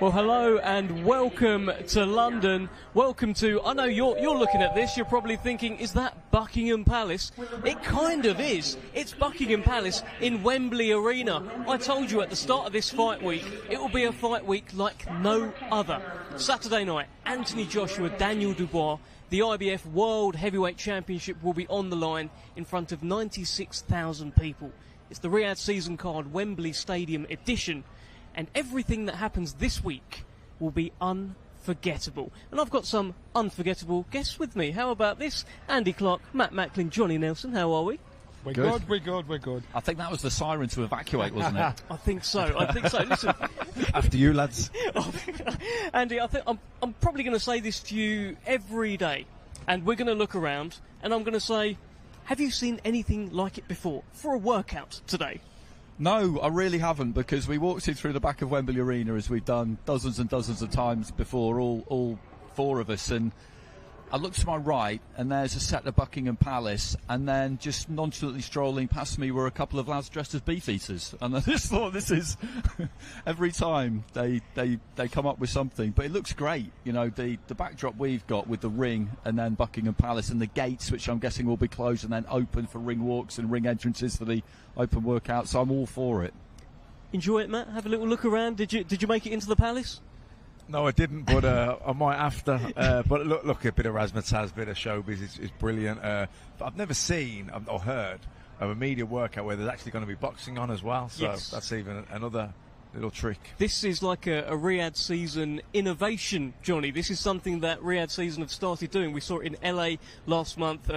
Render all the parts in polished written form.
Well, hello and welcome to London. Welcome to, I know you're looking at this, you're probably thinking, is that Buckingham Palace? It kind of is. It's Buckingham Palace in Wembley Arena. I told you at the start of this fight week, it will be a fight week like no other. Saturday night, Anthony Joshua, Daniel Dubois, the IBF World Heavyweight Championship will be on the line in front of 96,000 people. It's the Riyadh season card Wembley Stadium edition. And everything that happens this week will be unforgettable. And I've got some unforgettable guests with me. How about this? Andy Clark, Matt Macklin, Johnny Nelson. How are we? We're good. I think that was the siren to evacuate, wasn't it? I think so. Listen. After you, lads. Andy, I'm probably going to say this to you every day. And we're going to look around and I'm going to say, have you seen anything like it before for a workout today? No, I really haven't, because we walked in through the back of Wembley Arena, as we've done dozens and dozens of times before, all four of us, and I looked to my right and there's a set of Buckingham Palace, and then just nonchalantly strolling past me were a couple of lads dressed as beef eaters, and I just thought, this is every time they come up with something, but it looks great. You know, the backdrop we've got with the ring and then Buckingham Palace and the gates, which I'm guessing will be closed and then open for ring walks and ring entrances for the open workout, so I'm all for it. Enjoy it, Matt? Have a little look around. Did you make it into the Palace? No, I didn't, but I might have to. But look, a bit of razzmatazz, a bit of showbiz is brilliant. I've never seen or heard of a media workout where there's actually going to be boxing on as well, so yes. That's even another little trick. This is like a Riyadh season innovation, Johnny. This is something that Riyadh season have started doing. We saw it in LA last month.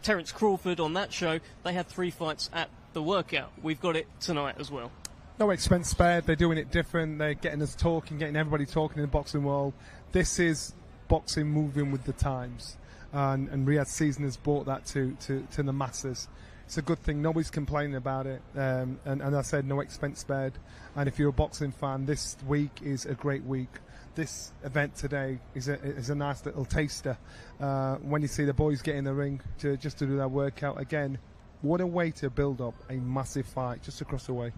Terence Crawford on that show, they had 3 fights at the workout. We've got it tonight as well. No expense spared. They're doing it different. They're getting us talking, getting everybody talking in the boxing world. This is boxing moving with the times, and Riyadh season has brought that to the masses. It's a good thing. Nobody's complaining about it, and I said no expense spared. And if you're a boxing fan, this week is a great week. This event today is a nice little taster. When you see the boys get in the ring just to do their workout again, what a way to build up a massive fight just across the way.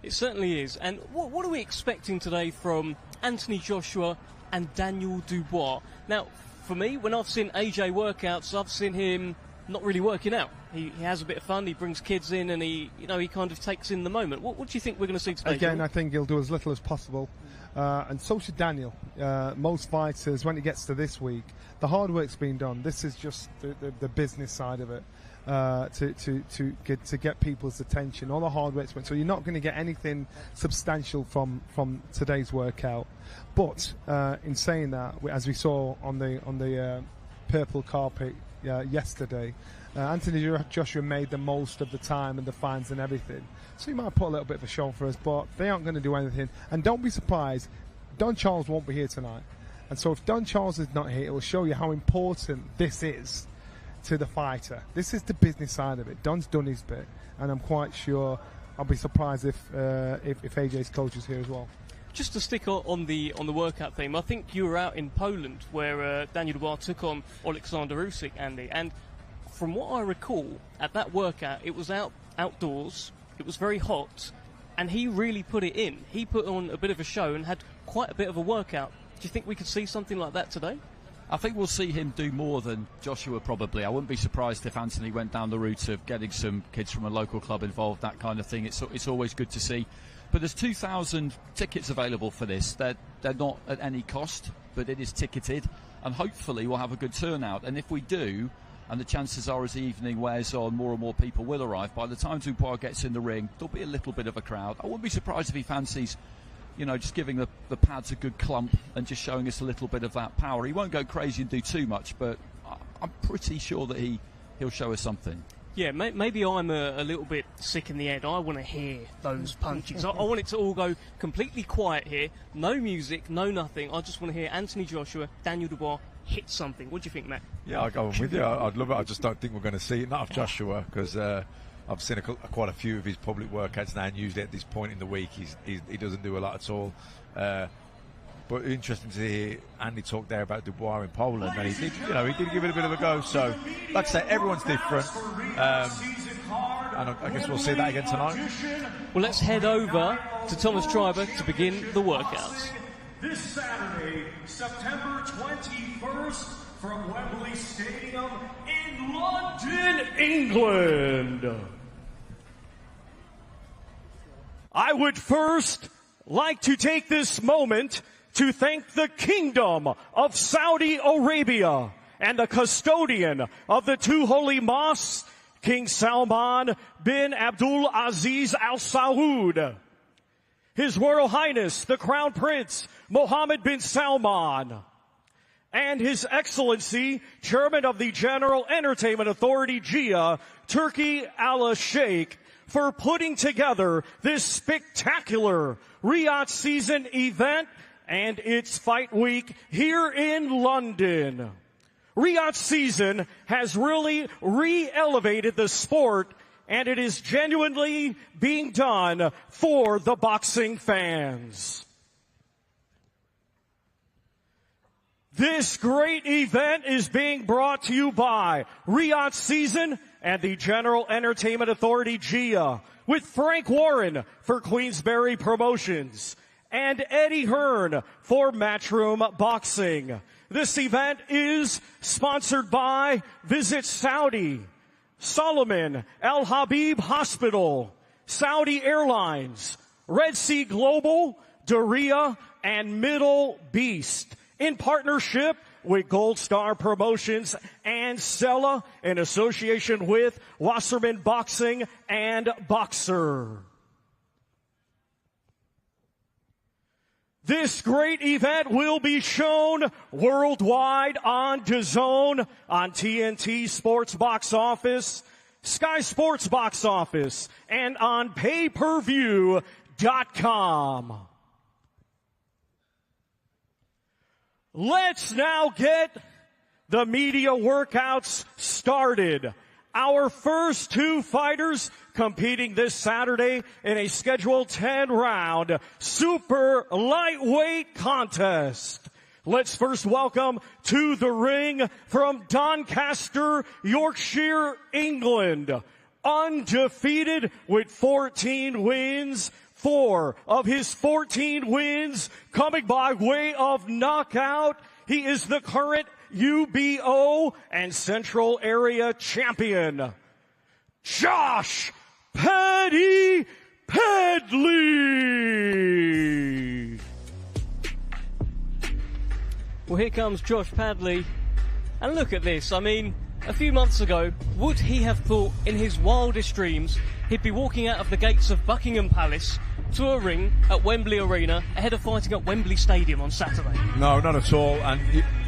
It certainly is. And what are we expecting today from Anthony Joshua and Daniel Dubois? Now, for me, when I've seen AJ workouts, I've seen him not really working out. He has a bit of fun, he brings kids in, and he kind of takes in the moment. What do you think we're going to see today? Again, I think he'll do as little as possible. And so should Daniel. Most fighters, when it gets to this week, the hard work's been done. This is just the business side of it. To get people's attention, all the hard work. So you're not going to get anything substantial from today's workout. But in saying that, as we saw on the purple carpet yesterday, Anthony Joshua made the most of the time and the fans and everything. So he might put a little bit of a show for us, but they aren't going to do anything. And don't be surprised, Don Charles won't be here tonight. And so if Don Charles is not here, it will show you how important this is to the fighter. This is the business side of it. Don's done his bit, and I'm quite sure I'll be surprised if AJ's coach is here as well. Just to stick on the workout theme, I think you were out in Poland where Daniel Dubois took on Alexander Usyk, Andy, and from what I recall, at that workout, it was outdoors, it was very hot, and he really put it in. He put on a bit of a show and had quite a bit of a workout. Do you think we could see something like that today? I think we'll see him do more than Joshua, probably. I wouldn't be surprised if Anthony went down the route of getting some kids from a local club involved, that kind of thing. It's always good to see. But there's 2,000 tickets available for this. They're not at any cost, but it is ticketed, and hopefully we'll have a good turnout. And if we do, and the chances are as the evening wears on, more and more people will arrive, by the time Dubois gets in the ring, there'll be a little bit of a crowd. I wouldn't be surprised if he fancies, just giving the pads a good clump and just showing us a little bit of that power. He won't go crazy and do too much, but I'm pretty sure that he'll show us something. Yeah, maybe I'm a little bit sick in the head. I want to hear those punches. I want it to all go completely quiet here. No music, no nothing. I just want to hear Anthony Joshua, Daniel Dubois hit something. What do you think, Matt? Yeah, I'll go on with you. I'd love it. I just don't think we're going to see it. Not of Joshua, because I've seen quite a few of his public workouts now, and usually at this point in the week he doesn't do a lot at all. But interesting to hear Andy talk there about Dubois in Poland, and he did give it a bit of a go. So, like I say, everyone's different, and I guess we'll see that again tonight. Well, let's head over to Thomas Triber to begin the workouts. this Saturday, September 21st, from Wembley Stadium in London, England. I would first like to take this moment to thank the Kingdom of Saudi Arabia and the custodian of the two holy mosques, King Salman bin Abdul Aziz Al Saud, His Royal Highness the Crown Prince Mohammed bin Salman, and His Excellency Chairman of the General Entertainment Authority GIA, Turki Al Sheikh, for putting together this spectacular Riyadh season event and its fight week here in London. Riyadh season has really re-elevated the sport, and it is genuinely being done for the boxing fans. This great event is being brought to you by Riyadh Season and the General Entertainment Authority GIA, with Frank Warren for Queensberry Promotions and Eddie Hearn for Matchroom Boxing. This event is sponsored by Visit Saudi, Solomon Al Habib Hospital, Saudi Airlines, Red Sea Global, Daria, and Middle Beast, in partnership with Gold Star Promotions and Sella, in association with Wasserman Boxing and Boxer. This great event will be shown worldwide on DAZN, on TNT Sports Box Office, Sky Sports Box Office, and on payperview.com. Let's now get the media workouts started. Our first two fighters competing this Saturday in a scheduled 10-round super lightweight contest. Let's first welcome to the ring from Doncaster, Yorkshire, England, undefeated with 14 wins. 4 of his 14 wins coming by way of knockout. He is the current UBO and Central Area champion, Josh Paddy Padley. Well, here comes Josh Padley. And look at this. I mean, a few months ago, would he have thought in his wildest dreams he'd be walking out of the gates of Buckingham Palace to a ring at Wembley Arena ahead of fighting at Wembley Stadium on Saturday? No, not at all. And,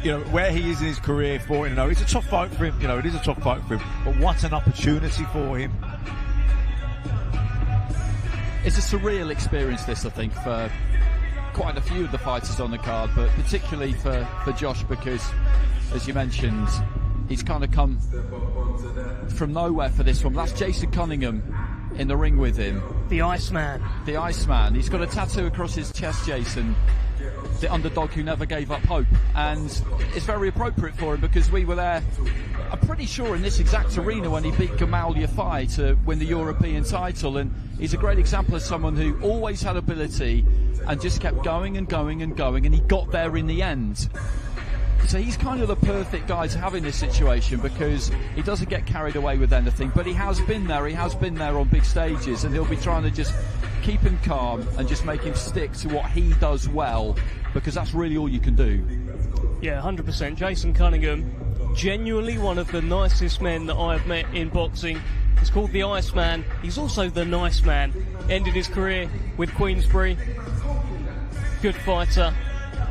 you know, where he is in his career, 14-0, it's a tough fight for him. You know, it is a tough fight for him. But what an opportunity for him. It's a surreal experience, this, I think, for quite a few of the fighters on the card, but particularly for Josh, because, as you mentioned, he's kind of come from nowhere for this one. That's Jason Cunningham in the ring with him. The Iceman. The Iceman. He's got a tattoo across his chest, Jason. The underdog who never gave up hope. And it's very appropriate for him because we were there, I'm pretty sure, in this exact arena when he beat Gamal Yafai to win the European title. And he's a great example of someone who always had ability and just kept going and going and going, and he got there in the end. So he's kind of the perfect guy to have in this situation because he doesn't get carried away with anything, but he has been there on big stages, and he'll be trying to just keep him calm and just make him stick to what he does well, because that's really all you can do. Yeah, 100%. Jason Cunningham, genuinely one of the nicest men that I have met in boxing. He's called the Iceman. He's also the nice man. Ended his career with Queensberry. Good fighter.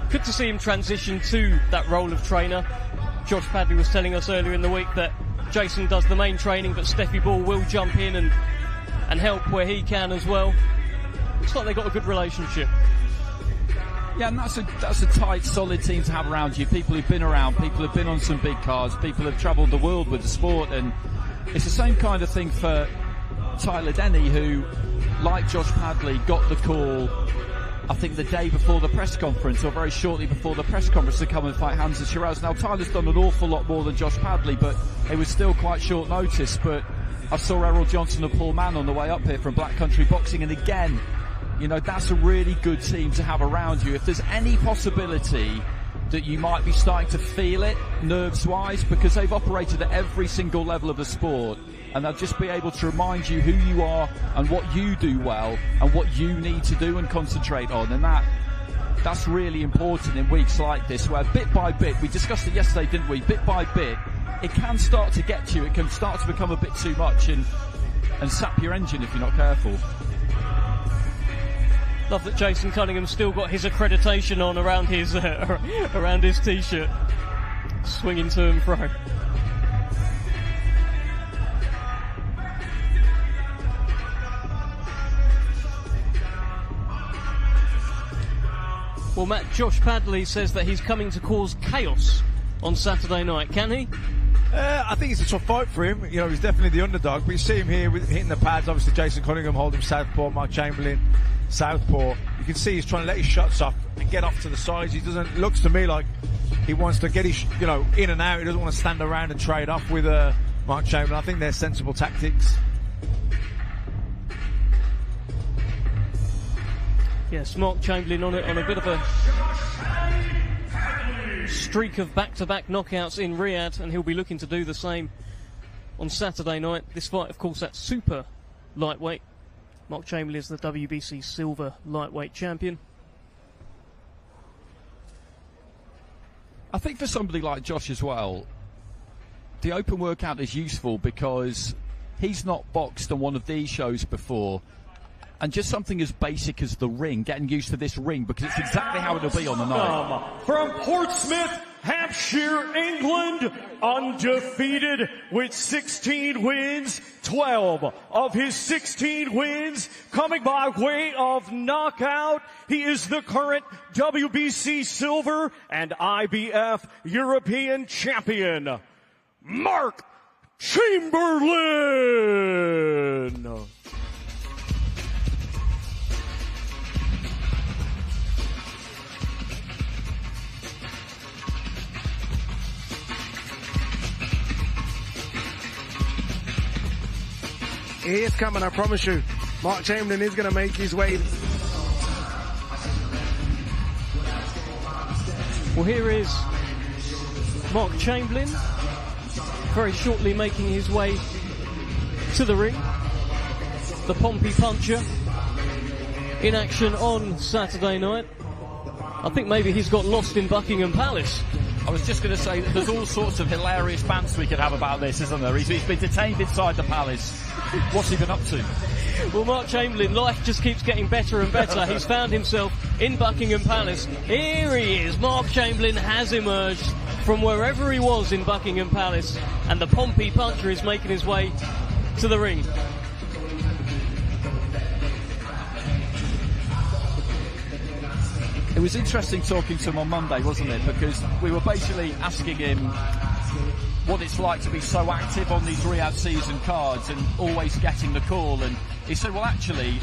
Good to see him transition to that role of trainer. Josh Padley was telling us earlier in the week that Jason does the main training, but Steffi Ball will jump in and help where he can as well. Looks like they've got a good relationship. Yeah, and that's a tight, solid team to have around you. People who've been around, people who've been on some big cards, people who've travelled the world with the sport, and it's the same kind of thing for Tyler Denny, who, like Josh Padley, got the call, I think, the day before the press conference, or very shortly before the press conference, to come and fight Hamza Shiraz. Now, Tyler's done an awful lot more than Josh Padley, but it was still quite short notice. But I saw Errol Johnson and Paul Mann on the way up here from Black Country Boxing, and again, You know, that's a really good team to have around you. If there's any possibility that you might be starting to feel it nerves-wise, because they've operated at every single level of the sport, and they'll just be able to remind you who you are and what you do well and what you need to do and concentrate on. And that's really important in weeks like this, where bit by bit, we discussed it yesterday, didn't we? Bit by bit, it can start to get to you. It can start to become a bit too much and sap your engine if you're not careful. Love that Jason Cunningham's still got his accreditation on around his t-shirt, swinging to and fro. Well, Matt, Josh Padley says that he's coming to cause chaos on Saturday night. Can he? I think it's a tough fight for him. You know, he's definitely the underdog, but you see him here hitting the pads. Obviously, Jason Cunningham holding southpaw, Mark Chamberlain southpaw. You can see he's trying to let his shots off and get off to the sides. Looks to me like he wants to get his, in and out. He doesn't want to stand around and trade off with Mark Chamberlain. I think they're sensible tactics. Yes, Mark Chamberlain on a bit of a streak of back-to-back knockouts in Riyadh, and he'll be looking to do the same on Saturday night. This fight, of course, that's super lightweight. Mark Chamberlain is the WBC silver lightweight champion. I think for somebody like Josh as well, the open workout is useful because he's not boxed on one of these shows before. And just something as basic as the ring, getting used to this ring, because it's exactly how it'll be on the night. From Portsmouth, Hampshire, England, undefeated with 16 wins, 12 of his 16 wins coming by way of knockout. He is the current WBC silver and IBF European champion, Mark Chamberlain. He is coming, I promise you. Mark Chamberlain is going to make his way. Well, here is Mark Chamberlain, very shortly making his way to the ring. The Pompey Puncher in action on Saturday night. I think maybe he's got lost in Buckingham Palace. I was just going to say that there's all sorts of hilarious bands we could have about this, isn't there? He's been detained inside the palace. What's he been up to? Well, Mark Chamberlain, life just keeps getting better and better. He's found himself in Buckingham Palace. Here he is. Mark Chamberlain has emerged from wherever he was in Buckingham Palace, and the Pompey Puncher is making his way to the ring. It was interesting talking to him on Monday, wasn't it? Because we were basically asking him what it's like to be so active on these Riyadh season cards and always getting the call. And he said, well, actually,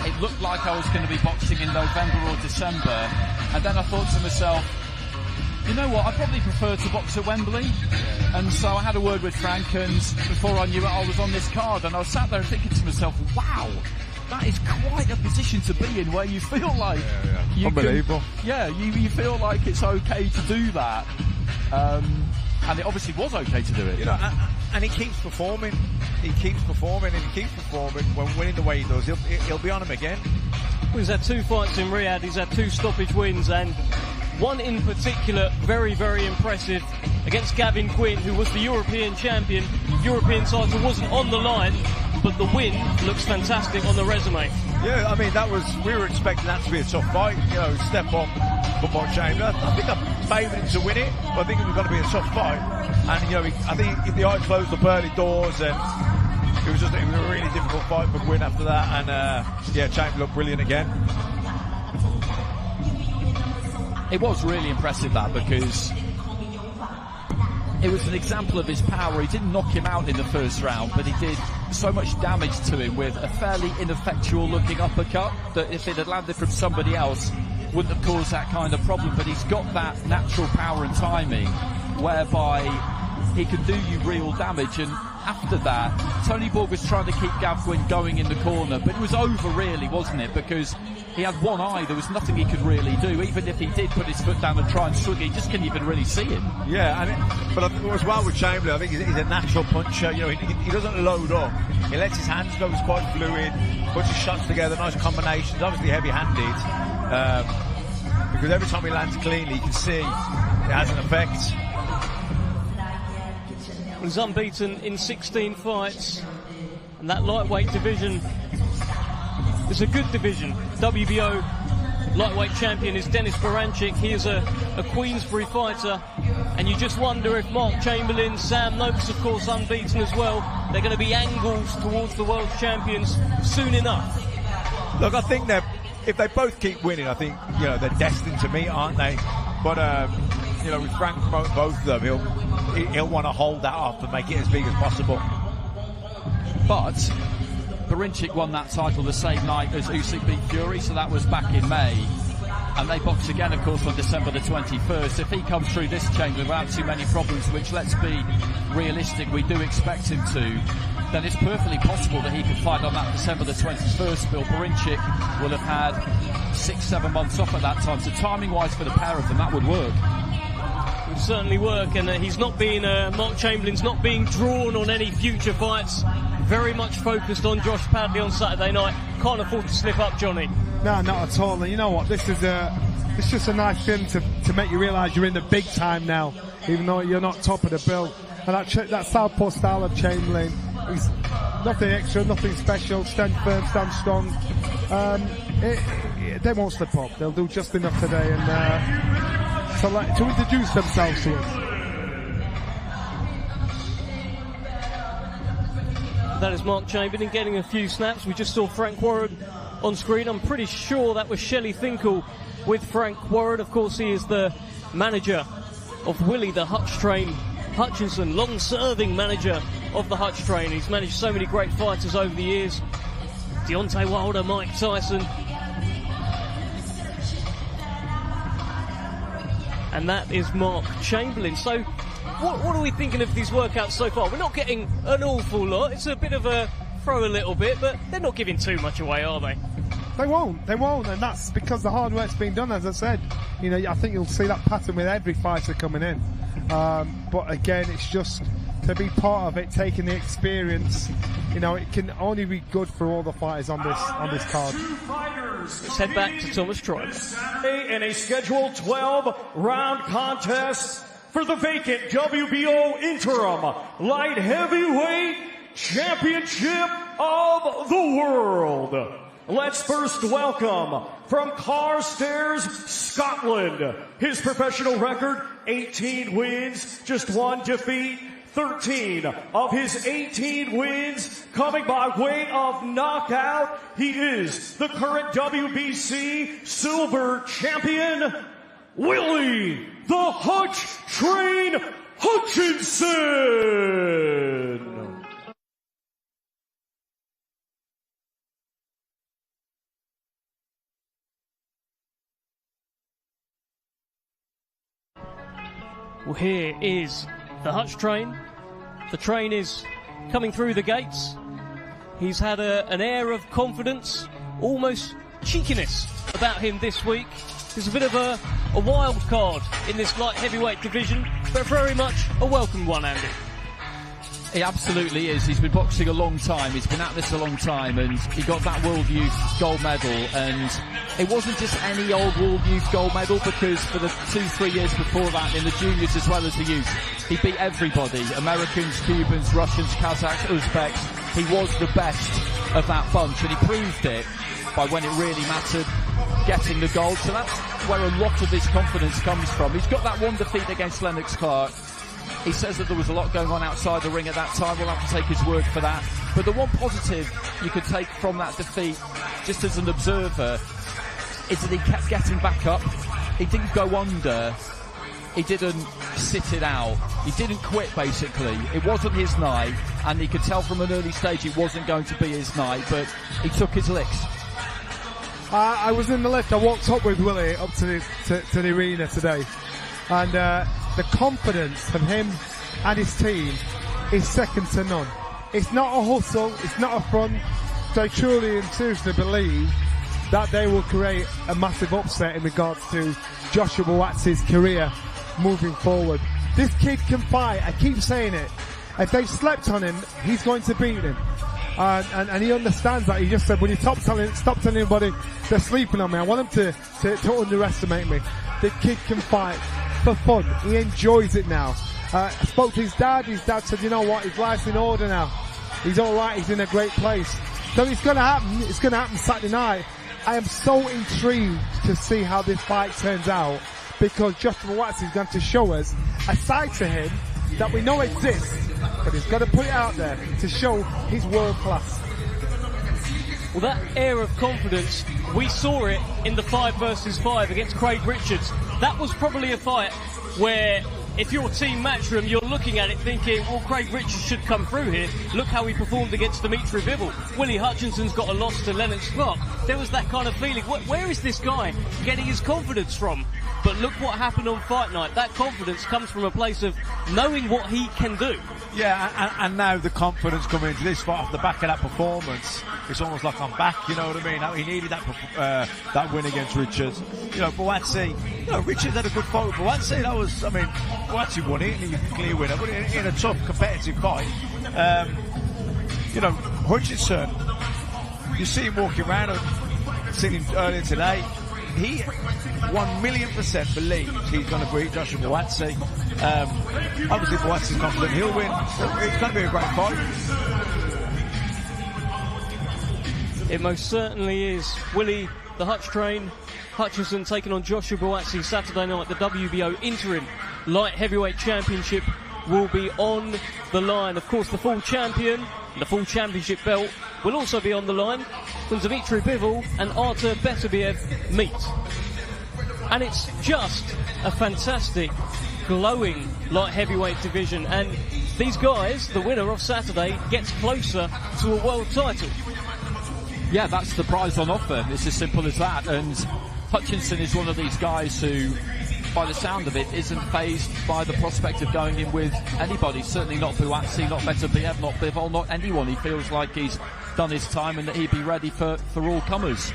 it looked like I was going to be boxing in November or December. And then I thought to myself, you know what, I probably prefer to box at Wembley. And so I had a word with Frank, and before I knew it, I was on this card. And I was sat there thinking to myself, wow, that is quite a position to be in, where you feel like you unbelievable. You feel like it's okay to do that, and it obviously was okay to do it. And he keeps performing. He keeps performing, and he keeps performing. When winning the way he does, he'll be on him again. Well, he's had 2 fights in Riyadh. He's had 2 stoppage wins, and one in particular very, very impressive against Gavin Quinn, who was the European champion. European title wasn't on the line, but the win looks fantastic on the resume. Yeah, I mean, we were expecting that to be a tough fight, step up for Mark Chamberlain. I think I'm favouring him to win it, but I think it was going to be a tough fight. And, I think the eyes closed the pearly doors, and it was a really difficult fight for Quinn after that. And, Chamberlain looked brilliant again. It was really impressive, that, because it was an example of his power. He didn't knock him out in the first round, but he did so much damage to him with a fairly ineffectual looking uppercut that if it had landed from somebody else wouldn't have caused that kind of problem. But he's got that natural power and timing whereby he can do you real damage, and after that, Tony Borg was trying to keep Gav Gwynn going in the corner, but it was over really, wasn't it? Because he had one eye, there was nothing he could really do. Even if he did put his foot down and try and swing, he just couldn't even really see him. Yeah, but as well with Chamberlain, I think he's a natural puncher. You know, he doesn't load up. He lets his hands go, he's quite fluid, puts his shots together, nice combinations, obviously heavy-handed. Because every time he lands cleanly, you can see it has an effect. He's unbeaten in 16 fights, and that lightweight division is a good division. WBO lightweight champion is Denis Baranchyk. He is a Queensbury fighter, and you just wonder if Mark Chamberlain, Sam Noakes, of course, unbeaten as well, they're going to be angles towards the world champions soon enough. Look, I think if they both keep winning, I think, you know, they're destined to meet, aren't they? But you know, with Frank promoting both of them, he'll want to hold that up and make it as big as possible. But Baranchyk won that title the same night as Usyk beat Fury, so that was back in May. And they box again, of course, on December the 21st. If he comes through this Chamberlain without too many problems, which, let's be realistic, we do expect him to, then it's perfectly possible that he could fight on that December the 21st. Bill Baranchyk will have had 6-7 months off at that time, so timing-wise for the pair of them, that would work. Would certainly work, and he's not being Mark Chamberlain's not being drawn on any future fights. Very much focused on Josh Padley on Saturday night. Can't afford to slip up, Johnny. No, not at all. And you know what? It's just a nice film to make you realise you're in the big time now, even though you're not top of the bill. And that southpaw style of Chamberlain is nothing extra, nothing special. Stand firm, stand strong. They won't slip up. They'll do just enough today and to introduce themselves to us. That is Mark Chamberlain getting a few snaps. We just saw Frank Warren on screen. I'm pretty sure that was Shelley Finkel with Frank Warren. Of course, he is the manager of Willie, the Hutch train. Hutchinson, long-serving manager of the Hutch train. He's managed so many great fighters over the years. Deontay Wilder, Mike Tyson. And that is Mark Chamberlain. So, what are we thinking of these workouts so far? We're not getting an awful lot. It's a bit of a throw a little bit, but they're not giving too much away, are they? They won't, and that's because the hard work's been done, as I said. You know, I think you'll see that pattern with every fighter coming in. But again, it's just to be part of it, taking the experience. You know, it can only be good for all the fighters on this card. Let's head back to Thomas Troy. Saturday in a scheduled 12-round contest for the vacant WBO interim light heavyweight championship of the world. Let's first welcome from Carstairs, Scotland. His professional record, 18 wins, just 1 defeat. 13 of his 18 wins coming by way of knockout. He is the current WBC silver champion, Willie the Hutch Train Hutchinson. Well, here is the Hutch train. The train is coming through the gates. He's had an air of confidence, almost cheekiness about him this week. He's a bit of a wild card in this light heavyweight division, but very much a welcome one, Andy. He absolutely is. He's been boxing a long time. He's been at this a long time, and he got that World Youth gold medal. And it wasn't just any old World Youth gold medal, because for the 2-3 years before that, in the juniors as well as the youth, he beat everybody. Americans, Cubans, Russians, Kazakhs, Uzbeks. He was the best of that bunch, and he proved it by when it really mattered, getting the gold. So that's where a lot of his confidence comes from. He's got that one defeat against Lennox Clark. He says that there was a lot going on outside the ring at that time. We'll have to take his word for that. But the one positive you could take from that defeat, just as an observer, is that he kept getting back up. He didn't go under. He didn't sit it out. He didn't quit, basically. It wasn't his night, and he could tell from an early stage it wasn't going to be his night, but he took his licks. I was in the lift. I walked up with Willie up to the arena today, and the confidence of him and his team is second to none. It's not a hustle, it's not a front. They truly and seriously believe that they will create a massive upset in regards to Joshua Buatsi's career moving forward. This kid can fight, I keep saying it. If they've slept on him, he's going to beat him. And he understands that. He just said, when you stop telling anybody they're sleeping on me, I want them to underestimate me. The kid can fight for fun. He enjoys it now. I spoke to his dad. His dad said, you know what, his life's in order now. He's alright, he's in a great place. So it's going to happen. It's going to happen Saturday night. I am so intrigued to see how this fight turns out, because Joshua Buatsi is going to show us a side to him that we know exists, but he's got to put it out there to show he's world class. Well, that air of confidence, we saw it in the 5 versus 5 against Craig Richards. That was probably a fight where, if you're Team Matchroom, you're looking at it thinking, well, Craig Richards should come through here. Look how he performed against Dimitri Bivol. Willie Hutchinson's got a loss to Lennox Clark. There was that kind of feeling. Where is this guy getting his confidence from? But look what happened on fight night. That confidence comes from a place of knowing what he can do. Yeah, and now the confidence coming into this fight off the back of that performance. It's almost like I'm back, you know what I mean? Now, he needed that win against Richards. You know, Buatsi, Richards had a good fight with Buatsi. That was, Buatsi won it, and he was a clear winner, but in a tough competitive fight. Hutchinson, you see him walking around, I've seen him earlier today. He 1,000,000% believes he's going to beat Joshua Buatsi. Obviously, Buatsi's confident he'll win. It's going to be a great fight. It most certainly is. Willie, the Hutch train, Hutchinson taking on Joshua Buatsi Saturday night. The WBO Interim Light Heavyweight Championship will be on the line. Of course, the full champion, the full championship belt, will also be on the line when Dimitri Bivol and Artur Beterbiev meet. And it's just a fantastic, glowing light heavyweight division. And these guys, the winner of Saturday, gets closer to a world title. Yeah, that's the prize on offer. It's as simple as that. And Hutchinson is one of these guys who, by the sound of it, isn't fazed by the prospect of going in with anybody. Certainly not Buatsi, not Beterbiev, not Bivol, not anyone. He feels like he's done his time and that he'd be ready for all comers.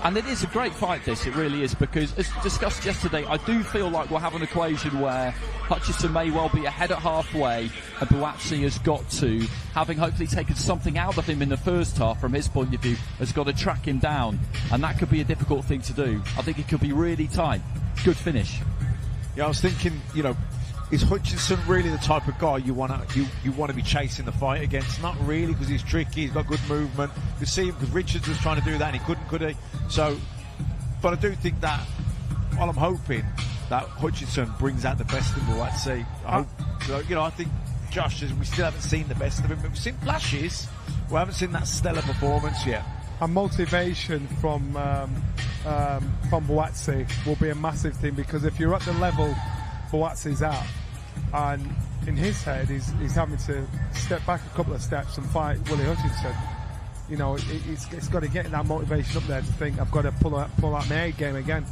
And it is a great fight, this, it really is, because as discussed yesterday, I do feel like we'll have an equation where Hutchinson may well be ahead at halfway and Buatsi has got to, having hopefully taken something out of him in the first half from his point of view, has got to track him down, and that could be a difficult thing to do. I think it could be really tight. Good finish. Yeah, I was thinking, is Hutchinson really the type of guy you want to be chasing the fight against? Not really, because he's tricky, he's got good movement. You see him, because Richards was trying to do that and he couldn't, could he? So, but I do think that, well, I'm hoping that Hutchinson brings out the best of Buatsi. I think Josh, we still haven't seen the best of him. We've seen flashes, we haven't seen that stellar performance yet. And motivation from Buatsi will be a massive thing, because if you're at the level Buatsi's at, and in his head he's having to step back a couple of steps and fight Willie Hutchinson, it's got to get that motivation up there to think, I've got to pull out my A game again.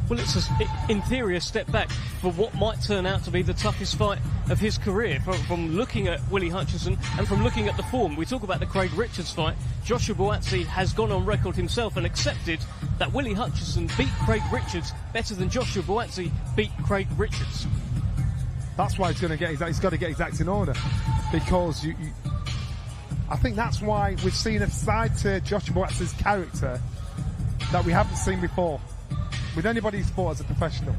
Well, it's in theory a step back for what might turn out to be the toughest fight of his career. From looking at Willie Hutchinson and from looking at the form, we talk about the Craig Richards fight. Joshua Buatsi has gone on record himself and accepted that Willie Hutchinson beat Craig Richards better than Joshua Buatsi beat Craig Richards. That's why he's got to get his acts in order, because I think that's why we've seen a side to Joshua Buatsi's character that we haven't seen before with anybody who's fought as a professional.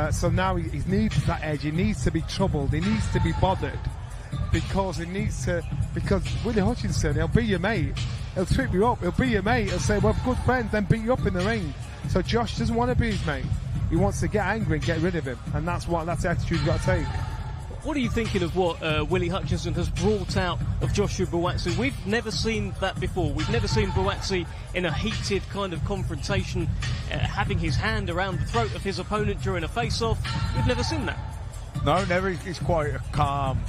So now he needs that edge. He needs to be troubled. He needs to be bothered, because Willie Hutchinson, he'll be your mate. He'll trip you up. He'll be your mate. He'll say, we're good friends, then beat you up in the ring. So Josh doesn't want to be his mate. He wants to get angry and get rid of him, and that's the attitude you've got to take. What are you thinking of what Willie Hutchinson has brought out of Joshua Buatsi? We've never seen that before. We've never seen Buatsi in a heated kind of confrontation, having his hand around the throat of his opponent during a face-off. We've never seen that. No, never. He's quite a calm,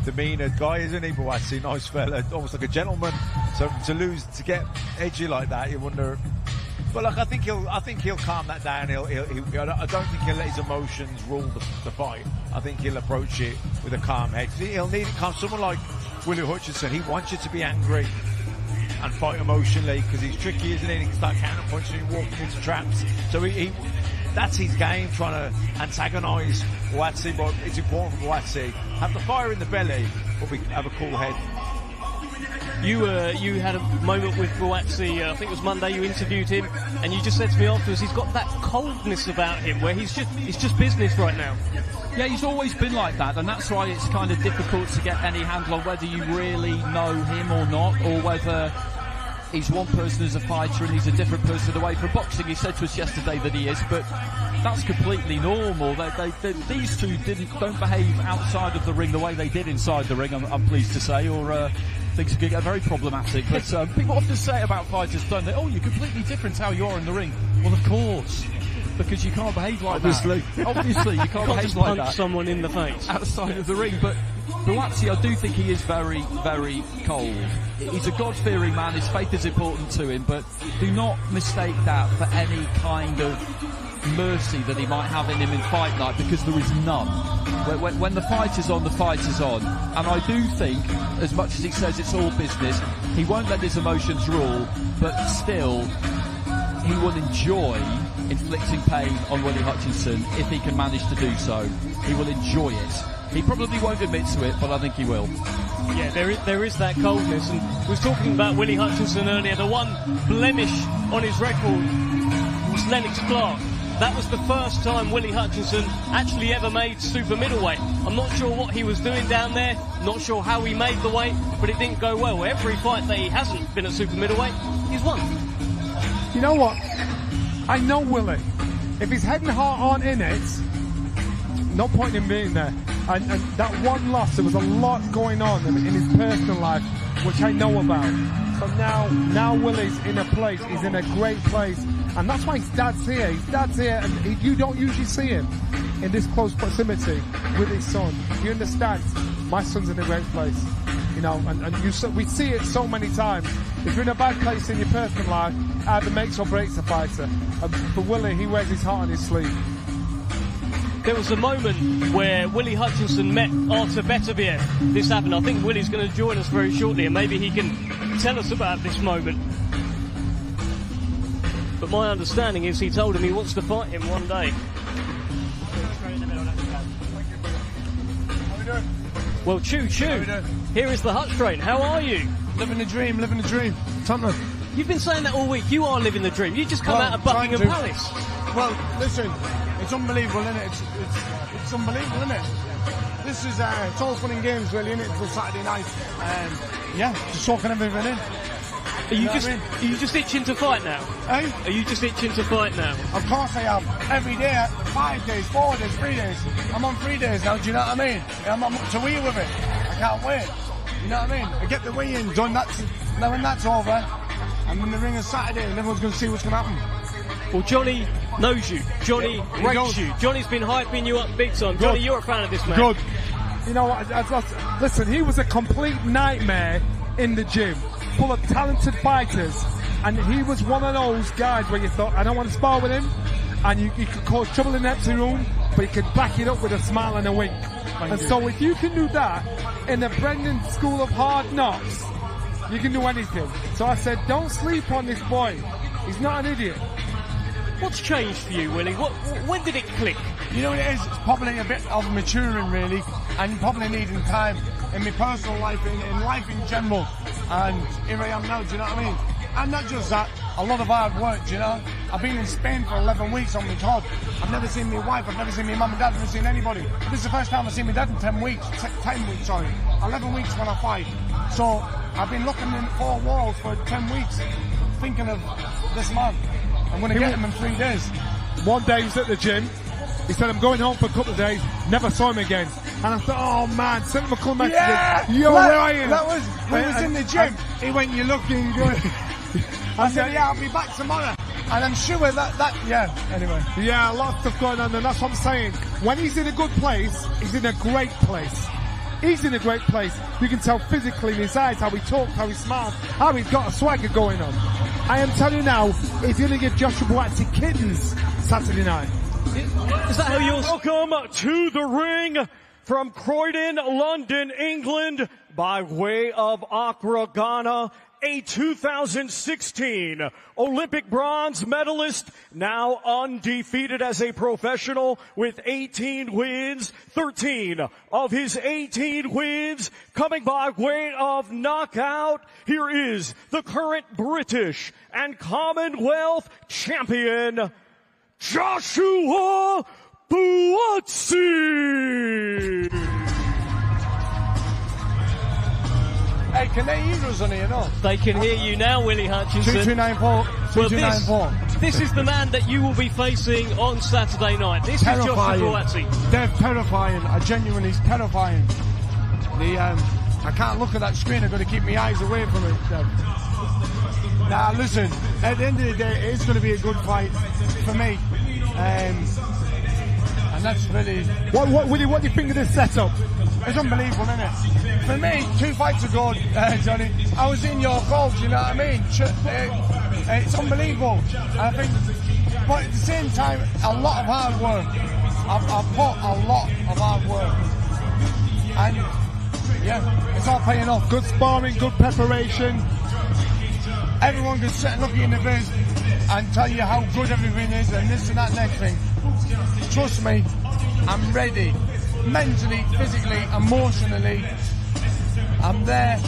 demeanour guy, isn't he, Buatsi? Nice fella, almost like a gentleman. So to get edgy like that, you wonder. But look, I think he'll calm that down. I don't think he'll let his emotions rule the fight. I think he'll approach it with a calm head. He'll need someone like Willie Hutchinson. He wants you to be angry and fight emotionally because he's tricky, isn't he? He can start counter-punching and walking into traps. So that's his game, trying to antagonise Buatsi. But it's important for Buatsi have the fire in the belly, but have a cool head. You had a moment with Buatsi, I think it was Monday, you interviewed him, and you just said to me afterwards, he's got that coldness about him where it's just business right now. Yeah, he's always been like that, and that's why it's kind of difficult to get any handle on whether you really know him or not, or whether he's one person as a fighter and he's a different person away from boxing. He said to us yesterday that he is, but that's completely normal. These two don't behave outside of the ring the way they did inside the ring, I'm pleased to say, or things can get very problematic. But people often say about fighters, don't they? Oh, you're completely different how you are in the ring. Well, of course, because you can't behave like that. Obviously, you can't behave like that. Punch someone in the face outside of the ring. But Buatsi, I do think he is very, very cold. He's a God-fearing man. His faith is important to him, but do not mistake that for any kind of mercy that he might have in him in fight night, because there is none. When the fight is on, the fight is on. And I do think, as much as he says it's all business, he won't let his emotions rule, but still, he will enjoy inflicting pain on Willie Hutchinson if he can manage to do so. He will enjoy it. He probably won't admit to it, but I think he will. Yeah, there is that coldness. And we was talking about Willie Hutchinson earlier. The one blemish on his record was Lennox Clark. That was the first time Willie Hutchinson actually ever made super middleweight. I'm not sure what he was doing down there, not sure how he made the weight, but it didn't go well. Every fight that he hasn't been at super middleweight, he's won. You know what? I know Willie. If his head and heart aren't in it, no point in being there. And that one loss, there was a lot going on in his personal life, which I know about. So now Willie's in a place, he's in a great place. And that's why his dad's here. His dad's here, and you don't usually see him in this close proximity with his son. You understand? My son's in a great place. You know, we see it so many times. If you're in a bad place in your personal life, either makes or breaks a fighter. And for Willie, he wears his heart on his sleeve. There was a moment where Willie Hutchinson met Artur Beterbiev. This happened. I think Willie's going to join us very shortly, and maybe he can tell us about this moment. But my understanding is he told him he wants to fight him one day. Well, choo. Here is the Hutch train. How are you? Living the dream. Tottenham. You've been saying that all week. You are living the dream. You just come out of Buckingham Palace. Well, listen, it's unbelievable, isn't it? It's unbelievable, isn't it? This is it's all fun and games, really, isn't it? Until Saturday night. Yeah, just soaking everything in. Are you just itching to fight now? Eh? Are you just itching to fight now? Of course I am. Every day, 5 days, 4 days, 3 days. I'm on 3 days now, do you know what I mean? I'm up to wheel with it. I can't wait. You know what I mean? I get the weigh-in done, now when that's over, I'm in the ring on Saturday and everyone's going to see what's going to happen. Well, Johnny knows you. Johnny rates you. Johnny's been hyping you up big time. Johnny, you're a fan of this man. Good. You know what? Listen, he was a complete nightmare in the gym, full of talented fighters, and he was one of those guys where you thought, I don't want to spar with him, and you could cause trouble in the empty room, but he could back it up with a smile and a wink. So if you can do that in the Brendan School of Hard Knocks, you can do anything. So I said, don't sleep on this boy. He's not an idiot. What's changed for you, Willie? When did it click? You know what it is? It's probably a bit of maturing, really, and probably needing time in my personal life, in life in general. And here I am now, do you know what I mean? And not just that, a lot of hard work, do you know? I've been in Spain for 11 weeks on my cod. I've never seen my wife, I've never seen my mum and dad, I've never seen anybody. This is the first time I've seen my dad in 10 weeks, 11 weeks when I fight. So I've been looking in 4 walls for 10 weeks, thinking of this man. I'm going to get him in 3 days. One day he was at the gym. He said, I'm going home for a couple of days. Never saw him again. And I thought, oh man, sent him a call message. Yeah! Yo, where are you? That was, when he was in the gym, he went, you're looking good. I said, yeah, I'll be back tomorrow. And I'm sure anyway. Yeah, a lot of stuff going on, and that's what I'm saying. When he's in a good place, he's in a great place. He's in a great place. You can tell physically in his eyes how he talks, how he smiles, how he's got a swagger going on. I am telling you now, he's going to give Joshua Buatsi kittens Saturday night. Is that how yours? Welcome to the ring from Croydon, London, England, by way of Accra, Ghana, a 2016 Olympic bronze medalist, now undefeated as a professional with 18 wins, 13 of his 18 wins coming by way of knockout. Here is the current British and Commonwealth champion, Joshua Buatsi. Hey, can they hear us on here, no? They can hear you now, Willie Hutchinson. 2294. This is the man that you will be facing on Saturday night. This is Joshua Buatsi. They're terrifying. Genuinely, he's terrifying. I can't look at that screen. I've got to keep my eyes away from it. Now, listen, at the end of the day, it's going to be a good fight for me. And that's really... Willie, what do you think of this setup? It's unbelievable, isn't it? For me, 2 fights ago, Johnny, I was in your calls, you know what I mean? It's unbelievable. I think, but at the same time, a lot of hard work. I've put a lot of hard work. And, yeah, it's all paying off. Good sparring, good preparation. Everyone can sit and look in the face and tell you how good everything is and this and that next thing. Trust me, I'm ready. Mentally, physically, emotionally, I'm there.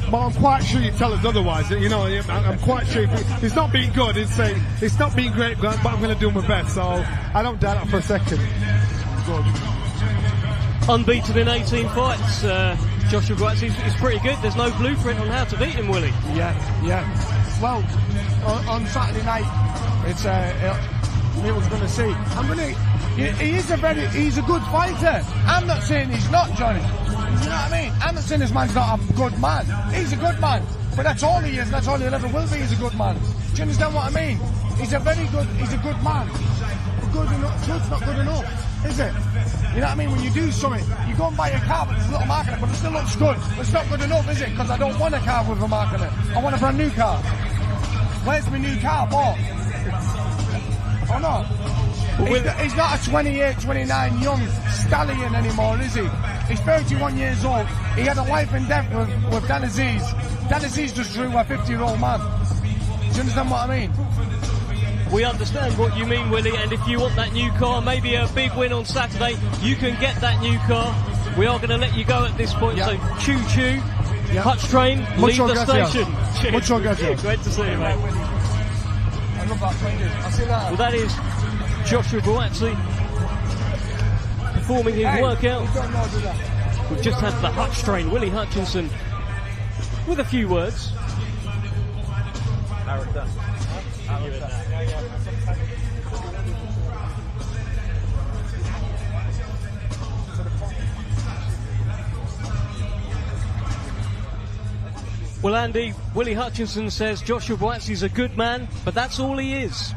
But I'm quite sure you tell us otherwise. You know, I'm quite sure it's not been good. It's not been great, but I'm going to do my best. So I don't doubt that for a second. Good. Unbeaten in 18 fights. Joshua Buatsi is pretty good. There's no blueprint on how to beat him, Willie. Yeah. Well, on Saturday night, it's I was going to say, he's a good fighter. I'm not saying he's not, Johnny. You know what I mean? I'm not saying this man's not a good man. He's a good man. But that's all he is, that's all he ever will be. He's a good man. Do you understand what I mean? He's a good man. Good enough, good's not good enough, is it? You know what I mean? When you do something, you go and buy a car with a little mark on it, but it still looks good. But it's not good enough, is it? Because I don't want a car with a mark on it. I want a brand new car. Where's my new car bought? Or not? He's not a 28, 29 young stallion anymore, is he? He's 31 years old. He had a life and death with Dan Aziz. Dan Aziz just drew a 50-year-old man. Do you understand what I mean? We understand what you mean, Willie, and if you want that new car, maybe a big win on Saturday, you can get that new car. We are going to let you go at this point, so choo-choo, Hutch train, leave the station. Mucho gracias. Great to see you, mate. I love that train. I'll see you later. Well, that is Joshua Buatsi performing his workout. We've just had the Hutch train, Willie Hutchinson, with a few words. Well, Andy, Willie Hutchinson says Joshua Buatsi's a good man, but that's all he is.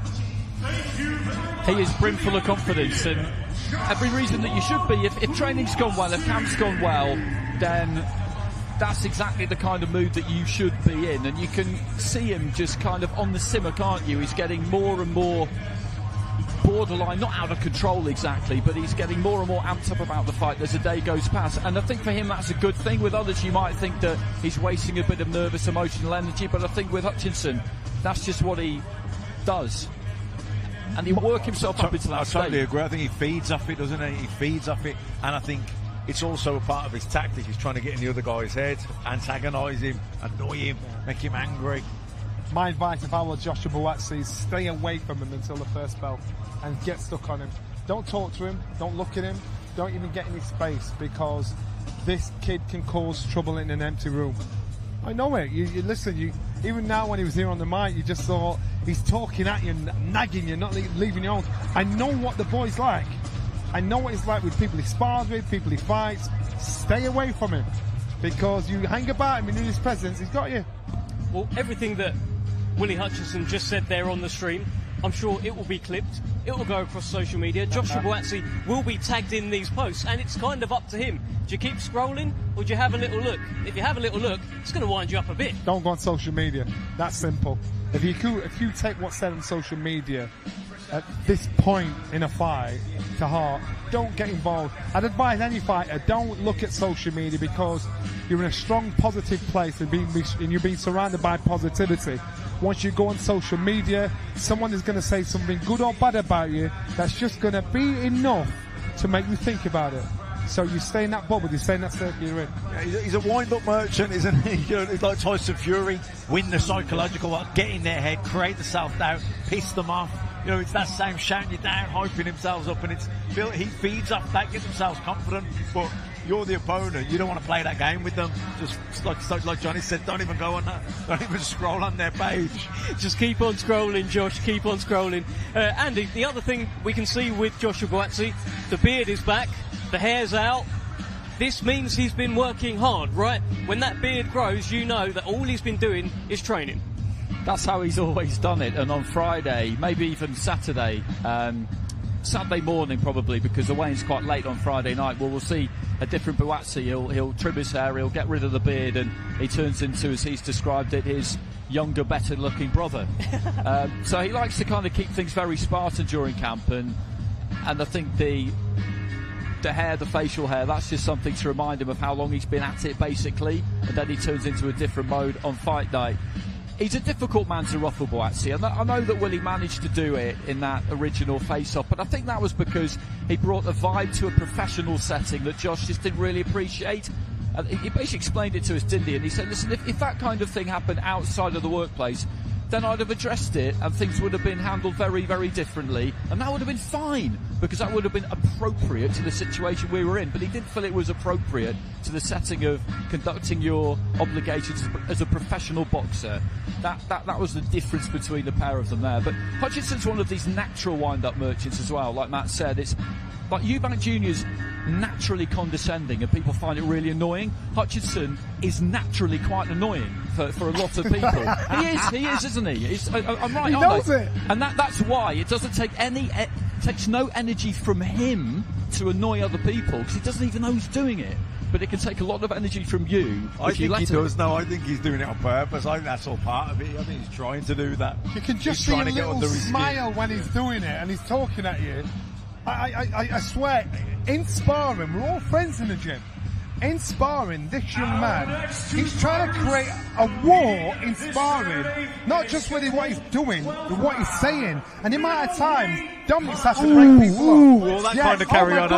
He is brimful of confidence, and every reason that you should be. If training's gone well, if camp's gone well, then that's exactly the kind of mood that you should be in. And you can see him just kind of on the simmer, can't you? He's getting more and more borderline, not out of control exactly, but he's getting more and more amped up about the fight as the day goes past. And I think for him that's a good thing. With others you might think that he's wasting a bit of nervous, emotional energy, but I think with Hutchinson, that's just what he does. And he'll work himself up into that state. I totally agree. I think he feeds off it, doesn't he? He feeds off it, and I think it's also a part of his tactic. He's trying to get in the other guy's head, antagonise him, annoy him, make him angry. My advice if I were Joshua Buatsi is stay away from him until the first bell and get stuck on him. Don't talk to him, don't look at him, don't even get in his space, because this kid can cause trouble in an empty room. I know it. You listen, even now when he was here on the mic, you just thought he's talking at you, nagging you, not leaving you alone. I know what the boy's like. I know what he's like with people he spars with, people he fights. Stay away from him, because you hang about him in his presence, he's got you. Well, everything that Willie Hutchinson just said there on the stream, I'm sure it will be clipped, it will go across social media. Joshua Buatsi will be tagged in these posts, and it's kind of up to him. Do you keep scrolling, or do you have a little look? If you have a little look, it's going to wind you up a bit. Don't go on social media. That's simple. If you take what's said on social media at this point in a fight to heart, don't get involved. I'd advise any fighter, don't look at social media, because you're in a strong positive place and you're being surrounded by positivity. Once you go on social media, someone is going to say something good or bad about you that's just going to be enough to make you think about it. So you stay in that bubble, you stay in that circle you're in. Yeah, he's a wind-up merchant, isn't he? You know, it's like Tyson Fury, win the psychological, get in their head, create the self-doubt, piss them off. You know, it's that same shouting you down, hyping themselves up, and he feeds off that, gets themselves confident. But you're the opponent, you don't want to play that game with them. Just like Johnny said, don't even go on that, don't even scroll on their page. Just keep on scrolling, Josh, keep on scrolling. Andy, the other thing we can see with Joshua Buatsi, the beard is back, the hair's out. This means he's been working hard, right? When that beard grows, you know that all he's been doing is training. That's how he's always done it. And on Friday, maybe even Saturday morning probably, because the weigh-in's quite late on Friday night, we'll see a different Buatsi. He'll trim his hair, he'll get rid of the beard, and he turns into, as he's described it, his younger, better-looking brother. So he likes to kind of keep things very Spartan during camp, and I think the hair, the facial hair, that's just something to remind him of how long he's been at it, basically, and then he turns into a different mode on fight night. He's a difficult man to ruffle, Buatsi, and I know that Willie managed to do it in that original face-off, but I think that was because he brought a vibe to a professional setting that Josh just didn't really appreciate. And he basically explained it to us, didn't he? And he said, listen, if that kind of thing happened outside of the workplace, then I'd have addressed it and things would have been handled very, very differently, and that would have been fine, because that would have been appropriate to the situation we were in. But he didn't feel it was appropriate to the setting of conducting your obligations as a professional boxer. That was the difference between the pair of them there. But Hutchinson's one of these natural wind-up merchants as well, like Matt said. It's like Eubank Jr.'s naturally condescending and people find it really annoying. Hutchinson is naturally quite annoying for a lot of people. he is, isn't he? I'm right, he knows it. And that's why it doesn't take takes no energy from him to annoy other people, because he doesn't even know who's doing it. But it can take a lot of energy from you. I think he does. No, I think he's doing it on purpose. I think that's all part of it. I think he's trying to do that. You can just see a little smile when he's doing it and he's talking at you. I swear, in sparring, we're all friends in the gym. In sparring, this young man, he's trying to create a war in sparring, not just with what he's doing, but what he's saying. And the amount of times Dominic's has to break people up. Well, that kind of carry on.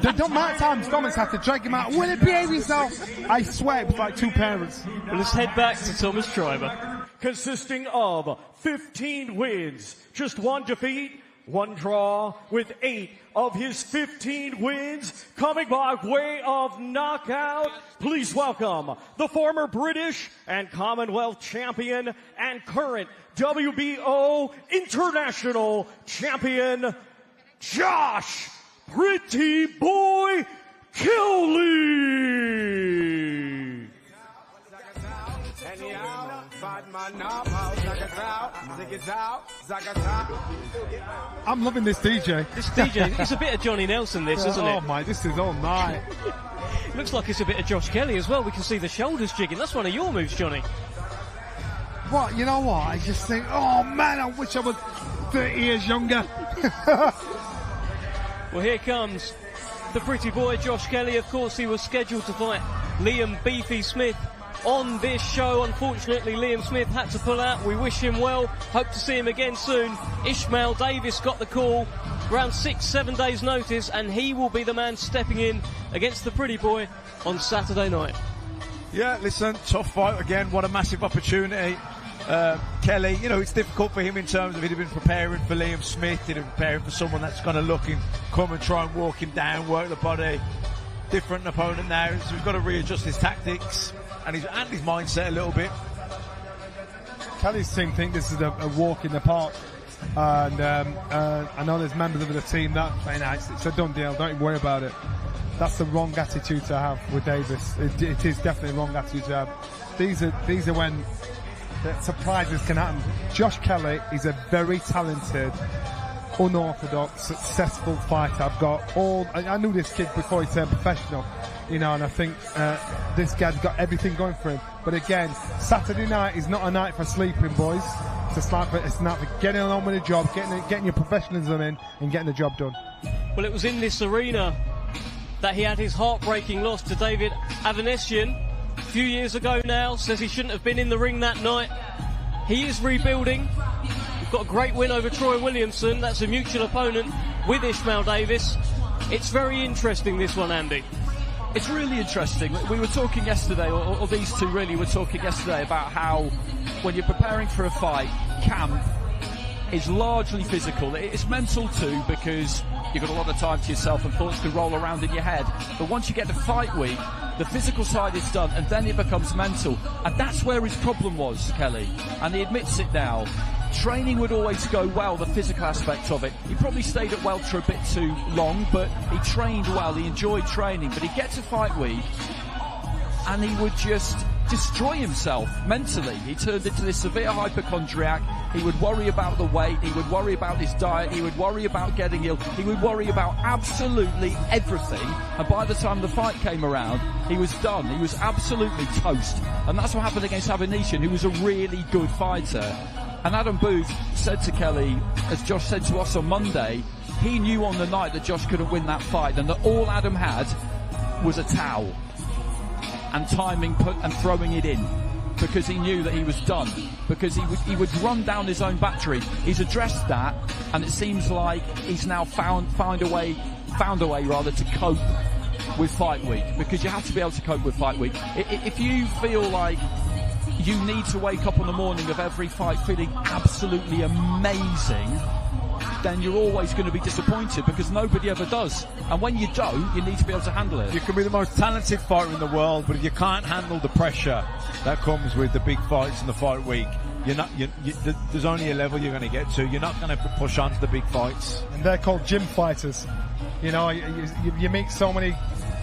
The amount of times Dominic's have to drag him out. Will it behave yourself? I swear, it's like two parents. Well, let's head back to Thomas Schreiber. Consisting of 15 wins, just one defeat, one draw, with 8 of his 15 wins coming by way of knockout. Please welcome the former British and Commonwealth champion and current WBO International champion, Josh Pretty Boy Killy. I'm loving this DJ. This DJ, it's a bit of Johnny Nelson, this, isn't it? Oh my, this is all night. Looks like it's a bit of Josh Kelly as well. We can see the shoulders jigging. That's one of your moves, Johnny. What, you know what? I just think, oh man, I wish I was 30 years younger. Well, here comes the pretty boy, Josh Kelly. Of course, he was scheduled to fight Liam Beefy Smith on this show. Unfortunately, Liam Smith had to pull out. We wish him well. Hope to see him again soon. Ismail Davis got the call around 6-7 days notice, and he will be the man stepping in against the pretty boy on Saturday night. Yeah, listen, tough fight again. What a massive opportunity. Kelly, you know, it's difficult for him in terms of he'd have been preparing for Liam Smith, he'd have been preparing for someone that's going to look and come and try and walk him down, work the body. Different opponent now, so he's got to readjust his tactics and his mindset a little bit. Kelly's team think this is a walk in the park, and I know there's members of the team that saying it's a done deal, don't even worry about it. That's the wrong attitude to have with Davis. It is definitely a wrong attitude to have. These are when that surprises can happen. Josh Kelly is a very talented, unorthodox, successful fighter. I knew this kid before he turned professional, and I think this guy's got everything going for him. But again, Saturday night is not a night for sleeping, boys. It's a night for getting on with the job, getting your professionalism in, and getting the job done. Well, it was in this arena that he had his heartbreaking loss to David Avanesian a few years ago now. Says he shouldn't have been in the ring that night. He is rebuilding. We've got a great win over Troy Williamson. That's a mutual opponent with Ismail Davis. It's very interesting, this one, Andy. It's really interesting. We were talking yesterday, or these two really were talking yesterday, about how when you're preparing for a fight, camp is largely physical. It's mental too, because you've got a lot of time to yourself and thoughts can roll around in your head. But once you get to fight week, the physical side is done, and then it becomes mental. And that's where his problem was, Kelly. And he admits it now. Training would always go well, the physical aspect of it. He probably stayed at welter a bit too long, but he trained well, he enjoyed training. But he'd get to fight week, and he would just destroy himself mentally. He turned into this severe hypochondriac. He would worry about the weight, he would worry about his diet, he would worry about getting ill, he would worry about absolutely everything. And by the time the fight came around, he was done. He was absolutely toast. And that's what happened against Avanesian, who was a really good fighter. And Adam Booth said to Kelly, as Josh said to us on Monday, he knew on the night that Josh couldn't win that fight, and that all Adam had was a towel and timing and throwing it in, because he knew that he was done, because he would run down his own battery. He's addressed that, and it seems like he's now found a way to cope with fight week, because you have to be able to cope with fight week. If you feel like you need to wake up on the morning of every fight feeling absolutely amazing, then you're always going to be disappointed, because nobody ever does. And when you don't, you need to be able to handle it. You can be the most talented fighter in the world, but if you can't handle the pressure that comes with the big fights in the fight week, there's only a level you're going to get to. You're not going to push on to the big fights. And they're called gym fighters. You meet so many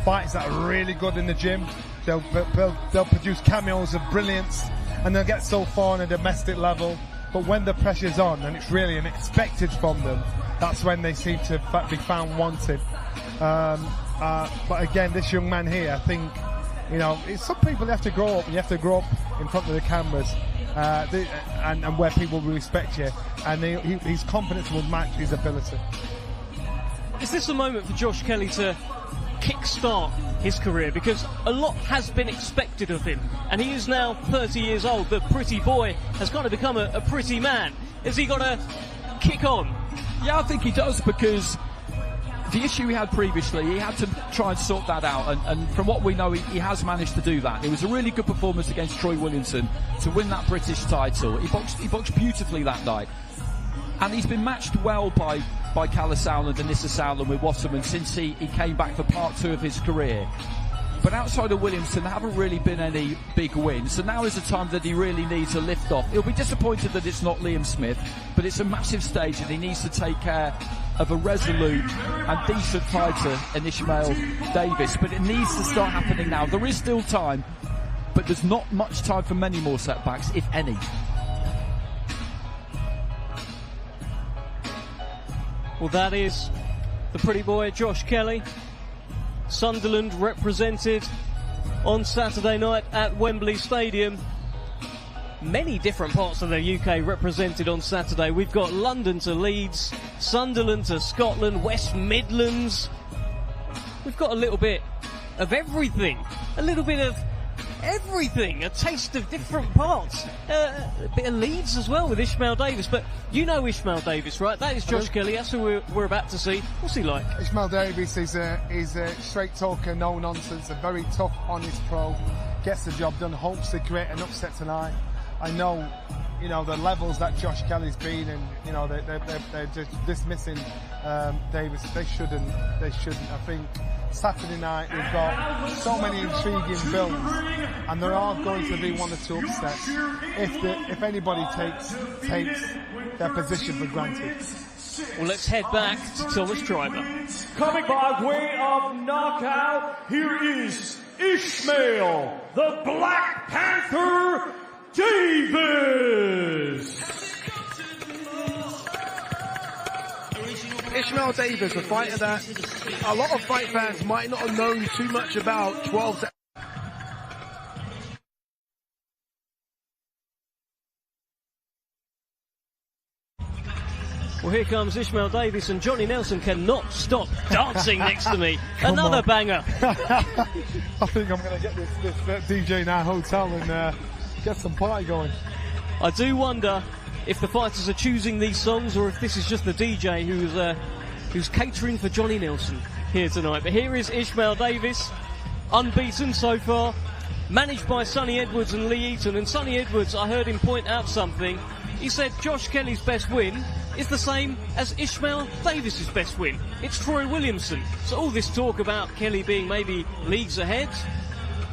fighters that are really good in the gym. They'll produce cameos of brilliance, and they'll get so far on a domestic level. But when the pressure's on and it's really unexpected from them, that's when they seem to be found wanting. But again, this young man here, I think, some people have to grow up. You have to grow up in front of the cameras, and where people will respect you. And his confidence will match his ability. Is this a moment for Josh Kelly to kickstart his career? Because a lot has been expected of him, and he is now 30 years old. The pretty boy has kind of become a pretty man. Has he got to kick on? Yeah, I think he does, because the issue he had previously, he had to try and sort that out, and from what we know, he has managed to do that. It was a really good performance against Troy Williamson to win that British title. He boxed beautifully that night, and he's been matched well by Kalle Sauerland and Nissa Sauerland with Waterman since he came back for part 2 of his career. But outside of Williamson, there haven't really been any big wins. So now is the time that he really needs a lift off. He'll be disappointed that it's not Liam Smith, but it's a massive stage, and he needs to take care of a resolute and decent fighter in Ismail Davis. But it needs to start happening now. There is still time, but there's not much time for many more setbacks, if any. Well, that is the pretty boy, Josh Kelly. Sunderland represented on Saturday night at Wembley Stadium. Many different parts of the UK represented on Saturday. We've got London to Leeds, Sunderland to Scotland, West Midlands. We've got a little bit of everything. A little bit of everything, a taste of different parts. A bit of Leeds as well with Ismail Davis, but you know Ismail Davis, right? That is Josh Kelly. That's who we're about to see. What's he like? Ismail Davis is a straight talker, no nonsense, a very tough, honest pro. Gets the job done. Hopes to create an upset tonight. I know, the levels that Josh Kelly's been in. They're just dismissing Davis. They shouldn't. I think Saturday night we've got so many intriguing builds, and there are going to be 1 or 2 upsets if anybody takes their position for granted. Well, let's head back to Thomas Driver. Coming by way of knockout, here is Ismail, the Black Panther Davis. Ismail Davis, a fighter that a lot of fight fans might not have known too much about. 12 to Well, here comes Ismail Davis, and Johnny Nelson cannot stop dancing next to me. Another banger. I think I'm going to get this DJ Now hotel and get some party going. I do wonder if the fighters are choosing these songs, or if this is just the DJ who's catering for Johnny Nelson here tonight. But here is Ismail Davis, unbeaten so far, managed by Sonny Edwards and Lee Eaton. And Sonny Edwards, I heard him point out something. He said Josh Kelly's best win is the same as Ismail Davis's best win. It's Troy Williamson. So all this talk about Kelly being maybe leagues ahead,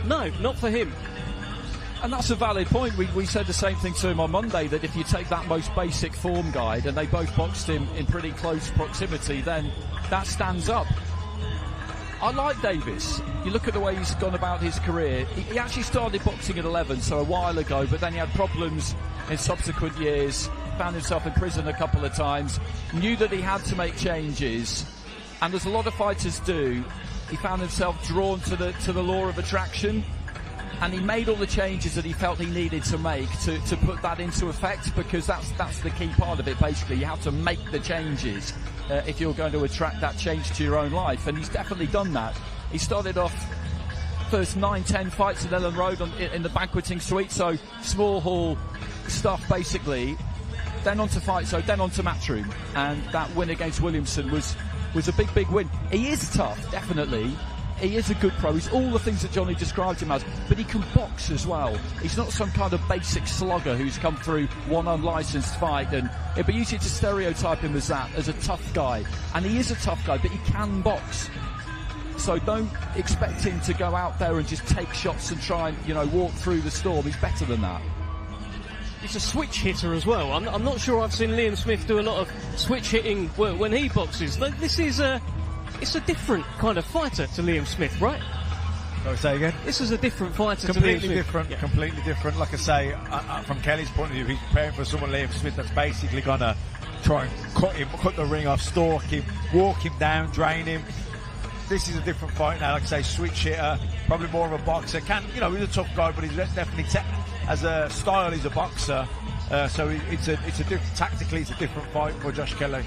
no, not for him. And that's a valid point. We said the same thing to him on Monday, that if you take that most basic form guide, and they both boxed him in pretty close proximity, then that stands up. I like Davis. You look at the way he's gone about his career. He actually started boxing at 11, so a while ago, but then he had problems in subsequent years, found himself in prison a couple of times, knew that he had to make changes, and as a lot of fighters do, he found himself drawn to the law of attraction, and he made all the changes that he felt he needed to make to put that into effect, because that's the key part of it. Basically, you have to make the changes if you're going to attract that change to your own life, and he's definitely done that. He started off first 9-10 fights at Ellen Road in the banqueting suite, so small hall stuff basically, then on to Fight Zone, then on to Matchroom, and that win against Williamson was a big win. He is tough, definitely. He is a good pro. He's all the things that Johnny described him as, but he can box as well. He's not some kind of basic slugger who's come through one unlicensed fight, and it'd be easy to stereotype him as that, as a tough guy. And he is a tough guy, but he can box. So don't expect him to go out there and just take shots and try and, walk through the storm. He's better than that. He's a switch hitter as well. I'm not sure I've seen Liam Smith do a lot of switch hitting when he boxes. This is it's a different kind of fighter to Liam Smith, right? Sorry, say again? This is a different fighter to Liam Smith. Completely different, yeah. Completely different. Like I say, from Kelly's point of view, he's preparing for someone, Liam Smith, that's basically going to try and cut the ring off, stalk him, walk him down, drain him. This is a different fight now. Like I say, switch hitter, probably more of a boxer. He's a tough guy, but he's definitely as a style, he's a boxer. So tactically, it's a different fight for Josh Kelly.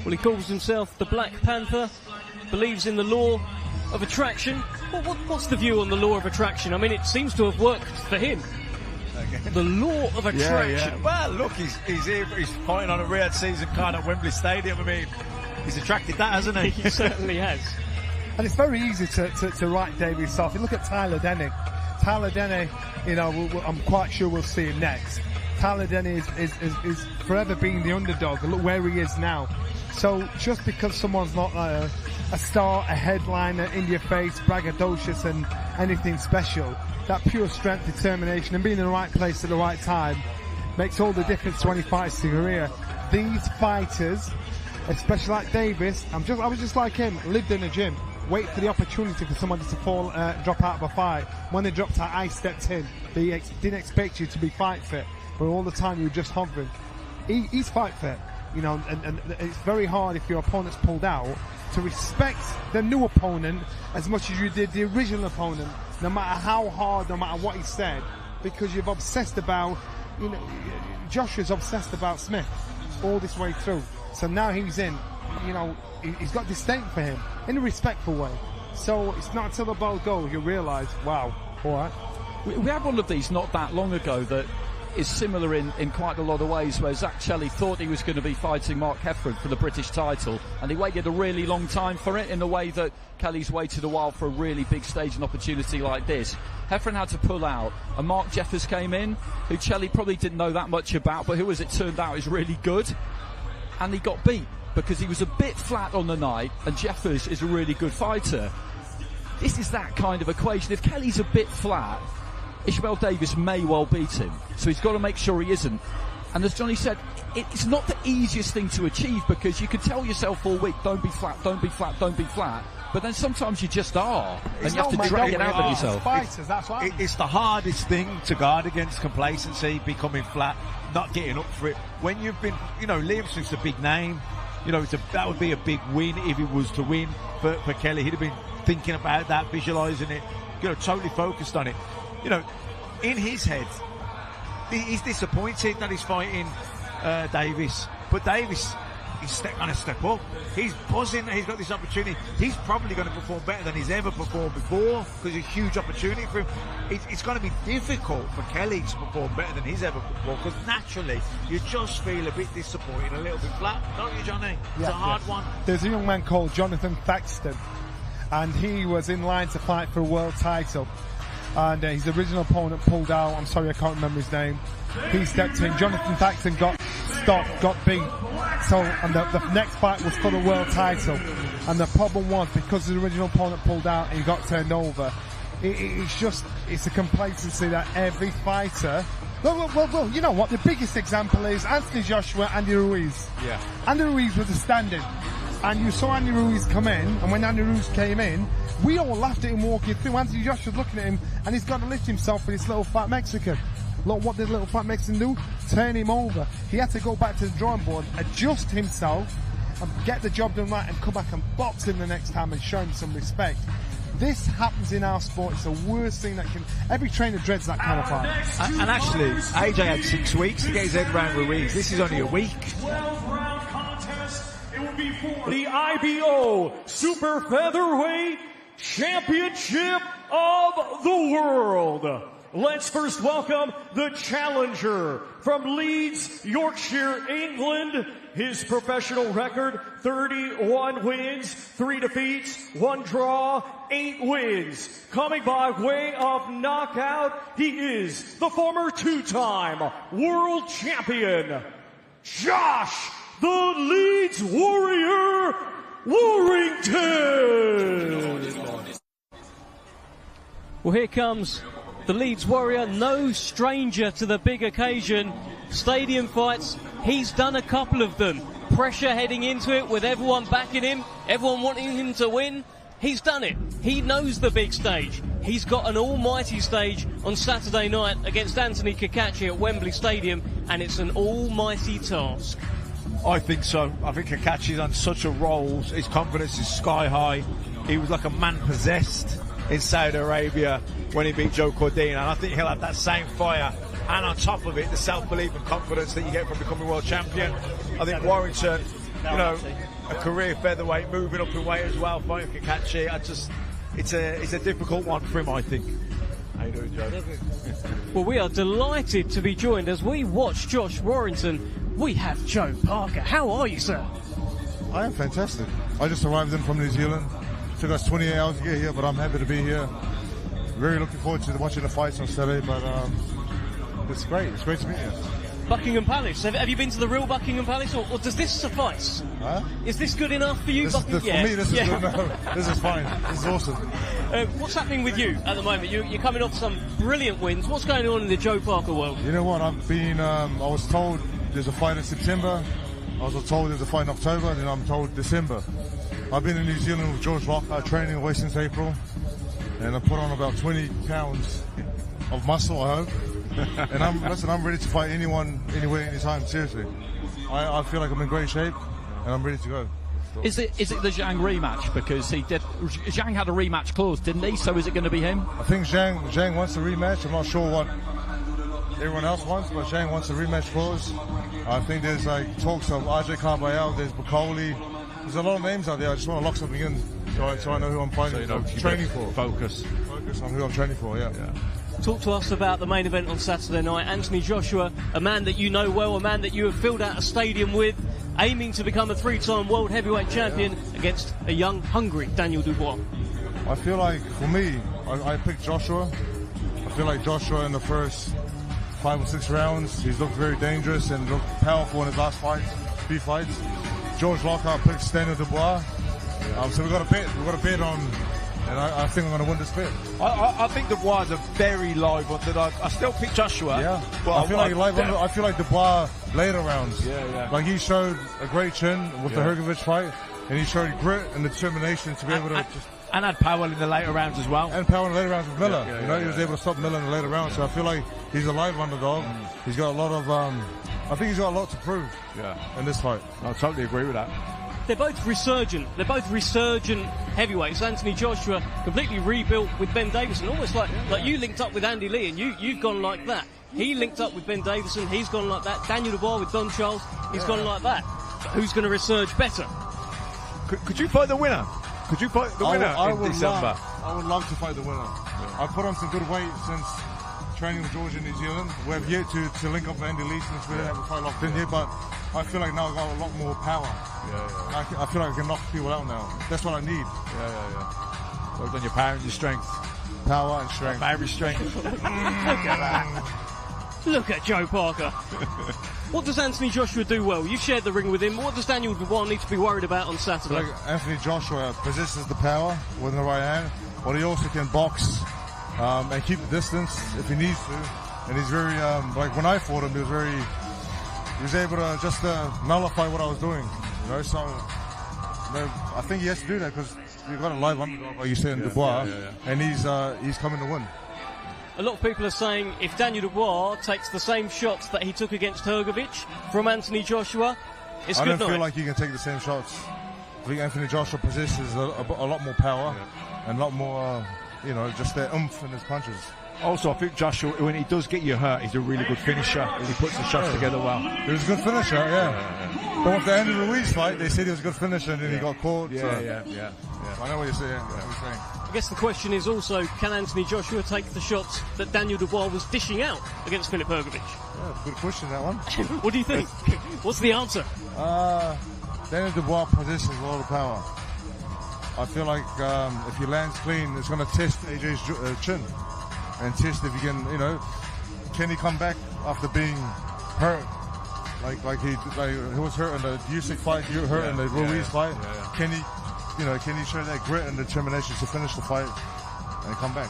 Well, he calls himself the Black Panther, believes in the law of attraction. What's the view on the law of attraction? I mean, it seems to have worked for him. Okay. The law of attraction. Yeah. Well, look, he's here. He's fighting on a red season card at Wembley Stadium. I mean, he's attracted that, hasn't he? He certainly has. And it's very easy to write Davies off. You look at Tyler Denny. Tyler Denny, I'm quite sure we'll see him next. Tyler Denny is forever being the underdog. Look where he is now. So just because someone's not a star, a headliner, in your face, braggadocious and anything special, that pure strength, determination and being in the right place at the right time makes all the difference to any fighter's career. These fighters, especially like Davis, I was just like him, lived in a gym, wait for the opportunity for somebody to drop out of a fight. When they dropped out, I stepped in. They didn't expect you to be fight fit, but all the time you were just hovering. He's fight fit. And it's very hard if your opponent's pulled out to respect the new opponent as much as you did the original opponent, no matter how hard, no matter what he said, because you've obsessed about, Joshua's obsessed about Smith all this way through. So now he's in, he's got disdain for him in a respectful way. So it's not until the ball goes you realise, wow, all right. We had one of these not that long ago that is similar in quite a lot of ways, where Zach Shelley thought he was going to be fighting Mark Heffron for the British title, and he waited a really long time for it, in the way that Kelly's waited a while for a really big stage and opportunity like this. Heffron had to pull out, and Mark Jeffers came in, who Shelley probably didn't know that much about, but who, as it turned out, is really good, and he got beat because he was a bit flat on the night, and Jeffers is a really good fighter. This is that kind of equation. If Kelly's a bit flat, Ismail Davis may well beat him, so he's got to make sure he isn't. And as Johnny said, it's not the easiest thing to achieve, because you can tell yourself all week, don't be flat, don't be flat, don't be flat, but then sometimes you just are, and It's you have to drag it out of yourself. Fighters, that's what It's the hardest thing to guard against: complacency, becoming flat, not getting up for it. When you've been, Liam Smith's a big name. That would be a big win if he was to win for Kelly. He'd have been thinking about that, visualising it, totally focused on it. In his head, he's disappointed that he's fighting Davis, but Davis is going to step up. He's buzzing that he's got this opportunity. He's probably going to perform better than he's ever performed before, because it's a huge opportunity for him. It's going to be difficult for Kelly to perform better than he's ever performed, because naturally you just feel a bit disappointed, a little bit flat, don't you, Johnny? It's a hard one. There's a young man called Jonathan Thaxton, and he was in line to fight for a world title, and his original opponent pulled out. I'm sorry, I can't remember his name. He stepped in. Jonathan Thaxton got stopped, got beat. And the next fight was for the world title. And the problem was, because his original opponent pulled out and he got turned over, it's a complacency that every fighter... Well, you know what? The biggest example is Anthony Joshua, Andy Ruiz. Yeah. Andy Ruiz was a stand-in. And you saw Andy Ruiz come in, and when Andy Ruiz came in, we all laughed at him walking through. Anthony Joshua's looking at him, and he's got to lift himself for this little fat Mexican. Look, what did little fat Mexican do? Turn him over. He had to go back to the drawing board, adjust himself, and get the job done right, and come back and box him the next time and show him some respect. This happens in our sport. It's the worst thing that can... Every trainer dreads that kind of fight. And actually, AJ had 6 weeks to get his head around Ruiz. This is only a week. 12-round contest. It will be for the IBO Super Featherweight Championship of the World. Let's first welcome the challenger from Leeds, Yorkshire, England. His professional record, 31 wins, 3 defeats, 1 draw, 8 wins. Coming by way of knockout, he is the former 2-time world champion, Josh the Leeds Warrior Warrington. Well, here comes the Leeds Warrior, no stranger to the big occasion. Stadium fights, he's done a couple of them. Pressure heading into it with everyone backing him, everyone wanting him to win. He's done it. He knows the big stage. He's got an almighty stage on Saturday night against Anthony Cacace at Wembley Stadium, and it's an almighty task. I think so. I think Cacace's on such a roll. His confidence is sky high. He was like a man possessed in Saudi Arabia when he beat Joe Cordina, and I think he'll have that same fire, and on top of it, the self-belief and confidence that you get from becoming world champion. I think Warrington, a career featherweight, moving up in weight as well, fighting Cacace. It's a difficult one for him, I think. How you doing, Joe? Well, we are delighted to be joined as we watch Josh Warrington. We have Joe Parker. How are you, sir? I am fantastic. I just arrived in from New Zealand. It took us 28 hours to get here, but I'm happy to be here. Very looking forward to watching the fights on Saturday, but it's great. It's great to be here. Buckingham Palace. Have you been to the real Buckingham Palace, or does this suffice? Huh? Is this good enough for you? For me, this is good. No, this is fine. This is awesome. What's happening with you at the moment? You're coming off some brilliant wins. What's going on in the Joe Parker world? You know what? I was told there's a fight in September. I was told there's a fight in October, and then I'm told December. I've been in New Zealand with George Lockhart training away since April, and I put on about 20 pounds of muscle, I hope. And I'm ready to fight anyone, anywhere, anytime, seriously. I feel like I'm in great shape, and I'm ready to go. Is it the Zhang rematch? Because Zhang had a rematch clause, didn't he? So is it going to be him? I think Zhang wants a rematch. I'm not sure what everyone else wants, but Zhang wants a rematch clause. I think there's talks of RJ Carbayal, there's Bacoli. There's a lot of names out there. I just want to lock something in so I know who I'm fighting, training for. Focus on who I'm training for, yeah. Talk to us about the main event on Saturday night. Anthony Joshua, a man that you know well, a man that you have filled out a stadium with, aiming to become a 3-time world heavyweight champion against a young, hungry Daniel Dubois. I feel like, for me, I picked Joshua. I feel like Joshua in the first 5 or 6 rounds, he's looked very dangerous and looked powerful in his last few fights. George Lockhart picked Daniel Dubois. So we've got a bet on, and I think I'm going to win this bet. I think Dubois is a very live one. I still pick Joshua. Yeah, but I feel like Dubois later rounds. Yeah. Like he showed a great chin with the Hrgovic fight. and he showed grit and determination to be able to just. And had power in the later rounds as well. And power in the later rounds with Miller. Yeah, He was able to stop Miller in the later rounds. So I feel like he's a live underdog. He's got a lot of. I think he's got a lot to prove. In this fight. I totally agree with that. They're both resurgent. They're both resurgent heavyweights. Anthony Joshua completely rebuilt with Ben Davison, almost like you linked up with Andy Lee, and you've gone like that. He linked up with Ben Davison. He's gone like that. Daniel Dubois with Don Charles. He's gone like that. But who's going to resurge better? Could you fight the winner? Could you fight the winner in December? I would love to fight the winner. I've put on some good weight since training with Georgia in New Zealand. We have yet to link up with Andy Lee since we didn't have a fight locked in here, but I feel like now I've got a lot more power. I feel like I can knock people out now. That's what I need. Worked on your power and your strength. Power and strength. Power and strength. Look at that. Look at Joe Parker. What does Anthony Joshua do well? You've shared the ring with him. What does Daniel Dubois need to be worried about on Saturday? Like Anthony Joshua possesses the power with the right hand, but he also can box and keep the distance if he needs to. And he's very, like when I fought him, he was able to just nullify what I was doing. You know, so I think he has to do that because you've got a live underdog, like you said, in Dubois, and he's coming to win. A lot of people are saying if Daniel Dubois takes the same shots that he took against Hrgovic from Anthony Joshua, it's good night. I don't feel like he can take the same shots. I think Anthony Joshua possesses a lot more power and a lot more, just that oomph in his punches. Also, I think Joshua, when he does get you hurt, he's a really good finisher. He puts the shots together well. He was a good finisher, But with the Andy Ruiz fight, they said he was a good finisher and then he got caught. Yeah. I know what you're saying. I guess the question is also, can Anthony Joshua take the shots that Daniel Dubois was dishing out against Filip Hrgovic? Yeah, good question, that one. What do you think? What's the answer? Daniel Dubois possesses a lot of power. I feel like if he lands clean, it's going to test AJ's chin. And test if he can he come back after being hurt? Like he was hurt in the Usyk fight, hurt in the Ruiz fight. Can he show that grit and determination to finish the fight and come back?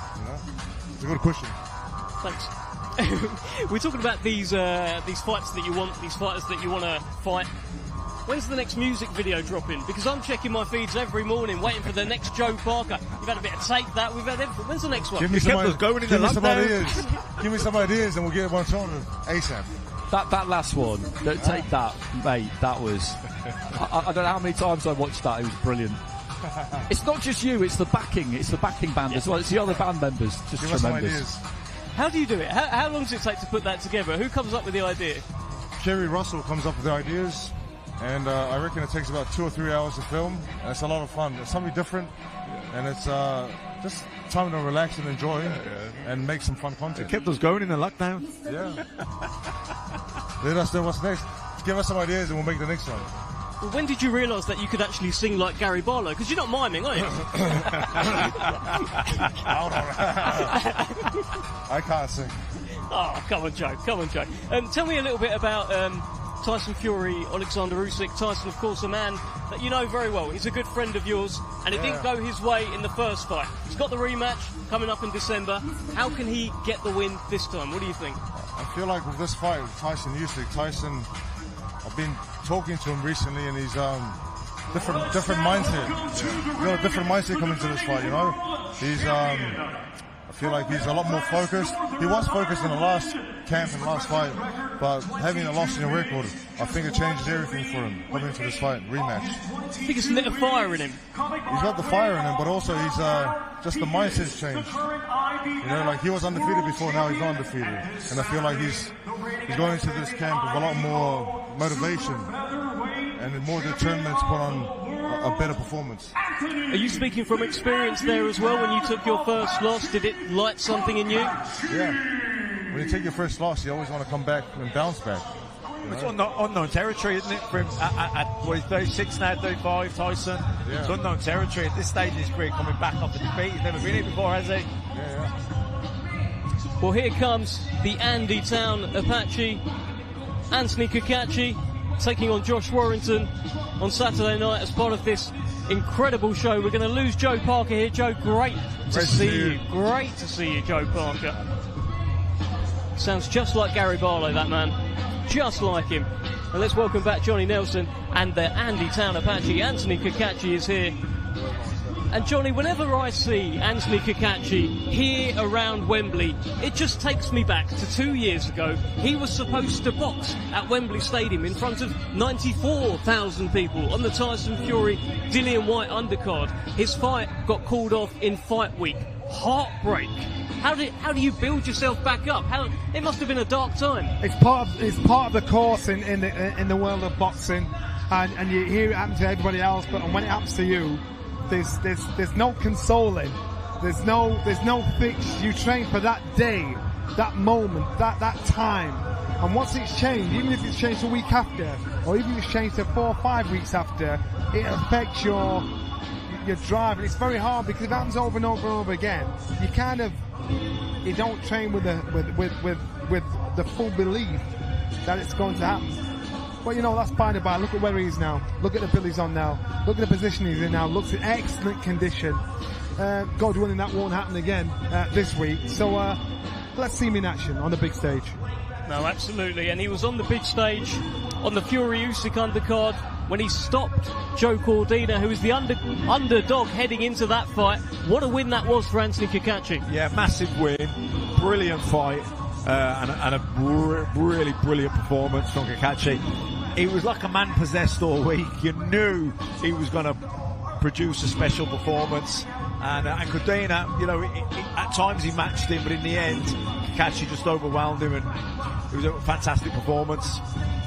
It's a good question. Thanks. We're talking about these fights that you want, these fighters that you want to fight. When's the next music video dropping? Because I'm checking my feeds every morning, waiting for the next Joe Parker. We've had a bit of Take That. We've had everything. When's the next one? Give me some ideas. Give me some ideas, and we'll get one sorted ASAP. That last one, Take That, mate. That was. I don't know how many times I watched that. It was brilliant. It's not just you. It's the backing. It's the backing band as well. It's the other band members. Just give tremendous. How do you do it? How long does it take to put that together? Who comes up with the idea? Kerry Russell comes up with the ideas. And I reckon it takes about 2 or 3 hours to film, and it's a lot of fun. It's something different, and it's just time to relax and enjoy and make some fun content. It kept us going in the lockdown. Yeah. Let us know what's next. Give us some ideas, and we'll make the next one. Well, when did you realise that you could actually sing like Gary Barlow? Because you're not miming, are you? I can't sing. Oh, come on, Joe. Tell me a little bit about Tyson Fury, Alexander Usyk. Tyson, of course, a man that you know very well. He's a good friend of yours, and it didn't go his way in the first fight. He's got the rematch coming up in December. How can he get the win this time? What do you think? I feel like with this fight, with Tyson Usyk, I've been talking to him recently, and he's different mindset. He's got a different mindset coming to this fight. He's I feel like he's a lot more focused. He was focused in the last camp and last fight, but having a loss in your record, I think it changes everything for him coming into this fight, rematch. I think it's lit a fire in him. He's got the fire in him, but also he's just the mindset's changed. Like he was undefeated before, now he's not undefeated. And I feel like he's going into this camp with a lot more motivation and more determined to put on a better performance. Are you speaking from experience there as well? When you took your first loss, did it light something in you? Yeah. When you take your first loss, you always want to come back and bounce back. It's unknown territory, isn't it? For him, he's 36 now, 35, Tyson. Yeah. It's unknown territory at this stage in his career, coming back off a defeat. He's never been here before, has he? Well, here comes the Andy Town Apache, Anthony Kakachi, taking on Josh Warrington on Saturday night as part of this incredible show. We're going to lose Joe Parker here. Joe, great to see you. Great to see you, Joe Parker. Sounds just like Gary Barlow, that man. Just like him. And let's welcome back Johnny Nelson and the Andy Town Apache. Anthony Cacace is here. And Johnny, whenever I see Anthony Cacace here around Wembley, it just takes me back to 2 years ago. He was supposed to box at Wembley Stadium in front of 94,000 people on the Tyson Fury Dillian White undercard. His fight got called off in fight week. Heartbreak. How do you build yourself back up? It must have been a dark time. It's part of the course in the world of boxing, and you hear it happen to everybody else, but when it happens to you, there's no consoling. There's no fix. You train for that day, that moment, that time. And once it's changed, even if it's changed a week after, or even if it's changed to 4 or 5 weeks after, it affects your drive. And it's very hard because if it happens over and over and over again, you don't train with the full belief that it's going to happen. But that's by the by. Look at where he is now. Look at the bill he's on now. Look at the position he's in now. Looks in excellent condition. God willing, that won't happen again this week. So let's see him in action on the big stage. No, absolutely. And he was on the big stage on the Fury Usyk undercard when he stopped Joe Cordina, who was the underdog heading into that fight. What a win that was for Anthony Cacace. Yeah, massive win. Brilliant fight. And a really brilliant performance from Cacace. He was like a man possessed all week. You knew he was going to produce a special performance. And Cordina, at times he matched him, but in the end, Cacace just overwhelmed him, and it was a fantastic performance.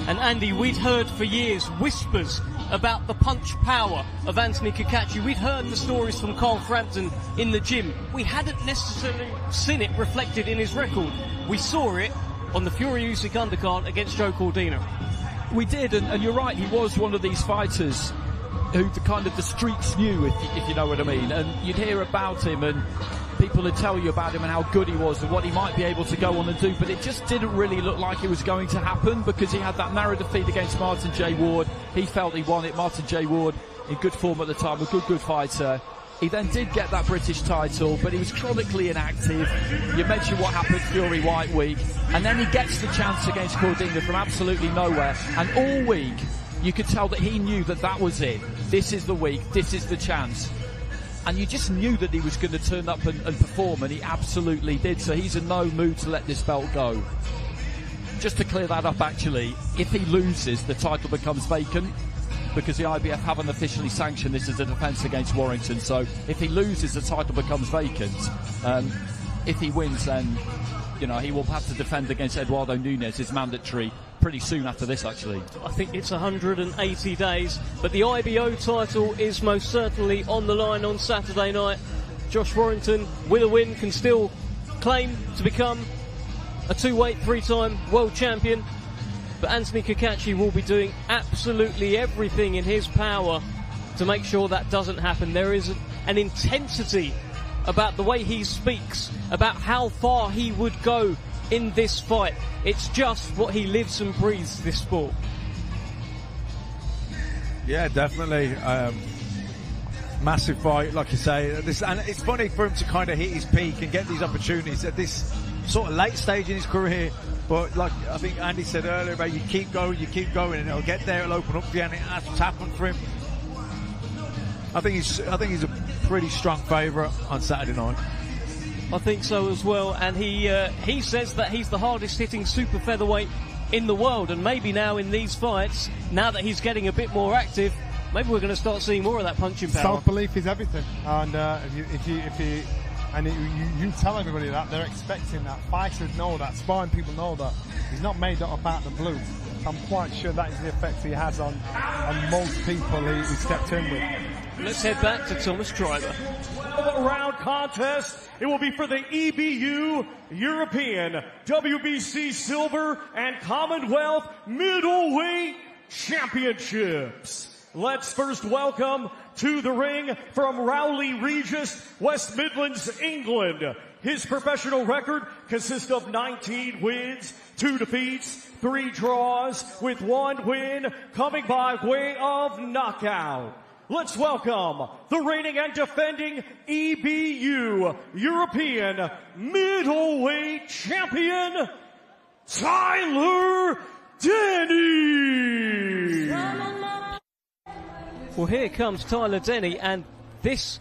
And Andy, we'd heard for years whispers about the punch power of Anthony Cacace. We'd heard the stories from Carl Frampton in the gym. We hadn't necessarily seen it reflected in his record. We saw it on the Fury Usyk undercard against Joe Cordina. We did, and you're right, he was one of these fighters who the streets knew, if you know what I mean. And you'd hear about him, and people would tell you about him and how good he was and what he might be able to go on and do, but it just didn't really look like it was going to happen because he had that narrow defeat against Martin J. Ward. He felt he won it. Martin J. Ward in good form at the time, a good fighter. He then did get that British title, but he was chronically inactive. You mentioned what happened Fury White Week, and then he gets the chance against Cordina from absolutely nowhere, and all week you could tell that he knew that was it. This is the week, this is the chance. And you just knew that he was going to turn up and perform, and he absolutely did. So he's in no mood to let this belt go. Just to clear that up, actually, if he loses, the title becomes vacant because the IBF haven't officially sanctioned this as a defence against Warrington. So if he loses, the title becomes vacant. If he wins, then he will have to defend against Eduardo Nunes. It's mandatory pretty soon after this, actually. I think it's 180 days, but the IBO title is most certainly on the line on Saturday night. Josh Warrington, with a win, can still claim to become a two-weight, three-time world champion, but Anthony Cacace will be doing absolutely everything in his power to make sure that doesn't happen. There is an intensity about the way he speaks, about how far he would go in this fight. It's just what he lives and breathes, this sport. Yeah, definitely. Massive fight, like you say. And it's funny for him to kind of hit his peak and get these opportunities at this sort of late stage in his career. But like I think Andy said earlier, about you keep going, and it'll get there, it'll open up for you, and that's what's happened for him. I think he's a pretty strong favourite on Saturday night. I think so as well, and he says that he's the hardest hitting super featherweight in the world, and maybe now in these fights, now that he's getting a bit more active, maybe we're going to start seeing more of that punching power. Self-belief is everything, and you tell everybody that, they're expecting that. Fighters know that, sparring people know that. He's not made that up out of the blue. I'm quite sure that is the effect he has on most people he stepped in with. Let's head back to Thomas Driver. Round contest. It will be for the EBU European, WBC Silver, and Commonwealth Middleweight Championships. Let's first welcome to the ring from Rowley Regis, West Midlands, England. His professional record consists of 19 wins, 2 defeats, 3 draws, with 1 win coming by way of knockout. Let's welcome the reigning and defending EBU European Middleweight Champion, Tyler Denny! Well, here comes Tyler Denny, and this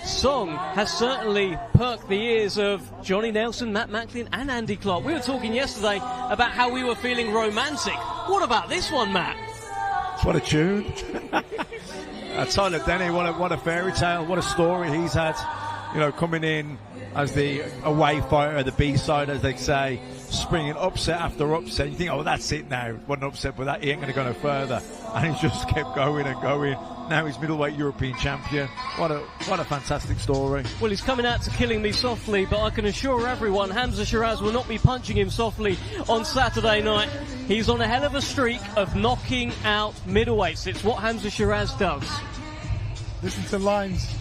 song has certainly perked the ears of Johnny Nelson, Matt Macklin and Andy Clark. We were talking yesterday about how we were feeling romantic. What about this one, Matt? What a tune. Tyler Denny, what a fairy tale, what a story he's had, you know, coming in as the away fighter, the B-side, as they say, springing upset after upset. You think, oh, that's it now. What an upset, but that he ain't going to go no further. And he's just kept going and going. Now he's middleweight European champion. What a fantastic story. Well, he's coming out to killing me softly, but I can assure everyone Hamza Shiraz will not be punching him softly on Saturday night. He's on a hell of a streak of knocking out middleweights. It's what Hamza Shiraz does. Listen to lines.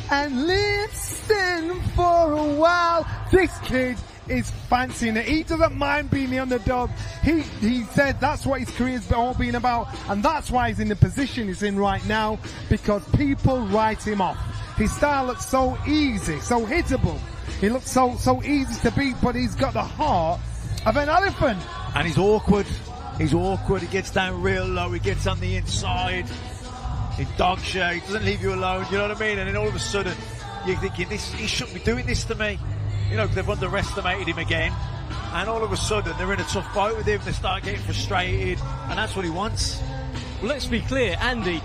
And listen for a while. This kid is fancying it. He doesn't mind being the underdog. He said that's what his career's all been about, and that's why he's in the position he's in right now, because people write him off. His style looks so easy, so hittable. He looks so easy to beat, but he's got the heart of an elephant. And he's awkward. He's awkward. He gets down real low. He gets on the inside. In dog show, he doesn't leave you alone, you know what I mean? And then all of a sudden, you're thinking, he shouldn't be doing this to me. You know, because they've underestimated him again. And all of a sudden, they're in a tough fight with him, they start getting frustrated, and that's what he wants. Well, let's be clear, Andy,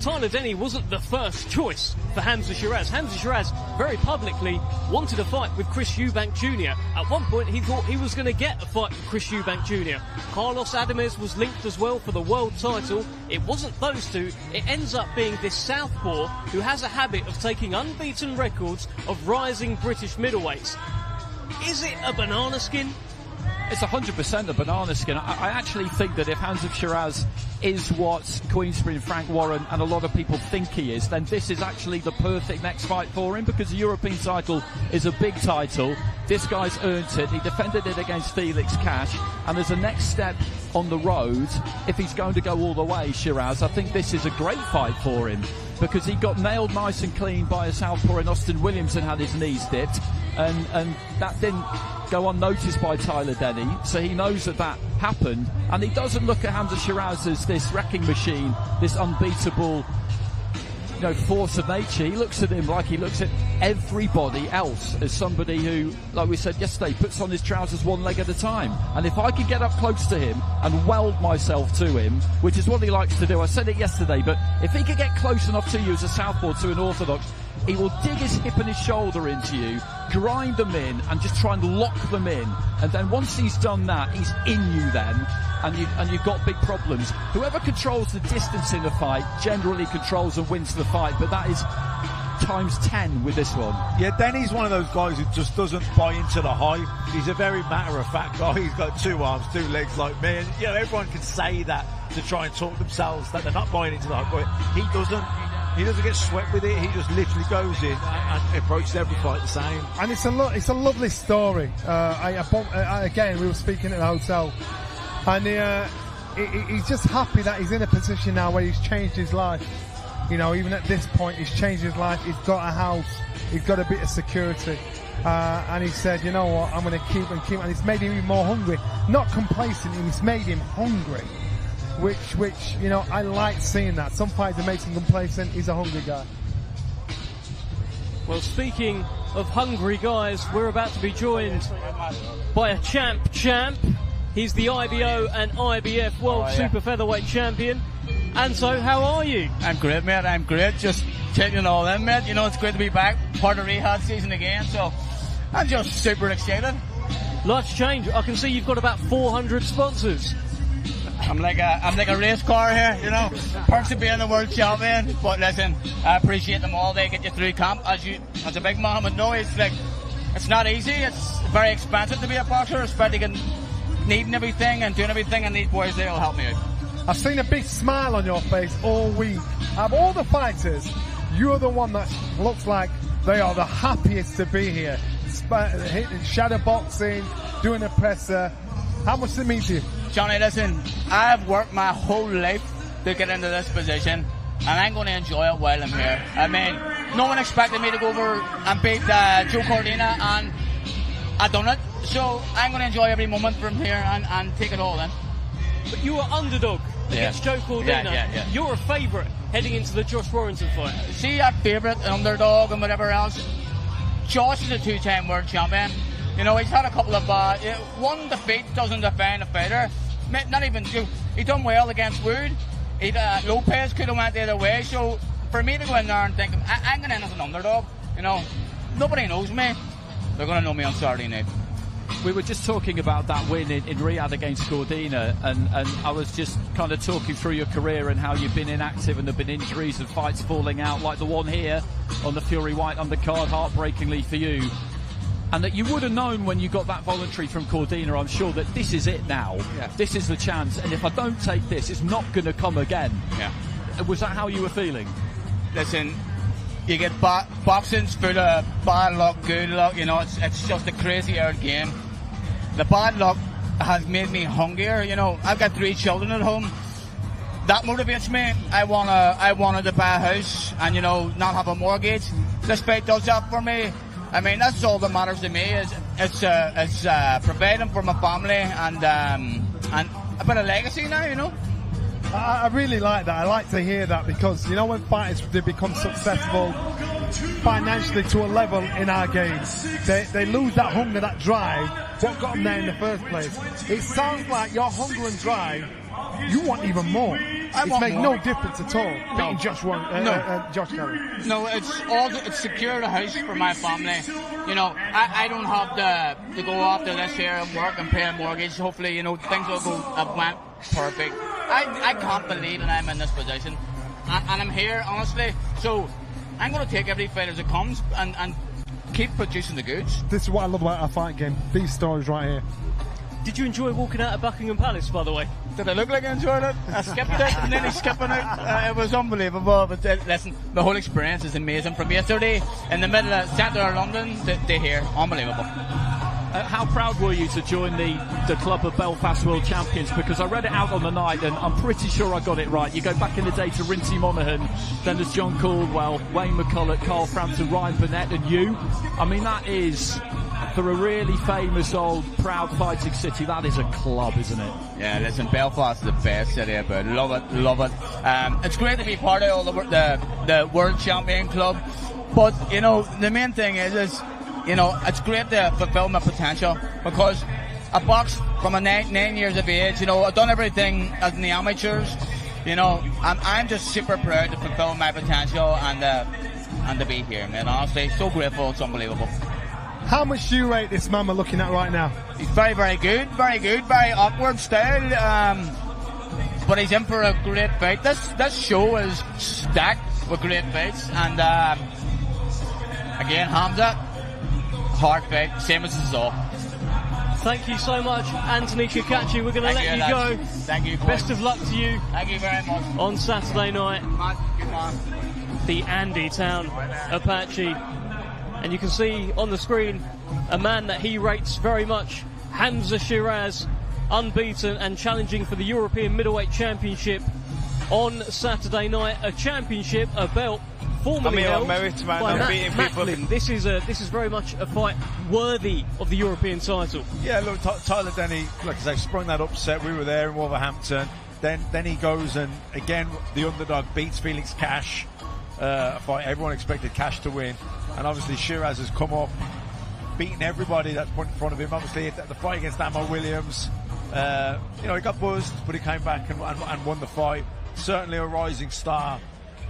Tyler Denny wasn't the first choice for Hamza Shiraz. Hamza Shiraz very publicly wanted a fight with Chris Eubank Jr. At one point, he thought he was going to get a fight with Chris Eubank Jr. Carlos Adames was linked as well for the world title. It wasn't those two. It ends up being this southpaw who has a habit of taking unbeaten records of rising British middleweights. Is it a banana skin? It's 100% a banana skin. I actually think that if Hamza Shiraz is what Queensberry and Frank Warren and a lot of people think he is, then this is actually the perfect next fight for him, because the European title is a big title. This guy's earned it. He defended it against Felix Cash, and there's a next step on the road if he's going to go all the way, Shiraz. I think this is a great fight for him, because he got nailed nice and clean by a southpaw in Austin Williams and had his knees dipped, and that didn't go unnoticed by Tyler Denny, so he knows that happened, and he doesn't look at Hamza Shiraz as this wrecking machine, this unbeatable, you know, force of nature. He looks at him like he looks at everybody else as somebody who, like we said yesterday, puts on his trousers one leg at a time. And if I could get up close to him and weld myself to him, which is what he likes to do, I said it yesterday, but if he could get close enough to you as a southpaw to an orthodox, he will dig his hip and his shoulder into you, grind them in, and just try and lock them in. And then once he's done that, he's in you then, and you've got big problems. Whoever controls the distance in the fight generally controls and wins the fight, but that is times 10 with this one. Yeah, Denny's one of those guys who just doesn't buy into the hype. He's a very matter-of-fact guy. He's got 2 arms, 2 legs like me. And, you know, everyone can say that to try and talk themselves that they're not buying into the hype, but he doesn't. He doesn't get swept with it. He just literally goes in and approaches every fight the same. And it's a lovely story. Again, we were speaking at the hotel, and he's just happy that he's in a position now where he's changed his life. You know, even at this point, he's changed his life. He's got a house. He's got a bit of security. And he said, you know what, I'm going to keep. And it's made him even more hungry. Not complacent, it's made him hungry. Which, you know, I like seeing that. Some fighters makes him complacent. He's a hungry guy. Well, speaking of hungry guys, we're about to be joined by a champ. He's the IBO and IBF World Super Featherweight Champion. Anso, how are you? I'm great, mate. I'm great. Just taking it all in, mate. You know, it's great to be back. Part of rehab season again, so I'm just super excited. Life's changed. I can see you've got about 400 sponsors. I'm like a race car here, you know. Perks of being the world champion. But listen, I appreciate them all. They get you through camp. As a big man would know, it's not easy. It's very expensive to be a boxer, especially needing everything and doing everything. And these boys, they'll help me out. I've seen a big smile on your face all week. Of all the fighters, you're the one that looks like they are the happiest to be here. Hitting shadow boxing, doing a presser. How much does it mean to you? Johnny, listen, I've worked my whole life to get into this position, and I'm going to enjoy it while I'm here. I mean, no one expected me to go over and beat Joe Cordina, and I've done it. So I'm going to enjoy every moment from here and take it all in. But you were underdog against Joe Cordina. Yeah. You're a favourite heading into the Josh Warrington fight. See, that favourite, underdog, and whatever else. Josh is a 2-time world champion. You know, he's had a couple of one defeat doesn't define a fighter. Not even he done well against Wood. Lopez could have went the other way. So for me to go in there and think I'm going in as an underdog, you know, nobody knows me. They're going to know me on Saturday night. We were just talking about that win in Riyadh against Cordina, and I was just kind of talking through your career and how you've been inactive and there have been injuries and fights falling out, like the one here on the Fury White undercard, heartbreakingly for you. And that you would have known when you got that voluntary from Cordina, I'm sure, that this is it now. Yeah. This is the chance, and if I don't take this, it's not going to come again. Yeah. Was that how you were feeling? Listen, you get boxing's full of bad luck, good luck, you know, it's just a crazy hard game. The bad luck has made me hungrier, you know. I've got 3 children at home. That motivates me. I wanted to buy a house and, you know, not have a mortgage. This fight does that for me. I mean, that's all that matters to me. It's providing for my family and a bit of legacy now, you know. I really like that. I like to hear that because, you know, when fighters they become successful financially to a level in our game, they lose that hunger, that drive. What got them there in the first place? It sounds like your hunger and drive, you want even more. It's made no difference at all. Beating Josh Kelly. No, it's secure the house for my family. You know, I don't have to go after this here and work and pay a mortgage. Hopefully, you know, things will went perfect. I can't believe that I'm in this position, and I'm here honestly. So I'm going to take every fight as it comes and keep producing the goods. This is what I love about our fight game. These stories right here. Did you enjoy walking out of Buckingham Palace, by the way? Did I look like I enjoyed it? I skipped it and then he's skipping out. It was unbelievable. But listen, the whole experience is amazing. From yesterday in the middle of centre of London to here, unbelievable. How proud were you to join the club of Belfast World Champions? Because I read it out on the night and I'm pretty sure I got it right. You go back in the day to Rinty Monaghan, then there's John Caldwell, Wayne McCulloch, Carl Frampton, Ryan Burnett and you. I mean, that is, for a really famous old proud fighting city, that is a club, isn't it? Yeah, listen, Belfast is the best city about it. Love it. It's great to be part of all the World Champion Club. But, you know, the main thing is you know, it's great to fulfill my potential because I boxed from a 9 years of age. You know, I've done everything as in the amateurs. You know, I'm just super proud to fulfill my potential and to be here, man. Honestly, so grateful. It's unbelievable. How much do you rate this man we're looking at right now? He's very, very good. Very awkward style. But he's in for a great fight. This show is stacked with great fights. And again, Hamza. Hard fight, same as us all. Thank you so much, Anthony Kakachi. We're going to let you go. Thank you. Best of luck to you. Thank you very much. On Saturday night, the Andy Town Apache. And you can see on the screen a man that he rates very much, Hamza Shiraz, unbeaten and challenging for the European Middleweight Championship on Saturday night. A championship, a belt, formerly held by Matt Macklin. This is very much a fight worthy of the European title. Yeah, look, Tyler Denny, like I say, sprung that upset. We were there in Wolverhampton. Then he goes and again the underdog beats Felix Cash. A fight everyone expected Cash to win, and obviously Shiraz has come up, beaten everybody that's put in front of him. Obviously the fight against Ammo Williams, you know, he got buzzed, but he came back and won the fight. Certainly a rising star,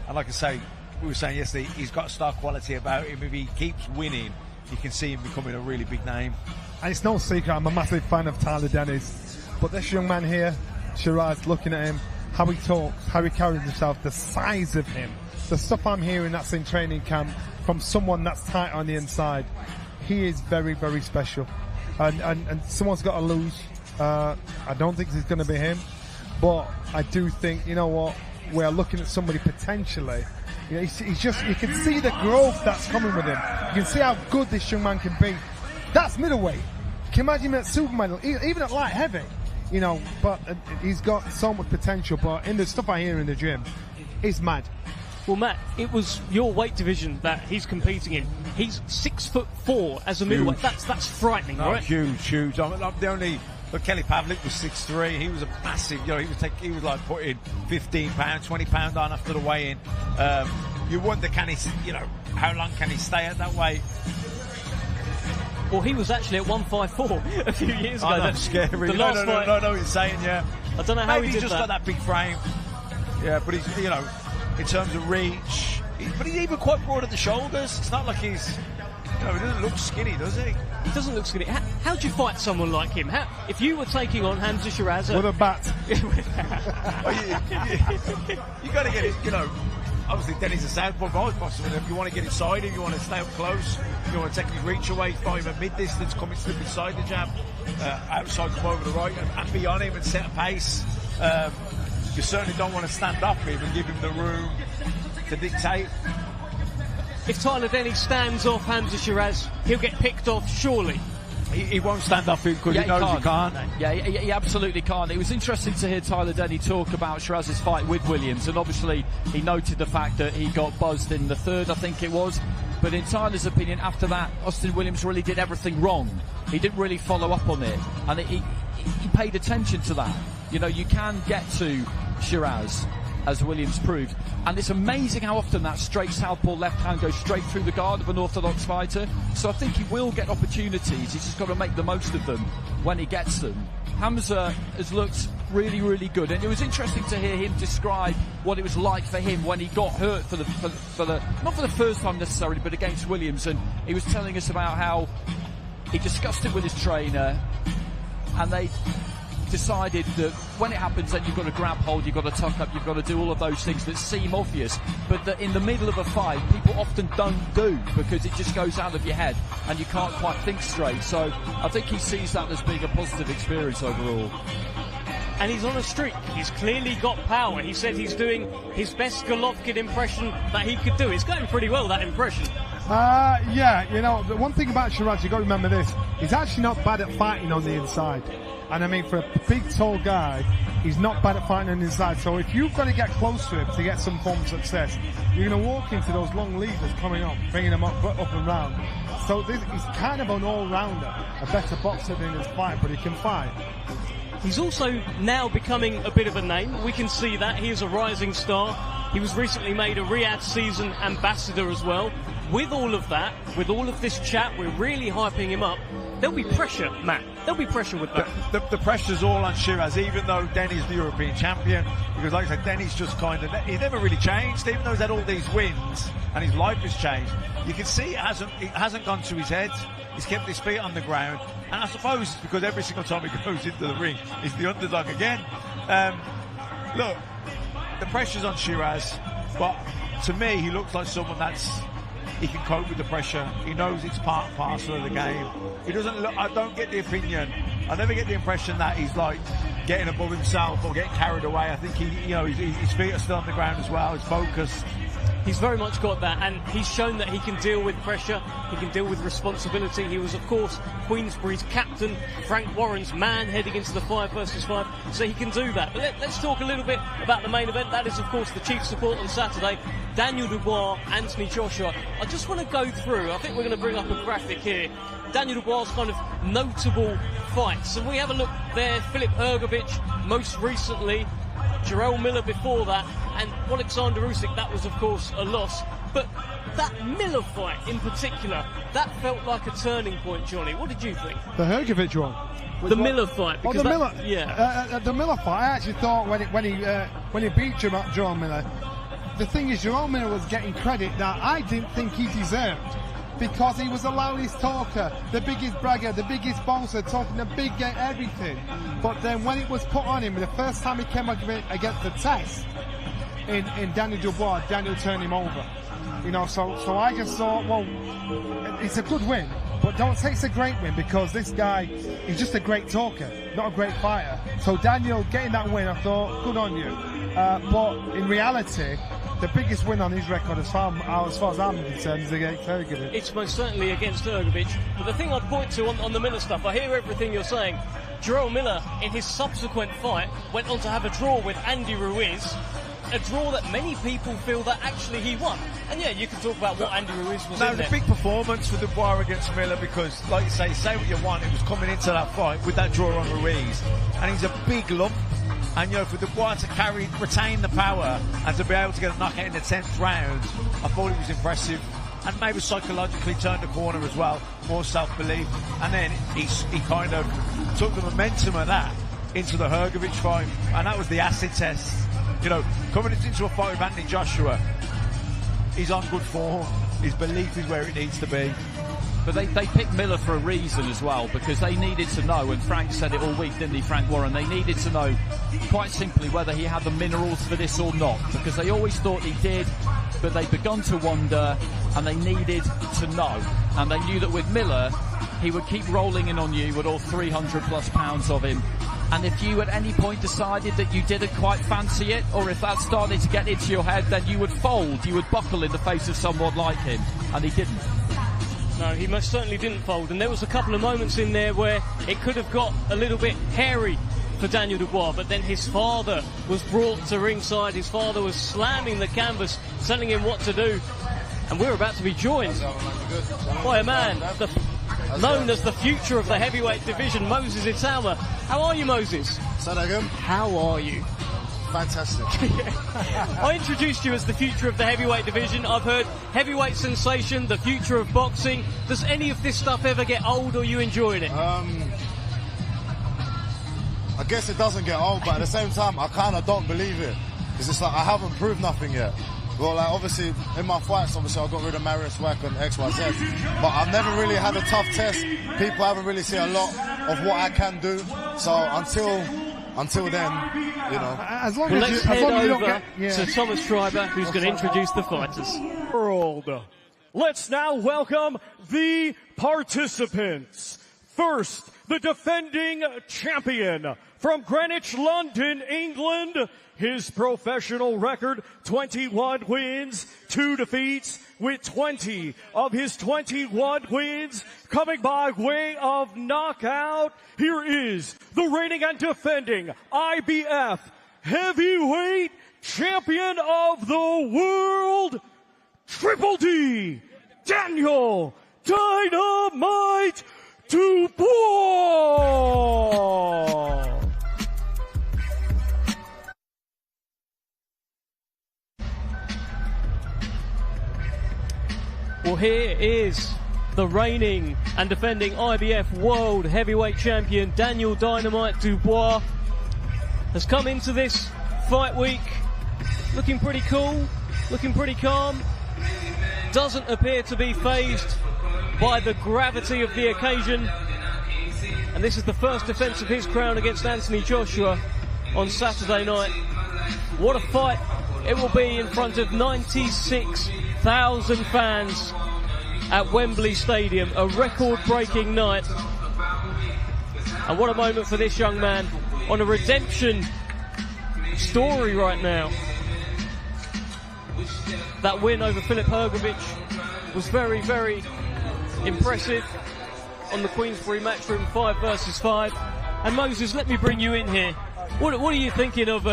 and like I say, we were saying yesterday, he's got star quality about him. If he keeps winning, you can see him becoming a really big name. And it's no secret, I'm a massive fan of Tyler Dennis. But this young man here, Shiraz, looking at him, how he talks, how he carries himself, the size of him, the stuff I'm hearing that's in training camp from someone that's tight on the inside, he is very, very special. And someone's got to lose. I don't think it's going to be him. But I do think, you know what, we're looking at somebody potentially. You know, he's just, you can see the growth that's coming with him. You can see how good this young man can be. That's middleweight. Can you imagine him at super medal, even at light heavy? You know, but he's got so much potential. But in the stuff I hear in the gym, it's mad. Well, Matt, it was your weight division that he's competing in. He's 6'4" as a middleweight. That's frightening, right? Huge. I'm the only But Kelly Pavlik was 6'3". He was a massive, he was like putting £15, £20 on after the weigh-in. You wonder, can he, how long can he stay at that weight? Well, he was actually at 154 a few years ago. That's scary. The last fight, no, he's saying, yeah. I don't know how he did just got that big frame. Yeah, but he's, in terms of reach, but he's even quite broad at the shoulders. It's not like he's, he doesn't look skinny, does he? He doesn't look skinny. How do you fight someone like him? If you were taking on Hamza Shiraz... With a bat. You got to get it, obviously Denny's a southpaw, but I was boxing with him. You want to get inside him, you want to stay up close, you want to take his reach away, fight him at mid-distance, come and slip inside the jab, outside, come over the right, and be on him and set a pace. You certainly don't want to stand up him and give him the room to dictate. If Tyler Denny stands off Hamza Shiraz, he'll get picked off, surely. He won't stand up him because he knows he can't. Yeah, he absolutely can't. It was interesting to hear Tyler Denny talk about Shiraz's fight with Williams, and obviously he noted the fact that he got buzzed in the third, I think it was. But in Tyler's opinion, after that, Austin Williams really did everything wrong. He didn't really follow up on it, and he paid attention to that. You can get to Shiraz, as Williams proved, and it's amazing how often that straight southpaw left hand goes straight through the guard of an orthodox fighter. So I think he will get opportunities. He's just got to make the most of them when he gets them. Hamza has looked really, really good, and it was interesting to hear him describe what it was like for him when he got hurt for the not for the first time necessarily, but against Williams. And he was telling us about how he discussed it with his trainer, and they decided that when it happens, then you've got to grab hold, you've got to tuck up, you've got to do all of those things that seem obvious, but that in the middle of a fight people often don't do, because it just goes out of your head and you can't quite think straight. So I think he sees that as being a positive experience overall. And he's on a streak. He's clearly got power. He said he's doing his best Golovkin impression that he could do. It's going pretty well, that impression. Yeah, the one thing about Shiraz, you've got to remember this, he's actually not bad at fighting on the inside. And I mean, for a big, tall guy, he's not bad at fighting on the inside. So if you've got to get close to him to get some form of success, you're going to walk into those long levers coming up, bringing them up and round. So he's kind of an all-rounder, a better boxer than his fight, but he can fight. He's also now becoming a bit of a name. We can see that. He is a rising star. He was recently made a Riyadh season ambassador as well. With all of that, with all of this chat, we're really hyping him up. There'll be pressure, Matt. There'll be pressure with that. The pressure's all on Shiraz, even though Denny's the European champion. Because like I said, Denny's just he's never really changed, even though he's had all these wins and his life has changed. You can see it hasn't gone to his head. He's kept his feet on the ground. And I suppose it's because every single time he goes into the ring, he's the underdog again. Look, the pressure's on Shiraz, but to me, he looks like someone he can cope with the pressure. He knows it's part and parcel of the game. He doesn't look, I don't get the opinion, I never get the impression that he's like getting above himself or getting carried away. I think his feet are still on the ground as well, his focus. He's very much got that, and he's shown that he can deal with pressure, he can deal with responsibility. He was, of course, Queensbury's captain, Frank Warren's man heading into the 5 versus 5, so he can do that. But let's talk a little bit about the main event. That is, of course, the chief support on Saturday. Daniel Dubois, Anthony Joshua. I just want to go through, I think we're going to bring up a graphic here, Daniel Dubois' kind of notable fights. And we have a look there, Filip Hrgović most recently, Jarrell Miller before that, and Alexander Usyk, that was of course a loss. But that Miller fight in particular, that felt like a turning point, Johnny. What did you think? The Hrgović one? The Miller fight. The Miller. Yeah. The Miller fight, I actually thought when he beat Jarrell Miller, the thing is, Jarrell Miller was getting credit that I didn't think he deserved. Because he was the loudest talker, the biggest bragger, the biggest bouncer, talking the big everything. But then when it was put on him, the first time he came against the test in Daniel Dubois, Daniel turned him over. So I just thought, well, it's a good win, but don't say it's a great win, because this guy is just a great talker, not a great fighter. So Daniel getting that win, I thought, good on you. But in reality, the biggest win on his record, as far as I'm concerned, is against Hrgović. It's most certainly against Hrgović. But the thing I'd point to on the Miller stuff, I hear everything you're saying. Jarrell Miller, in his subsequent fight, went on to have a draw with Andy Ruiz. a draw that many people feel that actually he won. And yeah, you can talk about what Andy Ruiz was in the there. big performance for Dubois against Miller, because, like you say what you want, it was coming into that fight with that draw on Ruiz, and he's a big lump. And, you know, for Dubois to retain the power and to be able to get a knockout in the 10th round, I thought it was impressive. And maybe psychologically turned the corner as well, more self-belief. And then he kind of took the momentum of that into the Hrgović fight, and that was the acid test. You know, coming into a fight with Anthony Joshua, he's on good form. His belief is where it needs to be. But they picked Miller for a reason as well, because they needed to know, and Frank said it all week, didn't he, Frank Warren? They needed to know, quite simply, whether he had the minerals for this or not, because they always thought he did, but they'd begun to wonder, and they needed to know. And they knew that with Miller, he would keep rolling in on you with all 300+ pounds of him. And if you at any point decided that you didn't quite fancy it, or if that started to get into your head, then you would fold, you would buckle in the face of someone like him, and he didn't. No, he most certainly didn't fold, and there was a couple of moments in there where it could have got a little bit hairy for Daniel Dubois, but then his father was brought to ringside. His father was slamming the canvas, telling him what to do, and we're about to be joined by a man known as the future of the heavyweight division, Moses Itama. How are you, Moses? Say that again. How are you? Fantastic. I introduced you as the future of the heavyweight division. I've heard heavyweight sensation, the future of boxing. Does any of this stuff ever get old, or are you enjoying it? I guess it doesn't get old, but at the same time, I kind of don't believe it. Because it's like, I haven't proved nothing yet. Well, like, obviously, in my fights, obviously, I got rid of Marius Wack and XYZ. But I've never really had a tough test. People haven't really seen a lot of what I can do. So until then, you know. Let's head over to Thomas Schreiber, who's going to introduce the fighters. World. Let's now welcome the participants. First, the defending champion from Greenwich, London, England. His professional record, 21 wins, 2 defeats, with 20 of his 21 wins coming by way of knockout. Here is the reigning and defending IBF heavyweight champion of the world, Triple D, Daniel Dynamite Dubois. Well, here is the reigning and defending IBF World Heavyweight Champion, Daniel Dynamite Dubois. Has come into this fight week looking pretty cool, looking pretty calm. Doesn't appear to be fazed by the gravity of the occasion. And this is the first defense of his crown against Anthony Joshua on Saturday night. What a fight it will be in front of 96,000 fans at Wembley Stadium. A record-breaking night. And what a moment for this young man on a redemption story right now. That win over Filip Hrgović was very, very impressive on the Queensbury Matchroom 5 versus 5. And Moses, let me bring you in here. What are you thinking of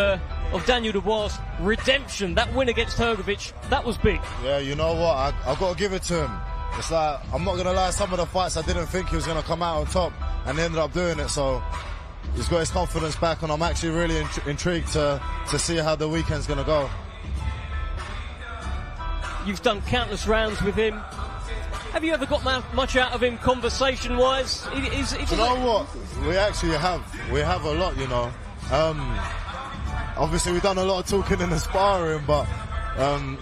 Daniel Dubois' redemption? That win against Hrgović, that was big. Yeah, you know what? I've got to give it to him. It's like, I'm not going to lie, some of the fights I didn't think he was going to come out on top, and he ended up doing it. So he's got his confidence back, and I'm actually really intrigued to see how the weekend's going to go. You've done countless rounds with him. Have you ever got much out of him conversation-wise? You know what? We actually have. We have a lot, you know. Obviously, we've done a lot of talking in the sparring, but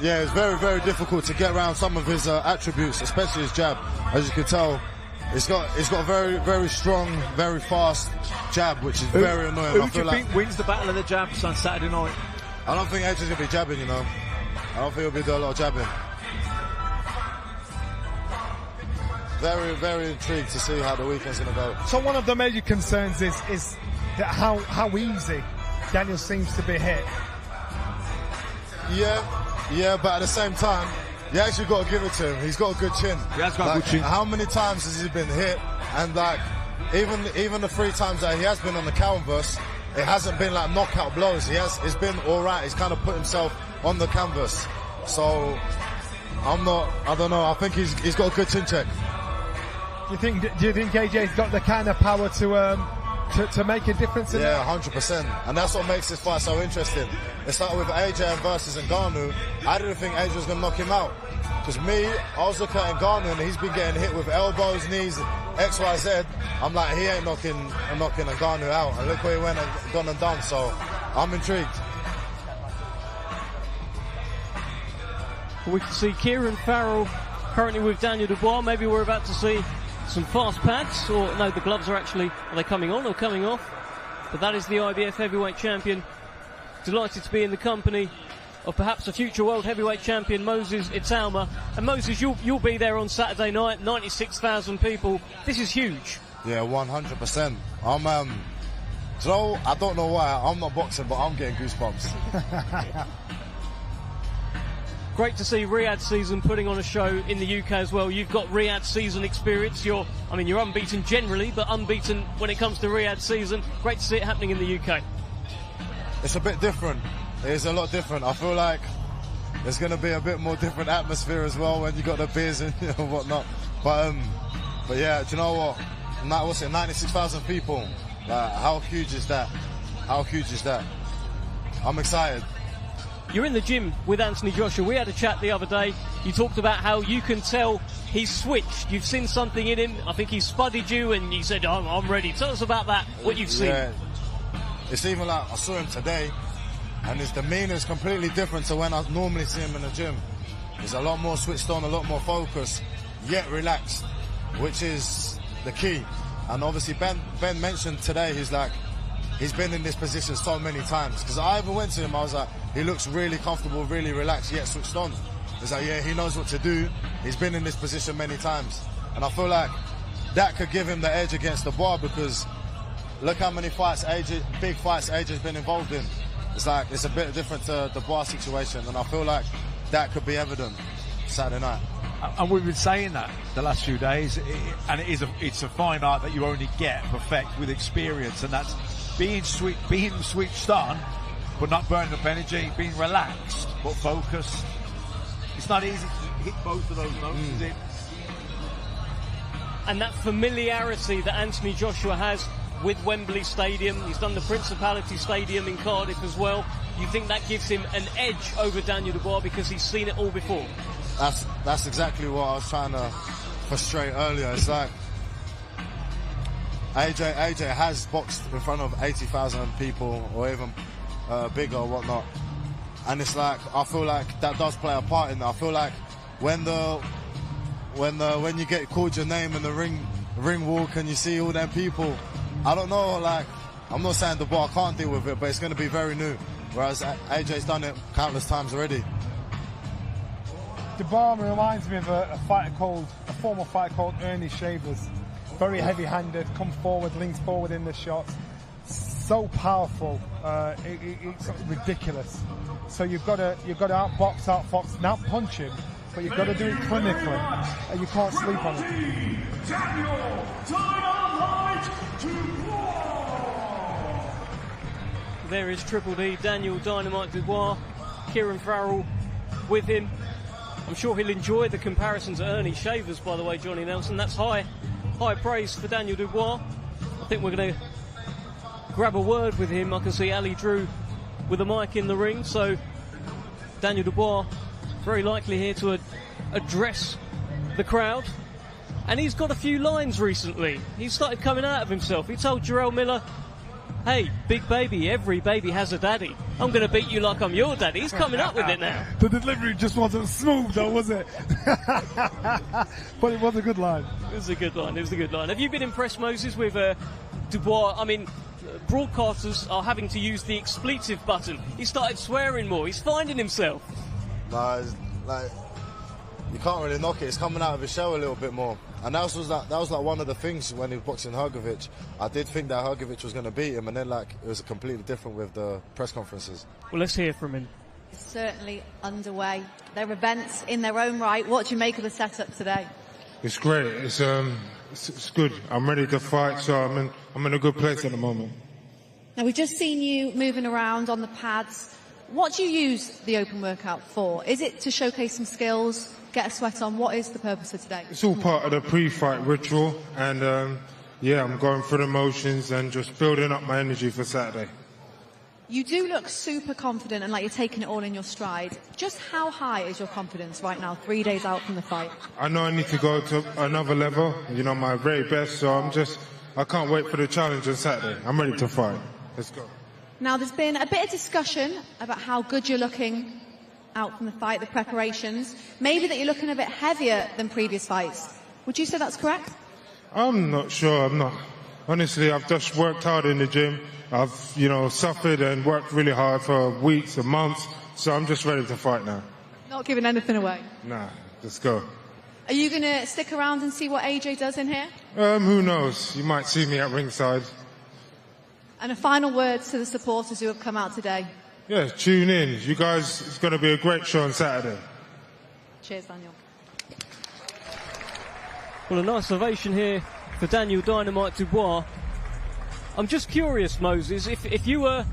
yeah, it's very, very difficult to get around some of his attributes, especially his jab. As you can tell, it's got a very, very strong, very fast jab, which is very annoying. Who do you think wins the battle of the jabs on Saturday night? I don't think Edge is going to be jabbing, you know. I don't think he'll be doing a lot of jabbing. Very, very intrigued to see how the weekend's going to go. So one of the major concerns is that how easy Daniel seems to be hit. Yeah, but at the same time, you actually got to give it to him. He's got a good chin. He has got a good chin. How many times has he been hit? And like, even the 3 times that he has been on the canvas, it hasn't been like knockout blows. It's been all right. He's kind of put himself on the canvas. So I don't know. I think he's got a good chin check. Do you think AJ's got the kind of power to make a difference in that? 100%. And that's what makes this fight so interesting. It's like with AJ versus Ngannou, I didn't think AJ was going to knock him out. Because I was looking at Ngannou and he's been getting hit with elbows, knees, XYZ. I'm like, he ain't knocking Ngannou out. And look where he went and gone and done. So I'm intrigued. We can see Kieran Farrell currently with Daniel Dubois. Maybe we're about to see some fast pads, or no, the gloves are they coming on or coming off? But that is the IBF heavyweight champion. Delighted to be in the company of perhaps a future world heavyweight champion, Moses Itauma. And Moses, you'll be there on Saturday night, 96,000 people. This is huge. Yeah, 100%. So I don't know why, I'm not boxing, but I'm getting goosebumps. Great to see Riyadh Season putting on a show in the UK as well. You've got Riyadh Season experience. You're unbeaten generally, but unbeaten when it comes to Riyadh Season. Great to see it happening in the UK. It's a bit different. It is a lot different. I feel like there's going to be a bit more different atmosphere as well when you got the beers and whatnot. But yeah, do you know what? What's it? 96,000 people. How huge is that? How huge is that? I'm excited. You're in the gym with Anthony Joshua. We had a chat the other day. You talked about how you can tell he's switched. You've seen something in him. I think he spuddied you and you said, I'm ready. Tell us about that, what you've seen. Yeah. It's even like I saw him today and his demeanour is completely different to when I normally see him in the gym. He's a lot more switched on, a lot more focused, yet relaxed, which is the key. And obviously Ben mentioned today, he's been in this position so many times. Because I even went to him, I was like, he looks really comfortable, really relaxed, yet switched on. It's like, yeah, he knows what to do. He's been in this position many times. And I feel like that could give him the edge against Dubois, because look how many fights, big fights AJ's been involved in. It's like, it's a bit different to the Dubois situation. And I feel like that could be evident Saturday night. And we've been saying that the last few days, it's a fine art that you only get perfect with experience, and that's being switched on, but not burning up energy, being relaxed, but focused. It's not easy to hit both of those notes, is it? And that familiarity that Anthony Joshua has with Wembley Stadium, he's done the Principality Stadium in Cardiff as well. You think that gives him an edge over Daniel Dubois because he's seen it all before? That's exactly what I was trying to frustrate earlier. It's like AJ has boxed in front of 80,000 people or even bigger or whatnot, and it's like, I feel like that does play a part in that. I feel like when you get called your name in the ring walk and you see all them people, I don't know, like, I'm not saying Dubois can't deal with it, but it's going to be very new, whereas AJ's done it countless times already. Dubois reminds me of a former fighter called Ernie Shavers. Very heavy-handed, comes forward, leans forward in the shots. So powerful, it's ridiculous. So you've got to outbox, not punch him, but you've got to do it clinically, and you can't sleep on it. There is Triple D, Daniel Dynamite Dubois, Kieran Farrell with him. I'm sure he'll enjoy the comparison to Ernie Shavers, by the way, Johnny Nelson. That's high praise for Daniel Dubois. I think we're going to grab a word with him. I can see Ali Drew with a mic in the ring. So Daniel Dubois very likely here to address the crowd. And he's got a few lines recently. He's started coming out of himself. He told Jarrell Miller, hey, big baby, every baby has a daddy. I'm going to beat you like I'm your daddy. He's coming up with it now. The delivery just wasn't smooth, though, was it? But it was a good line. It was a good line. Have you been impressed, Moses, with Dubois? I mean, broadcasters are having to use the expletive button. He started swearing more. He's finding himself. No, it's like, you can't really knock it. It's coming out of his shell a little bit more. And that was like one of the things when he was boxing Hrgovic. I did think that Hrgovic was going to beat him, and then like it was completely different with the press conferences. Well, let's hear from him. It's certainly underway. They're events in their own right. What do you make of the setup today? It's great. It's good. I'm ready to fight, so I'm in a good place at the moment. Now, we've just seen you moving around on the pads. What do you use the open workout for? Is it to showcase some skills, get a sweat on? What is the purpose of today? It's all part of the pre-fight ritual, and yeah, I'm going through the motions and just building up my energy for Saturday. You do look super confident and like you're taking it all in your stride. Just how high is your confidence right now, 3 days out from the fight? I know I need to go to another level, you know, my very best, so I can't wait for the challenge on Saturday. I'm ready to fight. Let's go. Now, there's been a bit of discussion about how good you're looking out from the fight, the preparations. Maybe that you're looking a bit heavier than previous fights. Would you say that's correct? I'm not sure. I'm not. Honestly, I've just worked hard in the gym. I've, you know, suffered and worked really hard for weeks and months. So I'm just ready to fight now. Not giving anything away? Nah, let's go. Are you going to stick around and see what AJ does in here? Who knows? You might see me at ringside. And a final word to the supporters who have come out today. Yeah, tune in. You guys, it's going to be a great show on Saturday. Cheers, Daniel. Well, a nice ovation here for Daniel Dynamite Dubois. I'm just curious, Moses, if you were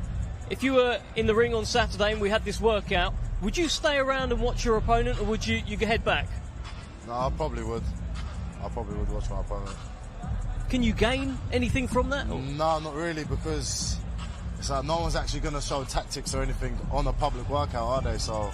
in the ring on Saturday and we had this workout, would you stay around and watch your opponent, or would you head back? No, I probably would. I probably would watch my opponent. Can you gain anything from that? No, not really, because it's like no one's actually going to show tactics or anything on a public workout, are they? So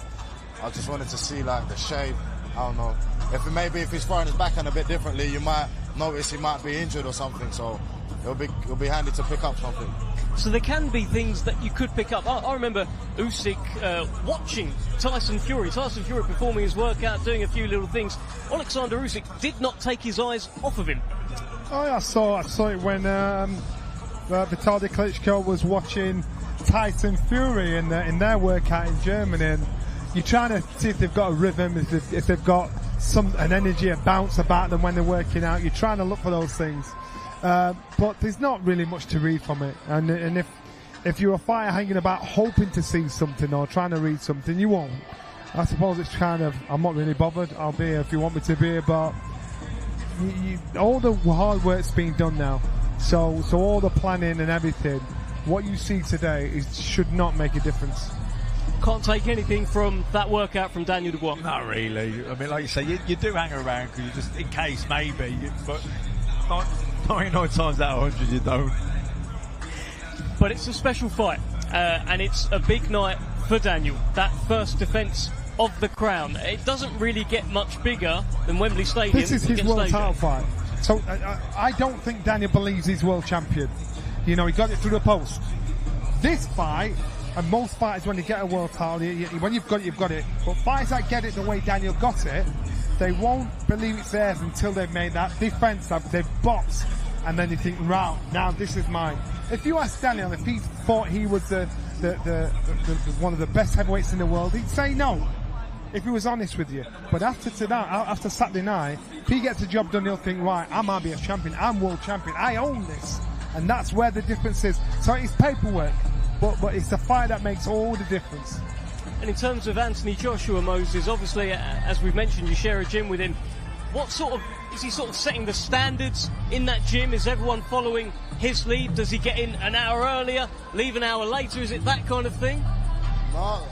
I just wanted to see like the shape. I don't know. If he's throwing his backhand a bit differently, you might notice he might be injured or something. So it'll be handy to pick up something. So there can be things that you could pick up. I remember Usyk watching Tyson Fury performing his workout, doing a few little things. Alexander Usyk did not take his eyes off of him. Oh, yeah, I saw it when Vitaly Klitschko was watching Tyson Fury in their workout in Germany, and you're trying to see if they've got a rhythm, if they've got an energy, a bounce about them when they're working out. You're trying to look for those things, but there's not really much to read from it. And if you're a fighter hanging about hoping to see something or trying to read something, you won't. I suppose it's kind of, I'm not really bothered. I'll be here if you want me to be here, but all the hard work's been done now. So all the planning and everything, what you see today should not make a difference. Can't take anything from that workout from Daniel Dubois. Not really. I mean, like you say, you do hang around because you just, in case, maybe. But 99 times out of 100, you don't. But it's a special fight, and it's a big night for Daniel. That first defence of the crown. It doesn't really get much bigger than Wembley Stadium. This is his world title fight. So I don't think Daniel believes he's world champion. You know, he got it through the post. This fight, and most fighters, when they get a world title, when you've got it, you've got it. But fighters that get it the way Daniel got it, they won't believe it's theirs until they've made that defence, they've boxed, and then they think, right, now this is mine. If you ask Daniel if he thought he was the one of the best heavyweights in the world, he'd say no, if he was honest with you. But after Saturday night, if he gets the job done, he'll think, right, I'm RBF champion, I'm world champion, I own this. And that's where the difference is. So it's paperwork, but it's the fight that makes all the difference. And in terms of Anthony Joshua, Moses, obviously, as we've mentioned, you share a gym with him. What sort of, is he sort of setting the standards in that gym? Is everyone following his lead? Does he get in an hour earlier, leave an hour later? Is it that kind of thing? No,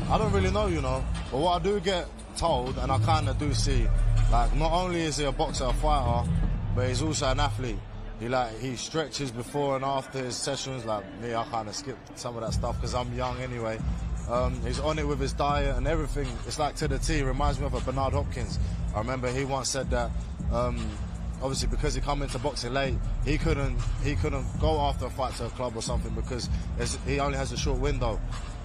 I don't really know, you know. But what I do get told, and I kind of do see, like, not only is he a boxer, a fighter, but he's also an athlete. He stretches before and after his sessions. Like me, I kind of skip some of that stuff because I'm young anyway. He's on it with his diet and everything. It's like to the T. It reminds me of a Bernard Hopkins. I remember he once said that obviously because he come into boxing late, he couldn't go after a fight to a club or something because he only has a short window.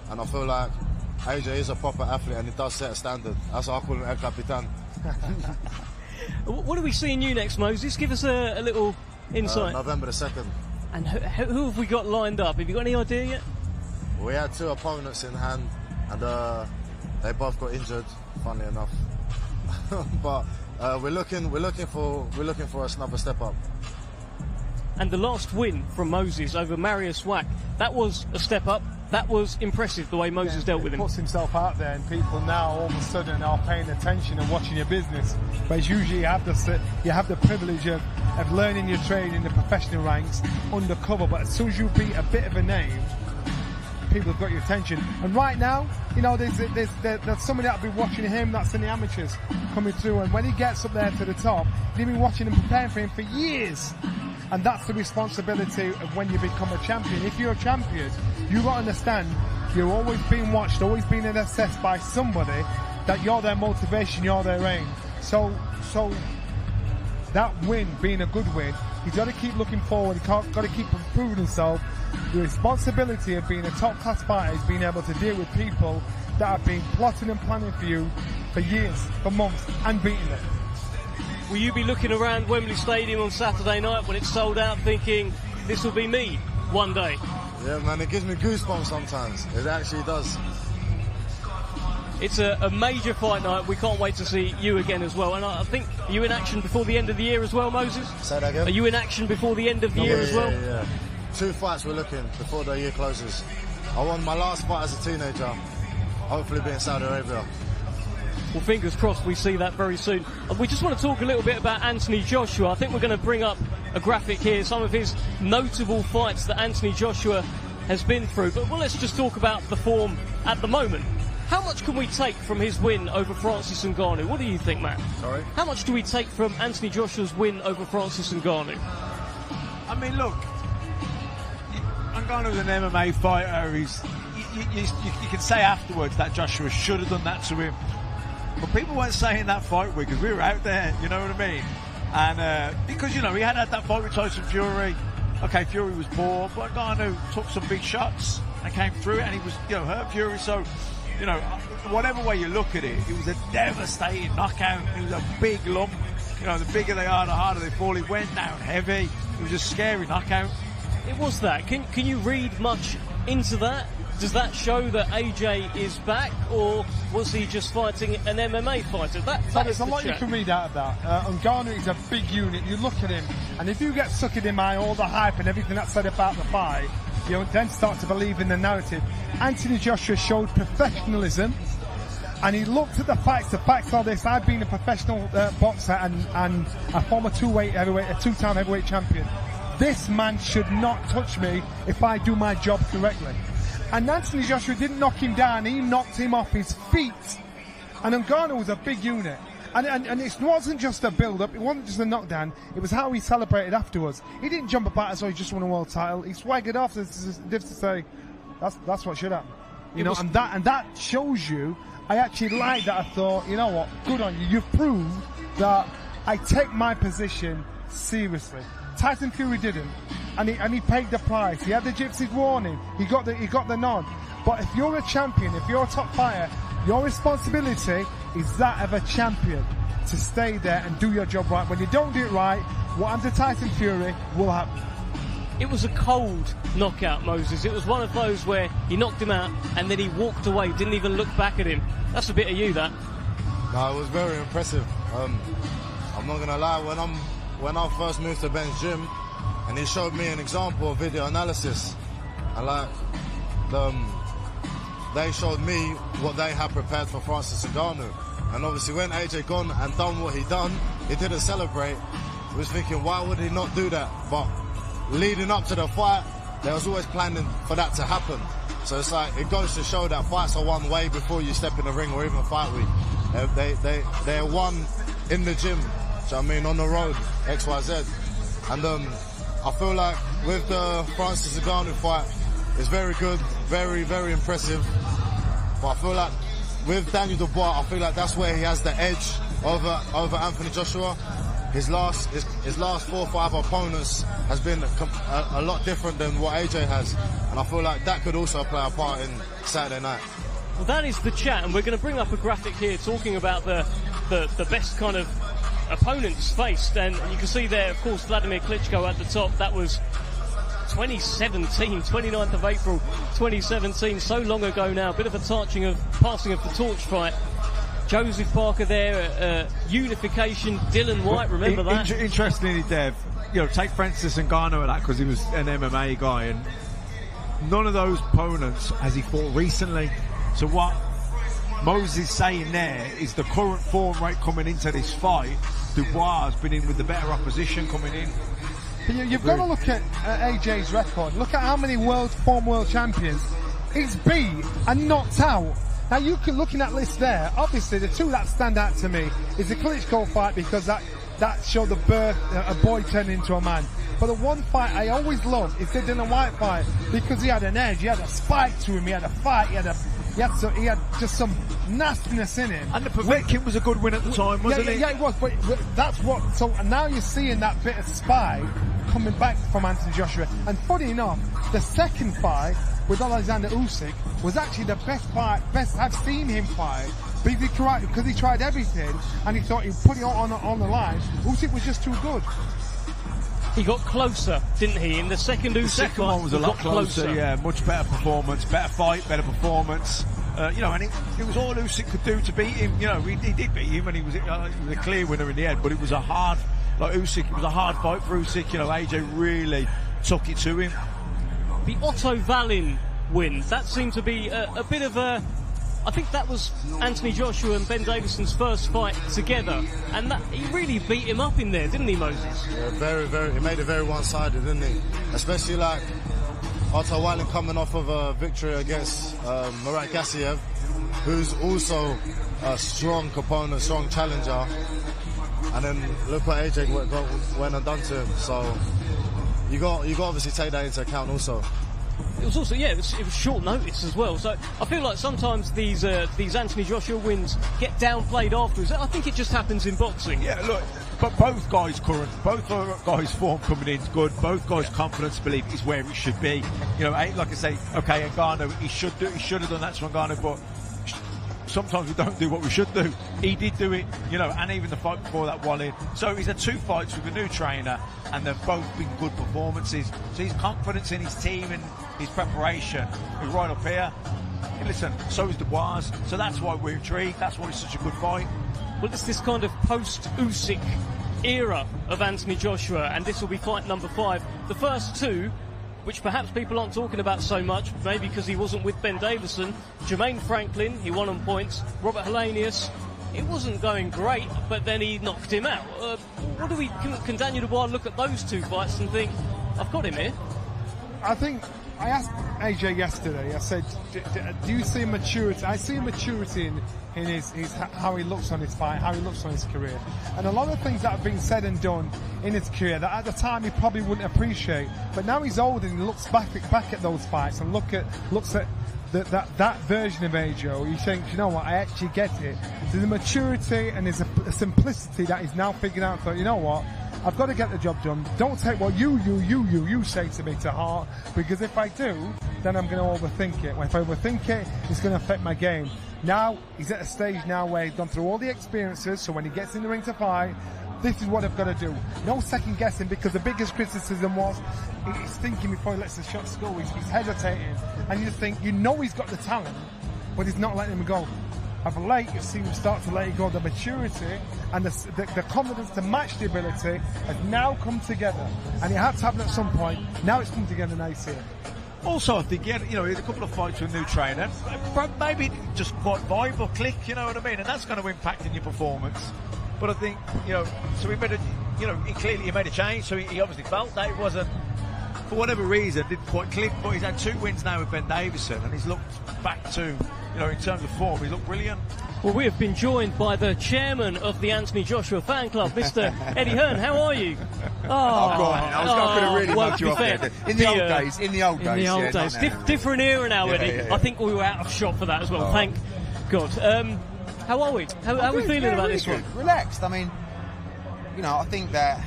And I feel like AJ is a proper athlete and he does set a standard. That's why I call him El Capitan. What are we seeing you next, Moses? Give us a little insight. November the 2nd. And who have we got lined up? Have you got any idea yet? We had 2 opponents in hand, and they both got injured. Funnily enough, but we're looking for another step up. And the last win from Moses over Marius Wack, that was a step up That was impressive, the way Moses dealt with him. Puts himself out there, and people now all of a sudden are paying attention and watching your business. But it's usually you have the privilege of learning your trade in the professional ranks undercover. But as soon as you beat a bit of a name, people have got your attention. And right now, you know, there's somebody that'll be watching him that's in the amateurs coming through. And when he gets up there to the top, they've been watching and preparing for him for years. And that's the responsibility of when you become a champion. If you're a champion, you've got to understand you're always being watched, always being assessed by somebody, that you're their motivation, you're their aim. So that win being a good win, he's got to keep looking forward, he's got to keep improving himself. The responsibility of being a top-class fighter is being able to deal with people that have been plotting and planning for you for years, for months, and beating them. Will you be looking around Wembley Stadium on Saturday night when it's sold out thinking, this will be me one day? Yeah, man, it gives me goosebumps sometimes. It actually does. It's a major fight night. We can't wait to see you again as well. And I think, are you in action before the end of the year as well, Moses? Say that again? Are you in action before the end of the year as well? Yeah. 2 fights we're looking before the year closes. I won my last fight as a teenager. Hopefully be in Saudi Arabia. Well, fingers crossed we see that very soon. We just want to talk a little bit about Anthony Joshua. I think we're going to bring up a graphic here, some of his notable fights that Anthony Joshua has been through. But let's just talk about the form at the moment. How much can we take from his win over Francis Ngannou? What do you think, Matt? Sorry? How much do we take from Anthony Joshua's win over Francis Ngannou? I mean, look, Ngannou's an MMA fighter. You can say afterwards that Joshua should have done that to him. But people weren't saying that fight week because we were out there, you know what I mean? And because, you know, he had that fight with Tyson Fury. Okay, Fury was poor, but Ngannou took some big shots and came through it, and he was, you know, hurt Fury. So, you know, whatever way you look at it, it was a devastating knockout. It was a big lump. You know, the bigger they are, the harder they fall. He went down heavy. It was a scary knockout. It was that. Can you read much into that? Does that show that AJ is back, or was he just fighting an MMA fighter? There's a lot you can read out of that. Ngannou is a big unit. You look at him, and if you get suckered in by all the hype and everything that's said about the fight, you then start to believe in the narrative. Anthony Joshua showed professionalism, and he looked at the facts. The facts are this: I've been a professional boxer and a former two-time heavyweight champion. This man should not touch me if I do my job correctly. And Anthony Joshua didn't knock him down, he knocked him off his feet. And Ngannou was a big unit. And it wasn't just a build-up, it wasn't just a knockdown, it was how he celebrated afterwards. He didn't jump about as though he just won a world title, he swaggered off as if to say, that's what should happen. You know, and that shows you, I actually like that. I thought, you know what, good on you, you've proved that I take my position seriously. Tyson Fury didn't, and he paid the price. He had the gypsies warning. He got the nod. But if you're a champion, if you're a top fighter, your responsibility is that of a champion to stay there and do your job right. When you don't do it right, what happened to Tyson Fury will happen. It was a cold knockout, Moses. It was one of those where he knocked him out and then he walked away, didn't even look back at him. That's a bit of you, that. No, it was very impressive. I'm not gonna lie, when I first moved to Ben's gym, and he showed me an example of video analysis, and they showed me what they had prepared for Francis Ngannou. And obviously when AJ gone and done what he done, he didn't celebrate. He was thinking, why would he not do that? But leading up to the fight, they was always planning for that to happen. So it's like, it goes to show that fights are won way before you step in the ring or even fight week. They're won in the gym. I mean, on the road, XYZ. And I feel like with the Francis Ngannou fight, it's very good, very, very impressive. But I feel like with Daniel Dubois, I feel like that's where he has the edge over Anthony Joshua. His last 4 or 5 opponents has been a lot different than what AJ has. And I feel like that could also play a part in Saturday night. Well, that is the chat, and we're going to bring up a graphic here talking about the best kind of opponents faced, and you can see there, of course, Vladimir Klitschko at the top. That was 2017, 29th of April 2017, so long ago now. A bit of a passing of the torch fight. Joseph Parker there, unification, Dylan White, remember that? Interestingly, Dev, you know, take Francis Ngannou at that because he was an MMA guy, and none of those opponents has he fought recently. So what Moses is saying there is the current form rate coming into this fight, Dubois has been in with the better opposition coming in. You've got to look at AJ's record. Look at how many former world champions he's beat and knocked out. Now you can look in that list there. Obviously, the two that stand out to me is the Klitschko fight, because that showed the birth a boy turning into a man. But the one fight I always loved is the Dylan White fight, because he had an edge, he had a spike to him, he had a fight, he had just some nastiness in him. And the Povetkin was a good win at the time, wasn't it? Yeah, it was. But that's what. So now you're seeing that bit of spike coming back from Anthony Joshua. And funny enough, the second fight with Alexander Usyk was actually the best I've seen him fight, because he tried everything and he thought he'd put it on the line. Usyk was just too good. He got closer, didn't he? In the second Usyk fight, one was a lot closer. Yeah, much better performance, better fight, better performance. And it was all Usyk could do to beat him. He did beat him, and he was a clear winner in the end. But it was a hard, it was a hard fight for Usyk. AJ really took it to him. The Otto Wallin win, that seemed to be a bit of a... I think that was Anthony Joshua and Ben Davison's first fight together, and he really beat him up in there, didn't he, Moses? Yeah, very, very. He made it very one-sided, didn't he? Especially Otto Wallin coming off of a victory against Murat Gassiev, who's also a strong opponent, strong challenger. And then look what AJ went and done to him. So you got obviously take that into account also. It was also, it was short notice as well. So I feel like sometimes these Anthony Joshua wins get downplayed afterwards. I think it just happens in boxing. Yeah, look, but both guys' form coming in is good. Both guys' confidence, belief is where it should be. Like I say, okay, Ngannou, he should have done that to Ngannou, but sometimes we don't do what we should do. He did do it, and even the fight before that, Wallin. So he's had 2 fights with a new trainer, and they've both been good performances. So his confidence in his team and his preparation is right up here. And listen, so is Dubois. So that's why we're intrigued. That's why it's such a good fight. Well, it's this kind of post-Usyk era of Anthony Joshua, and this will be fight number 5. The first 2, which perhaps people aren't talking about so much, maybe because he wasn't with Ben Davison. Jermaine Franklin, he won on points. Robert Helenius, it wasn't going great, but then he knocked him out. Can Daniel Dubois look at those 2 fights and think, I've got him here? I think I asked AJ yesterday, I said, do you see maturity? I see maturity in his how he looks on his fight, how he looks on his career. And a lot of things that have been said and done in his career that at the time he probably wouldn't appreciate. But now he's older and he looks back at those fights and looks at that version of AJ. He thinks, you know what, I actually get it. There's a maturity and there's a simplicity that he's now figured out. So you know what, I've got to get the job done. Don't take what you say to me to heart, because if I do, then I'm going to overthink it. If I overthink it, it's going to affect my game. Now, he's at a stage now where he's gone through all the experiences, so when he gets in the ring to fight, this is what I've got to do. No second guessing, because the biggest criticism was he's thinking before he lets the shots go. He's hesitating. And you just think, he's got the talent, but he's not letting him go. Of late, you see him start to let it go. The maturity and the confidence to match the ability has now come together. And it had to happen at some point. Now it's come together nice here. Also, I think he had a couple of fights with a new trainer. Maybe just quite vibe or click, you know what I mean? And that's going to impact in your performance. But I think, so he made he made a change. So he obviously felt that it wasn't, for whatever reason, didn't quite click. But he's had 2 wins now with Ben Davison, and he's looked back to, in terms of form, he's looked brilliant. Well, we have been joined by the chairman of the Anthony Joshua fan club, Mr. Eddie Hearn. How are you? Go on. I was going to really much you off there. In the old days. Different era now, Eddie. Yeah. I think we were out of shot for that as well. Thank God. How are we? How are we feeling about this one? Relaxed. I mean, I think that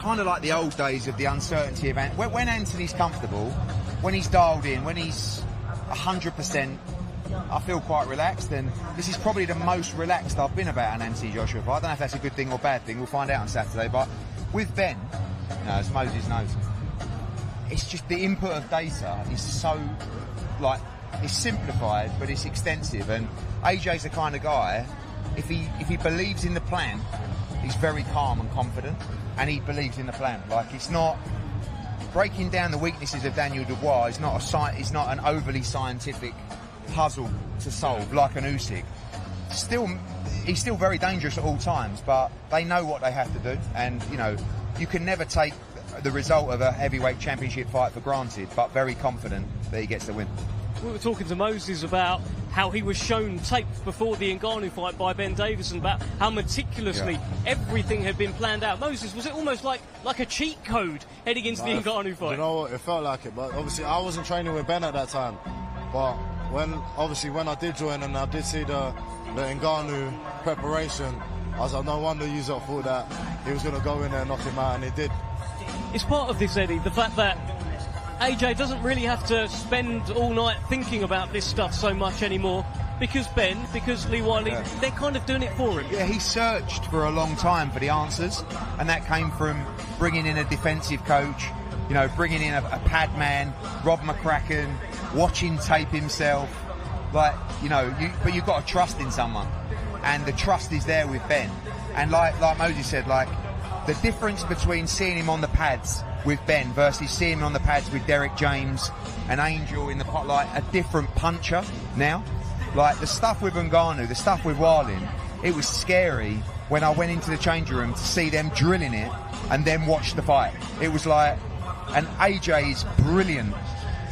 kind of like the old days of the uncertainty of when Anthony's comfortable, when he's dialed in, when he's 100%. I feel quite relaxed, and this is probably the most relaxed I've been about an Anthony Joshua fight. I don't know if that's a good thing or bad thing. We'll find out on Saturday. But with Ben, as Moses knows, it's just the input of data is so, it's simplified, but it's extensive. And AJ's the kind of guy, if he believes in the plan, he's very calm and confident, and he believes in the plan. It's not breaking down the weaknesses of Daniel Dubois is not an overly scientific puzzle to solve like an Usyk. He's still very dangerous at all times, but they know what they have to do, and you know, you can never take the result of a heavyweight championship fight for granted, but very confident that he gets the win. We were talking to Moses about how he was shown tape before the Ngannou fight by Ben Davis and about how meticulously everything had been planned out. Moses, was it almost like a cheat code heading into the Ngannou fight? You know what, it felt like it, but obviously I wasn't training with Ben at that time. But when I did join and I did see the Ngannou preparation, I was like, no wonder you thought that he was going to go in there and knock him out, and he did. It's part of this, Eddie, the fact that AJ doesn't really have to spend all night thinking about this stuff so much anymore, because Lee Wiley, they're kind of doing it for him. Yeah, he searched for a long time for the answers, and that came from bringing in a defensive coach, you know, bringing in a pad man, Rob McCracken, watching tape himself, like, you know, but you've got to trust in someone, and the trust is there with Ben. And like Moses said, like, the difference between seeing him on the pads with Ben versus seeing him on the pads with Derek James and Angel in the pot, like a different puncher now. Like the stuff with Ngannou, the stuff with Wilding, it was scary when I went into the changing room to see them drilling it and then watch the fight. It was like, and AJ is brilliant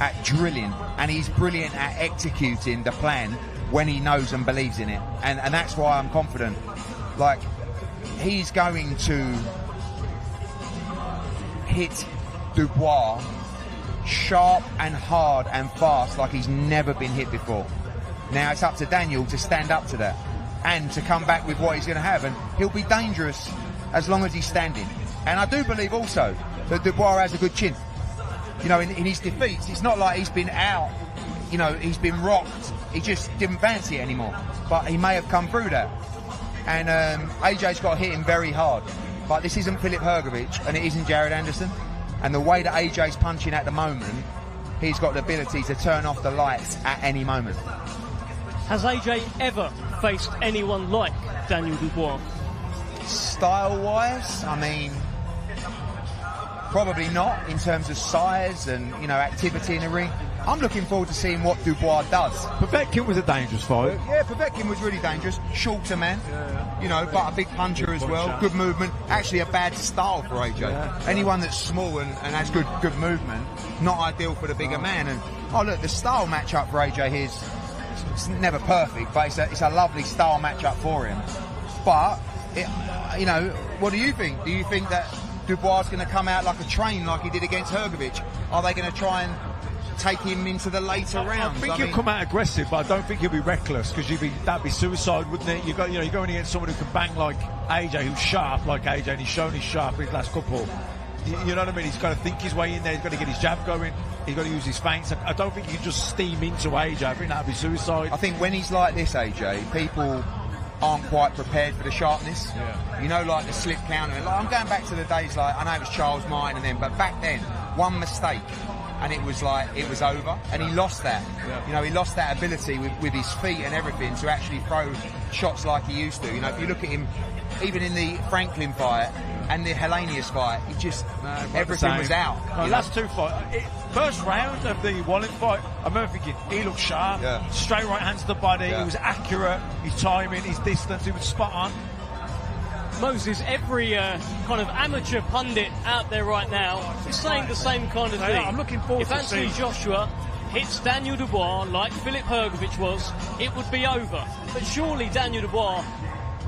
at drilling and he's brilliant at executing the plan when he knows and believes in it. And that's why I'm confident. Like, he's going to hit Dubois sharp and hard and fast like he's never been hit before. Now it's up to Daniel to stand up to that and to come back with what he's going to have, and he'll be dangerous as long as he's standing. And I do believe also that Dubois has a good chin. You know, in his defeats, it's not like he's been out, you know, he's been rocked. He just didn't fancy it anymore. But he may have come through that. And AJ's got to hit him very hard. But this isn't Filip Hrgović and it isn't Jared Anderson. And the way that AJ's punching at the moment, he's got the ability to turn off the lights at any moment. Has AJ ever faced anyone like Daniel Dubois? Style-wise, I mean, probably not in terms of size and, you know, activity in the ring. I'm looking forward to seeing what Dubois does. Povetkin was a dangerous fight. Yeah, Povetkin was really dangerous. Shorter man, you know, but a big puncher as well. Good movement. Actually a bad style for AJ. Yeah. Anyone that's small and has good movement, not ideal for the bigger man. And oh look, the style matchup for AJ here is, it's never perfect, but it's a lovely style matchup for him. But, you know, what do you think? Do you think that Dubois is going to come out like a train like he did against Hrgović? Are they going to try and take him into the later rounds? I think he'll come out aggressive, but I don't think he'll be reckless, because that'd be suicide, wouldn't it? You're going against someone who can bang like AJ, who's sharp like AJ, and he's shown he's sharp in his last couple. You know what I mean? He's got to think his way in there. He's got to get his jab going. He's got to use his feints. I don't think you can just steam into AJ. I think that'd be suicide. I think when he's like this, AJ, people aren't quite prepared for the sharpness. Yeah. You know, like the slip counter. Like, I'm going back to the days, like, I know it was Charles Martin and them, but back then, one mistake and it was like, it was over, and he lost that. Yeah. You know, he lost that ability with his feet and everything to actually throw shots like he used to. You know, if you look at him, even in the Franklin fight and the Hellenius fight, he just, everything was out. No, last two fights. First round of the Wallen fight, I remember thinking, he looked sharp, straight right hand to the body, he was accurate, his timing, his distance, he was spot on. Moses, every kind of amateur pundit out there right now is saying the same kind of thing. I'm looking forward if to Anthony Joshua hits Daniel Dubois like Filip Hrgović was, it would be over. But surely Daniel Dubois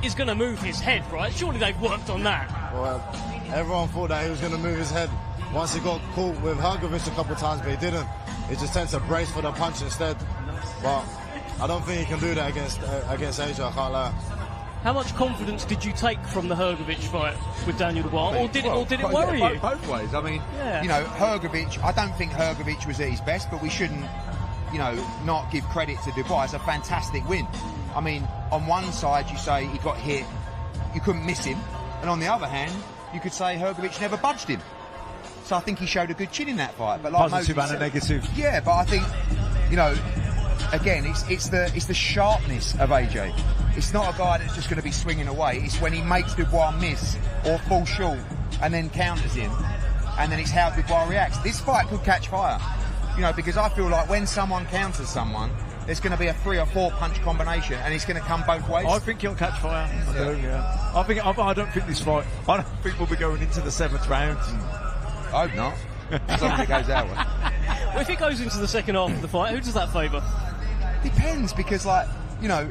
is going to move his head, right? Surely they've worked on that. Well, everyone thought that he was going to move his head once he got caught with Hrgović a couple of times, but he didn't. He just tends to brace for the punch instead. But I don't think he can do that against AJ, I can't lie. How much confidence did you take from the Hrgović fight with Daniel Dubois, or did it worry you? Both ways. I mean, you know, Hrgović, I don't think Hrgović was at his best, but we shouldn't, you know, not give credit to Dubois. It's a fantastic win. I mean, on one side you say he got hit, you couldn't miss him, and on the other hand, you could say Hrgović never budged him. So I think he showed a good chin in that fight. But like positive and a negative. Yeah, but I think, you know, again, it's the sharpness of AJ. It's not a guy that's just going to be swinging away. It's when he makes Dubois miss or fall short and then counters him. and then it's how Dubois reacts. This fight could catch fire, you know, because I feel like when someone counters someone, there's going to be a 3 or 4 punch combination, and it's going to come both ways. I think he'll catch fire. I do, yeah. I don't think this fight. I don't think we'll be going into the 7th round. I hope not. As long as it goes our way. Well, if it goes into the second half of the fight, who does that favour? Depends, because, like, you know,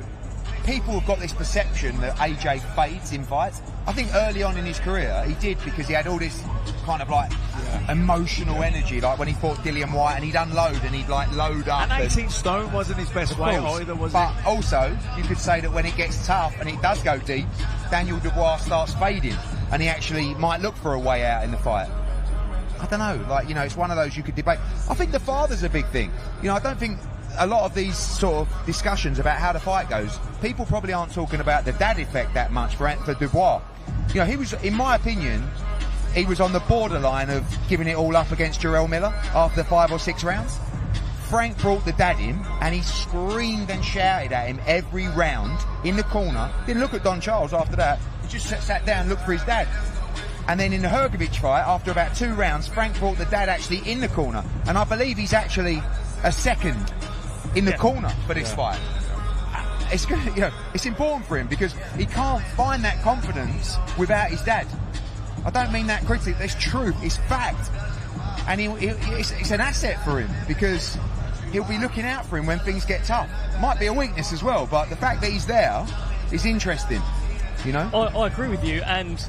people have got this perception that AJ fades in fights. I think early on in his career he did, because he had all this kind of like emotional energy, like when he fought Dillian White, and he'd unload and he'd like load up. And 18 stone wasn't his best weight either, was it? But also, you could say that when it gets tough and it does go deep, Daniel Dubois starts fading, and he actually might look for a way out in the fight. I don't know, like, you know, it's one of those you could debate. I think the father's a big thing. You know, I don't think a lot of these sort of discussions about how the fight goes, people probably aren't talking about the dad effect that much for Dubois. You know, he was, in my opinion, he was on the borderline of giving it all up against Jarrell Miller after 5 or 6 rounds. Frank brought the dad in, and he screamed and shouted at him every round in the corner. Didn't look at Don Charles after that. He just sat down and looked for his dad. And then in the Hrgovic fight, after about 2 rounds, Frank brought the dad actually in the corner. And I believe he's actually a second in the corner for this fight. It's good, you know, it's important for him, because he can't find that confidence without his dad. I don't mean that critically. It's truth. It's fact. And it's an asset for him, because he'll be looking out for him when things get tough. Might be a weakness as well, but the fact that he's there is interesting. You know. I agree with you. And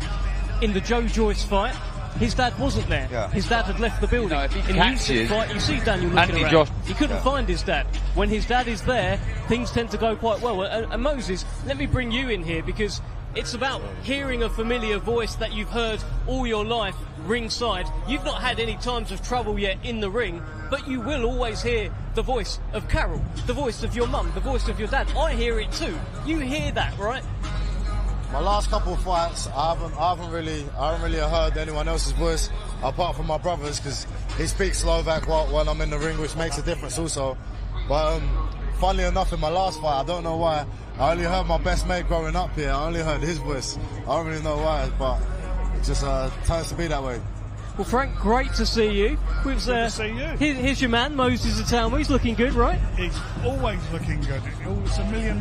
in the Joe Joyce fight, his dad wasn't there. Yeah. His dad had left the building. No, if he in the Usyk fight, you see Daniel looking around. He couldn't find his dad. When his dad is there, things tend to go quite well. And Moses, let me bring you in here, because it's about hearing a familiar voice that you've heard all your life ringside. You've not had any times of trouble yet in the ring, but you will always hear the voice of Carol, the voice of your mum, the voice of your dad. I hear it too. You hear that, right? My last couple of fights, I haven't really heard anyone else's voice apart from my brothers, because he speaks Slovak while I'm in the ring, which makes a difference also. But funnily enough, in my last fight, I don't know why, I only heard my best mate growing up here. I only heard his voice. I don't really know why, but it just turns to be that way. Well, Frank, great to see you. Good to see you. Here's your man, Moses Atalma. He's looking good, right? He's always looking good. It's $1 million.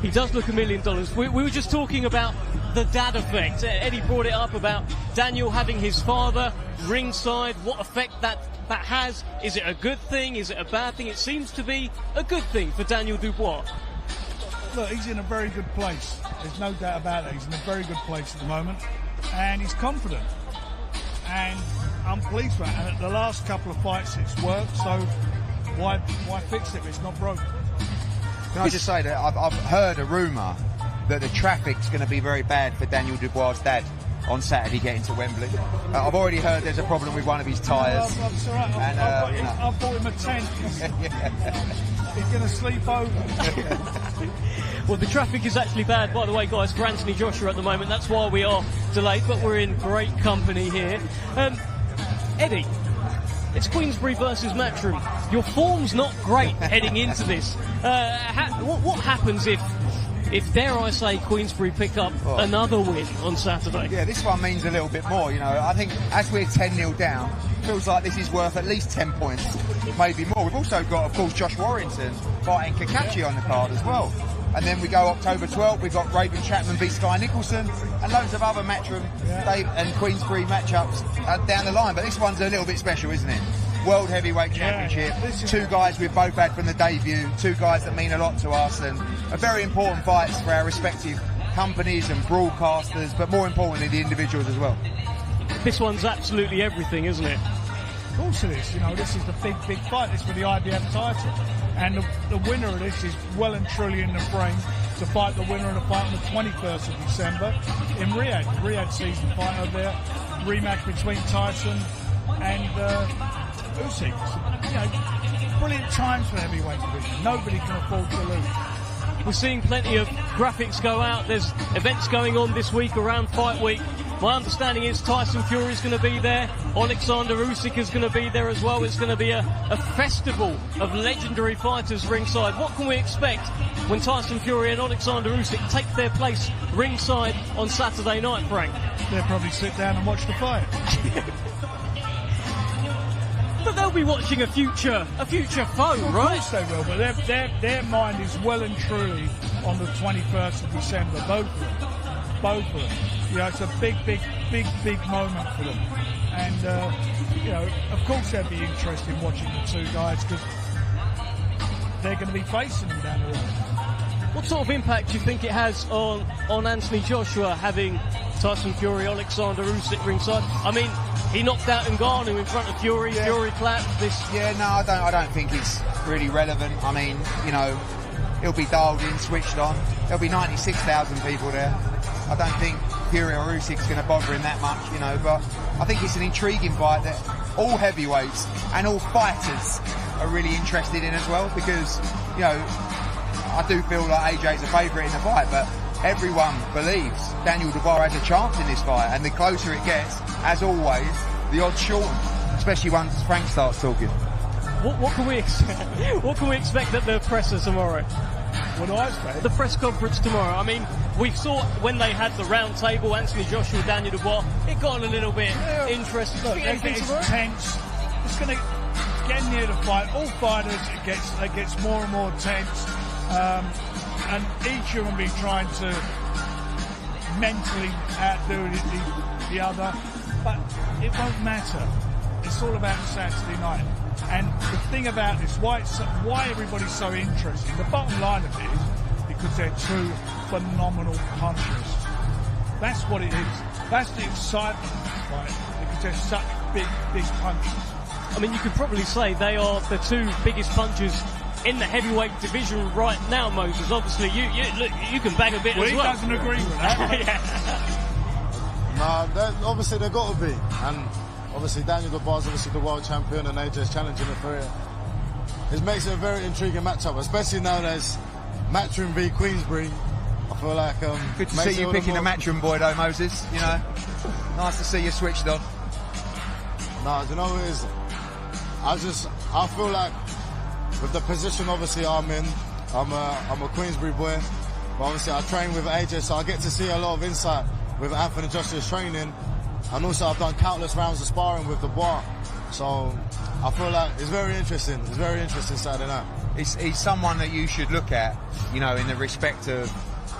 He does look $1 million. We were just talking about the dad effect. Eddie brought it up about Daniel having his father ringside, what effect that has. Is it a good thing? Is it a bad thing? It seems to be a good thing for Daniel Dubois. Look, he's in a very good place. There's no doubt about it. He's in a very good place at the moment, and he's confident. And I'm pleased with it. And at the last couple of fights, it's worked. So why fix it if it's not broke? Can I just say that I've heard a rumour that the traffic's going to be very bad for Daniel Dubois' dad on Saturday getting to Wembley. I've already heard there's a problem with one of his tyres. No, that's all right. I've bought him a tent. He's going to sleep over. Well, the traffic is actually bad, by the way, guys, for Anthony Joshua at the moment. That's why we are delayed, but we're in great company here. Eddie, it's Queensberry versus Matchroom. Your form's not great heading into this. What happens if, dare I say, Queensberry pick up another win on Saturday? Yeah, this one means a little bit more. You know, I think as we're 10-0 down, feels like this is worth at least 10 points, maybe more. We've also got, of course, Josh Warrington fighting Kakachi on the card as well. And then we go October 12th, we've got Raven Chapman v Sky Nicholson, and loads of other Matchroom and Queensberry matchups down the line. But this one's a little bit special, isn't it? World Heavyweight Championship, 2 guys we've both had from the debut, 2 guys that mean a lot to us, and a very important fights for our respective companies and broadcasters, but more importantly, the individuals as well. This one's absolutely everything, isn't it? Of course it is. You know, this is the big fight. This is for the IBF title. And the winner of this is well and truly in the frame to fight the winner of the fight on the 21st of December in Riyadh. Riyadh season fight over there. Rematch between Tyson and Usyk. You know, brilliant times for the heavyweight division. Nobody can afford to lose. We're seeing plenty of graphics go out. There's events going on this week around Fight Week. My understanding is Tyson Fury's going to be there. Alexander Usyk is going to be there as well. It's going to be a festival of legendary fighters ringside. What can we expect when Tyson Fury and Alexander Usyk take their place ringside on Saturday night, Frank? They'll probably sit down and watch the fight. they'll be watching a future foe, right? Of course they will, but their mind is well and truly on the 21st of December, both of them. You know, it's a big moment for them. And, you know, of course they'll be interested in watching the two guys because they're going to be facing them down the road. What sort of impact do you think it has on Anthony Joshua having Tyson Fury, Alexander Usyk ringside? I mean, he knocked out Ngannou in front of Fury. Yeah. Fury clapped. I don't think it's really relevant. I mean, you know, he'll be dialed in, switched on. There'll be 96,000 people there. I don't think Fury or Usyk's going to bother him that much, you know. But I think it's an intriguing fight that all heavyweights and all fighters are really interested in as well, because, you know, I do feel like AJ's a favourite in the fight, but everyone believes Daniel Dubois has a chance in this fight, and the closer it gets, as always, the odds shorten, especially once Frank starts talking. What can we expect? What can we expect at the presser tomorrow? What do I expect? The press conference tomorrow. I mean, we saw when they had the round table, Anthony Joshua, Daniel Dubois, it got a little bit interesting. Look, it's tense. It's going to get near the fight. All fighters, it gets more and more tense. And each of them be trying to mentally outdo the other, but it won't matter. It's all about Saturday night. And the thing about this, why everybody's so interested, the bottom line of it is because they're two phenomenal punchers. That's what it is. That's the excitement of this fight, because they're such big punchers. I mean, you could probably say they are the two biggest punchers in the heavyweight division right now, Moses. Obviously, you can bang a bit as well. He doesn't agree with that. No, obviously they've got to be. And obviously Daniel Dubois is obviously the world champion and AJ's challenging him for it. It makes it a very intriguing matchup, especially now there's Matchroom v Queensbury. I feel like... good to see you picking a Matchroom boy though, Moses. You know, nice to see you switched on. No, you know what it is? I feel like with the position obviously I'm in, I'm a Queensbury boy, but obviously I train with AJ, so I get to see a lot of insight with Anthony Joshua's training, and also I've done countless rounds of sparring with Dubois, so I feel like it's very interesting. It's very interesting Saturday night. He's someone that you should look at, you know, in the respect of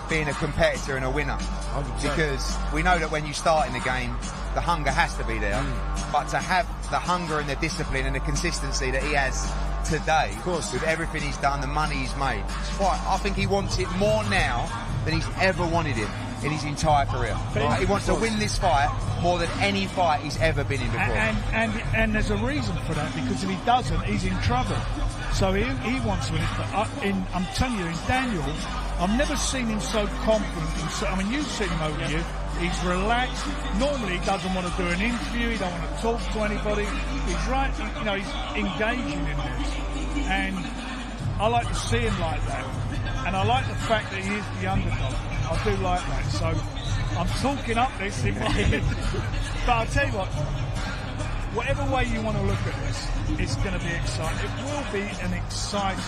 being a competitor and a winner. 100%. Because we know that when you start in the game, the hunger has to be there. But to have the hunger and the discipline and the consistency that he has today, of course, with everything he's done, the money he's made, I think he wants it more now than he's ever wanted it in his entire career. He wants to win this fight more than any fight he's ever been in before. And there's a reason for that, because if he doesn't, he's in trouble. So he wants to win it. But I'm telling you, in Daniel, I've never seen him so confident. I mean, you've seen him over here. He's relaxed. Normally, he doesn't want to do an interview. He don't want to talk to anybody. He's right. You know, he's engaging in this, and I like to see him like that. And I like the fact that he is the underdog. I do like that. So I'm talking up this in my head. But I'll tell you what. Whatever way you want to look at this, it's going to be exciting. It will be an exciting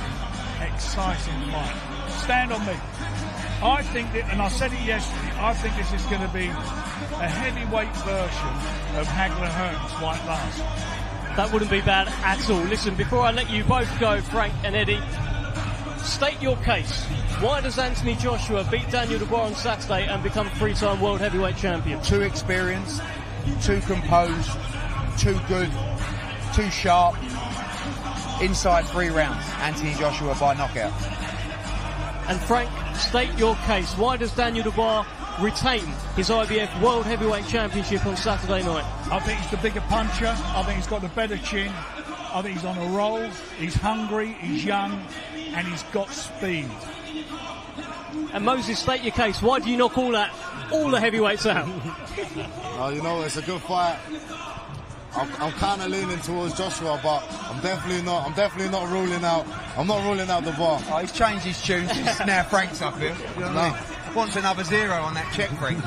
fight. Stand on me. I think that, and I said it yesterday, I think this is going to be a heavyweight version of Hagler Hearns White Last. That wouldn't be bad at all. Listen, before I let you both go, Frank and Eddie, state your case. Why does Anthony Joshua beat Daniel Dubois on Saturday and become three-time world heavyweight champion? Too experienced, too composed, too good, too sharp. Inside 3 rounds, Anthony Joshua by knockout. And Frank, state your case. Why does Daniel Dubois retain his IBF World Heavyweight Championship on Saturday night? I think he's the bigger puncher. I think he's got the better chin. I think he's on a roll. He's hungry, he's young, and he's got speed. And Moses, state your case. Why do you knock all the heavyweights out? You know, it's a good fight. I'm kind of leaning towards Joshua, but I'm definitely not ruling out. I'm not ruling out the bar. Oh, he's changed his tune. Now Frank's up here. You know what I mean? Wants another 0 on that check, Frank.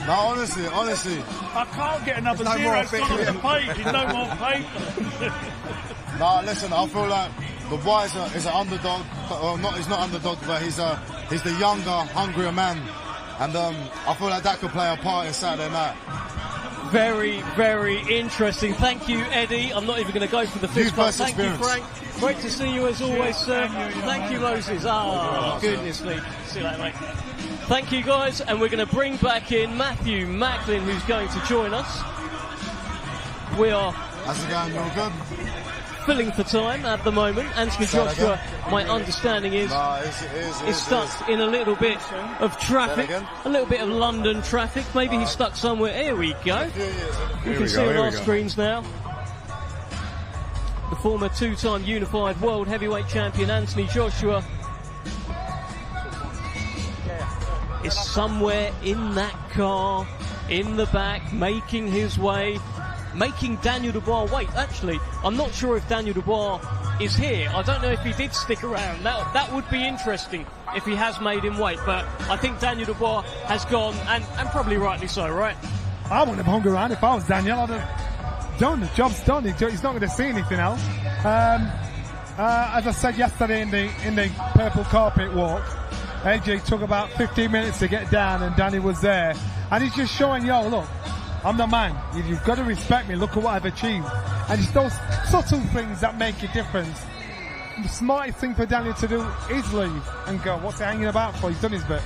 No, honestly. I can't get another 0. It's not on the page. There's no more paper. No, listen. I feel like Dubois is an underdog. He's not underdog, but he's the younger, hungrier man, and I feel like that could play a part in Saturday night. Very, very interesting. Thank you, Eddie. I'm not even going to go for the fist bump. Thank you, Frank. Great to see you as always, sir. Thank you, Moses. Goodness me. See you later, mate. Thank you, guys. And we're going to bring back in Matthew Macklin, who's going to join us. We are... How's it going? You all good? Filling for time at the moment. Anthony Joshua, my understanding is stuck in a little bit of traffic, a little bit of London traffic. Maybe he's stuck somewhere. Here we go. You can see on our screens now. The former two-time unified world heavyweight champion Anthony Joshua is somewhere in that car, in the back, making his way. Making Daniel Dubois wait. Actually, I'm not sure if Daniel Dubois is here. I don't know if he did stick around. That would be interesting if he has made him wait. But I think Daniel Dubois has gone, and probably rightly so, right? I wouldn't have hung around if I was Daniel. I'd have done. The job's done. He's not going to see anything else. As I said yesterday in the purple carpet walk, AJ took about 15 minutes to get down, and Danny was there. And he's just showing, look, I'm the man. You've got to respect me. Look at what I've achieved. And it's those subtle things that make a difference. The smartest thing for Daniel to do is leave and go. What's he hanging about for? He's done his bit.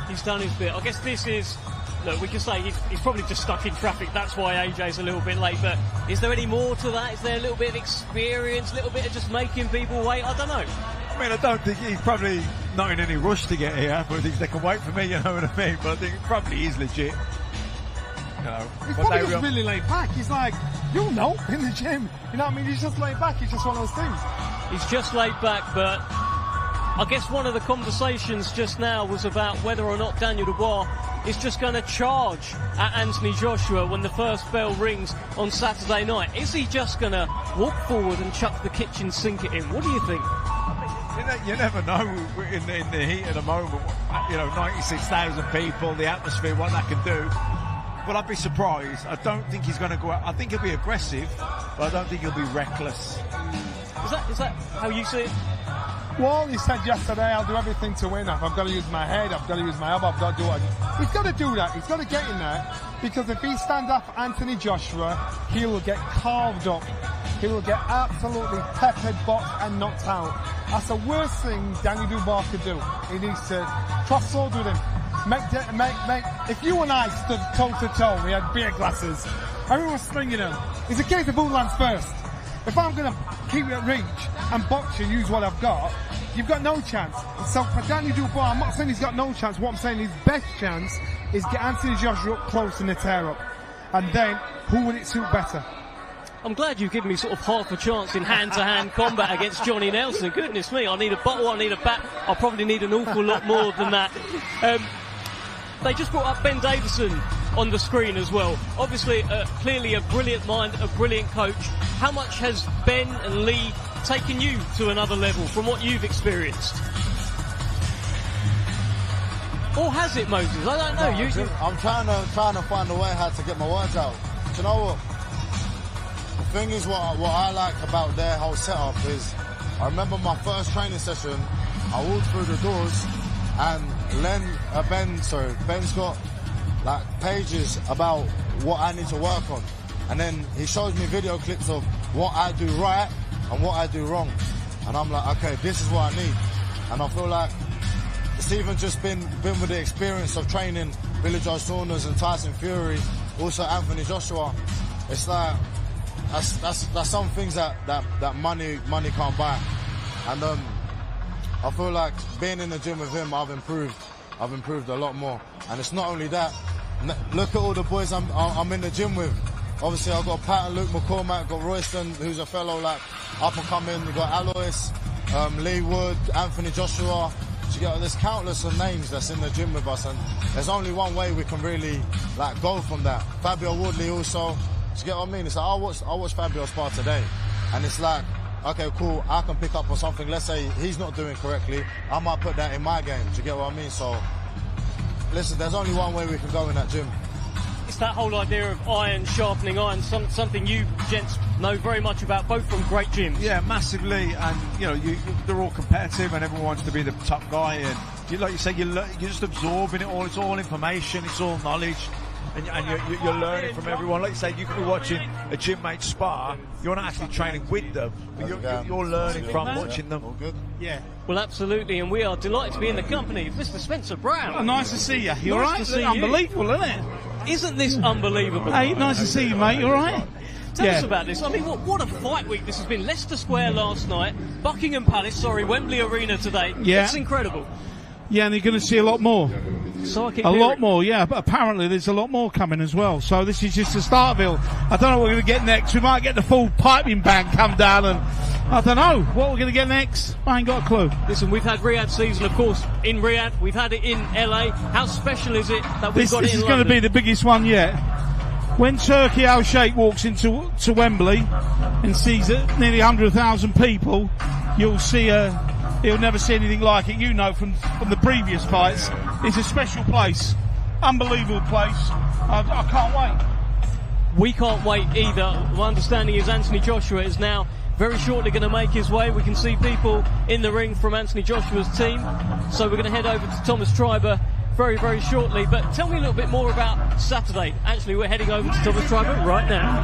He's done his bit. I guess this is... Look, we can say he's probably just stuck in traffic. That's why AJ's a little bit late. But is there any more to that? Is there a little bit of experience, a little bit of just making people wait? I don't know. I mean, I don't think he's probably not in any rush to get here. But I think they can wait for me, you know what I mean? But I think it probably is legit. He's probably just really laid back. He's like, you'll know, in the gym. You know what I mean? He's just laid back. He's just one of those things. He's just laid back, but I guess one of the conversations just now was about whether or not Daniel Dubois is just going to charge at Anthony Joshua when the first bell rings on Saturday night. Is he just going to walk forward and chuck the kitchen sink at him? What do you think? You never know in the heat of the moment. 96,000 people, the atmosphere, what that can do. But I'd be surprised. I don't think he's going to go out. I think he'll be aggressive, but I don't think he'll be reckless. Is that how you see it? Well, he said yesterday, I'll do everything to win. I've got to use my head, I've got to use my elbow, I've got to do it. He's got to do that. He's got to get in there, because if he stands up Anthony Joshua, he will get carved up. He will get absolutely peppered, boxed and knocked out. That's the worst thing Daniel Dubois could do. He needs to cross swords with him. If you and I stood toe to toe, we had beer glasses, everyone was slinging them. It's a case of who lands first. If I'm going to keep it at reach and box you, use what I've got, you've got no chance. So for Daniel Dubois, I'm not saying he's got no chance. What I'm saying, his best chance is get Anthony Joshua up close and the tear up. And then, who would it suit better? I'm glad you've given me sort of half a chance in hand-to-hand combat against Johnny Nelson. Goodness me, I need a bottle, I need a bat. I'll probably need an awful lot more than that. They just brought up Ben Davison on the screen as well. Obviously, clearly a brilliant mind, a brilliant coach. How much has Ben and Lee taken you to another level from what you've experienced? Or has it, Moses? I don't know. I'm trying to find a way how to get my words out. Do you know what? The thing is, what I like about their whole setup is, I remember my first training session, I walked through the doors, and Ben's got like pages about what I need to work on, and then he shows me video clips of what I do right and what I do wrong, and I'm like, okay, this is what I need. And I feel like it's even just been with the experience of training Billy Joe Saunders and Tyson Fury, also Anthony Joshua. It's like that's some things that money can't buy, and I feel like being in the gym with him, I've improved a lot more. And it's not only that. Look at all the boys I'm in the gym with. Obviously, I've got Pat and Luke McCormack, got Royston, who's a fellow like up and coming. We've got Alois, Lee Wood, Anthony Joshua. There's countless of names that's in the gym with us, and there's only one way we can really like go from that. Fabio Woodley also. Do you get what I mean? It's like I watched Fabio spar today, and it's like, okay, cool, I can pick up on something. Let's say he's not doing correctly, I might put that in my game. Do you get what I mean? So, listen, there's only one way we can go in that gym. It's that whole idea of iron sharpening iron, something you gents know very much about, both from great gyms. Yeah, massively, and they're all competitive, and everyone wants to be the top guy. And like you say, you're just absorbing it all. It's all information, it's all knowledge. and you're learning from everyone. Like you say, you can be watching a gym mate spar. You're not actually training with them, but you're learning from watching them. All good. Yeah. Well, absolutely, and we are delighted to be in the company of Mr. Spencer Brown. Oh, nice to see you. You all right? To see Unbelievable, isn't it? Isn't this unbelievable? Hey, nice to see you, mate. You all right? Tell us about this. I mean, what a fight week this has been. Leicester Square last night, Buckingham Palace, Wembley Arena today. Yeah. It's incredible. Yeah, and you're going to see a lot more. So I keep a lot more, yeah. But apparently there's a lot more coming as well. So this is just the start of it. I don't know what we're going to get next. We might get the full piping band come down, and I don't know what we're going to get next. I ain't got a clue. Listen, we've had Riyadh season, of course, in Riyadh. We've had it in LA. How special is it that we've got it in London? This is going to be the biggest one yet. When Turkey Al Sheikh walks into Wembley and sees nearly 100,000 people, you'll see he'll never see anything like it. You know from the previous fights. It's a special place. Unbelievable place. I can't wait. We can't wait either. My understanding is Anthony Joshua is now very shortly going to make his way. We can see people in the ring from Anthony Joshua's team. So we're going to head over to Thomas Triber very, very shortly. But tell me a little bit more about Saturday. Actually, we're heading over to Thomas Triber right now.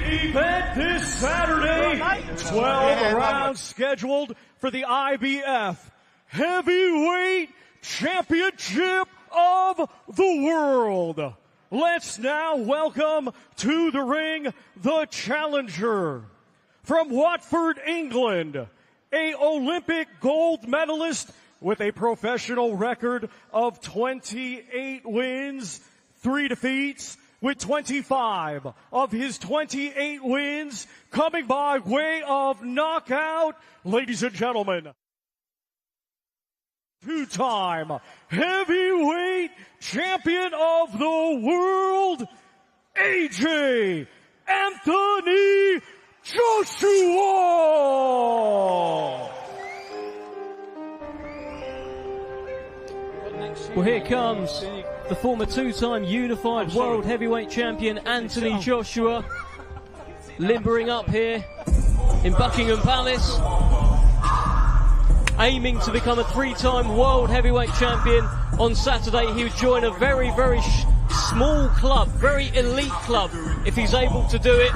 Event this Saturday, 12 rounds scheduled for the IBF Heavyweight Championship of the World. Let's now welcome to the ring the challenger from Watford, England, a Olympic gold medalist with a professional record of 28 wins, 3 defeats, with 25 of his 28 wins coming by way of knockout. Ladies and gentlemen, two-time heavyweight champion of the world, AJ Anthony Joshua! Well, here comes the former two-time unified world heavyweight champion Anthony Joshua, limbering up here in Buckingham Palace, aiming to become a three-time world heavyweight champion on Saturday. He would join a very, very small club, very elite club, if he's able to do it.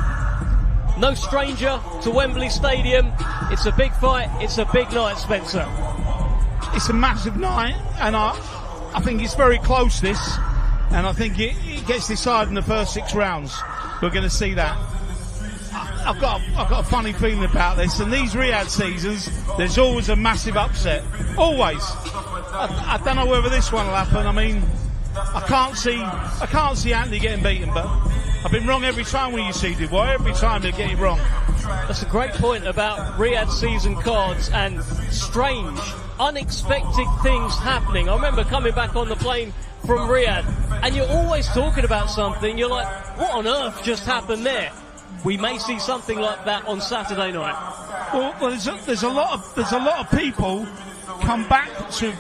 No stranger to Wembley Stadium. It's a big fight. It's a big night, Spencer. It's a massive night, and I think it's very close, this, and I think it gets decided in the first 6 rounds. We're going to see that. I've got a funny feeling about this, and these Riyadh seasons, there's always a massive upset. Always. I don't know whether this one will happen. I mean, I can't see Anthony getting beaten, but I've been wrong every time when you see Dubois. Every time they get it wrong. That's a great point about Riyadh season cards and strange, unexpected things happening. I remember coming back on the plane from Riyadh, and you're always talking about something. You're like, what on earth just happened there? We may see something like that on Saturday night. Well, there's a lot of people come back to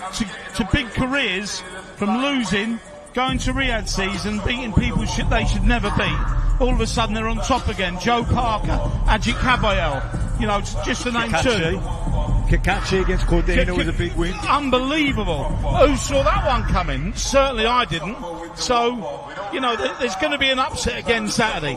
big careers from losing, going to Riyadh season, beating people they should never beat. All of a sudden they're on top again. Joe Parker, Ajit Kabayel, you know, just to name two. Kakachi against Cordina was a big win. Unbelievable. Who saw that one coming? Certainly I didn't. So, you know, there's going to be an upset again Saturday.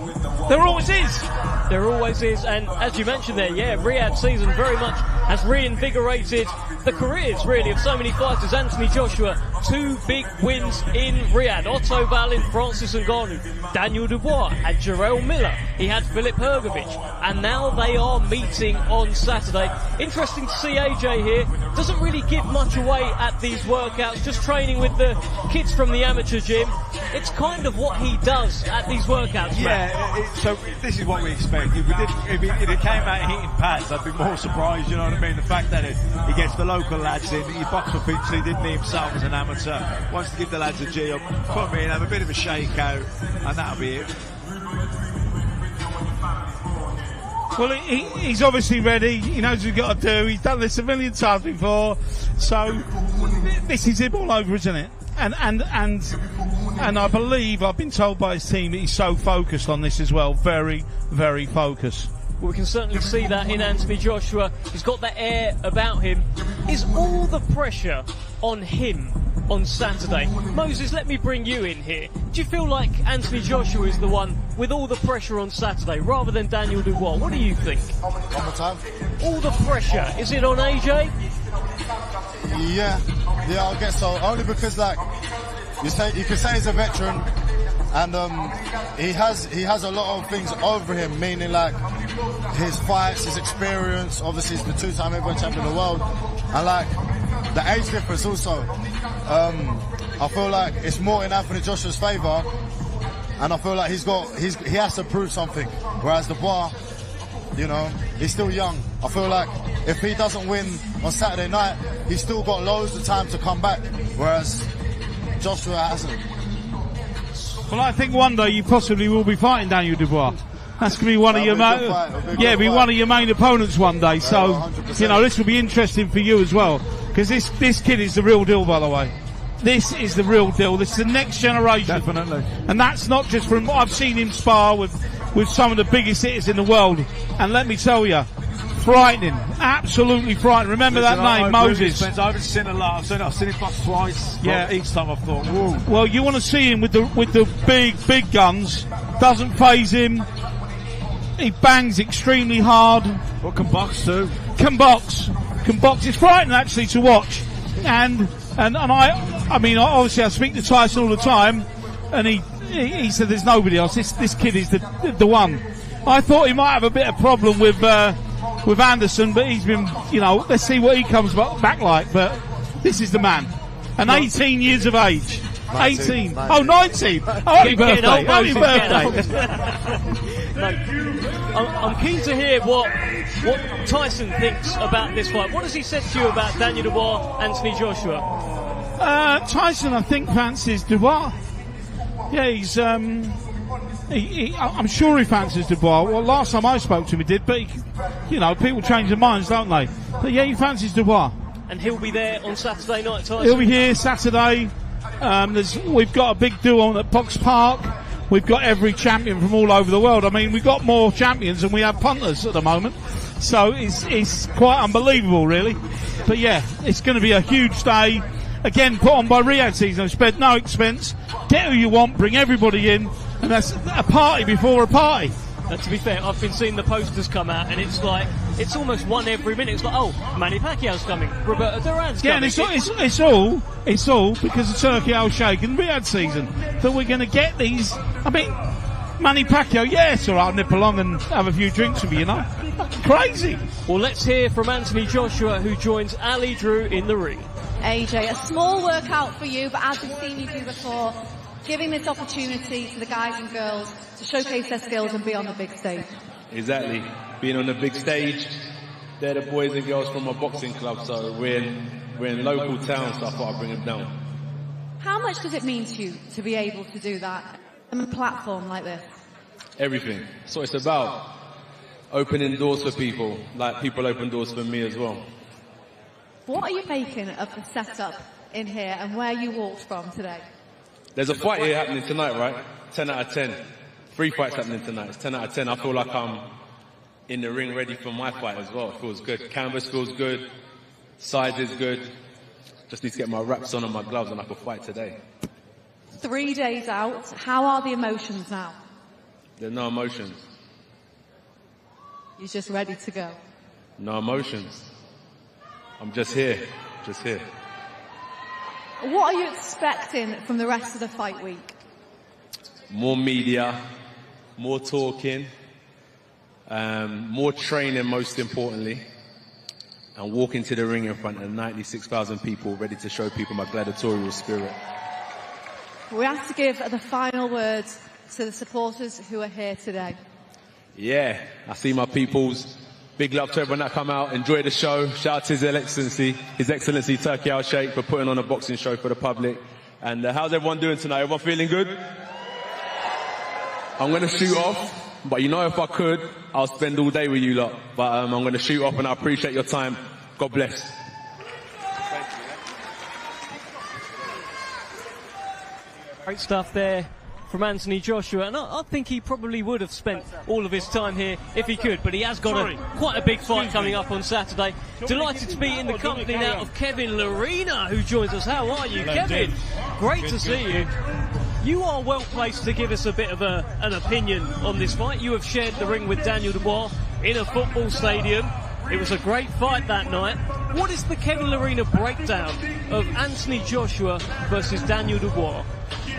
There always is. There always is, and as you mentioned there, yeah, Riyadh season very much has reinvigorated the careers, really, of so many fighters. Anthony Joshua, 2 big wins in Riyadh. Otto Wallin, Francis Ngannou, Daniel Dubois, had Jarrell Miller, he had Filip Hrgovic, and now they are meeting on Saturday. Interesting to see AJ here. Doesn't really give much away at these workouts, just training with the kids from the amateur gym. It's kind of what he does at these workouts, yeah, so this is what we expect. If it came out hitting pads, I'd be more surprised, you know what I mean? The fact that he gets the local lads in, he boxed up so he didn't need himself as an amateur, wants to give the lads a G up, put them in, have a bit of a shake out, and that'll be it. Well, he's obviously ready. He knows what he's got to do. He's done this a million times before. So this is him all over, isn't it? And I believe, I've been told by his team, that he's so focused on this as well. Very, very focused. Well, we can certainly see that in Anthony Joshua. He's got that air about him. Is all the pressure on him on Saturday. Moses, let me bring you in here. Do you feel like Anthony Joshua is the one with all the pressure on Saturday rather than Daniel Dubois? What do you think? One more time. All the pressure, is it on AJ? Yeah, I guess so. Only because, like, you can say he's a veteran, and he has a lot of things over him, meaning like his fights, his experience. Obviously, he's the two-time heavyweight champion of the world, and like the age difference also. I feel like it's more in Anthony Joshua's favour, and I feel like he has to prove something. Whereas Dubois, you know, he's still young. I feel like if he doesn't win on Saturday night, he's still got loads of time to come back. Whereas Joshua hasn't. Well, I think one day you possibly will be fighting Daniel Dubois. That's going to be one of your one of your main opponents one day. So, 100%. you know, this will be interesting for you as well, because this kid is the real deal, by the way. This is the real deal. This is the next generation. Definitely. And that's not just from I've seen him spar with some of the biggest hitters in the world. And let me tell you, frightening, absolutely frightening. Remember that name, Moses. I haven't seen a lot. I've seen it box twice. Yeah. Each time I've thought, whoa. Well, you want to see him with the big guns. Doesn't faze him. He bangs extremely hard. But can box too. Can box. It's frightening actually to watch. And I mean, obviously I speak to Tyson all the time, and he said there's nobody else. This kid is the one. I thought he might have a bit of problem with Anderson, but he's been, you know, let's see what he comes back like. But this is the man. And 18 years of age. 18. Oh, 19. Oh, happy birthday. Happy birthday. I'm keen to hear what Tyson thinks about this fight. What has he said to you about Daniel Dubois, Anthony Joshua? Tyson, I think, fancies Dubois. Yeah, he's I'm sure he fancies Dubois. Well, last time I spoke to him, he did, but you know, people change their minds, don't they? But yeah, he fancies Dubois. And he'll be there on Saturday night, Tyson? He'll be here Saturday. We've got a big do on at Box Park. We've got every champion from all over the world. I mean, we've got more champions than we have punters at the moment. So it's quite unbelievable, really. But yeah, it's going to be a huge day. Again, put on by Riyadh Season. I've spared no expense. Get who you want, bring everybody in, and that's a party before a party. And to be fair, I've been seeing the posters come out, and it's like, it's almost one every minute. It's like, oh, Manny Pacquiao's coming, Roberto Duran's coming. Yeah, and it's all because of Turkey Al Sheikh and Riyadh Season that we're going to get these. I mean, Manny Pacquiao, yeah, it's all right, nip along and have a few drinks with me, you know. Crazy. Well, let's hear from Anthony Joshua, who joins Ali Drew in the ring. AJ, a small workout for you, but as we've seen you do before, giving this opportunity to the guys and girls to showcase their skills and be on the big stage. Exactly. Being on the big stage, they're the boys and girls from a boxing club, so we're in local town, so I thought I'd bring them down. How much does it mean to you to be able to do that on a platform like this? Everything. So it's about opening doors for people, like people open doors for me as well. What are you making of the setup in here and where you walked from today? There's a fight here happening tonight, right? 10 out of 10. 3 fights happening tonight. It's 10 out of 10. I feel like I'm in the ring ready for my fight as well. It feels good. Canvas feels good. Size is good. Just need to get my wraps on and my gloves and I can fight today. 3 days out. How are the emotions now? There's no emotions. You're just ready to go? No emotions. I'm just here. Just here. What are you expecting from the rest of the fight week? More media, more talking, more training most importantly, and walk into the ring in front of 96,000 people ready to show people my gladiatorial spirit. We have to give the final words to the supporters who are here today. Yeah, I see my peoples. Big love to everyone that come out. Enjoy the show. Shout out to His Excellency Turkey Al Sheikh for putting on a boxing show for the public. And how's everyone doing tonight? Everyone feeling good? I'm going to shoot off, but you know if I could, I'll spend all day with you lot. But I'm going to shoot off and I appreciate your time. God bless. Great stuff there from Anthony Joshua, and I think he probably would have spent all of his time here if he could, but he has got quite a big fight coming up on Saturday. Delighted to be in the company now of Kevin Larena, who joins us. How are you, Kevin? Great to see you. You are well placed to give us a bit of an opinion on this fight. You have shared the ring with Daniel Dubois in a football stadium. It was a great fight that night. What is the Kevin Larena breakdown of Anthony Joshua versus Daniel Dubois?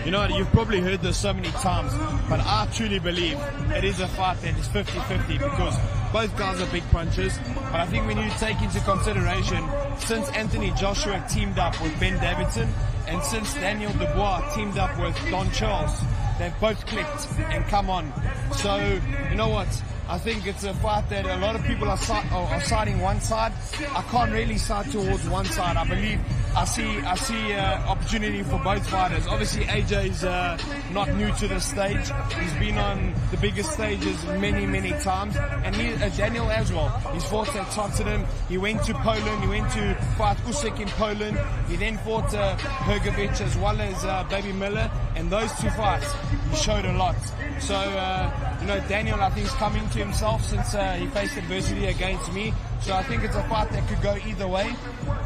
You know, you've probably heard this so many times, but I truly believe it is a fight that is 50-50 because both guys are big punchers. But I think we need to take into consideration, since Anthony Joshua teamed up with Ben Davidson and since Daniel Dubois teamed up with Don Charles, they've both clicked and come on. So, you know what? I think it's a fight that a lot of people are siding one side. I can't really side towards one side. I believe I see opportunity for both fighters. Obviously, AJ's not new to the stage. He's been on the biggest stages many times, and Daniel as well. He's fought at Tottenham. He went to Poland. He went to fight Usyk in Poland. He then fought Hrgovic as well as Baby Miller, and those two fights he showed a lot. So you know, Daniel, I think, is coming to himself since he faced adversity against me. So I think it's a fight that could go either way,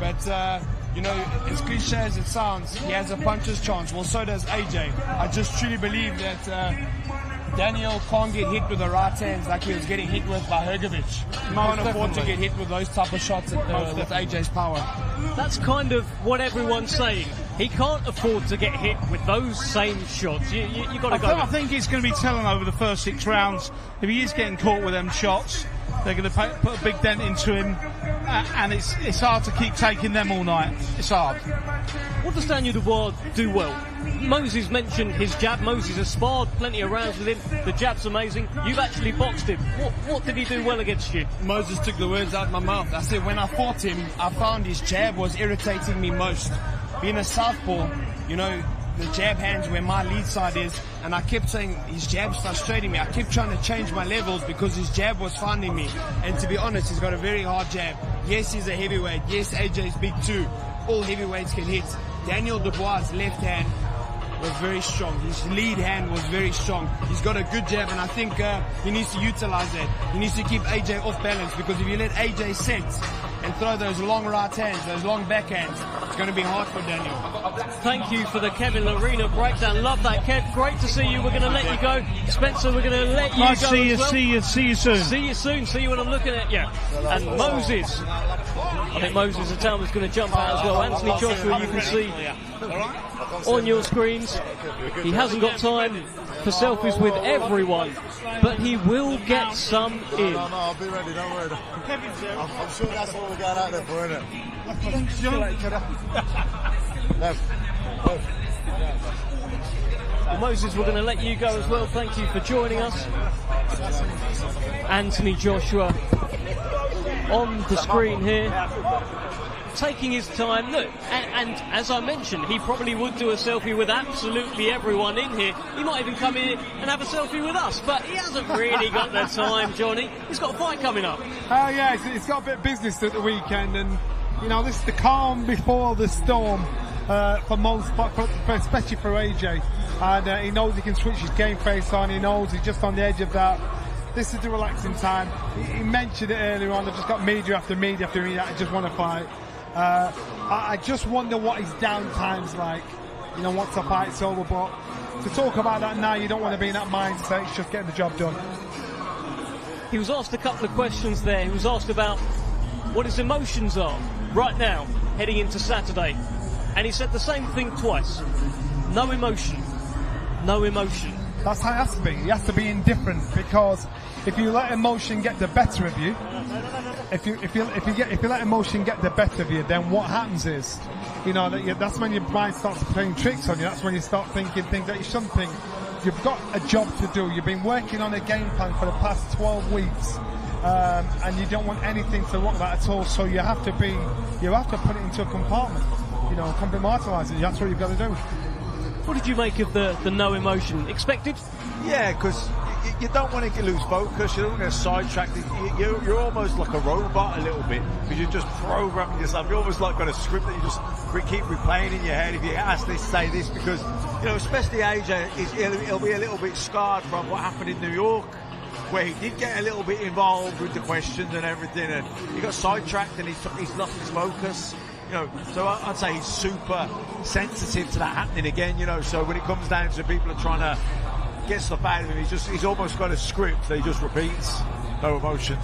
but. You know, as cliche as it sounds, he has a puncher's chance. Well, so does AJ. I just truly believe that Daniel can't get hit with the right hands like he was getting hit with by Hrgovic. He can't afford to get hit with those type of shots with AJ's power. That's kind of what everyone's saying. He can't afford to get hit with those same shots. You got to go. I think it's going to be telling over the first 6 rounds. If he is getting caught with them shots, they're going to put a big dent into him, and it's hard to keep taking them all night. It's hard. What does Daniel Dubois do well? Moses mentioned his jab. Moses has sparred plenty of rounds with him. The jab's amazing. You've actually boxed him. What did he do well against you? Moses took the words out of my mouth. I said when I fought him, I found his jab was irritating me most. Being a southpaw, you know, the jab hands where my lead side is, and I kept saying his jab's frustrating me. I kept trying to change my levels because his jab was finding me. And to be honest, he's got a very hard jab. Yes, he's a heavyweight. Yes, AJ's big too. All heavyweights can hit. Daniel Dubois' left hand was very strong. His lead hand was very strong. He's got a good jab, and I think he needs to utilize that. He needs to keep AJ off balance, because if you let AJ set and throw those long right hands, those long backhands, it's going to be hard for Daniel. Thank you for the Kevin Larena breakdown. Love that, Kev. Great to see you. We're going to let you go. Spencer, we're going to let you go. See you soon. See you soon. See you when I'm looking at you. And Moses. I think Moses the Town was going to jump out as well. Anthony Joshua, you can see on your screens. He hasn't got time for selfies with everyone, but he will get some in. No, I'll be ready, don't worry. I'm sure that's what we got out there for, isn't it? Well, Moses, we're going to let you go as well. Thank you for joining us. Anthony Joshua on the screen here, taking his time. Look, and as I mentioned, he probably would do a selfie with absolutely everyone in here. He might even come in and have a selfie with us, but he hasn't really got the time, Johnny. He's got a fight coming up. Yeah, he's got a bit of business at the weekend, and you know, this is the calm before the storm for most, especially for AJ. And he knows he can switch his game face on. He knows he's just on the edge of that. This is the relaxing time. He mentioned it earlier on. I've just got media after media after media. I just want to fight. I just wonder what his downtime's like. You know, once the fight's over. But to talk about that now, you don't want to be in that mindset. It's just getting the job done. He was asked a couple of questions there. He was asked about what his emotions are right now, heading into Saturday. And he said the same thing twice. No emotion. No emotion. That's how it has to be. You have to be indifferent, because if you let emotion get the better of you, if you let emotion get the better of you, then what happens is, you know, that's when your mind starts playing tricks on you. That's when you start thinking things that you shouldn't think. You've got a job to do. You've been working on a game plan for the past 12 weeks, and you don't want anything to rock that at all. So you have to put it into a compartment. You know, compartmentalize it. That's what you've got to do. What did you make of the no emotion? Expected? Yeah, because you don't want to lose focus. You don't want to get sidetracked. You're almost like a robot a little bit because you're just programming yourself. You're almost like got a script that you just keep replaying in your head. If you ask this, say this, because especially AJ, he'll be a little bit scarred from what happened in New York, where he did get a little bit involved with the questions and everything, and he got sidetracked and he's lost his focus. So I'd say he's super sensitive to that happening again. So when it comes down to people are trying to get stuff out of him, he's almost got a script that he just repeats. No emotions.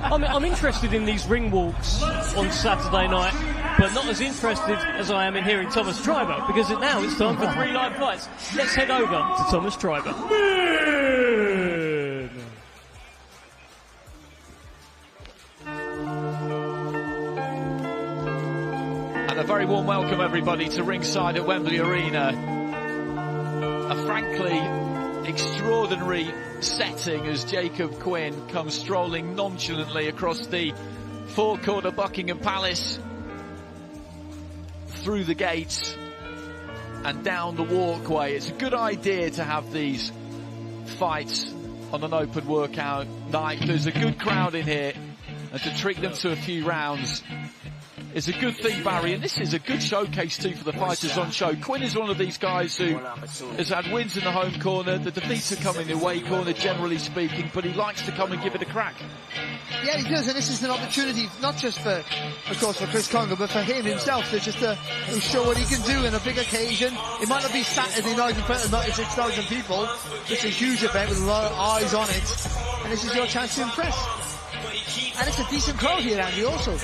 I'm interested in these ring walks on Saturday night, but not as interested as I am in hearing Thomas Treiber, because now it's time for 3 live fights. Let's head over to Thomas Treiber. And a very warm welcome, everybody, to ringside at Wembley Arena. A frankly extraordinary setting as Jacob Quinn comes strolling nonchalantly across the forecourt of Buckingham Palace, through the gates and down the walkway. It's a good idea to have these fights on an open workout night. There's a good crowd in here, and to treat them to a few rounds is a good thing, Barry, and this is a good showcase too for the fighters on show. Quinn is one of these guys who has had wins in the home corner. The defeats are coming the away corner, generally speaking, but he likes to come and give it a crack. Yeah, he does, and this is an opportunity not just for, of course, for Chris Congo, but for him himself to just to show what he can do in a big occasion. It might not be Saturday night in front of 96,000 people. It's a huge event with a lot of eyes on it, and this is your chance to impress. And it's a decent crowd here, Andy, also.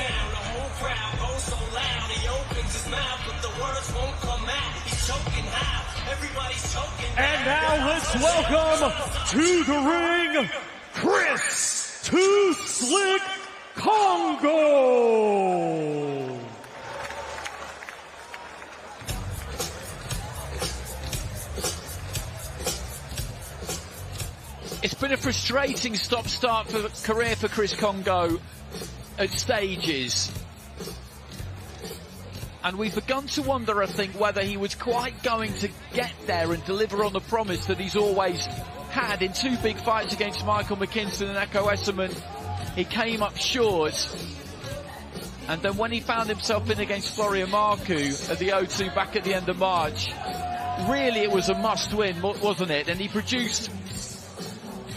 And now let's welcome to the ring, Chris Too Slick Congo. It's been a frustrating stop-start career for Chris Congo at stages. And we've begun to wonder, I think, whether he was quite going to get there and deliver on the promise that he's always had. In 2 big fights against Michael McKinson and Echo Esserman, he came up short. And then when he found himself in against Florian Marku at the O2 back at the end of March, really it was a must-win, wasn't it? And he produced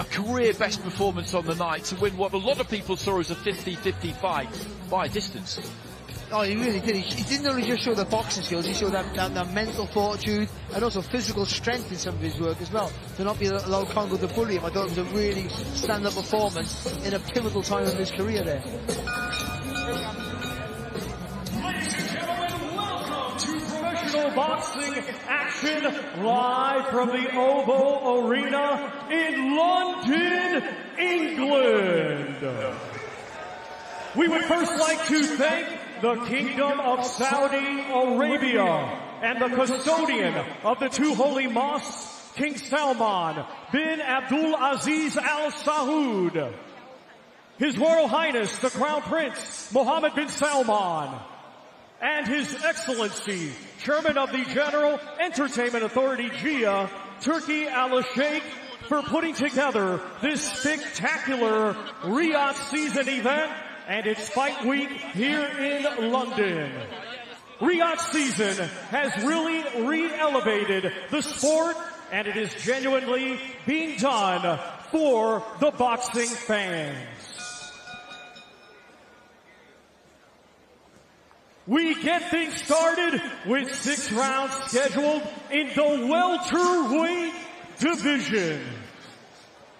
a career best performance on the night to win what a lot of people saw as a 50-50 fight by a distance. Oh, he really did. He didn't only just show the boxing skills, he showed that mental fortitude and also physical strength in some of his work as well. To not be allowed Congo to bully him, I thought it was a really stand-up performance in a pivotal time of his career there. Ladies and gentlemen, welcome to professional boxing action live from the Oval Arena in London, England. We would first like to thank the Kingdom of Saudi Arabia and the custodian of the 2 holy mosques, King Salman bin Abdul Aziz Al Saud, His Royal Highness the Crown Prince Mohammed bin Salman, and His Excellency Chairman of the General Entertainment Authority GIA, Turki Al-Sheikh, for putting together this spectacular Riyadh season event and its fight week here in London. Riyadh season has really re-elevated the sport, and it is genuinely being done for the boxing fans. We get things started with 6 rounds scheduled in the welterweight division.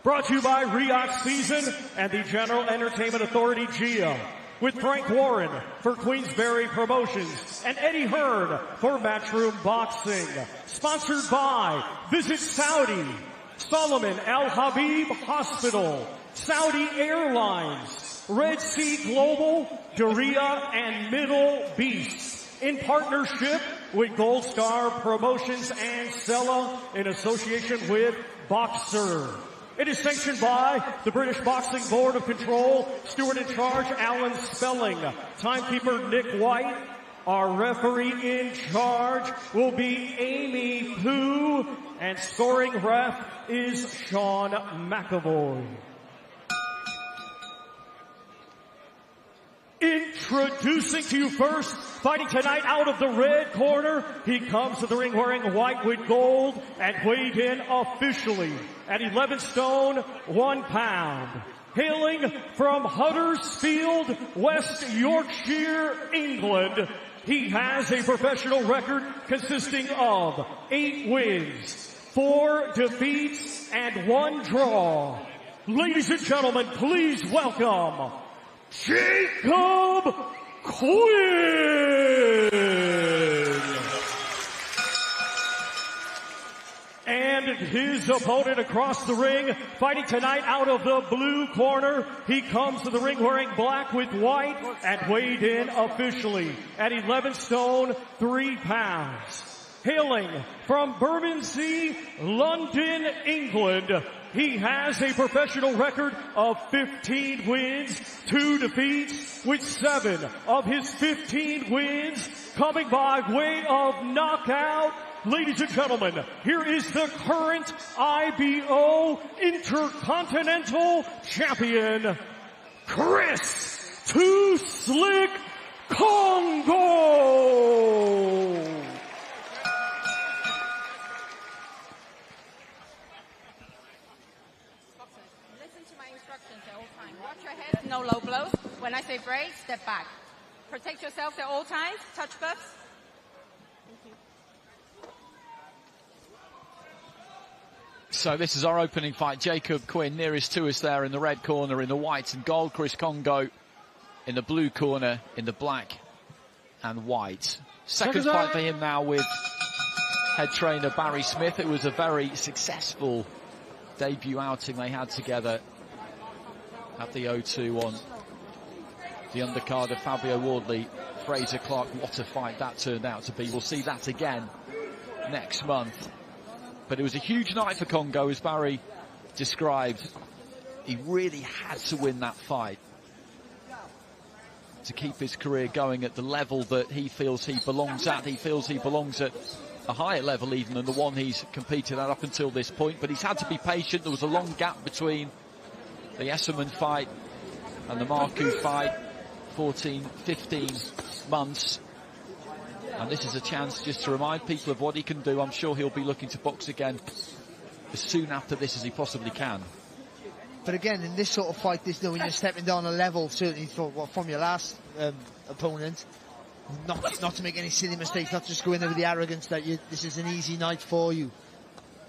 Brought to you by Riyadh Season and the General Entertainment Authority GIA, with Frank Warren for Queensberry Promotions and Eddie Hearn for Matchroom Boxing. Sponsored by Visit Saudi, Solomon Al Habib Hospital, Saudi Airlines, Red Sea Global, Diriyah, and Middle Beast. In partnership with Gold Star Promotions and Sella in association with Boxer. It is sanctioned by the British Boxing Board of Control, steward in charge Alan Spelling, timekeeper Nick White. Our referee in charge will be Amy Pooh, and scoring ref is Sean McAvoy. Introducing to you first, fighting tonight out of the red corner, he comes to the ring wearing white with gold and weighed in officially at 11 stone, 1 pound. Hailing from Huddersfield, West Yorkshire, England, he has a professional record consisting of 8 wins, 4 defeats, and 1 draw. Ladies and gentlemen, please welcome Jacob Quinn! And his opponent across the ring, fighting tonight out of the blue corner. He comes to the ring wearing black with white and weighed in officially at 11 stone, 3 pounds. Hailing from Bermondsey, London, England, he has a professional record of 15 wins, 2 defeats, with 7 of his 15 wins coming by way of knockout. Ladies and gentlemen, here is the current IBO Intercontinental Champion, Chris Too Slick Congo! Watch your head, no low blows. When I say break, step back. Protect yourself at all times. Touch cuffs. Thank you. So this is our opening fight. Jacob Quinn nearest to us there in the red corner in the white and gold. Chris Congo in the blue corner in the black and white. Second fight for him now with head trainer Barry Smith. It was a very successful debut outing they had together at the O2 on the undercard of Fabio Wardley, Fraser Clark. What a fight that turned out to be. We'll see that again next month. But it was a huge night for Congo, as Barry described. He really had to win that fight to keep his career going at the level that he feels he belongs at. He feels he belongs at a higher level even than the one he's competed at up until this point. But he's had to be patient. There was a long gap between the Esserman fight and the Marku fight, 14, 15 months. And this is a chance just to remind people of what he can do. I'm sure he'll be looking to box again as soon after this as he possibly can. But again, in this sort of fight, this, when you're stepping down a level, certainly from your last opponent, not to make any silly mistakes, not just go in there with the arrogance that this is an easy night for you.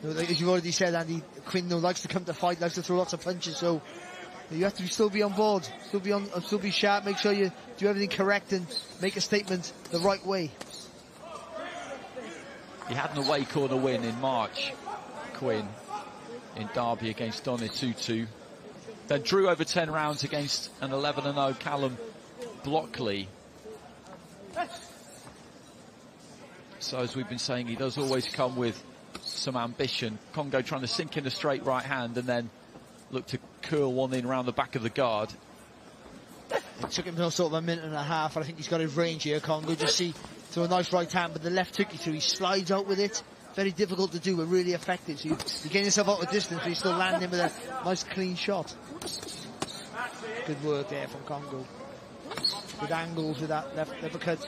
As you've already said, Andy, Quinn likes to come to fight, likes to throw lots of punches, so you have to still be on board, still be sharp, make sure you do everything correct and make a statement the right way. He had an away corner win in March, Quinn, in Derby against Donny Tutu. Then drew over 10 rounds against an 11-0 Callum Blockley. So as we've been saying, he does always come with some ambition. Congo trying to sink in a straight right hand and then look to curl one in around the back of the guard. It took him sort of a minute and a half. I think he's got his range here, Congo. Just see, throw a nice right hand, but the left took you through. He slides out with it. Very difficult to do, but really effective. So you get yourself out of distance, but you still land him with a nice clean shot. Good work there from Congo. Good angles with that left uppercut.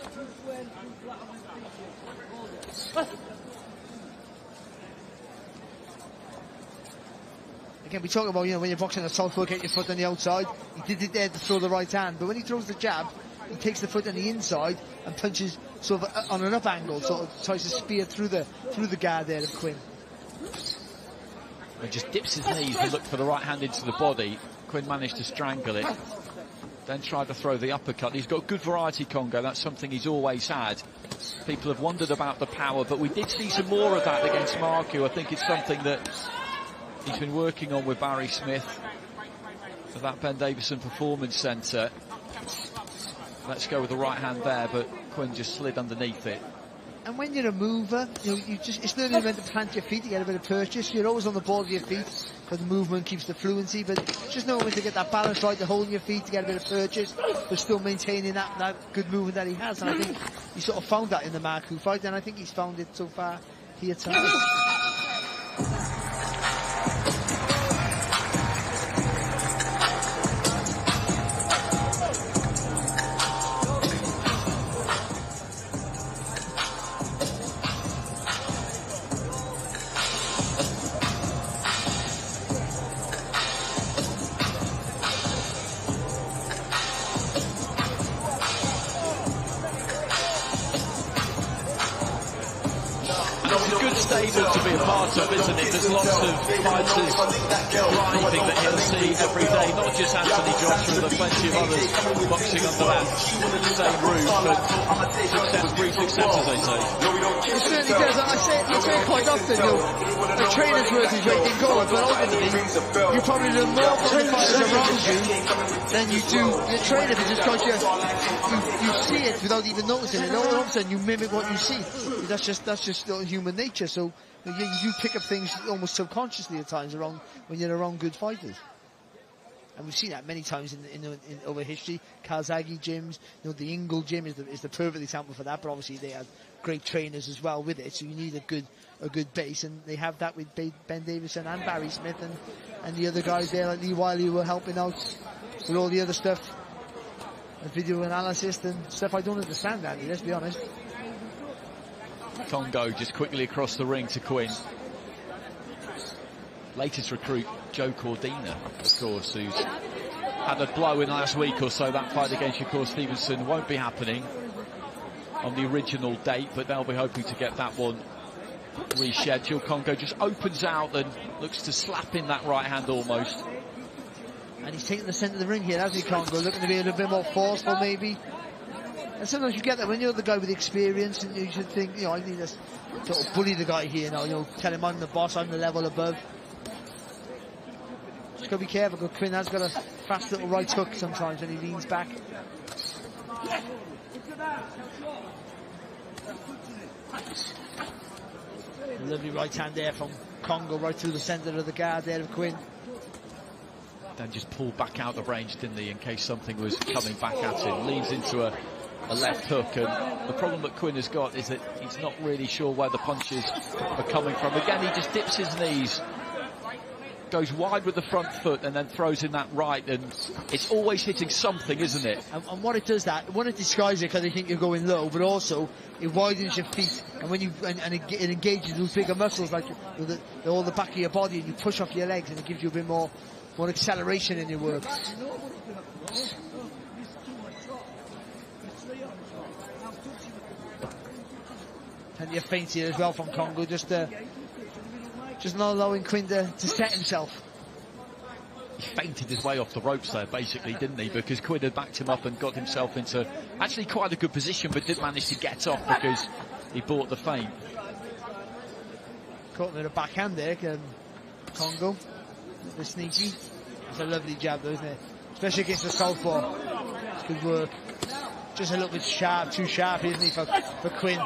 Again, we talk about, when you're boxing a southpaw, get your foot on the outside. He did it there to throw the right hand, but when he throws the jab, he takes the foot on the inside and punches sort of on an up angle, sort of tries to spear through the guard there of Quinn. And just dips his knees and looked for the right hand into the body. Quinn managed to strangle it, then tried to throw the uppercut. He's got good variety, Congo. That's something he's always had. People have wondered about the power, but we did see some more of that against Marku. I think it's something that he's been working on with Barry Smith at that Ben Davison Performance Centre. Let's go with the right hand there, but Quinn just slid underneath it. And when you're a mover, it's not only meant to plant your feet to get a bit of purchase. You're always on the ball of your feet because the movement keeps the fluency, but just knowing when to get that balance right, to holding your feet to get a bit of purchase, but still maintaining that good movement that he has. And I think he sort of found that in the Marku fight, and I think he's found it so far here tonight. it's a good stadium to be a part of, isn't it? There's lots of fighters thriving that he'll see every day, not just Anthony Joshua, but plenty of others boxing under that same roof. But success breeds success, as they say. It certainly does. I say it quite often, a trainer's worth his weight in gold, but ultimately, you probably learn more from the fighters around you than you do your trainer, because you see it without even noticing it. All of a sudden, you mimic what you see. That's just human nature. So you pick up things almost subconsciously at times around when you're around good fighters. And we've seen that many times in over history. Kazagi gyms, the Ingle gym is the perfect example for that. But obviously they have great trainers as well with it. So you need a good base, and they have that with Ben Davison and Barry Smith and the other guys there like Lee Wiley, who were helping out with all the other stuff, and video analysis and stuff I don't understand, Andy. Let's be honest. Congo just quickly across the ring to Quinn. Latest recruit, Joe Cordina, of course, who's had a blow in the last week or so. That fight against Shakur Stevenson won't be happening on the original date, but they'll be hoping to get that one rescheduled. Congo just opens out and looks to slap in that right hand almost. And he's taking the centre of the ring here, hasn't he, Congo? Looking to be a little bit more forceful, maybe. And sometimes you get that when you're the guy with experience, and you should think, I need to sort of bully the guy here now, tell him I'm the boss, I'm the level above. Just got to be careful, because Quinn has got a fast little right hook sometimes when he leans back. A lovely right hand there from Congo, right through the centre of the guard there of Quinn. Then just pulled back out of range, didn't he, in case something was coming back at him. Leans into a left hook, and the problem that Quinn has got is that he's not really sure where the punches are coming from. Again, he just dips his knees, goes wide with the front foot, and then throws in that right, and it's always hitting something, isn't it? And what it does that, when it disguises it because they think you're going low, but also it widens your feet, and when it engages those bigger muscles, like all the back of your body, and you push off your legs, and it gives you a bit more acceleration in your work. Plenty of feints here as well from Congo, just not allowing Quinn to set himself. He fainted his way off the ropes there, basically, didn't he? Because Quinn had backed him up and got himself into actually quite a good position, but didn't manage to get off because he bought the feint. Caught him in a backhand there, Congo. The sneaky. It's a lovely jab though, isn't it? Especially against the southpaw. It's good work. Just a little bit sharp, too sharp, isn't he, for Quinn?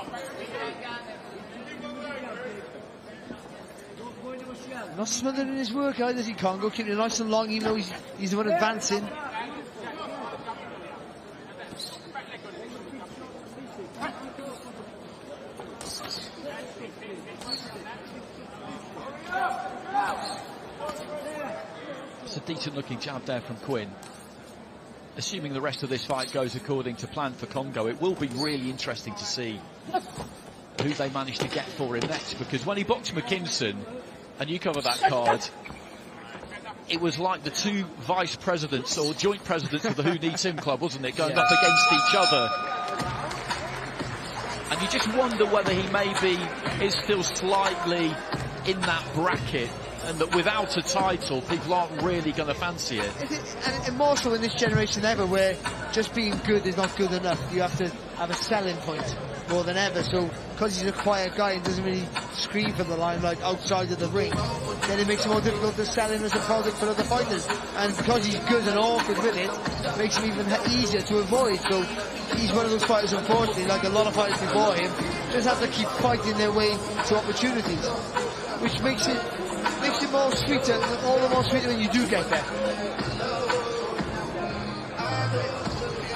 Not smothered in his work either, is he, Congo? Keeping it nice and long, even though he's the one advancing. It's a decent looking jab there from Quinn. Assuming the rest of this fight goes according to plan for Congo, it will be really interesting to see who they manage to get for him next, because when he boxed McKinson, and you cover that card, it was like the two vice presidents or joint presidents of the Who Needs Him club, wasn't it, going up against each other. And you just wonder whether he maybe is still slightly in that bracket, and that without a title, people aren't really going to fancy it. And more so in this generation ever, where just being good is not good enough. You have to have a selling point more than ever. So, because he's a quiet guy and doesn't really scream for the limelight outside of the ring, then it makes it more difficult to sell him as a product for other fighters. And because he's good and awkward with it, makes him even easier to avoid. So, he's one of those fighters, unfortunately, like a lot of fighters before him, just have to keep fighting their way to opportunities, which makes it more sweeter, all the more sweeter when you do get there.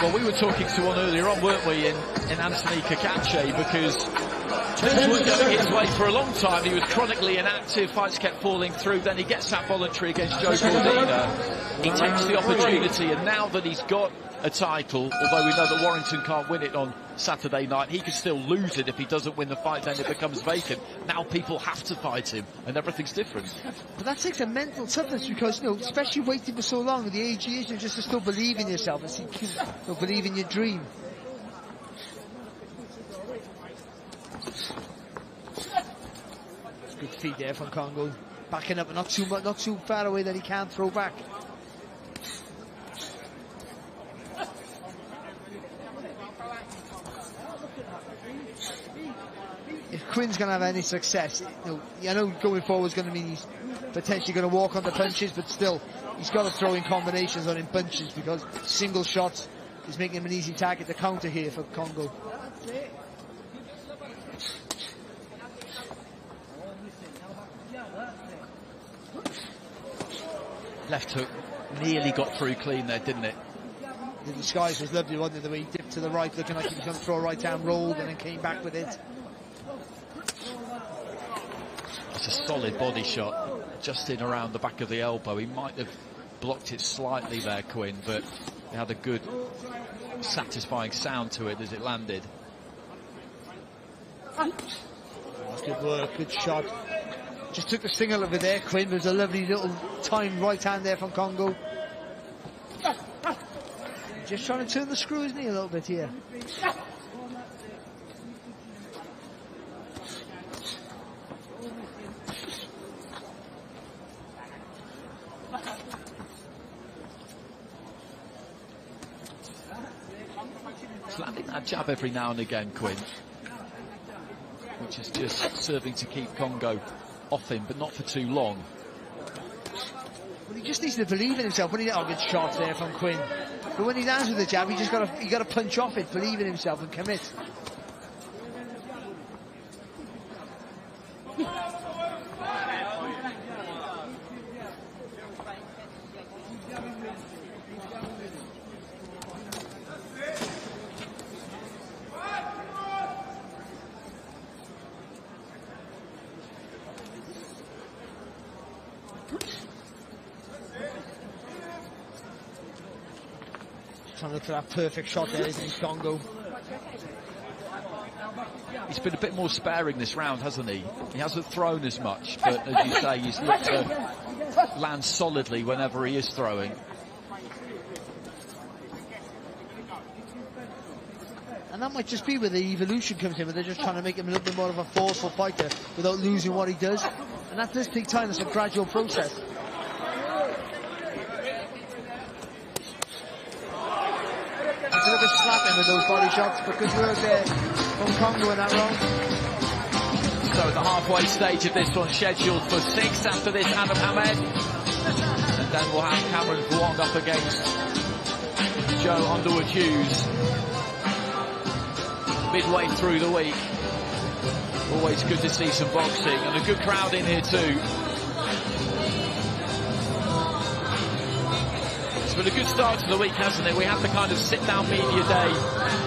Well, we were talking to one earlier on, weren't we, in Anthony Kakache, because things weren't going his way for a long time. He was chronically inactive, fights kept falling through, then he gets that voluntary against Joe Cordina. He takes the opportunity, and now that he's got a title, although we know that Warrington can't win it on Saturday night, he could still lose it if he doesn't win the fight, then it becomes vacant. Now people have to fight him, and everything's different. But that takes a mental toughness, because, especially waiting for so long, the age is, just to still believe in yourself and believe in your dream. Good feed there from Congo. Backing up, not too far away that he can't throw back. If Quinn's going to have any success, I know going forward is going to mean he's potentially going to walk on the punches, but still, he's got to throw in combinations on in punches, because single shots is making him an easy target to counter here for Congo. Left hook nearly got through clean there, didn't it? The disguise was lovely, wasn't it? The way he dipped to the right, looking like he was going to throw a right hand, rolled, and then came back with it. It's a solid body shot, just in around the back of the elbow. He might have blocked it slightly there, Quinn, but it had a good, satisfying sound to it as it landed. Good work, good shot. Just took the sting out of it there, Quinn. There's a lovely little timed right hand there from Congo. Just trying to turn the screw, isn't he, a little bit here? He's landing that jab every now and again, Quinn, which is just serving to keep Congo off him, but not for too long. Well, he just needs to believe in himself. When he good shot there from Quinn, but when he lands with the jab, he got to punch off it, believe in himself, and commit. Trying to look for that perfect shot there, isn't he, Congo? He's been a bit more sparing this round, hasn't he? He hasn't thrown as much, but as you say, he's looked to land solidly whenever he is throwing. And that might just be where the evolution comes in, where they're just trying to make him a little bit more of a forceful fighter without losing what he does. And that does take time. It's a gradual process. A little bit slapping with those body shots, but good work there from Congo in that round. So at the halfway stage of this one, scheduled for 6 after this, Adam Hamed. And then we'll have Cameron Vuong up against Joe Underwood-Hughes. Midway through the week. Always good to see some boxing, and a good crowd in here too. It's been a good start to the week, hasn't it? We had the kind of sit-down media day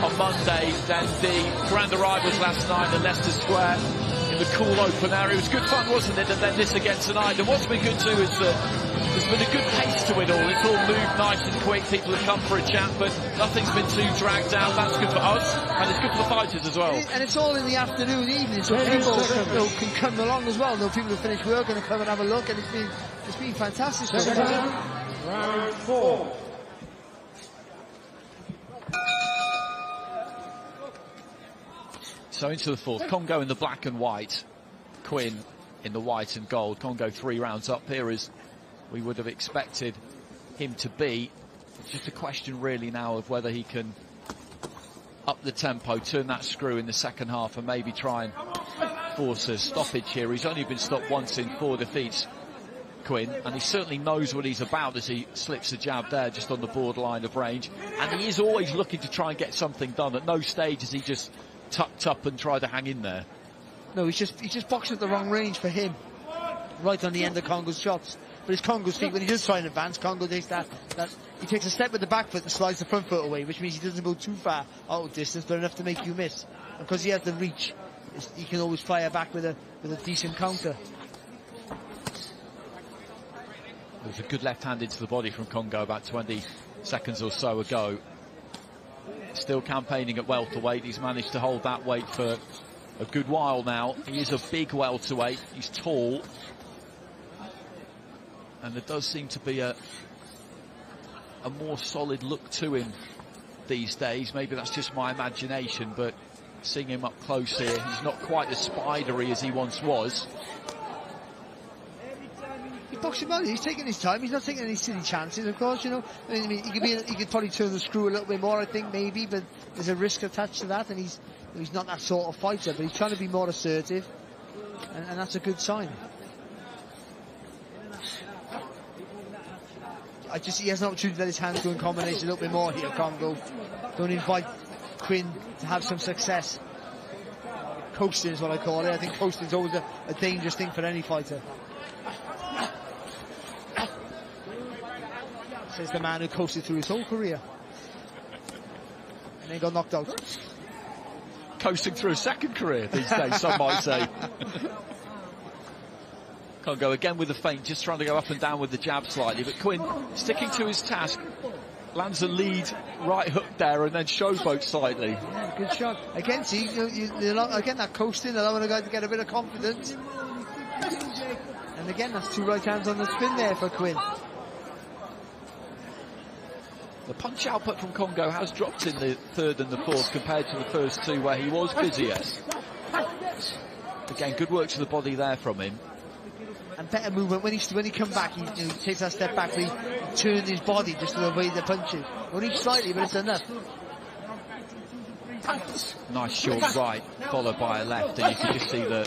on Monday, then the grand arrivals last night at Leicester Square in the cool open area. It was good fun, wasn't it? And then this again tonight. And what's been good too is that there's been a good pace to it all. It's all moved nice and quick. People have come for a chat, but nothing's been too dragged out. That's good for us, and it's good for the fighters as well. And it's all in the afternoon, evening, so people can come along as well. People who finish work and come and have a look, and it's been fantastic. Round 4. So into the fourth, Congo in the black and white, Quinn in the white and gold. Congo 3 rounds up here as we would have expected him to be. It's just a question really now of whether he can up the tempo, turn that screw in the second half, and maybe try and force a stoppage here. He's only been stopped once in 4 defeats, Quinn, and he certainly knows what he's about as he slips a jab there just on the borderline of range, and he is always looking to try and get something done. At no stage is he just tucked up and tried to hang in there. No, he's just boxing at the wrong range for him, right on the end of Congo's shots. But it's Congo's feet. When he does try and advance, Congo takes that he takes a step with the back foot and slides the front foot away, which means he doesn't go too far out of distance, but enough to make you miss. And because he has the reach, he can always fire back with a decent counter. There was a good left hand into the body from Congo about 20 seconds or so ago. Still campaigning at welterweight. He's managed to hold that weight for a good while now. He is a big welterweight. He's tall. And there does seem to be a more solid look to him these days. Maybe that's just my imagination, but seeing him up close here, he's not quite as spidery as he once was. He boxed him out. He's taking his time. He's not taking any silly chances, of course, you know. I mean, he could probably turn the screw a little bit more, I think, maybe, but there's a risk attached to that, and he's not that sort of fighter, but he's trying to be more assertive, and that's a good sign. He has an opportunity to let his hands go in combination a little bit more here, Congo. Don't invite Quinn to have some success. Coasting is what I call it. I think coasting is always a dangerous thing for any fighter. Says the man who coasted through his whole career and then got knocked out. Coasting through a second career these days, some might say. Congo again with the feint, just trying to go up and down with the jab slightly, but Quinn sticking to his task, lands a lead right hook there and then showboat slightly. Yeah, good shot. Again, see, again that coasting, allowing a guy to get a bit of confidence. And again, that's 2 right hands on the spin there for Quinn. The punch output from Congo has dropped in the third and the fourth compared to the first 2 where he was busier. Again, good work to the body there from him. And better movement when he comes back. He takes that step back. He turns his body just to avoid the punches. Only slightly, but it's enough. Nice short right, followed by a left, and you can just see the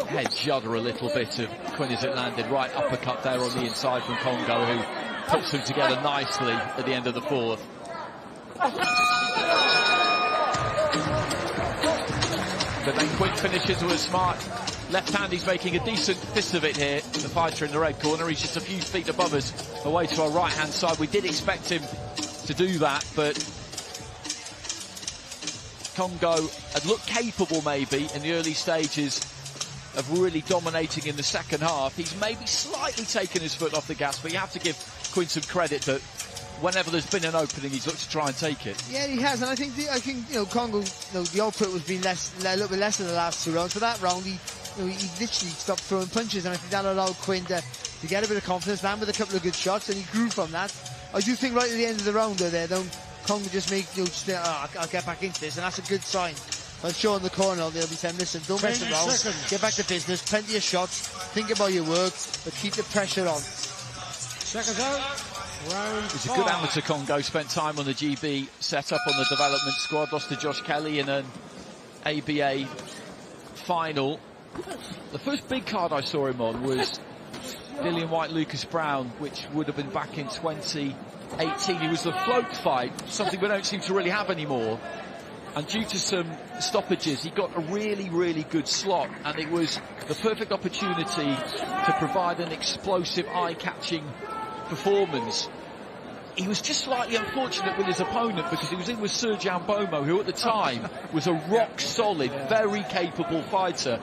head judder a little bit of Quinn as it landed. Right uppercut there on the inside from Congo, who puts them together nicely at the end of the fourth. But then Quinn finishes with a smart left hand. He's making a decent fist of it here, the fighter in the red corner. He's just a few feet above us, away to our right hand side. We did expect him to do that, but Congo had looked capable maybe in the early stages of really dominating in the second half. He's maybe slightly taken his foot off the gas, but you have to give Quinn some credit that whenever there's been an opening, he's looked to try and take it. Yeah, he has, and I think Congo, the output was being a little bit less in the last 2 rounds. For that round, he literally stopped throwing punches, and I think that allowed Quinn to get a bit of confidence, land with a couple of good shots, and he grew from that. I do think right at the end of the round there, Congo just make I'll get back into this, and that's a good sign. I'm sure in the corner they'll be saying, listen, don't mess around, get back to business, plenty of shots, think about your work, but keep the pressure on. Seconds out. He's a good amateur, Congo. Spent time on the GB setup on the development squad. Lost to Josh Kelly in an ABA final. The first big card I saw him on was Dillian White, Lucas Brown, which would have been back in 2018. He was the float fight, something we don't seem to really have anymore. And due to some stoppages, he got a really, really good slot, and it was the perfect opportunity to provide an explosive, eye-catching performance. He was just slightly unfortunate with his opponent because he was in with Serjan Bomo, who at the time was a rock-solid, very capable fighter,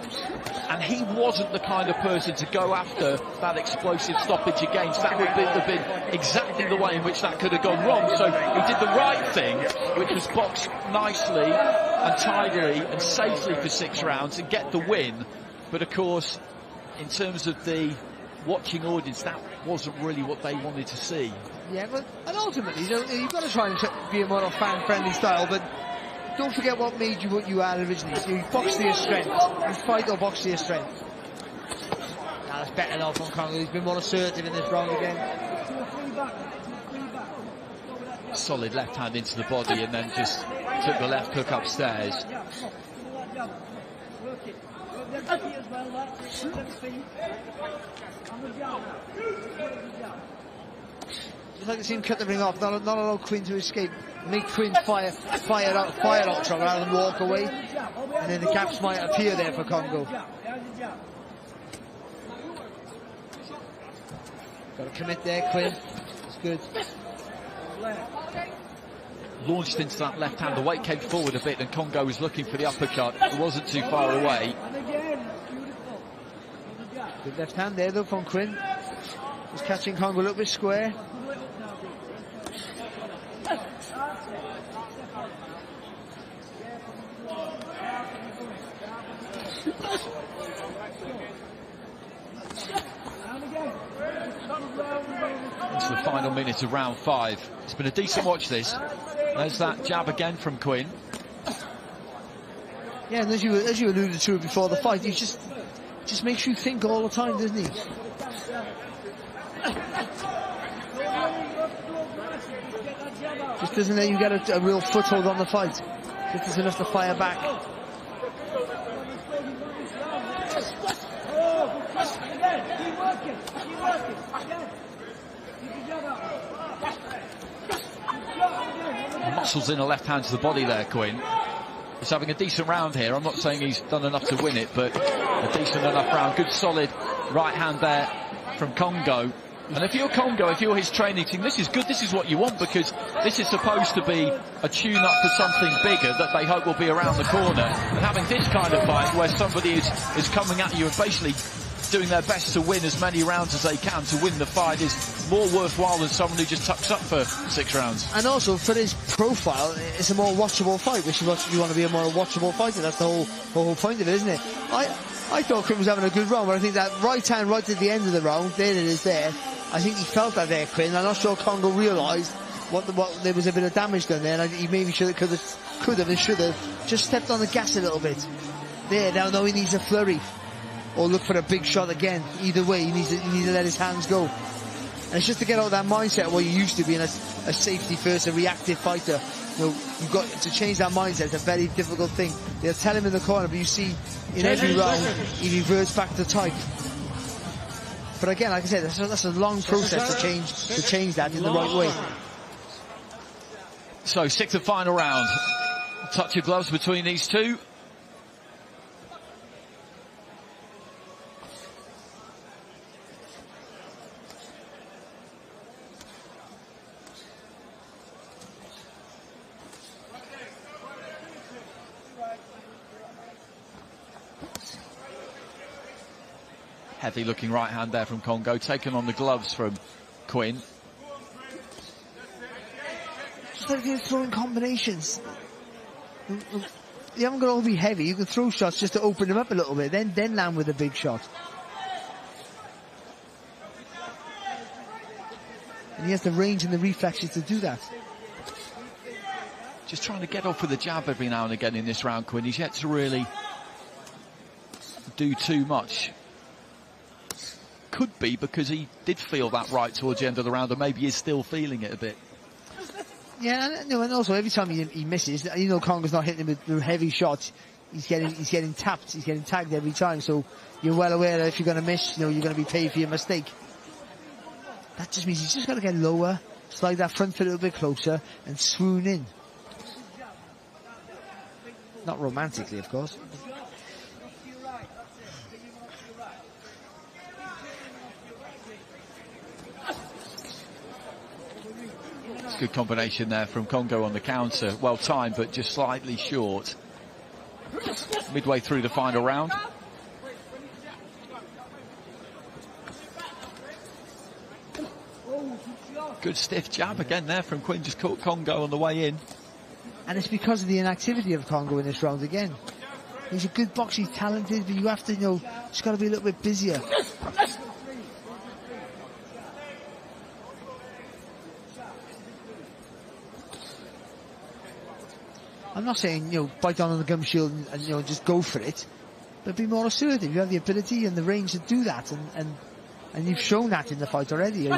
and he wasn't the kind of person to go after that explosive stoppage against. That would have been exactly the way in which that could have gone wrong. So he did the right thing, which was box nicely and tidily and safely for 6 rounds and get the win. But of course, in terms of the watching audience, that wasn't really what they wanted to see. Yeah, but and ultimately, you've got to try and be a more fan-friendly style, but don't forget what made you what you are originally. You box to your strength. You fight or box to your strength. Now that's better now from Congo. He's been more assertive in this round again. Solid left hand into the body and then just took the left hook upstairs. Just like to see him cut the ring off, not allow Quinn to escape. Make Quinn fire out rather than walk away. And then the gaps might appear there for Congo. Got to commit there, Quinn. It's good. Launched into that left hand. The weight came forward a bit and Congo was looking for the uppercut. It wasn't too far away. Good left hand there though from Quinn. Just catching Congo a little bit square. Into the final minute of round 5. It's been a decent watch this. There's that jab again from Quinn. Yeah, and as you alluded to before the fight, he just makes you think all the time, doesn't he? Just doesn't let you get a real foothold on the fight. Just is enough to fire back. Muscles in the left hand to the body there, Quinn. He's having a decent round here. I'm not saying he's done enough to win it, but a decent enough round. Good solid right hand there from Congo. And if you're Congo, if you're his training team, this is good. This is what you want, because this is supposed to be a tune-up for something bigger that they hope will be around the corner. And having this kind of fight where somebody is coming at you and basically doing their best to win as many rounds as they can to win the fight is more worthwhile than someone who just tucks up for 6 rounds. And also, for his profile, it's a more watchable fight, which is what you want to be, a more watchable fighter. That's the whole point of it, isn't it? I thought Quinn was having a good round, but I think that right hand right at the end of the round, there it is there. I think he felt that there, Quinn. I'm not sure Congo realised what there was a bit of damage done there, and he maybe could have and should have just stepped on the gas a little bit. There, now he needs a flurry. Or look for a big shot again. Either way, he needs to let his hands go. And it's just to get out of that mindset of what you used to be in a safety first, a reactive fighter. You've got to change that mindset. It's a very difficult thing. They'll tell him in the corner, but you see in every round he reverts back to type. But again, like I said, that's a long process to change that in the right way. So 6th and final round. Touch of gloves between these two. Heavy looking right hand there from Congo, taken on the gloves from Quinn. Just like you're throwing combinations. You haven't got to all be heavy. You can throw shots just to open them up a little bit, then land with a big shot. And he has the range and the reflexes to do that. Just trying to get off with a jab every now and again in this round, Quinn. He's yet to really do too much. Could be because he did feel that right towards the end of the round, and maybe is still feeling it a bit. Yeah, and also every time he misses, Congo's not hitting him with heavy shots. He's getting tapped. He's getting tagged every time. So you're well aware that if you're going to miss, you're going to be paid for your mistake. That just means he's just got to get lower, slide that front foot a little bit closer, and swoon in. Not romantically, of course. Good combination there from Congo on the counter. Well timed, but just slightly short. Midway through the final round. Good stiff jab again there from Quinn. Just caught Congo on the way in. And it's because of the inactivity of Congo in this round again. He's a good boxer, he's talented, but you have to, just got to be a little bit busier. I'm not saying, bite down on the gum shield and just go for it, but be more assertive. You have the ability and the range to do that, and you've shown that in the fight already.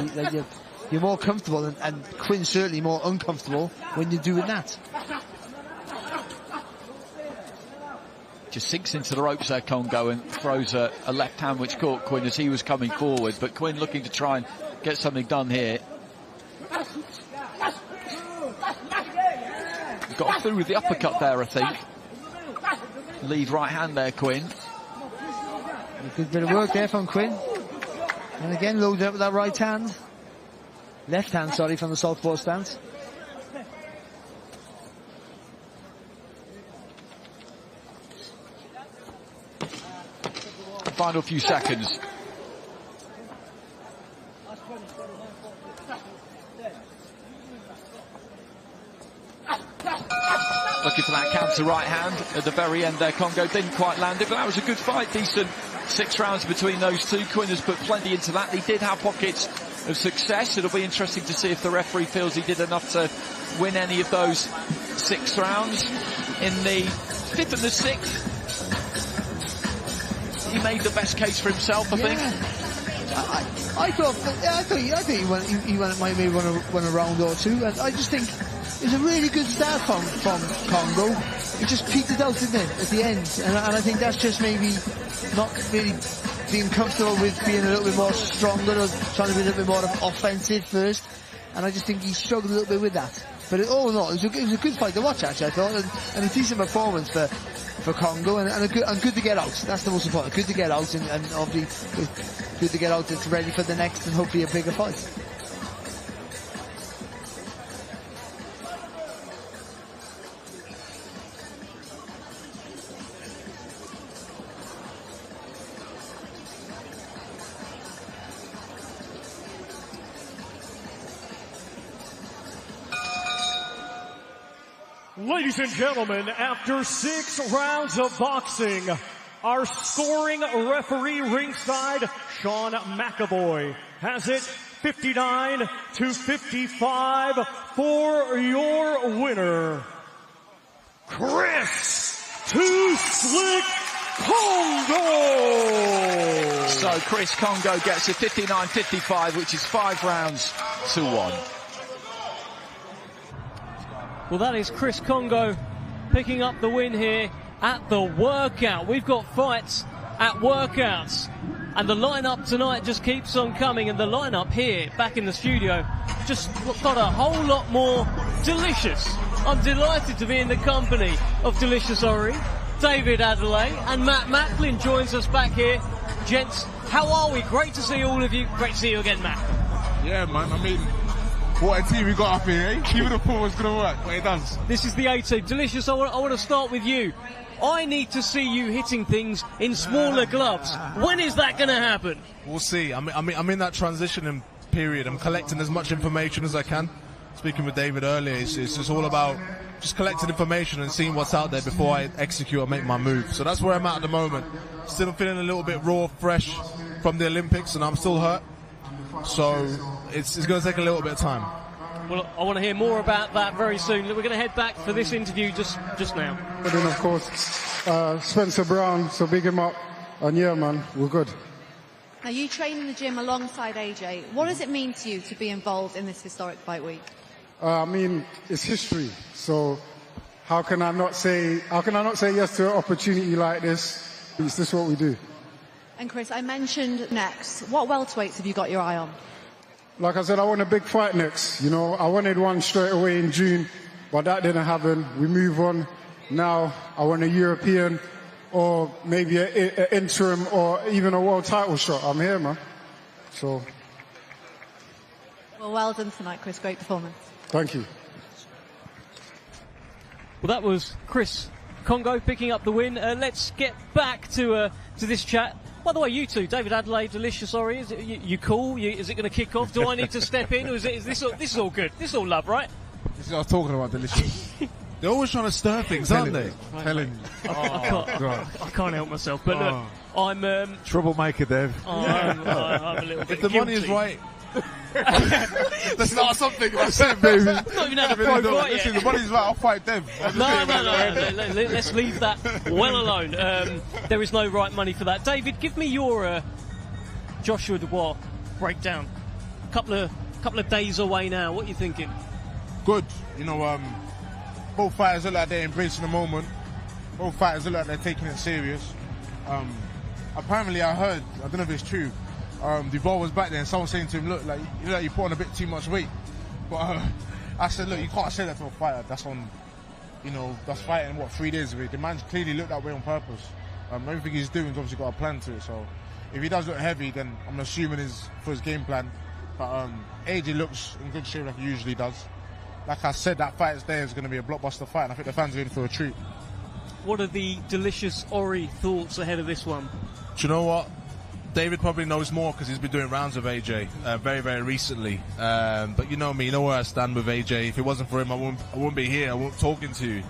You're more comfortable, and Quinn's certainly more uncomfortable when you're doing that. Just sinks into the ropes there, Congo, and throws a left hand which caught Quinn as he was coming forward, but Quinn looking to try and get something done here. Got through with the uppercut there, I think. Lead right hand there, Quinn. A good bit of work there from Quinn. And again, loaded up with that right hand. Left hand, sorry, from the southpaw stance. Final few seconds. Looking for that counter right hand at the very end there. Congo didn't quite land it, but that was a good fight. Decent 6 rounds between those two. Quinn has put plenty into that. He did have pockets of success. It'll be interesting to see if the referee feels he did enough to win any of those 6 rounds. In the 5th and the 6th, he made the best case for himself, I think. I thought he maybe won a round or two, and I just think was a really good start from Congo. It just petered out, didn't it, at the end? And I think that's just maybe not really being comfortable with being a little bit more stronger or trying to be a little bit more offensive first. And I just think he struggled a little bit with that. But all in all, it was a good fight to watch, actually, I thought, and a decent performance for Congo, and good to get out. That's the most important. Good to get out, and obviously good to get out that's ready for the next and hopefully a bigger fight. Ladies and gentlemen, after 6 rounds of boxing, our scoring referee ringside, Sean McAvoy, has it 59-55 for your winner, Chris Too Slick Congo. So Chris Congo gets a 59-55, which is 5 rounds to 1. Well, that is Chris Congo picking up the win here at the workout. We've got fights at workouts, and the lineup tonight just keeps on coming, and the lineup here back in the studio just got a whole lot more delicious. I'm delighted to be in the company of Delicious Ori, David Adelaide, and Matt Macklin joins us back here. Gents, how are we? Great to see all of you. Great to see you again, Matt. Yeah, man, I mean, what a team we got up here, eh? Even the pool was going to work, but it does. This is the A-team. Delicious, I want to start with you. I need to see you hitting things in smaller gloves. When is that going to happen? We'll see. I'm in that transitioning period. I'm collecting as much information as I can. Speaking with David earlier, it's just all about just collecting information and seeing what's out there before I execute or make my move. So that's where I'm at the moment. Still feeling a little bit raw, fresh from the Olympics, and I'm still hurt. So it's going to take a little bit of time. Well, I want to hear more about that very soon. We're going to head back for this interview just now. And then, of course, Spencer Brown, so big him up. And yeah, man, we're good. Now, you train in the gym alongside AJ. What does it mean to you to be involved in this historic fight week? I mean, it's history. So how can I not say yes to an opportunity like this? Is this what we do? And Chris, I mentioned next. What welterweights have you got your eye on? Like I said, I want a big fight next. You know, I wanted one straight away in June, but that didn't happen. We move on. Now I want a European or maybe an interim or even a world title shot. I'm here, man. So. Well done tonight, Chris. Great performance. Thank you. Well, that was Chris Congo picking up the win. Let's get back to this chat. By the way, you two, David Adelaide, Delicious Ori, is it, you cool? Is it going to kick off? Do I need to step in, or is this all good? This is all love, right? This is what I was talking about, Delicious. They're always trying to stir things, aren't they? Telling you. I can't help myself. But look, I'm troublemaker, Dev. I'm a little bit If the guilty. money is right. That's not something I said, baby. Not even had a pro fight Listen, yet. the money's right, I'll fight Dev. No. Let's leave that well alone. There is no right money for that. David, give me your Joshua Dubois breakdown. Couple of days away now. What are you thinking? Good. You know, both fighters look like they're embracing the moment. Both fighters look like they're taking it serious. Apparently, I heard, I don't know if it's true, Dubois was back there and someone saying to him, look, like you put on a bit too much weight. But I said, look, you can't say that to a fighter. That's on, that's fighting, 3 days of it. The man's clearly looked that way on purpose. Everything he's doing has obviously got a plan to it. So if he does look heavy, then I'm assuming for his game plan. But AJ looks in good shape like he usually does. Like I said, that fight there is going to be a blockbuster fight, and I think the fans are in for a treat. What are the Delicious Ori thoughts ahead of this one? Do you know what? David probably knows more because he's been doing rounds with AJ very, very recently. But you know me, you know where I stand with AJ. If it wasn't for him, I wouldn't be here. I wouldn't be talking to you.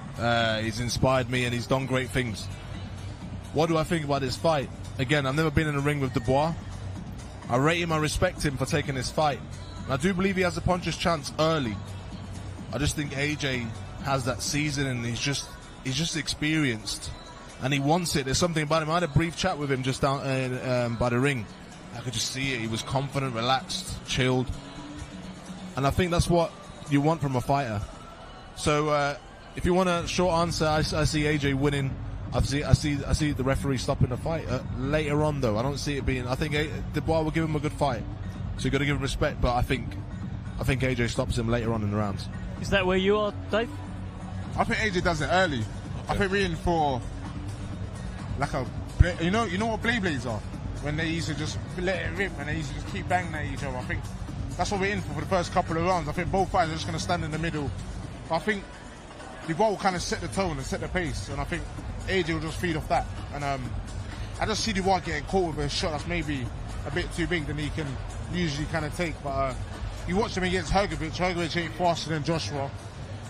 He's inspired me and he's done great things. What do I think about this fight? Again, I've never been in a ring with Dubois. I rate him, I respect him for taking this fight. And I do believe he has a puncher's chance early. I just think AJ has that season and he's just experienced. And he wants it. There's something about him. I had a brief chat with him just down by the ring. I could just see it. He was confident, relaxed, chilled. And I think that's what you want from a fighter. So if you want a short answer, I see AJ winning. I see the referee stopping the fight later on, though. I don't see it being. I think Dubois will give him a good fight, so you got to give him respect. But I think AJ stops him later on in the rounds. Is that where you are, Dave? I think AJ does it early. I think we're in for like a, you know what blades are, when they used to just let it rip and they used to just keep banging at each other. I think that's what we're in for the first couple of rounds. I think both fighters are just going to stand in the middle. But I think Dubois will kind of set the tone and set the pace, and I think AJ will just feed off that. And I just see Dubois getting caught with a shot that's maybe a bit too big than he can usually kind of take. But you watch him against Hrgovic. Hrgovic ain't faster than Joshua.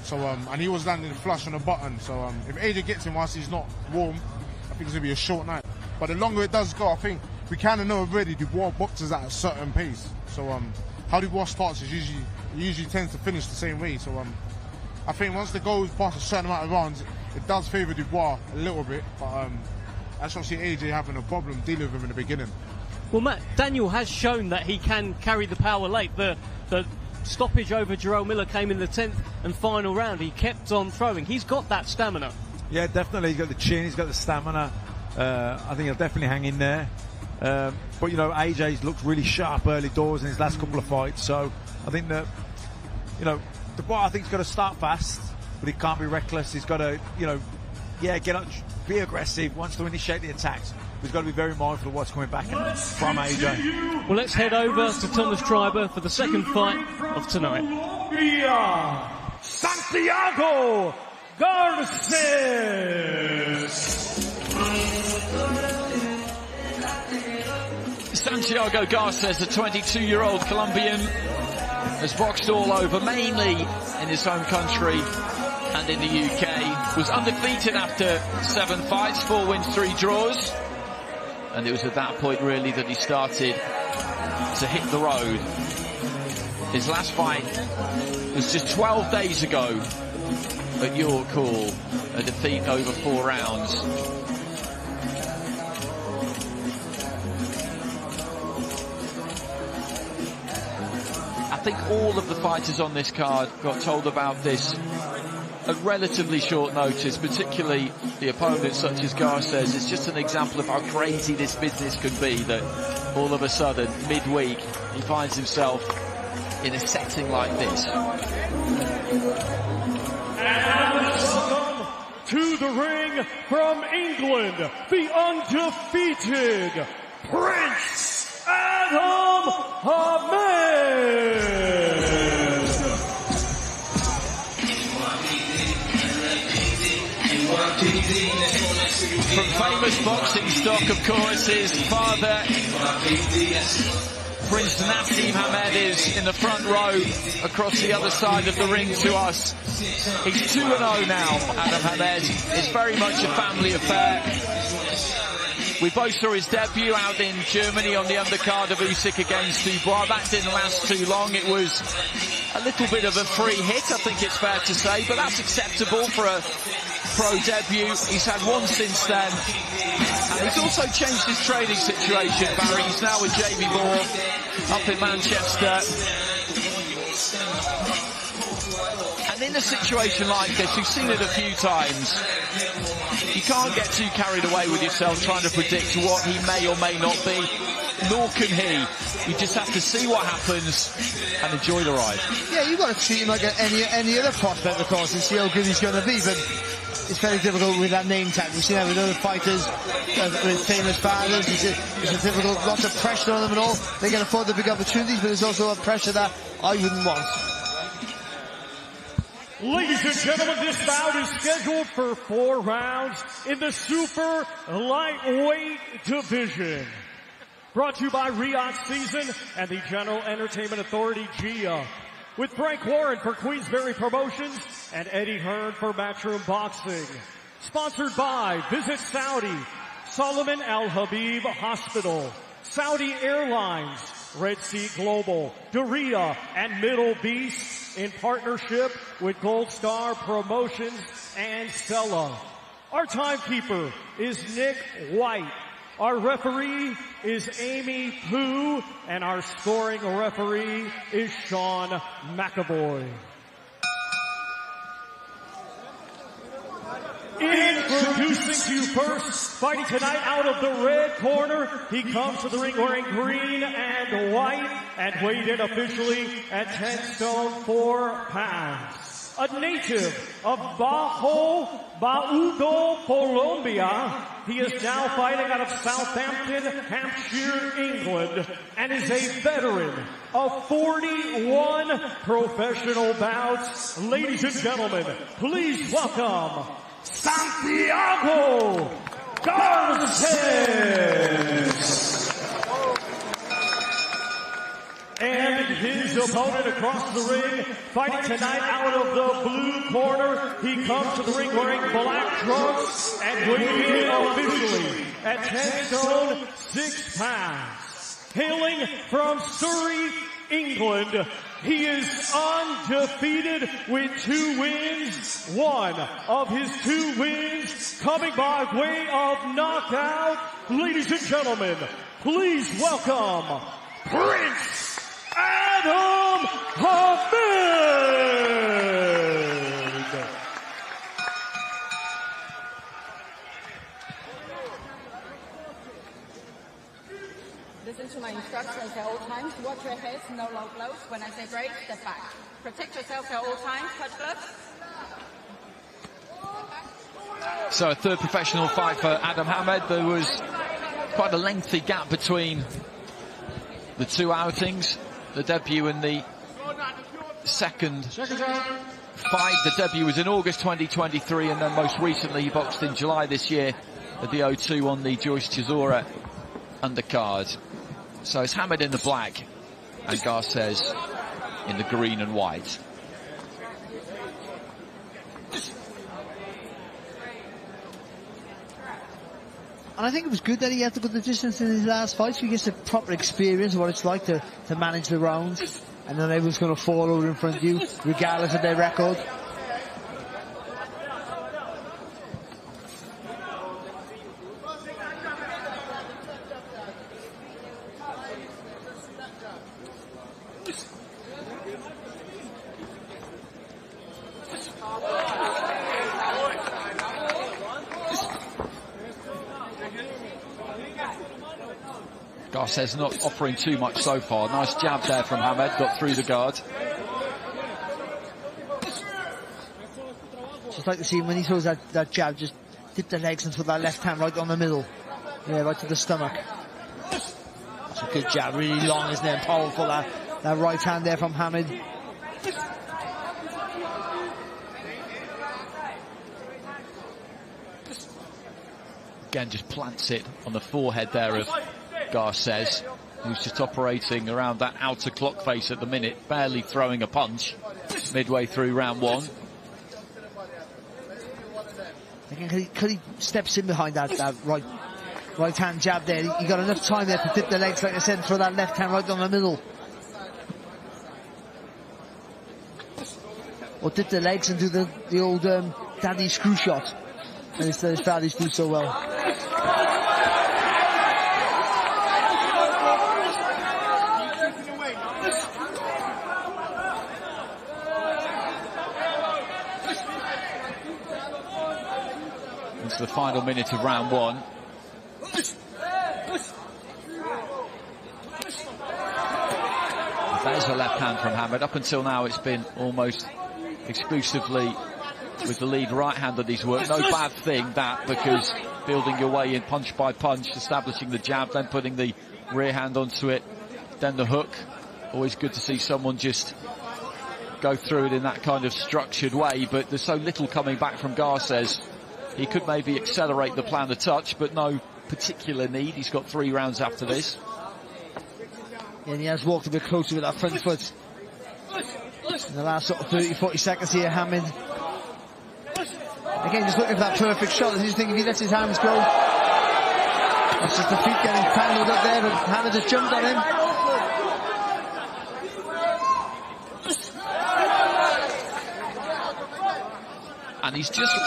So and he was landing flush on the button. So if AJ gets him whilst he's not warm, I think it's going to be a short night. But the longer it does go, I think we kind of know already Dubois boxes at a certain pace. So how Dubois starts is usually tends to finish the same way. So I think once the goes past a certain amount of rounds, it does favour Dubois a little bit. But I just don't see AJ having a problem dealing with him in the beginning. Well, Matt, Daniel has shown that he can carry the power late. The stoppage over Jarrell Miller came in the 10th and final round. He kept on throwing. He's got that stamina. Yeah, definitely. He's got the chin, he's got the stamina. I think he'll definitely hang in there. But, you know, AJ's looked really sharp early doors in his last couple of fights. So I think that, you know, Dubois, I think he's got to start fast, but he can't be reckless. He's got to, you know, get up, be aggressive, wants to initiate the attacks. We've got to be very mindful of what's coming back from AJ. Well, let's head over to Thomas Treiber for the second fight of tonight. Santiago Garces. Santiago Garces, a 22-year-old Colombian, has boxed all over, mainly in his home country and in the UK. Was undefeated after 7 fights, 4 wins, 3 draws. And it was at that point, really, that he started to hit the road. His last fight was just 12 days ago at York Hall, a defeat over 4 rounds. I think all of the fighters on this card got told about this at relatively short notice, particularly the opponents such as Garces. It's just an example of how crazy this business could be, that all of a sudden, midweek, he finds himself in a setting like this. And welcome to the ring from England, the undefeated Prince Adam Ahmed. From famous boxing stock, of course, his father, Prince Nassim Hamed, is in the front row across the other side of the ring to us. He's 2-0 now, Adam Hamed. It's very much a family affair. We both saw his debut out in Germany on the undercard of Usyk against Dubois. That didn't last too long. It was a little bit of a free hit, I think it's fair to say, but that's acceptable for a pro debut. He's had one since then, and he's also changed his training situation, Barry. He's now with Jamie Moore up in Manchester. And in a situation like this, we've seen it a few times, you can't get too carried away with yourself trying to predict what he may or may not be, nor can he. You just have to see what happens and enjoy the ride. Yeah, you've got to treat him like any other prospect, of course, and see how good he's going to be, but it's very difficult with that name tag. We've seen that with other fighters, with famous fathers. It's difficult, lots of pressure on them and all. They can afford the big opportunities, but there's also a pressure that I wouldn't want. Ladies and gentlemen, this bout is scheduled for 4 rounds in the super lightweight division. Brought to you by Riyadh Season and the General Entertainment Authority, GIA. With Frank Warren for Queensberry Promotions and Eddie Hearn for Matchroom Boxing. Sponsored by Visit Saudi, Solomon Al Habib Hospital, Saudi Airlines, Red Sea Global, Doria, and Middle Beast, in partnership with Gold Star Promotions and Stella. Our timekeeper is Nick White. Our referee is Amy Pooh, and our scoring referee is Sean McAvoy. Introducing to you first, fighting tonight out of the red corner. He comes to the ring wearing green and white and weighed in officially at 10 stone 4 pounds. A native of Bajo Baudo, Colombia, he is now fighting out of Southampton, Hampshire, England, and is a veteran of 41 professional bouts. Ladies and gentlemen, please welcome Santiago Garces. And his opponent across the ring, fighting tonight out of the blue corner. He comes to the ring wearing black trunks and weighing in officially at 10 stone 6 pounds. Hailing from Surrey, England, he is undefeated with 2 wins. One of his 2 wins coming by way of knockout. Ladies and gentlemen, please welcome Prince Adam Hamid. Listen to my instructions at all times. Watch your heads, no low blows. When I say break, step back. Protect yourself at all times. Touch gloves. So a third professional fight for Adam Hamid. There was quite a lengthy gap between the 2 outings. The debut and the second fight. The debut was in August 2023, and then most recently he boxed in July this year at the O2 on the Joyce Chisora undercard. So it's Hamid in the black and Garces in the green and white. And I think it was good that he had to go the distance in his last fight, so he gets a proper experience of what it's like to manage the rounds. And then everyone's going to fall over in front of you, regardless of their record. Garces not offering too much so far. Nice jab there from Hamid, got through the guard. Just like to see him when he throws that jab, just dip the legs and throw that left hand right on the middle. Yeah, right to the stomach. That's a good jab, really long, isn't it? Powerful, that right hand there from Hamid. Again, just plants it on the forehead there of Garces, who's just operating around that outer clock face at the minute, barely throwing a punch midway through round 1. Again, could he steps in behind that right hand jab there? He got enough time there to dip the legs, like I said, and throw that left hand right down the middle. Or dip the legs and do the old daddy screw shot. And instead his daddies do so well. The final minute of round 1. There's a left hand from Hamid. Up until now it's been almost exclusively with the lead right hand that he's worked. No bad thing that, because building your way in punch by punch, establishing the jab, then putting the rear hand onto it, then the hook. Always good to see someone just go through it in that kind of structured way, but there's so little coming back from Garces. He could maybe accelerate the plan a touch, but no particular need. He's got 3 rounds after this. Yeah, and he has walked a bit closer with that front foot. In the last sort of 30-40 seconds here, Hamid. Again, just looking for that perfect shot. I just think if he lets his hands go, that's just the feet getting tangled up there, but Hamid has jumped on him. And he's just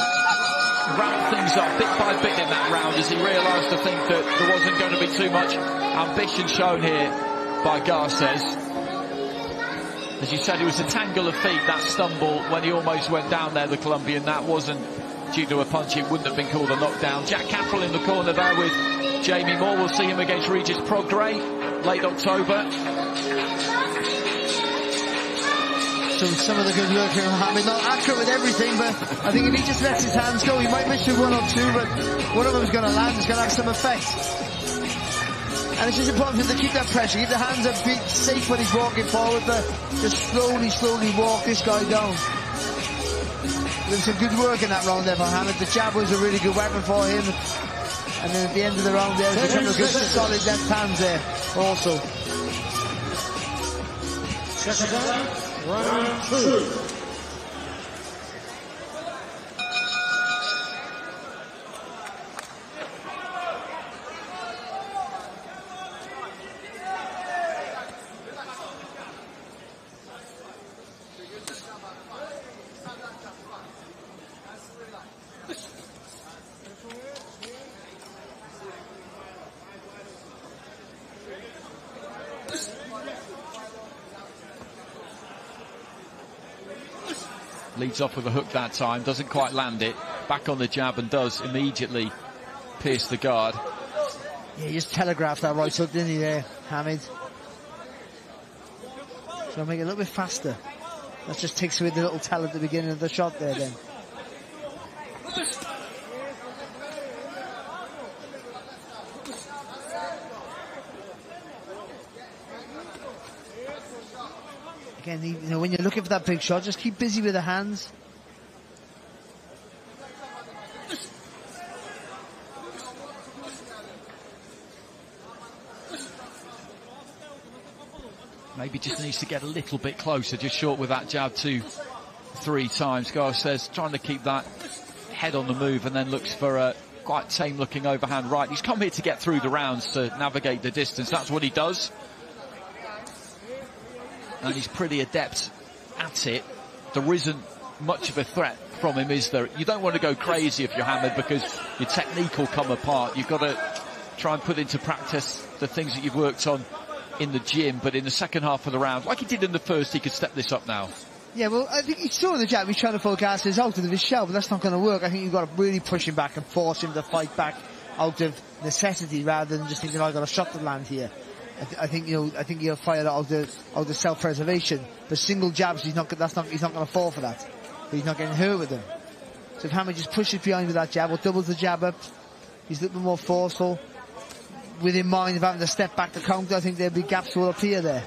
ramped things up bit by bit in that round as he realised, I think, that there wasn't going to be too much ambition shown here by Garces. As you said, it was a tangle of feet, that stumble when he almost went down there, the Colombian. That wasn't due to a punch, it wouldn't have been called a knockdown. Jack Campbell in the corner there with Jamie Moore. We'll see him against Regis Prograis, late October. So some of the good work here, I mean, not accurate with everything, but I think if he just lets his hands go, he might miss with one or two, but one of them's going to land, it's going to have some effect. And it's just important for him to keep that pressure, keep the hands up, be safe when he's walking forward, but just slowly walk this guy down. There's some good work in that round there for Hammett. The jab was a really good weapon for him. And then at the end of the round there, there's a couple of good solid left hands there also. Round 2. Leads off with a hook that time, doesn't quite land it. Back on the jab and does immediately pierce the guard. Yeah, he just telegraphed that right hook, didn't he there, Hamid? So I'll make it a little bit faster. That just takes away the little tell at the beginning of the shot there then. Again, you know, when you're looking for that big shot, just keep busy with the hands. Maybe just needs to get a little bit closer, just short with that jab 2-3 times. Garth says trying to keep that head on the move and then looks for a quite tame looking overhand right. He's come here to get through the rounds, to navigate the distance. That's what he does. And he's pretty adept at it. There isn't much of a threat from him, is there? You don't want to go crazy if you're hammered because your technique will come apart. You've got to try and put into practice the things that you've worked on in the gym, but in the second half of the round, like he did in the first, he could step this up now. Yeah, well, I think he saw in the jab, he's trying to focus his out of his shell, but that's not going to work. I think you've got to really push him back and force him to fight back out of necessity rather than just thinking, I've got a shot to land here. I think he'll fire out of self-preservation. But single jabs, he's not going to fall for that. But he's not getting hurt with them. So if Hamid just pushes behind with that jab or doubles the jab up, he's a little bit more forceful. With in mind of having to step back to counter, I think there'll be gaps will appear there.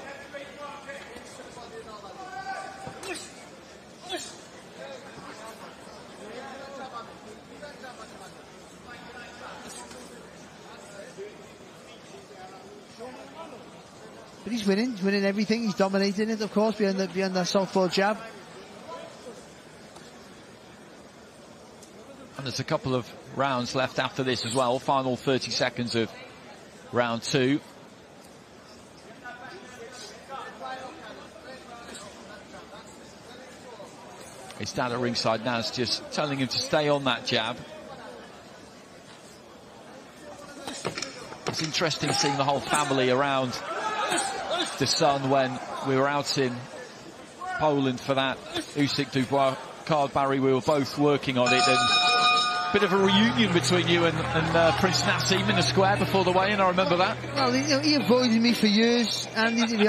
But he's winning everything. He's dominating it, of course, behind that southpaw jab. And there's a couple of rounds left after this as well. Final 30 seconds of round 2. His dad at ringside now is just telling him to stay on that jab. It's interesting seeing the whole family around the son when we were out in Poland for that Usyk Dubois card, Barry. We were both working on it, and a bit of a reunion between you and Prince Nassim in the square before the weigh-in. I remember that. Well, he avoided me for years, and the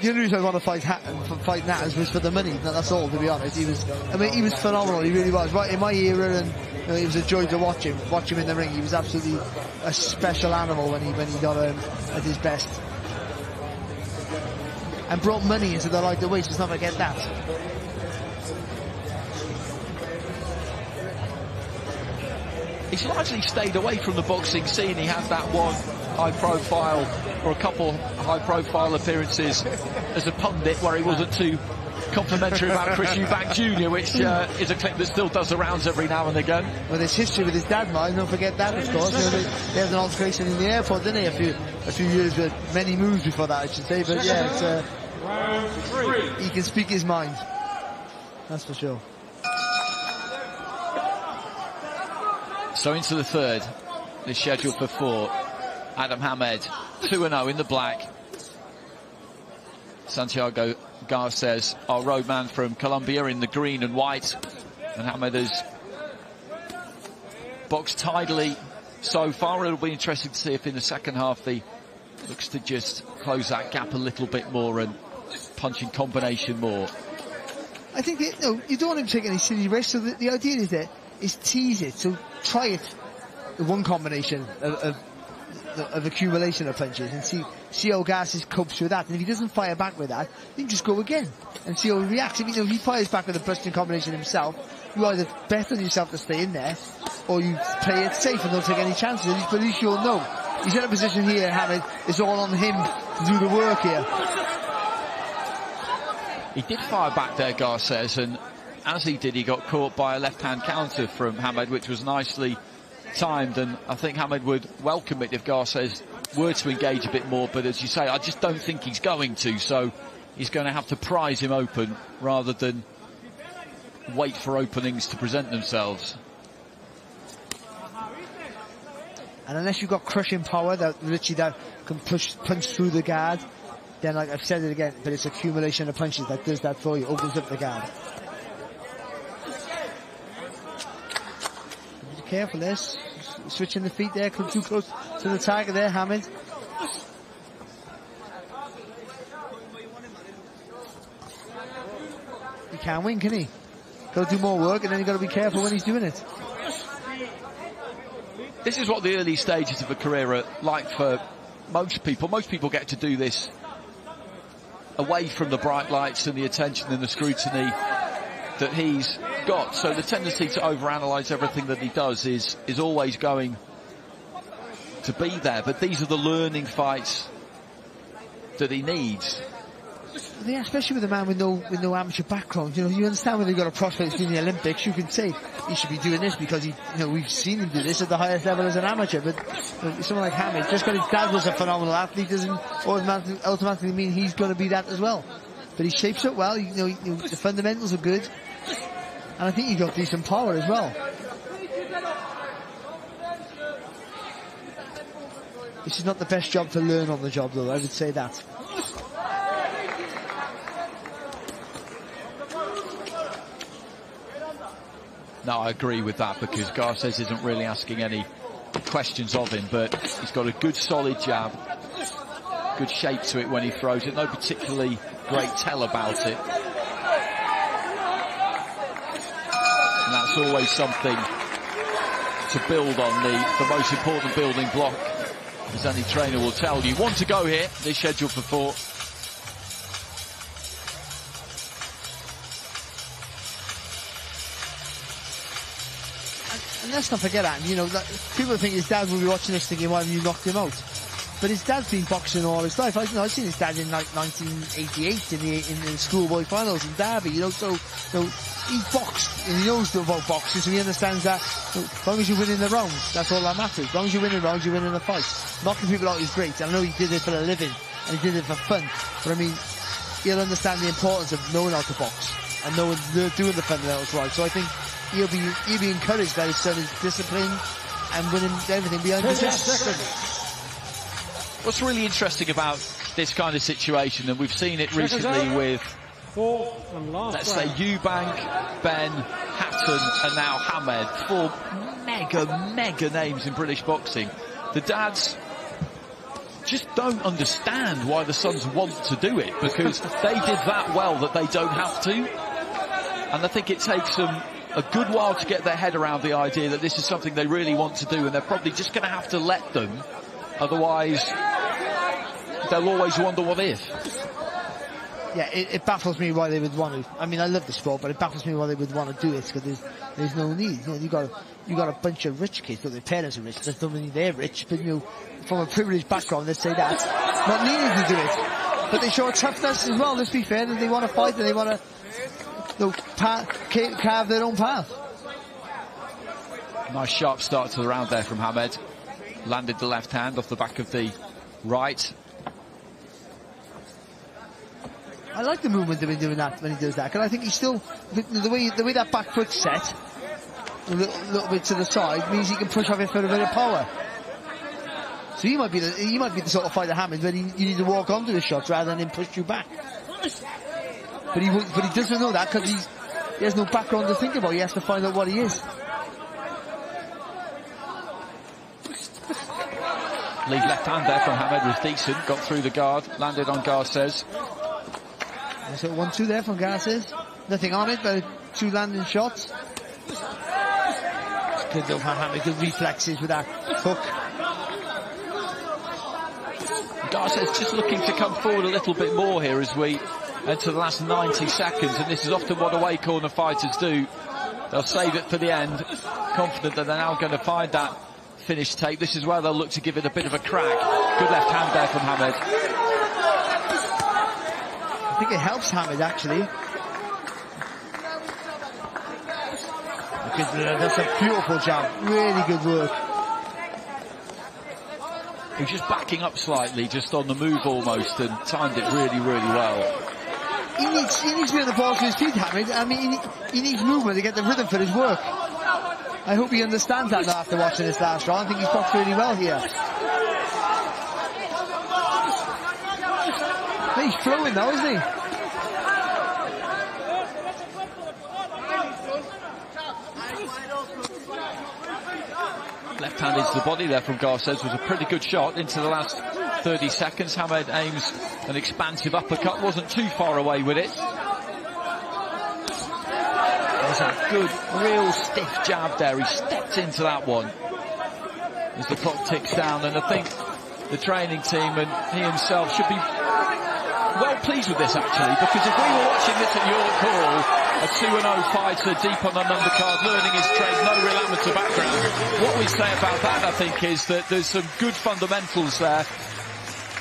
only reason I want to fight Naz was for the money. That's all, to be honest. He was phenomenal. He really was. Right in my era, and it was a joy to watch him in the ring. He was absolutely a special animal when he got at his best, and brought money into the light of weight. Let's not forget that. He's largely stayed away from the boxing scene. He had that one high-profile, or a couple high-profile appearances as a pundit where he wasn't too complimentary about Chris Eubank Jr., which is a clip that still does the rounds every now and again. Well, there's history with his dad, man. Don't forget that, of course. They had an altercation in the airport, didn't they? A few years, with many moves before that, I should say. But yeah, it's, he can speak his mind. That's for sure. So into the third, is scheduled for 4. Adam Hamed, 2-0 in the black. Santiago Garces, our roadman from Colombia, in the green and white. And Hamed has boxed tidily so far. It'll be interesting to see if in the second half he looks to just close that gap a little bit more and punch in combination more. I think you don't want him to take any silly risks, so the idea is tease it, so try it, the one combination of accumulation of punches, and see how Garces copes with that. And if he doesn't fire back with that, then just go again and see how he reacts. If he fires back with a busting combination himself, you either bet on yourself to stay in there, or you play it safe and don't take any chances. But at least you'll know. He's in a position here, Hamed, it's all on him to do the work here. He did fire back there, Garces, and as he did, he got caught by a left-hand counter from Hamed, which was nicely timed, and I think Hamed would welcome it if Garces were to engage a bit more, but as you say, I just don't think he's going to, so he's going to have to prise him open rather than wait for openings to present themselves. And unless you've got crushing power that can punch through the guard, then, like I've said it again, but it's accumulation of punches that does that for you, opens up the guard. Be careful, this switching the feet there, come too close to the target there, Hamed. He can't win, can he? Got to do more work, and then you've got to be careful when he's doing it. This is what the early stages of a career are like for most people. Most people get to do this away from the bright lights and the attention and the scrutiny that he's got. So the tendency to overanalyze everything that he does is always going to be there. But these are the learning fights that he needs. Yeah, especially with a man with no amateur background. You understand when you've got a prospect in the Olympics, you can say he should be doing this because we've seen him do this at the highest level as an amateur. But someone like Hamed, just because his dad was a phenomenal athlete doesn't automatically mean he's going to be that as well. But he shapes up well. The fundamentals are good, and I think he's got decent power as well. This is not the best job to learn on the job, though. I would say that. No, I agree with that because Garces isn't really asking any questions of him, but he's got a good solid jab, good shape to it when he throws it, no particularly great tell about it. And that's always something to build on, the most important building block, as any trainer will tell you. One to go here, they're scheduled for 4. And let's not forget that, people think his dad will be watching this thinking, why have you knocked him out? But his dad's been boxing all his life. I've seen his dad in like 1988 in the schoolboy finals in Derby, so he's boxed and he knows about boxing, so he understands that as long as you're winning the rounds, that's all that matters. As long as you're winning rounds, you're winning the fight. Knocking people out is great. I know he did it for a living and he did it for fun, but I mean, he'll understand the importance of knowing how to box and doing the fundamentals right. So I think he'll be encouraged that his son is disciplined and winning everything behind the net. What's really interesting about this kind of situation, and we've seen it recently with, let's say, Eubank, Ben, Hatton, and now Hamed, 4 mega names in British boxing. The dads just don't understand why the sons want to do it, because they did that well that they don't have to. And I think it takes them a good while to get their head around the idea that this is something they really want to do, and they're probably just going to have to let them, otherwise they'll always wonder what if. Yeah, it baffles me why they would want to. I mean, I love the sport, but it baffles me why they would want to do it, because there's no need. You got a bunch of rich kids, but their parents are rich. That doesn't mean they're rich, but from a privileged background, let's say that, not needing to do it. But they show toughness as well. Let's be fair, that they want to fight and they want to carve their own path. Nice sharp start to the round there from Hamed. Landed the left hand off the back of the right. I like the movement of him doing that when he does that, because I think he's still the way that back foot's set, a little bit to the side, means he can push off it for a bit of power. So he might be the sort of fighter Hamed where you need to walk onto his shots rather than him push you back. But he doesn't know that, because He has no background to think about. He has to find out what he is. Lead left hand there from Hamed was decent. Got through the guard, landed on Garces. There's a 1-2 there from Garces. Nothing on it, but 2 landing shots. It's good though from Hamed. Good reflexes with that hook. Garces just looking to come forward a little bit more here as we enter the last 90 seconds, and this is often what away corner fighters do. They'll save it for the end, confident that they're now going to find that finish tape. This is where they'll look to give it a bit of a crack. Good left hand there from Hamed. I think it helps Hamed actually. Because that's a beautiful jab. Really good work. He's just backing up slightly, just on the move almost, and timed it really, really well. He needs to be on the ball to his feet, Hamed. I mean, he needs movement to get the rhythm for his work. I hope he understands that now after watching this last round. I think he's boxed really well here. He's flowing now, isn't he? Left hand into the body there from Garces was a pretty good shot into the last 30 seconds. Hamed aims an expansive uppercut, wasn't too far away with it. There's a good, real stiff jab there. He stepped into that one as the clock ticks down, and I think the training team and he himself should be well pleased with this actually, because if we were watching this at York Hall, a 2-0 fighter deep on an undercard, learning his trade, no real amateur background, what we say about that I think is that there's some good fundamentals there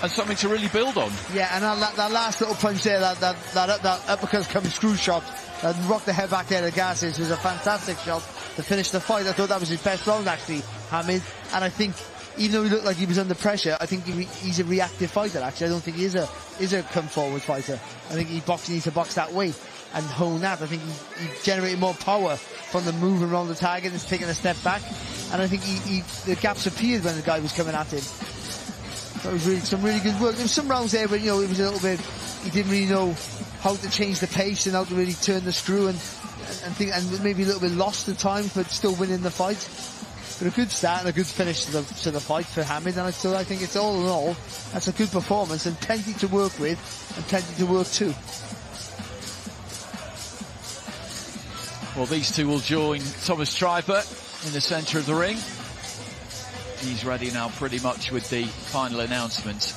and something to really build on. Yeah, and that last little punch there, that uppercut come screw shot, that rocked the head back there to Garces, was a fantastic shot to finish the fight. I thought that was his best round actually, Hamed, and I think even though he looked like he was under pressure, I think he's a reactive fighter actually. I don't think he is a come forward fighter. I think he needs to box that way and hone that. I think he generated more power from the move around the target and taking a step back, and I think the gaps appeared when the guy was coming at him. That was really some really good work. There was some rounds there where, you know, it was a little bit, he didn't really know how to change the pace and how to really turn the screw and maybe a little bit lost at times, but still winning the fight. But a good start and a good finish to the fight for Hamed, and I think it's all in all, that's a good performance and plenty to work with and plenty to work to. Well, these two will join Thomas Triper in the centre of the ring. He's ready now pretty much with the final announcement.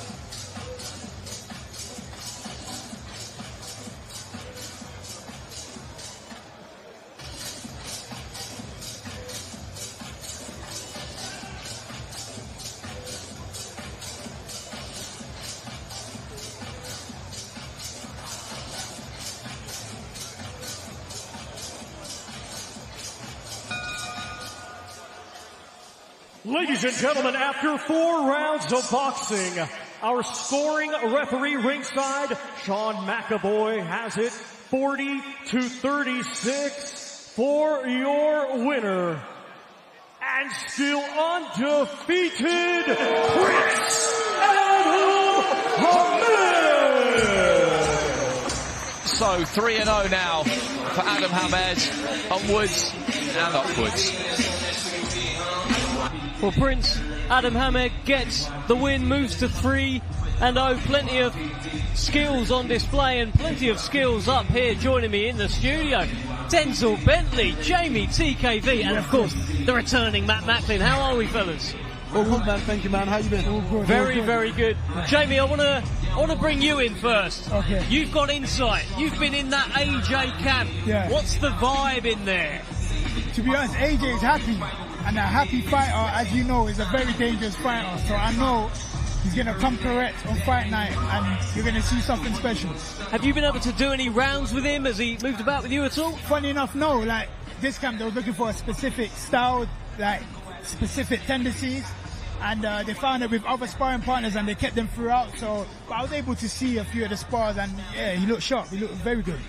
Ladies and gentlemen, after 4 rounds of boxing, our scoring referee ringside, Sean McAvoy, has it 40-36 for your winner. And still undefeated, Prince Adam Hamed! So 3-0 now for Adam Hamed, onwards and upwards. Well, Prince Adam Hamed gets the win, moves to 3-0. Plenty of skills on display and plenty of skills up here joining me in the studio. Denzel Bentley, Jamie TKV, and of course the returning Matt Macklin. How are we, fellas? All good, man. Thank you, man. How you been? All good. Very, very good. Jamie, I want to bring you in first. Okay. You've got insight. You've been in that AJ camp. Yeah. What's the vibe in there? To be honest, AJ is happy. And a happy fighter, as you know, is a very dangerous fighter. So I know he's going to come correct on fight night and you're going to see something special. Have you been able to do any rounds with him? Has he moved about with you at all? Funny enough, no. Like, this camp, they were looking for a specific style, like, specific tendencies. And they found it with other sparring partners and they kept them throughout. So but I was able to see a few of the spars and, yeah, he looked sharp. He looked very good.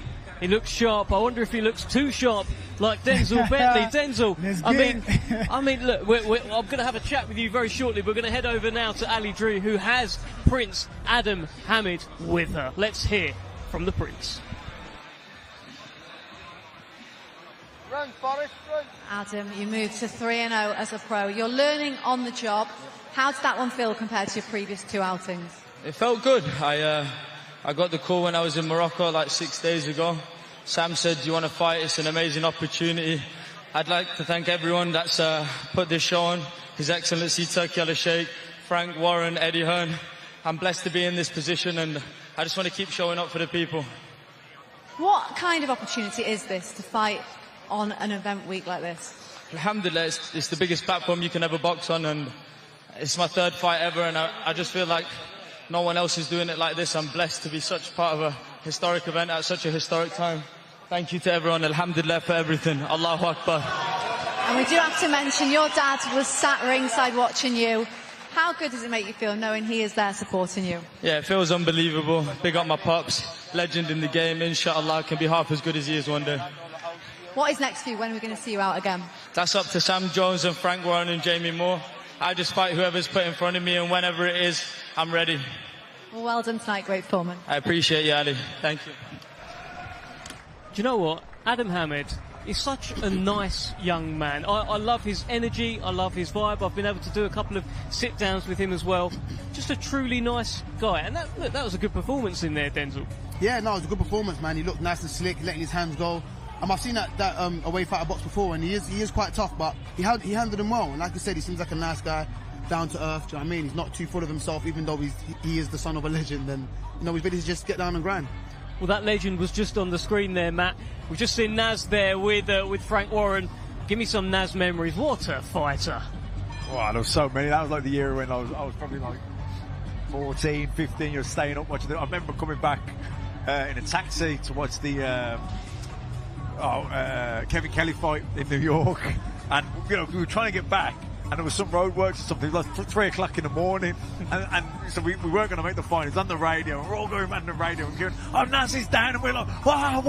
He looks sharp. I wonder if he looks too sharp like Denzel Bentley. Denzel, I mean, look, I'm going to have a chat with you very shortly. We're going to head over now to Ali Drew, who has Prince Adam Hamed with her. Let's hear from the Prince. Run, Forrest, run. Adam, you moved to 3-0 as a pro. You're learning on the job. How did that one feel compared to your previous 2 outings? It felt good. I got the call when I was in Morocco like 6 days ago. Sam said, do you want to fight? It's an amazing opportunity. I'd like to thank everyone that's put this show on. His Excellency Turki Al-Sheikh, Frank Warren, Eddie Hearn. I'm blessed to be in this position, and I just want to keep showing up for the people. What kind of opportunity is this to fight on an event week like this? Alhamdulillah, it's the biggest platform you can ever box on, and it's my 3rd fight ever, and I just feel like no one else is doing it like this. I'm blessed to be such part of a historic event at such a historic time. Thank you to everyone. Alhamdulillah for everything. Allahu Akbar. And we do have to mention your dad was sat ringside watching you. How good does it make you feel knowing he is there supporting you? Yeah, it feels unbelievable. Big up my pops. Legend in the game. Inshallah, can be half as good as he is one day. What is next for you? When are we going to see you out again? That's up to Sam Jones and Frank Warren and Jamie Moore. I just fight whoever's put in front of me, and whenever it is, I'm ready. Well done tonight, great performance. I appreciate you, Ali. Thank you. Do you know what? Adam Hamid is such a nice young man. I love his energy, I love his vibe. I've been able to do a couple of sit-downs with him as well. Just a truly nice guy. And that was a good performance in there, Denzel. Yeah, no, it was a good performance, man. He looked nice and slick, letting his hands go. I've seen that away fighter box before, and he is quite tough, but he handled him well. And like I said, he seems like a nice guy, down to earth. Do you know what I mean? He's not too full of himself, even though he is the son of a legend. And he's ready to just get down and grind. Well, that legend was just on the screen there, Matt. We've just seen Naz there with Frank Warren. Give me some Naz memories. What a fighter! Wow, there was so many. That was like the year when I was probably like 14, 15. You're staying up watching it. I remember coming back in a taxi to watch the Kevin Kelly fight in New York, and we were trying to get back. And there was some roadworks or something. It was like 3 o'clock in the morning. And so we weren't going to make the fight. It's on the radio. We're all going on the radio and going, oh, Nazi's down. And we're like, why?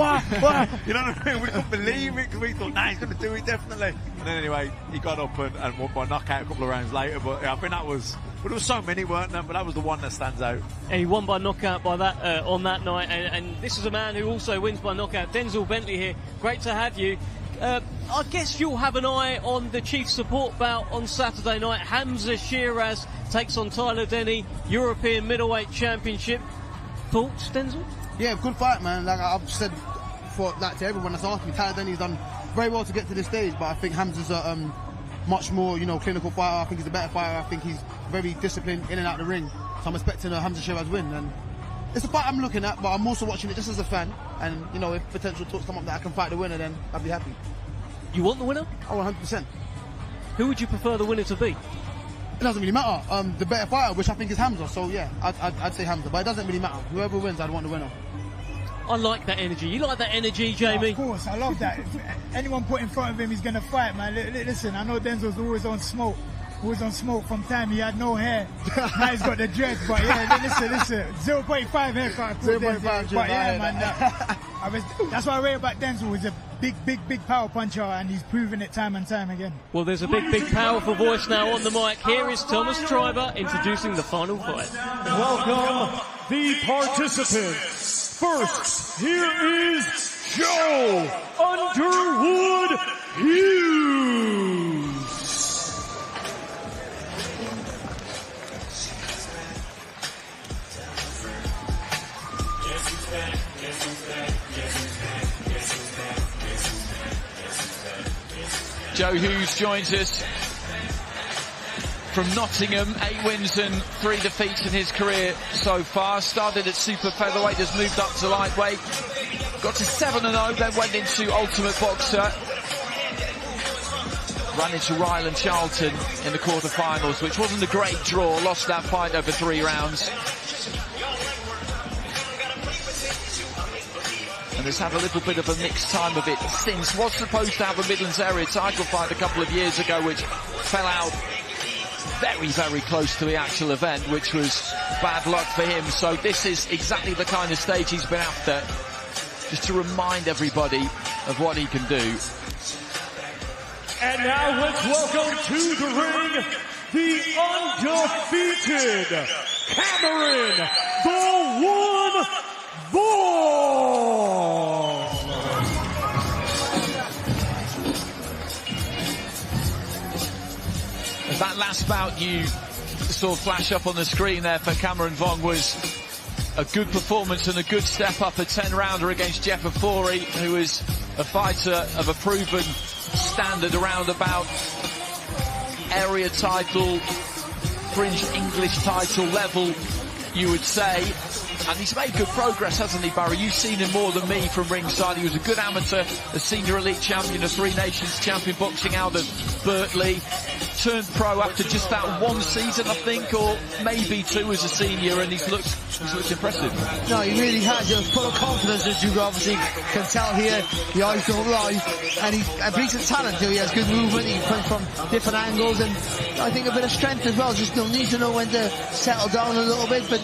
You know what I mean? We couldn't believe it because we thought, nah, he's going to do it, definitely. And then anyway, he got up and won by knockout a couple of rounds later. But yeah, I think that was, well, there was so many, weren't there? But that was the one that stands out. And he won by knockout by that on that night. And this is a man who also wins by knockout. Denzel Bentley here. Great to have you. I guess you'll have an eye on the Chief Support bout on Saturday night. Hamza Shiraz takes on Tyler Denny, European Middleweight Championship. Thoughts, Denzel? Yeah, good fight, man. Like I've said to everyone that's asked me, Tyler Denny's done very well to get to this stage, but I think Hamza's a much more, clinical fighter. I think he's a better fighter. I think he's very disciplined in and out of the ring. So I'm expecting a Hamza Shiraz win. And it's a fight I'm looking at, but I'm also watching it just as a fan. And, if potential talks come up that I can fight the winner, then I'd be happy. You want the winner? Oh, 100%. Who would you prefer the winner to be? It doesn't really matter. The better fighter, which I think is Hamza. So, yeah, I'd say Hamza. But it doesn't really matter. Whoever wins, I'd want the winner. I like that energy. You like that energy, Jamie? Yeah, of course, I love that. If anyone put in front of him, he's going to fight, man. Listen, I know Denzel's always on smoke. Always on smoke from time he had no hair. Now he's got the dreads, but yeah, listen. 0.5 haircut. 0.5 but yeah, man. That's what I rate about Denzel. He's a big power puncher, and he's proven it time and time again. Well, there's a big powerful voice now on the mic. Here is Thomas Triber introducing the final fight. Welcome the participants. First, here is Joe Underwood Hughes. Joe Hughes joins us from Nottingham, 8 wins and 3 defeats in his career so far. Started at super featherweight, has moved up to lightweight, got to 7-0, then went into Ultimate Boxer. Ran into Ryland Charlton in the quarterfinals, which wasn't a great draw, lost that fight over 3 rounds. And has had a little bit of a mixed time of it since. Was supposed to have a Midlands area title fight a couple of years ago, which fell out very close to the actual event, which was bad luck for him. So this is exactly the kind of stage he's been after, just to remind everybody of what he can do. And now let's welcome to the ring the undefeated Cameron, the One Vaughn. last bout you saw flash up on the screen there for Cameron Vong was a good performance and a good step up, a 10-rounder against Jeff Ofori, who is a fighter of a proven standard around about area title, fringe English title level, you would say. And he's made good progress, hasn't he, Barry? You've seen him more than me from ringside. He was a good amateur, a senior elite champion, a Three Nations champion boxing out of Berkeley. Turned pro after just that one season, I think, or maybe two as a senior, and he's looked impressive. No, he really has. He's full of confidence, as you obviously can tell here. The eyes don't lie. And he's a talent, too. He has good movement. He comes from different angles, and I think a bit of strength as well. Just needs to know when to settle down a little bit, but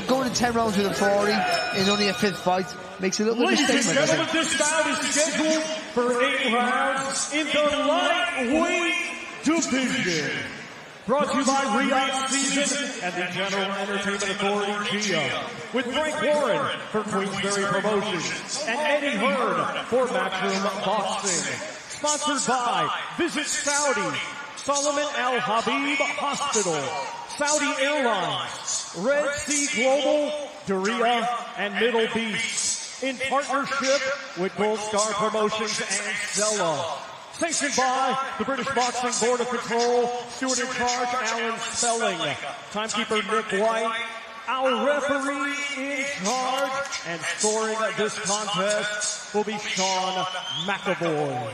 going to 10 rounds with Ofori in only a 5th fight makes a little bit of a statement. Ladies and gentlemen, this bout is scheduled for 8 rounds in the lightweight division. Brought to you by Riyadh Season and the General Entertainment Authority, GIA. With Frank Warren for Queensberry Promotions and Eddie Hearn for Matchroom Boxing. Sponsored by Visit Saudi, Solomon Al Habib Hospital, Saudi Airlines, Red Sea Global, Duria, and Middle Beast. In partnership with Gold Star Promotions and Stella. Sanctioned by the British Boxing Board of Control, steward in charge, Alan Spelling. Timekeeper, Nick White. Our referee in charge and scoring this contest will be Sean McAvoy.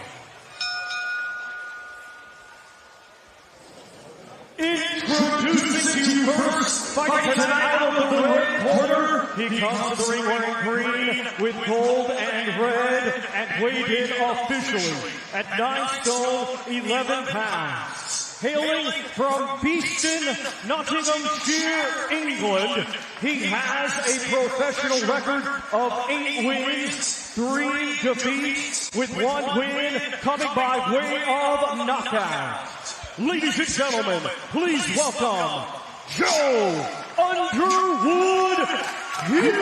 Introducing you first, fighting tonight out of the red corner. He comes to the ring wearing green with gold and red and weighed in officially at 9 stone, 11 pounds. Hailing from Beeston, Nottinghamshire, England, he has a professional record of 8 wins, 3 defeats, with 1 win coming by way of knockout. Ladies and gentlemen, please welcome Joe Underwood Hughes.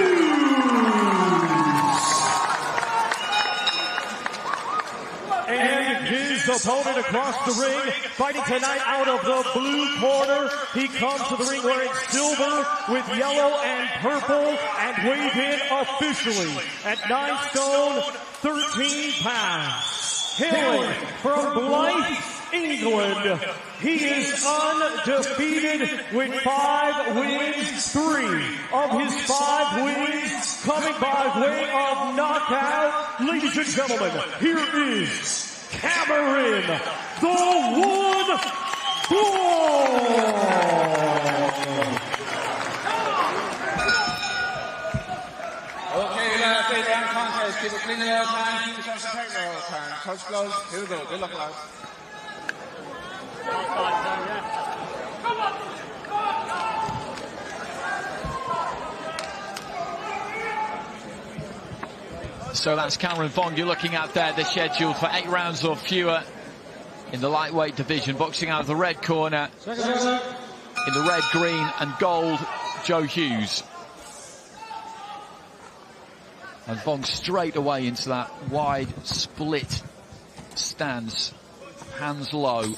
And his opponent across the ring, fighting tonight out of the blue corner. He comes to the ring wearing silver with yellow and purple and weighed in officially at 9 stone, 13 pounds. Hailing from Blythe, England, he is undefeated with 5 wins, 3 of his 5 wins coming by way of knockout. Ladies and gentlemen, here is Cameron, the Wood Okay, lads, 8 round contest. Keep it clean all the time. Keep yourself straight all the time. Touch gloves. Here we go. Good luck, lads. So that's Cameron Vong you're looking at there. They're scheduled for 8 rounds or fewer in the lightweight division. Boxing out of the red corner, in the red, green and gold, Joe Hughes. And Vong straight away into that wide split stance, hands low.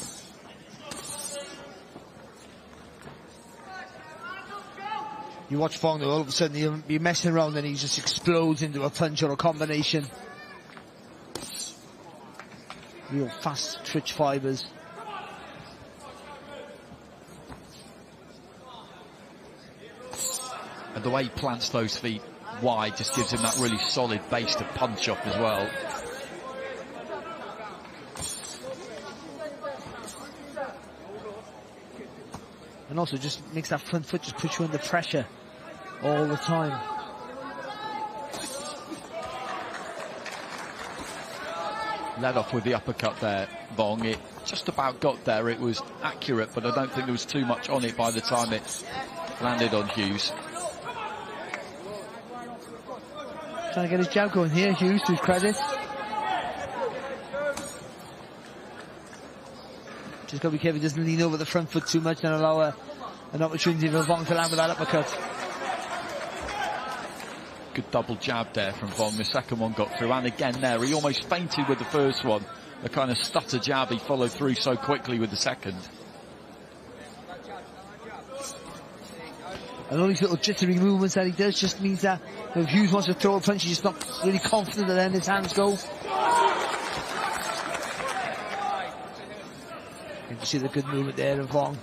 You watch Vong, all of a sudden he'll be messing around and he just explodes into a punch or a combination. Real fast twitch fibers. And the way he plants those feet wide just gives him that really solid base to punch off as well. And also just makes that front foot just put you under pressure all the time. Led off with the uppercut there, Vong. It just about got there. It was accurate, but I don't think there was too much on it by the time it landed on Hughes. Trying to get his jab going here, Hughes, to his credit. Just got to be careful he doesn't lean over the front foot too much and allow an opportunity for Vong to land with that uppercut. Good double jab there from Vong. The second one got through, and again there, he almost fainted with the first one. A kind of stutter jab he followed through so quickly with the second. And all these little jittery movements that he does just means that if Hughes wants to throw a punch, he's just not really confident that then his hands go. You can see the good movement there of Vong.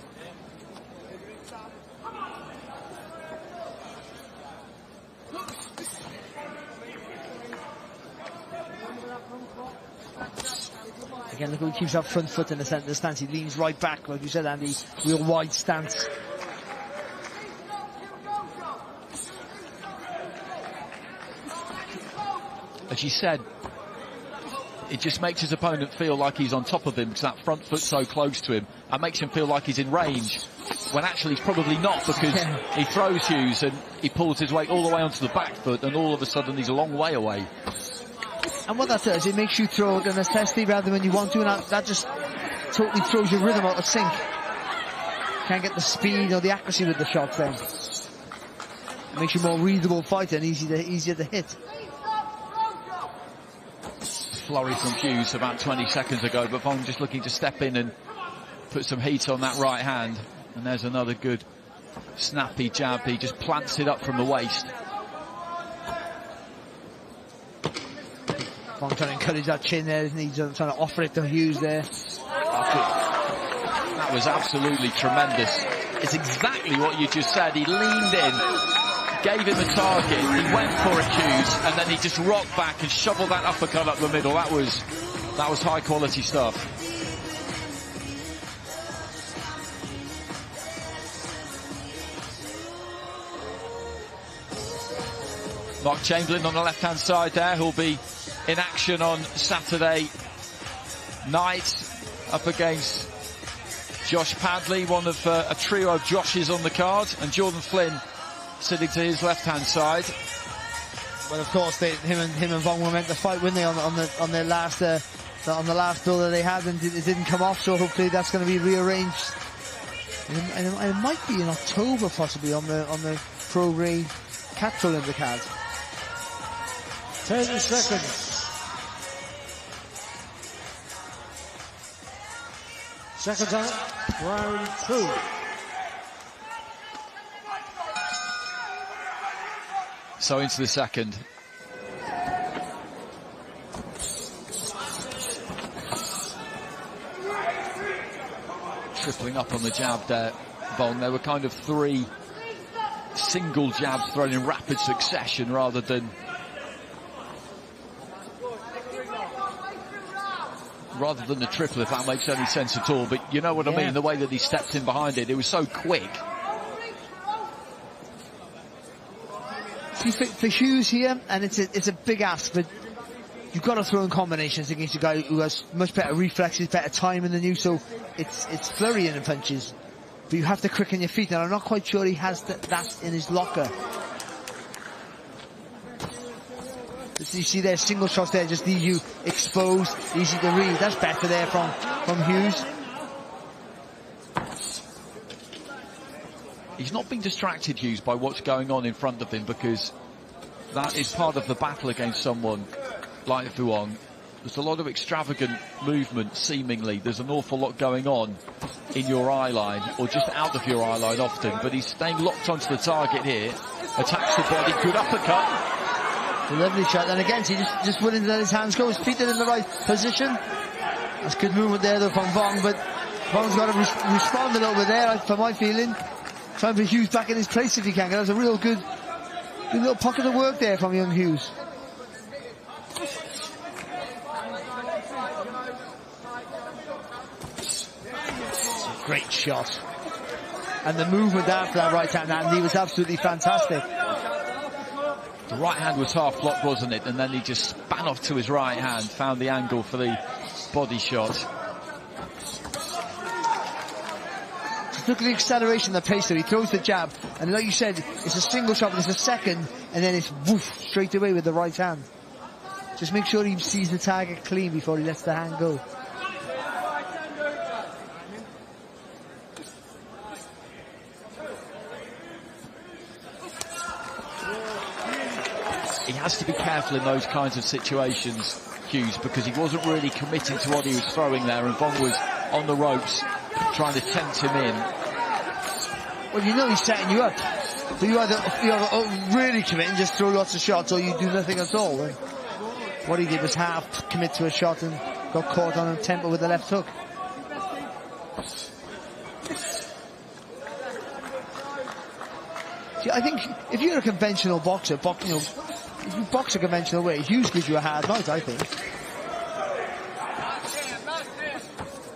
Again, look how he keeps that front foot in the centre of the stance. He leans right back, like you said, Andy, real wide stance. As you said, it just makes his opponent feel like he's on top of him because that front foot's so close to him and makes him feel like he's in range when actually he's probably not, because he throws Hughes and he pulls his weight all the way onto the back foot and all of a sudden he's a long way away. And what that does, it makes you throw the necessity rather than when you want to, and that just totally throws your rhythm out of sync. Can't get the speed or the accuracy with the shots then. It makes you more readable fighter and easier to hit. Flurry from Hughes about 20 seconds ago, but Vong just looking to step in and put some heat on that right hand. And there's another good snappy jab. He just plants it up from the waist. Vong trying to encourage that chin there, isn't he? He's trying to offer it to Hughes there. That was absolutely tremendous. It's exactly what you just said. He leaned in, gave him a target, he went for it, Hughes, and then he just rocked back and shoveled that uppercut up the middle. That was high quality stuff. Mark Chamberlain on the left hand side there, who'll be in action on Saturday night up against Josh Padley, one of a trio of Joshes on the card, and Jordan Flynn sitting to his left-hand side. Well, of course, him and Vong were meant to fight, weren't they, on the last bill that they had, and it didn't come off. So hopefully that's going to be rearranged. And it might be in October, possibly on the Pro Ray Catch Olympic card. 10 seconds. Second time, round 2. So into the second. Tripling up on the jab there, Vong. There were kind of 3 single jabs thrown in rapid succession rather than the triple, if that makes any sense at all. But you know what I mean, the way that he stepped in behind it was so quick. See, for Hughes here, and it's a big ask, but you've got to throw in combinations against a guy who has much better reflexes, better timing than you, so it's flurrying in punches. But you have to quicken your feet, and I'm not quite sure he has that in his locker. You see there, single shots there, just leave you exposed, easy to read. That's better there from Hughes. He's not being distracted, Hughes, by what's going on in front of him, because that is part of the battle against someone like Vuong. There's a lot of extravagant movement, seemingly. There's an awful lot going on in your eye line, or just out of your eye line often, but he's staying locked onto the target here. Attacks the body, good uppercut. A lovely shot, and again, he just willing to let his hands go, his feet are in the right position. That's good movement there though from Vong, but Vong's got to respond a little bit there, for my feeling. Trying to put Hughes back in his place if he can. That was a real good little pocket of work there from young Hughes. Great shot. And the movement after that right hand, Andy, was absolutely fantastic. The right hand was half blocked, wasn't it? And then he just span off to his right hand, found the angle for the body shot. Just look at the acceleration, the pace there. He throws the jab, and like you said, it's a single shot, but it's a second, and then it's woof, straight away with the right hand. Just make sure he sees the target clean before he lets the hand go. He has to be careful in those kinds of situations, Hughes, because he wasn't really committing to what he was throwing there, and Vong was on the ropes trying to tempt him in. Well, you know he's setting you up. So you either really commit and just throw lots of shots, or you do nothing at all. And what he did was half commit to a shot and got caught on a tempo with the left hook. See, I think if you're a conventional boxer, if you box a conventional way, Hughes gives you a hard night, I think.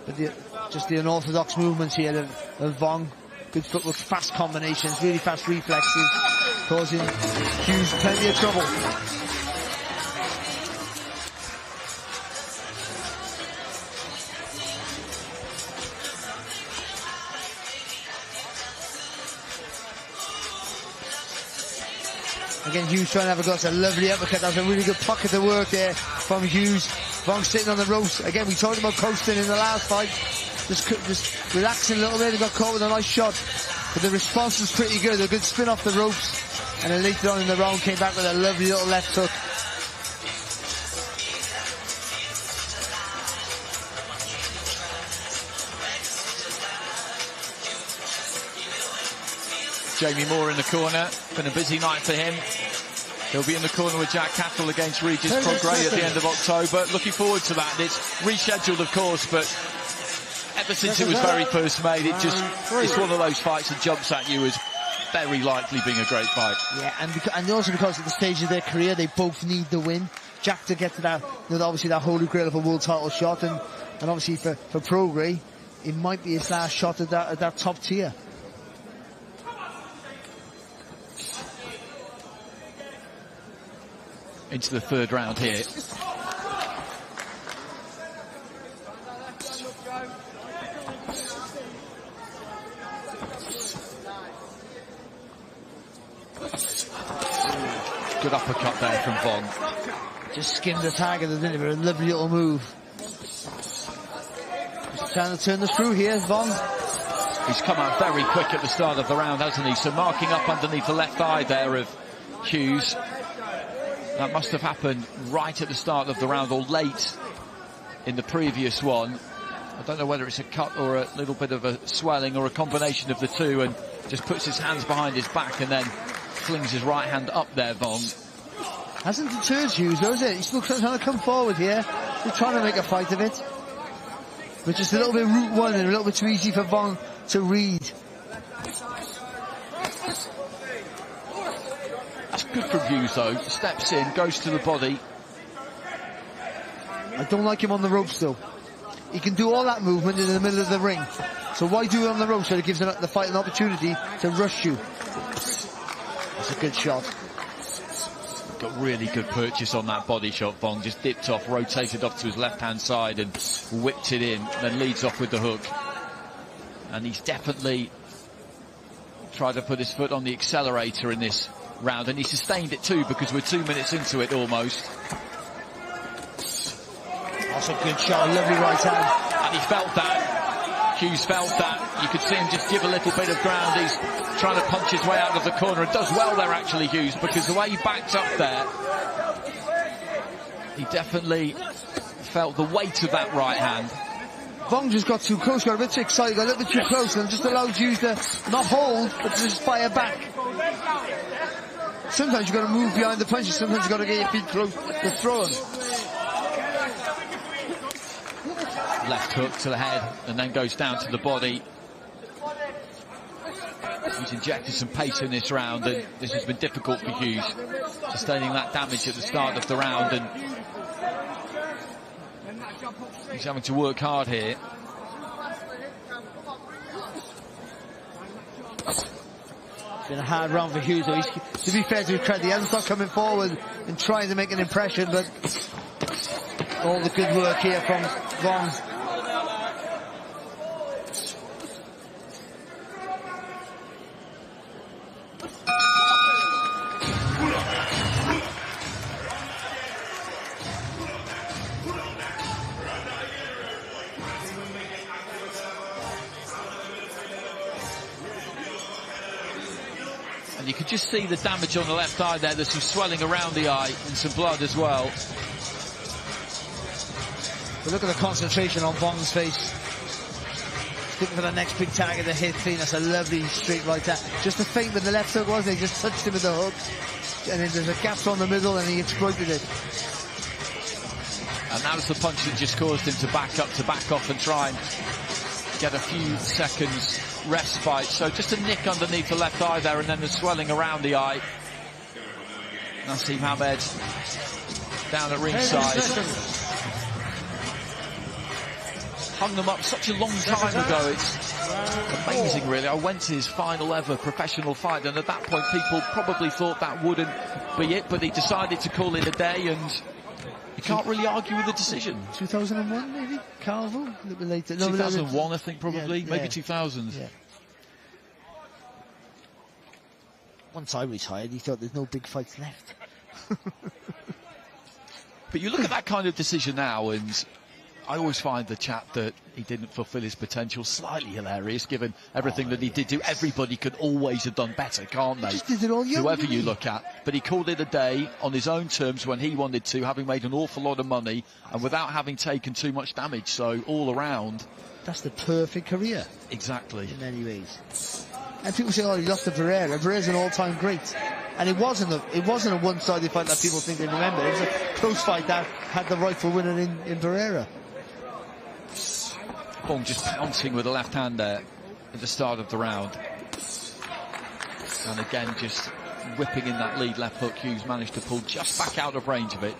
But just the unorthodox movements here of Vong. Good footwork, fast combinations, really fast reflexes, causing Hughes plenty of trouble. Again, Hughes trying to have a go. That's a lovely uppercut. That was a really good pocket of work there from Hughes. Vong sitting on the ropes. Again, we talked about coasting in the last fight. Just relaxing a little bit and got caught with a nice shot. But the response was pretty good. A good spin off the ropes. And then later on in the round came back with a lovely little left hook. Jamie Moore in the corner. Been a busy night for him. He'll be in the corner with Jack Cattle against Regis Prograis at the end of October. Looking forward to that. It's rescheduled, of course, but ever since it was very first made, it's one of those fights that jumps at you as very likely being a great fight. Yeah, and also because at the stage of their career, they both need the win. Jack to get to that, obviously that holy grail of a world title shot, and obviously for Prograis, it might be his last shot at that top tier. Into the third round here. Good uppercut there from Vong. Just skimmed the target, didn't it? A lovely little move. Just trying to turn the screw here, Vong. He's come out very quick at the start of the round, hasn't he? So marking up underneath the left eye there of Hughes. That must have happened right at the start of the round or late in the previous one. I don't know whether it's a cut or a little bit of a swelling or a combination of the two, and just puts his hands behind his back and then flings his right hand up there, Vong. Hasn't deterred Hughes, though, is it? He's still trying to come forward here. He's trying to make a fight of it. But just a little bit route one and a little bit too easy for Vong to read. That's good from Hughes, though. Steps in, goes to the body. I don't like him on the ropes, though. He can do all that movement in the middle of the ring. So why do it on the ropes? So it gives the fight an opportunity to rush you. That's a good shot. Got really good purchase on that body shot, Vong. Just dipped off, rotated off to his left-hand side and whipped it in, then leads off with the hook. And he's definitely tried to put his foot on the accelerator in this round, and he sustained it too, because we're 2 minutes into it almost. That's a good shot, lovely right hand. And he felt that. Hughes felt that. You could see him just give a little bit of ground. He's trying to punch his way out of the corner, and does well there actually, Hughes, because the way he backed up there, he definitely felt the weight of that right hand. Vong just got too close, got a bit too excited, got a little bit too close, and just allowed Hughes to not hold, but to just fire back. Sometimes you've got to move behind the punches, sometimes you've got to get your feet close to throw them. Left hook to the head, and then goes down to the body. He's injected some pace in this round, and this has been difficult for Hughes, sustaining that damage at the start of the round, and he's having to work hard here. It's been a hard round for Hughes, though. To be fair to his credit, he hasn't stopped coming forward and trying to make an impression, but all the good work here from Vong. You could just see the damage on the left eye there. There's some swelling around the eye and some blood as well. But look at the concentration on Vong's face. looking for the next big target to hit clean. That's a lovely straight right hand. Just the feint with the left hook was, they just touched him with the hook. And then there's a gap on the middle and he exploited it. And that was the punch that just caused him to back off and try and get a few seconds respite. So just a nick underneath the left eye there and then the swelling around the eye. Naseem Hamed down at ringside. Hung them up such a long time ago. It's amazing, really. I went to his final ever professional fight, and at that point people probably thought that wouldn't be it, but he decided to call it a day, and you can't really argue with the decision. 2001 maybe? Carnival? A little bit later. No, 2001 I think probably, yeah, maybe 2000. Yeah. Once I retired, he thought there's no big fights left. But you look at that kind of decision now, and I always find the chat that he didn't fulfil his potential slightly hilarious, given everything that he did do. Everybody could always have done better, can't they? He just did it all young, whoever didn't you he? look at. But he called it a day on his own terms when he wanted to, having made an awful lot of money and without having taken too much damage. So all around, that's the perfect career. Exactly. In many ways. And people say, oh, he lost to Pereira. Pereira's an all-time great. And it wasn't a one-sided fight that people think they remember. It was a close fight that had the rightful winner in Pereira. Fong just pouncing with the left hand there at the start of the round. And again, just whipping in that lead left hook. Hughes managed to pull just back out of range of it.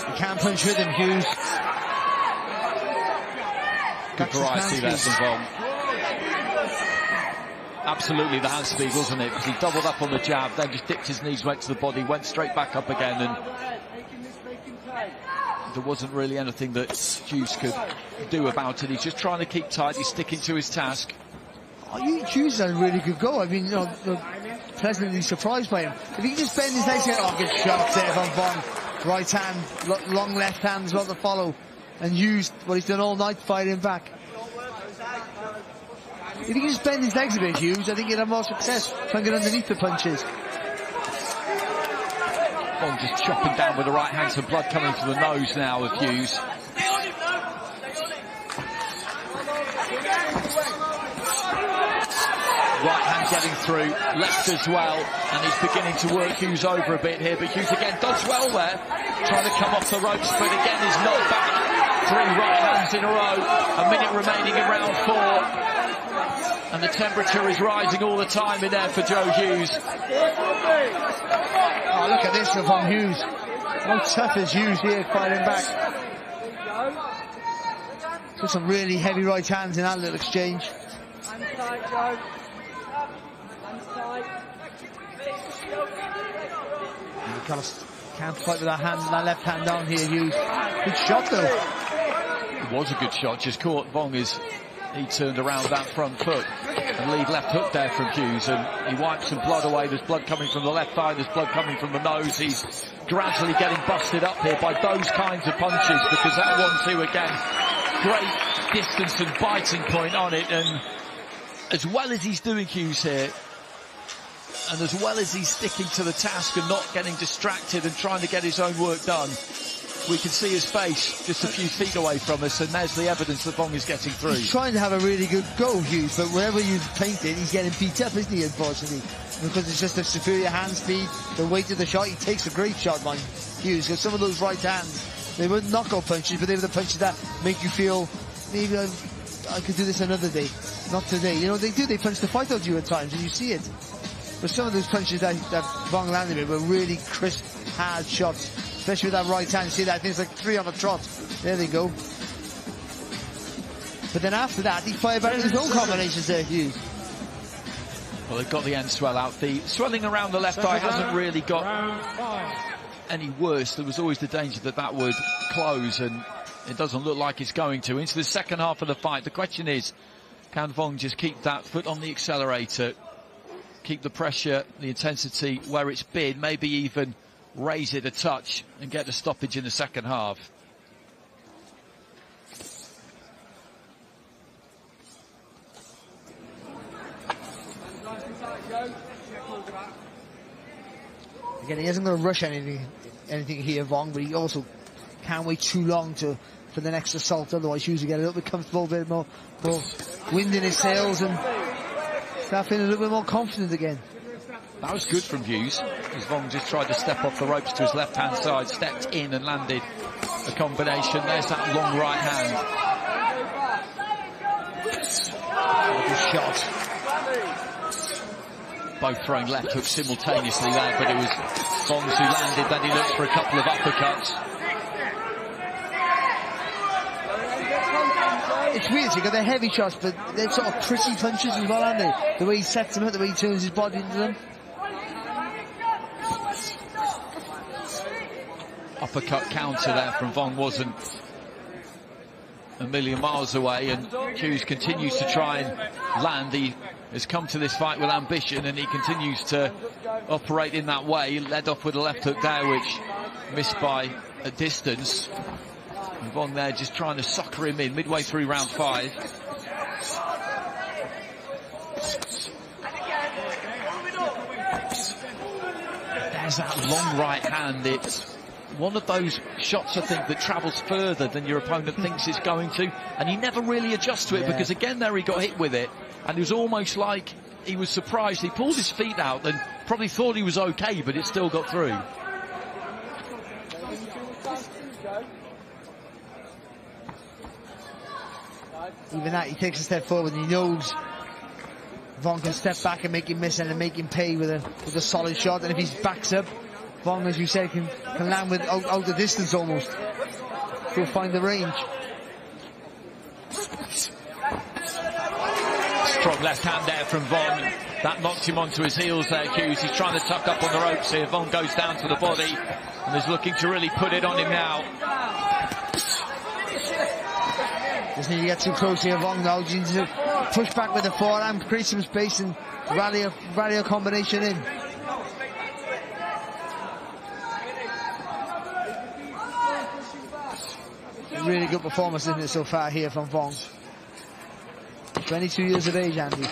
You can't punch with him, Hughes. Good variety there from Fong. Absolutely the hand speed, wasn't it? Because he doubled up on the jab, then just dipped his knees, went to the body, went straight back up again, and there wasn't really anything that Hughes could do about it. He's just trying to keep tight, he's sticking to his task. Hughes had a really good go. I mean, pleasantly surprised by him. If he can just bend his legs and good shot there from Fong. Right hand, long left hand as well to follow. And Hughes, what he's done all night, fighting back. If he can just bend his legs a bit, Hughes, I think he'd have more success trying to get underneath the punches. Fong just chopping down with the right hand, some blood coming from the nose now of Hughes. Right hand getting through, left as well, and he's beginning to work Hughes over a bit here, but Hughes again does well there, trying to come off the ropes, but again is knocked back. 3 right hands in a row, a minute remaining in round 4, and the temperature is rising all the time in there for Joe Hughes. Oh, look at this from Hughes. How tough is Hughes here fighting back. Took some really heavy right hands in that little exchange. Can't fight with that left hand down here, Hughes. Good shot though. It was a good shot, just caught Fong as he turned around that front foot. And lead left hook there from Hughes, and he wipes some blood away. There's blood coming from the left eye, there's blood coming from the nose. He's gradually getting busted up here by those kinds of punches, because that 1-2 again, great distance and biting point on it. And as well as he's doing, Hughes here, and as well as he's sticking to the task and not getting distracted and trying to get his own work done, we can see his face just a few feet away from us, and there's the evidence that Fong is getting through. He's trying to have a really good go, Hughes, but wherever you paint it, he's getting beat up, isn't he, unfortunately? Because it's just a superior hand speed, the weight of the shot. He takes a great shot, man, Hughes, because some of those right hands, they weren't knockout punches, but they were the punches that make you feel, maybe I could do this another day, not today. You know, they punch the fight out of you at times, and you see it. But some of those punches that Fong landed with were really crisp, hard shots, especially with that right hand. You see that? I think it's like 3 on a trot. There they go. But then after that, he fired back with his own combinations there, Hughes. Well, they've got the end swell out. The swelling around the left eye hasn't really got any worse. There was always the danger that that would close, and it doesn't look like it's going to. Into the second half of the fight, the question is, can Fong just keep that foot on the accelerator keep the pressure, the intensity where it's been, maybe even raise it a touch and get the stoppage in the second half. Again, he isn't going to rush anything here, Vong, but he also can't wait too long for the next assault. Otherwise, Hughes will get a little bit comfortable, a bit more wind in his sails, and start feeling a little bit more confident again. That was good from Hughes, as Vong just tried to step off the ropes to his left-hand side, stepped in and landed a combination. There's that long right hand. Good shot. Both throwing left hooks simultaneously there, but it was Vongs who landed. Then he looked for a couple of uppercuts. It's weird, you've got the heavy shots, but they're sort of pretty punches as well, aren't they? The way he sets them up, the way he turns his body into them. Uppercut counter there from Vong wasn't a million miles away, and Hughes continues to try and land. He has come to this fight with ambition, and he continues to operate in that way. He led off with a left hook there, which missed by a distance. And Vong there just trying to sucker him in midway through round 5. There's that long right hand. It's one of those shots, I think, that travels further than your opponent thinks it's going to, and he never really adjusts to it, because again there he got hit with it, and it was almost like he was surprised. He pulled his feet out and probably thought he was okay, but it still got through. Even that, he takes a step forward and he knows Vong can step back and make him miss and make him pay with a solid shot, and if he backs up, Vong, as you said, can land with out the distance almost. He'll find the range. Strong left hand there from Vong. That knocked him onto his heels there, Hughes. He's trying to tuck up on the ropes here. Vong goes down to the body and is looking to really put it on him now. Just need to get too close here, Vong, now. You need to push back with the forearm, create some space and rally a combination in. Really good performance, isn't it, so far here from Vong? 22 years of age, Andy.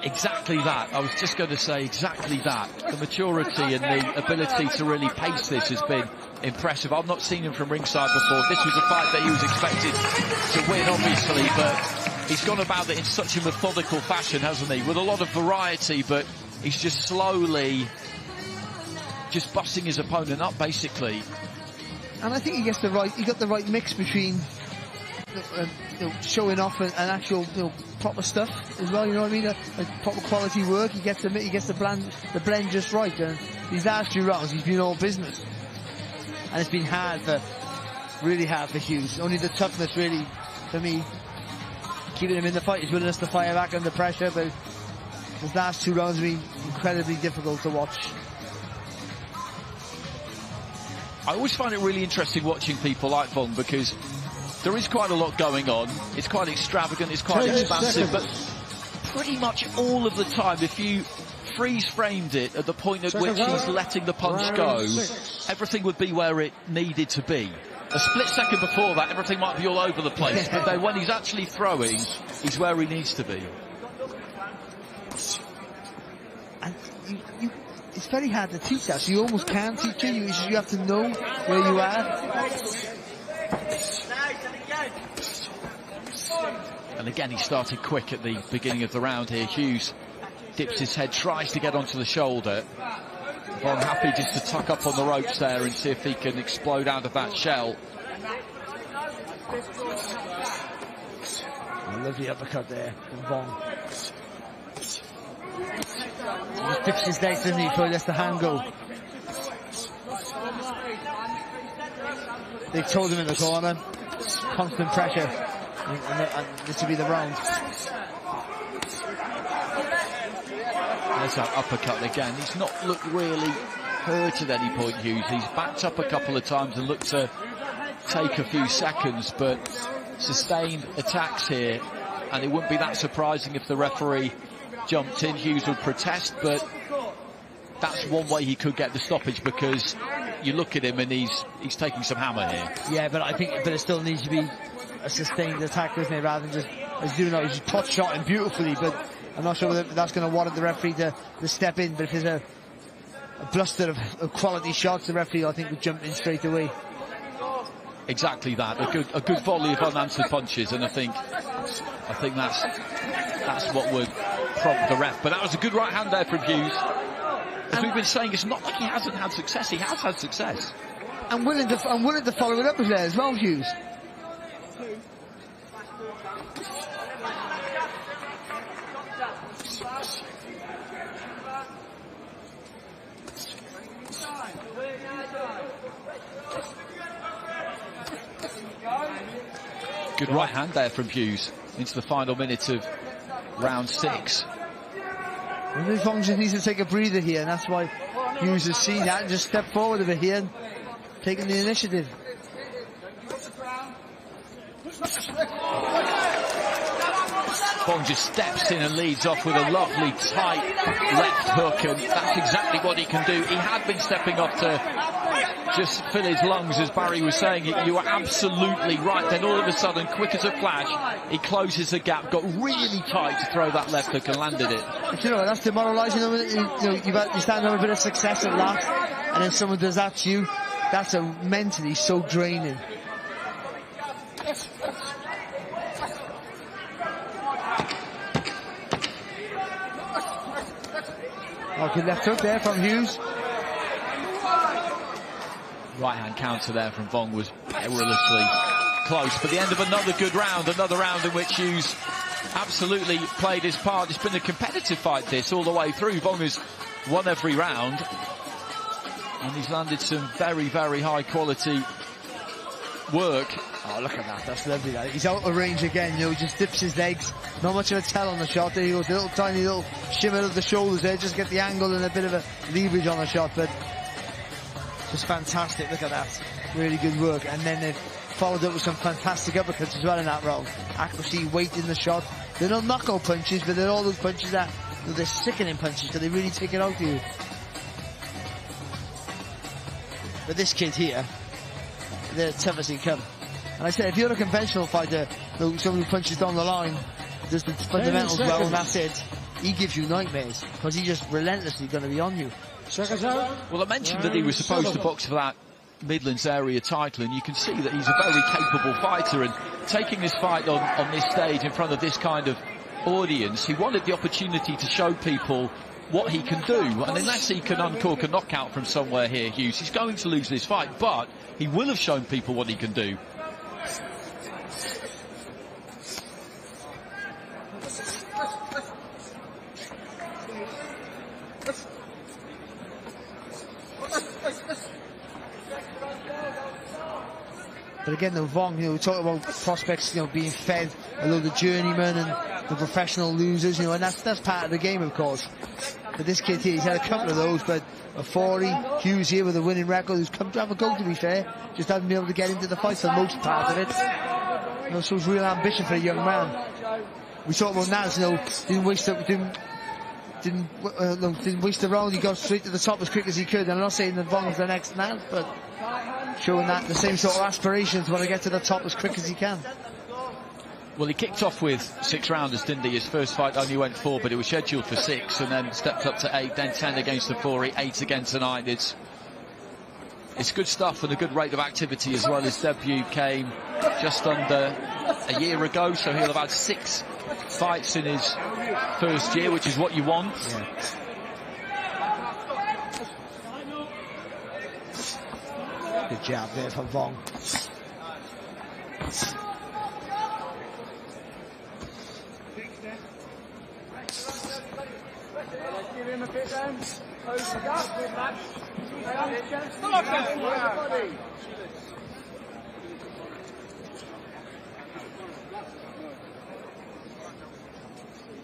Exactly that. I was just going to say exactly that. The maturity and the ability to really pace this has been impressive. I've not seen him from ringside before. This was a fight that he was expected to win, obviously, but he's gone about it in such a methodical fashion, hasn't he? With a lot of variety, but he's just slowly just busting his opponent up, basically. And I think he got the right mix between showing off and actual proper stuff as well. You know what I mean? Like proper quality work. He gets the blend just right. And these last 2 rounds, he's been all business, and it's been really hard for Hughes. Only the toughness, really, for me, keeping him in the fight. His willingness to fire back under pressure, but those last 2 rounds have been incredibly difficult to watch. I always find it really interesting watching people like Vong, because there is quite a lot going on. It's quite extravagant, it's quite expansive, but pretty much all of the time, if you freeze-framed it at the point at which he's letting the punch go, everything would be where it needed to be. A split second before that, everything might be all over the place, but then when he's actually throwing, he's where he needs to be. And it's very hard to teach that, so you almost can't teach it. You have to know where you are. And again, he started quick at the beginning of the round here. Hughes dips his head, tries to get onto the shoulder. Vong happy just to tuck up on the ropes there and see if he can explode out of that shell. Lovely uppercut there from Vong. He picks his legs, doesn't he, before he lets the hand go. They told him in the corner, constant pressure, and this will be the round. There's that uppercut again. He's not looked really hurt at any point, Hughes. He's backed up a couple of times and looked to take a few seconds, but sustained attacks here, and it wouldn't be that surprising if the referee jumped in, Hughes would protest, but that's one way he could get the stoppage, because you look at him and he's taking some hammer here. Yeah, but I think it still needs to be a sustained attack, doesn't it, rather than just as doing it. He's touch shot him beautifully, but I'm not sure whether that's going to warrant the referee to step in. But if there's a bluster of quality shots, the referee, I think, would jump in straight away. Exactly that, a good volley of unanswered punches, and I think that's what would prompt the ref. But that was a good right hand there from Hughes. As we've been saying, it's not like he hasn't had success. He has had success. I'm willing to follow it up with there as well, Hughes. Good right hand there from Hughes into the final minute of round 6. Well, Vong just needs to take a breather here, and that's why Hughes has seen that and just stepped forward a bit here and taking the initiative. Vong just steps in and leads off with a lovely tight left hook, and that's exactly what he can do. He had been stepping off to just fill his lungs, as Barry was saying. You were absolutely right. Then all of a sudden, quick as a flash, he closes the gap, got really tight to throw that left hook and landed it. But you know, that's demoralising. You stand on a bit of success at last, and then someone does that to you. That's mentally so draining. Oh, good left hook there from Hughes. Right-hand counter there from Vong was perilously close. But the end of another good round, another round in which Hughes absolutely played his part. It's been a competitive fight, this, all the way through. Vong has won every round, and he's landed some very, very high-quality work. Oh, look at that. That's lovely. That. He's out of range again. You know, he just dips his legs. Not much of a tell on the shot. There he goes, a little tiny little shimmer of the shoulders there. Just get the angle and a bit of a leverage on the shot. But just fantastic. Look at that. Really good work. And then they've followed up with some fantastic uppercuts as well in that round. Accuracy, weight in the shot. They're not knockout punches, but they're all those punches that, you know, they're sickening punches, so they really take it out of you. But this kid here, they're tough as they come. And I said, if you're a conventional fighter, someone who punches down the line, does the fundamentals well, and that's it, he gives you nightmares, because he's just relentlessly going to be on you. Well, I mentioned that he was supposed to box for that Midlands area title, and you can see that he's a very capable fighter, and taking this fight on this stage in front of this kind of audience, he wanted the opportunity to show people what he can do, and unless he can uncork a knockout from somewhere here, Hughes, he's going to lose this fight, but he will have shown people what he can do. But again, though, Vong, we talk about prospects, being fed a load of journeymen and the professional losers, and that's part of the game, of course. But this kid here, he's had a couple of those, but a 40, Hughes here with a winning record, who's come to have a go, to be fair, just hasn't been able to get into the fight for the most part of it. Shows real ambition for a young man. We talk about Naz, didn't waste the round. He got straight to the top as quick as he could. And I'm not saying that Vong's the next Naz, but showing that the same sort of aspirations want to get to the top as quick as he can. Well, he kicked off with 6 rounders, didn't he? His first fight only went 4, but it was scheduled for 6, and then stepped up to 8, then 10 against the 4, 8 again tonight. It's good stuff, and a good rate of activity as well. His debut came just under a year ago, so he'll have had 6 fights in his first year, which is what you want. Yeah. Good job there from Vong.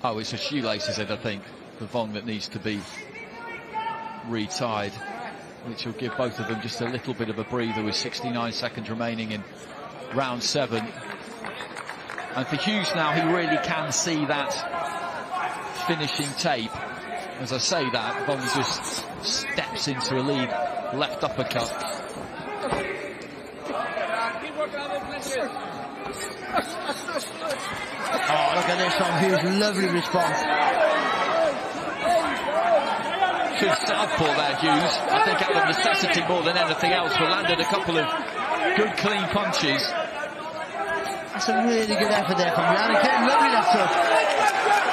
Oh, it's a shoelaces, I think, for Vong that needs to be retied, which will give both of them just a little bit of a breather with 69 seconds remaining in round 7. And for Hughes now, he really can see that finishing tape. As I say that, Vong just steps into a lead left uppercut. Oh, look at this from Hughes, lovely response. Good southpaw there, Hughes. I think out of necessity more than anything else, but landed a couple of good clean punches. That's a really good effort there from Rihanna. Getting lovely left hook.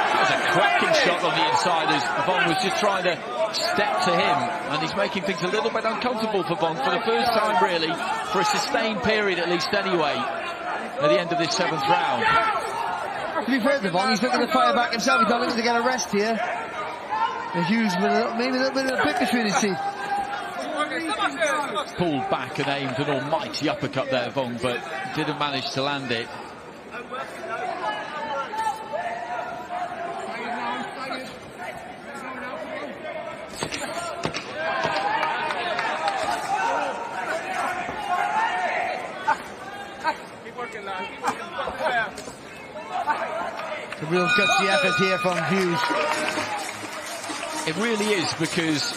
That was a cracking shot on the inside as Vong was just trying to step to him, and he's making things a little bit uncomfortable for Vong for the first time, really, for a sustained period at least anyway, at the end of this 7th round. To be fair to Vong, he's looking to fire back himself. He's not looking to get a rest here. And Hughes with maybe a little bit of a bit between his teeth. Pulled back and aimed an almighty uppercut there, Vong, but didn't manage to land it. It's a real gutsy effort here from Hughes. It really is, because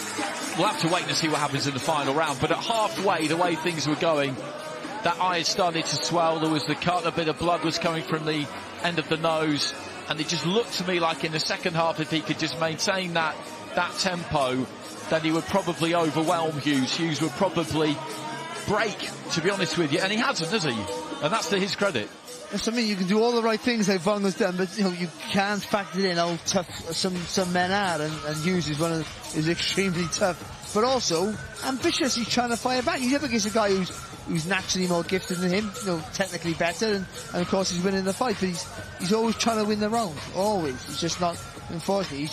we'll have to wait and see what happens in the final round. But at halfway, the way things were going, that eye had started to swell. There was the cut, a bit of blood was coming from the end of the nose. And it just looked to me like in the second half, if he could just maintain that tempo, then he would probably overwhelm Hughes. Hughes would probably break, to be honest with you. And he hasn't, has he? And that's to his credit. That's what I mean, you can do all the right things like Vong has done, but you can't factor in how tough some men are, and Hughes is extremely tough, but also ambitious. He's trying to fire back. He's up against a guy who's naturally more gifted than him, technically better, and of course he's winning the fight, but he's always trying to win the round, always. He's just not, unfortunately,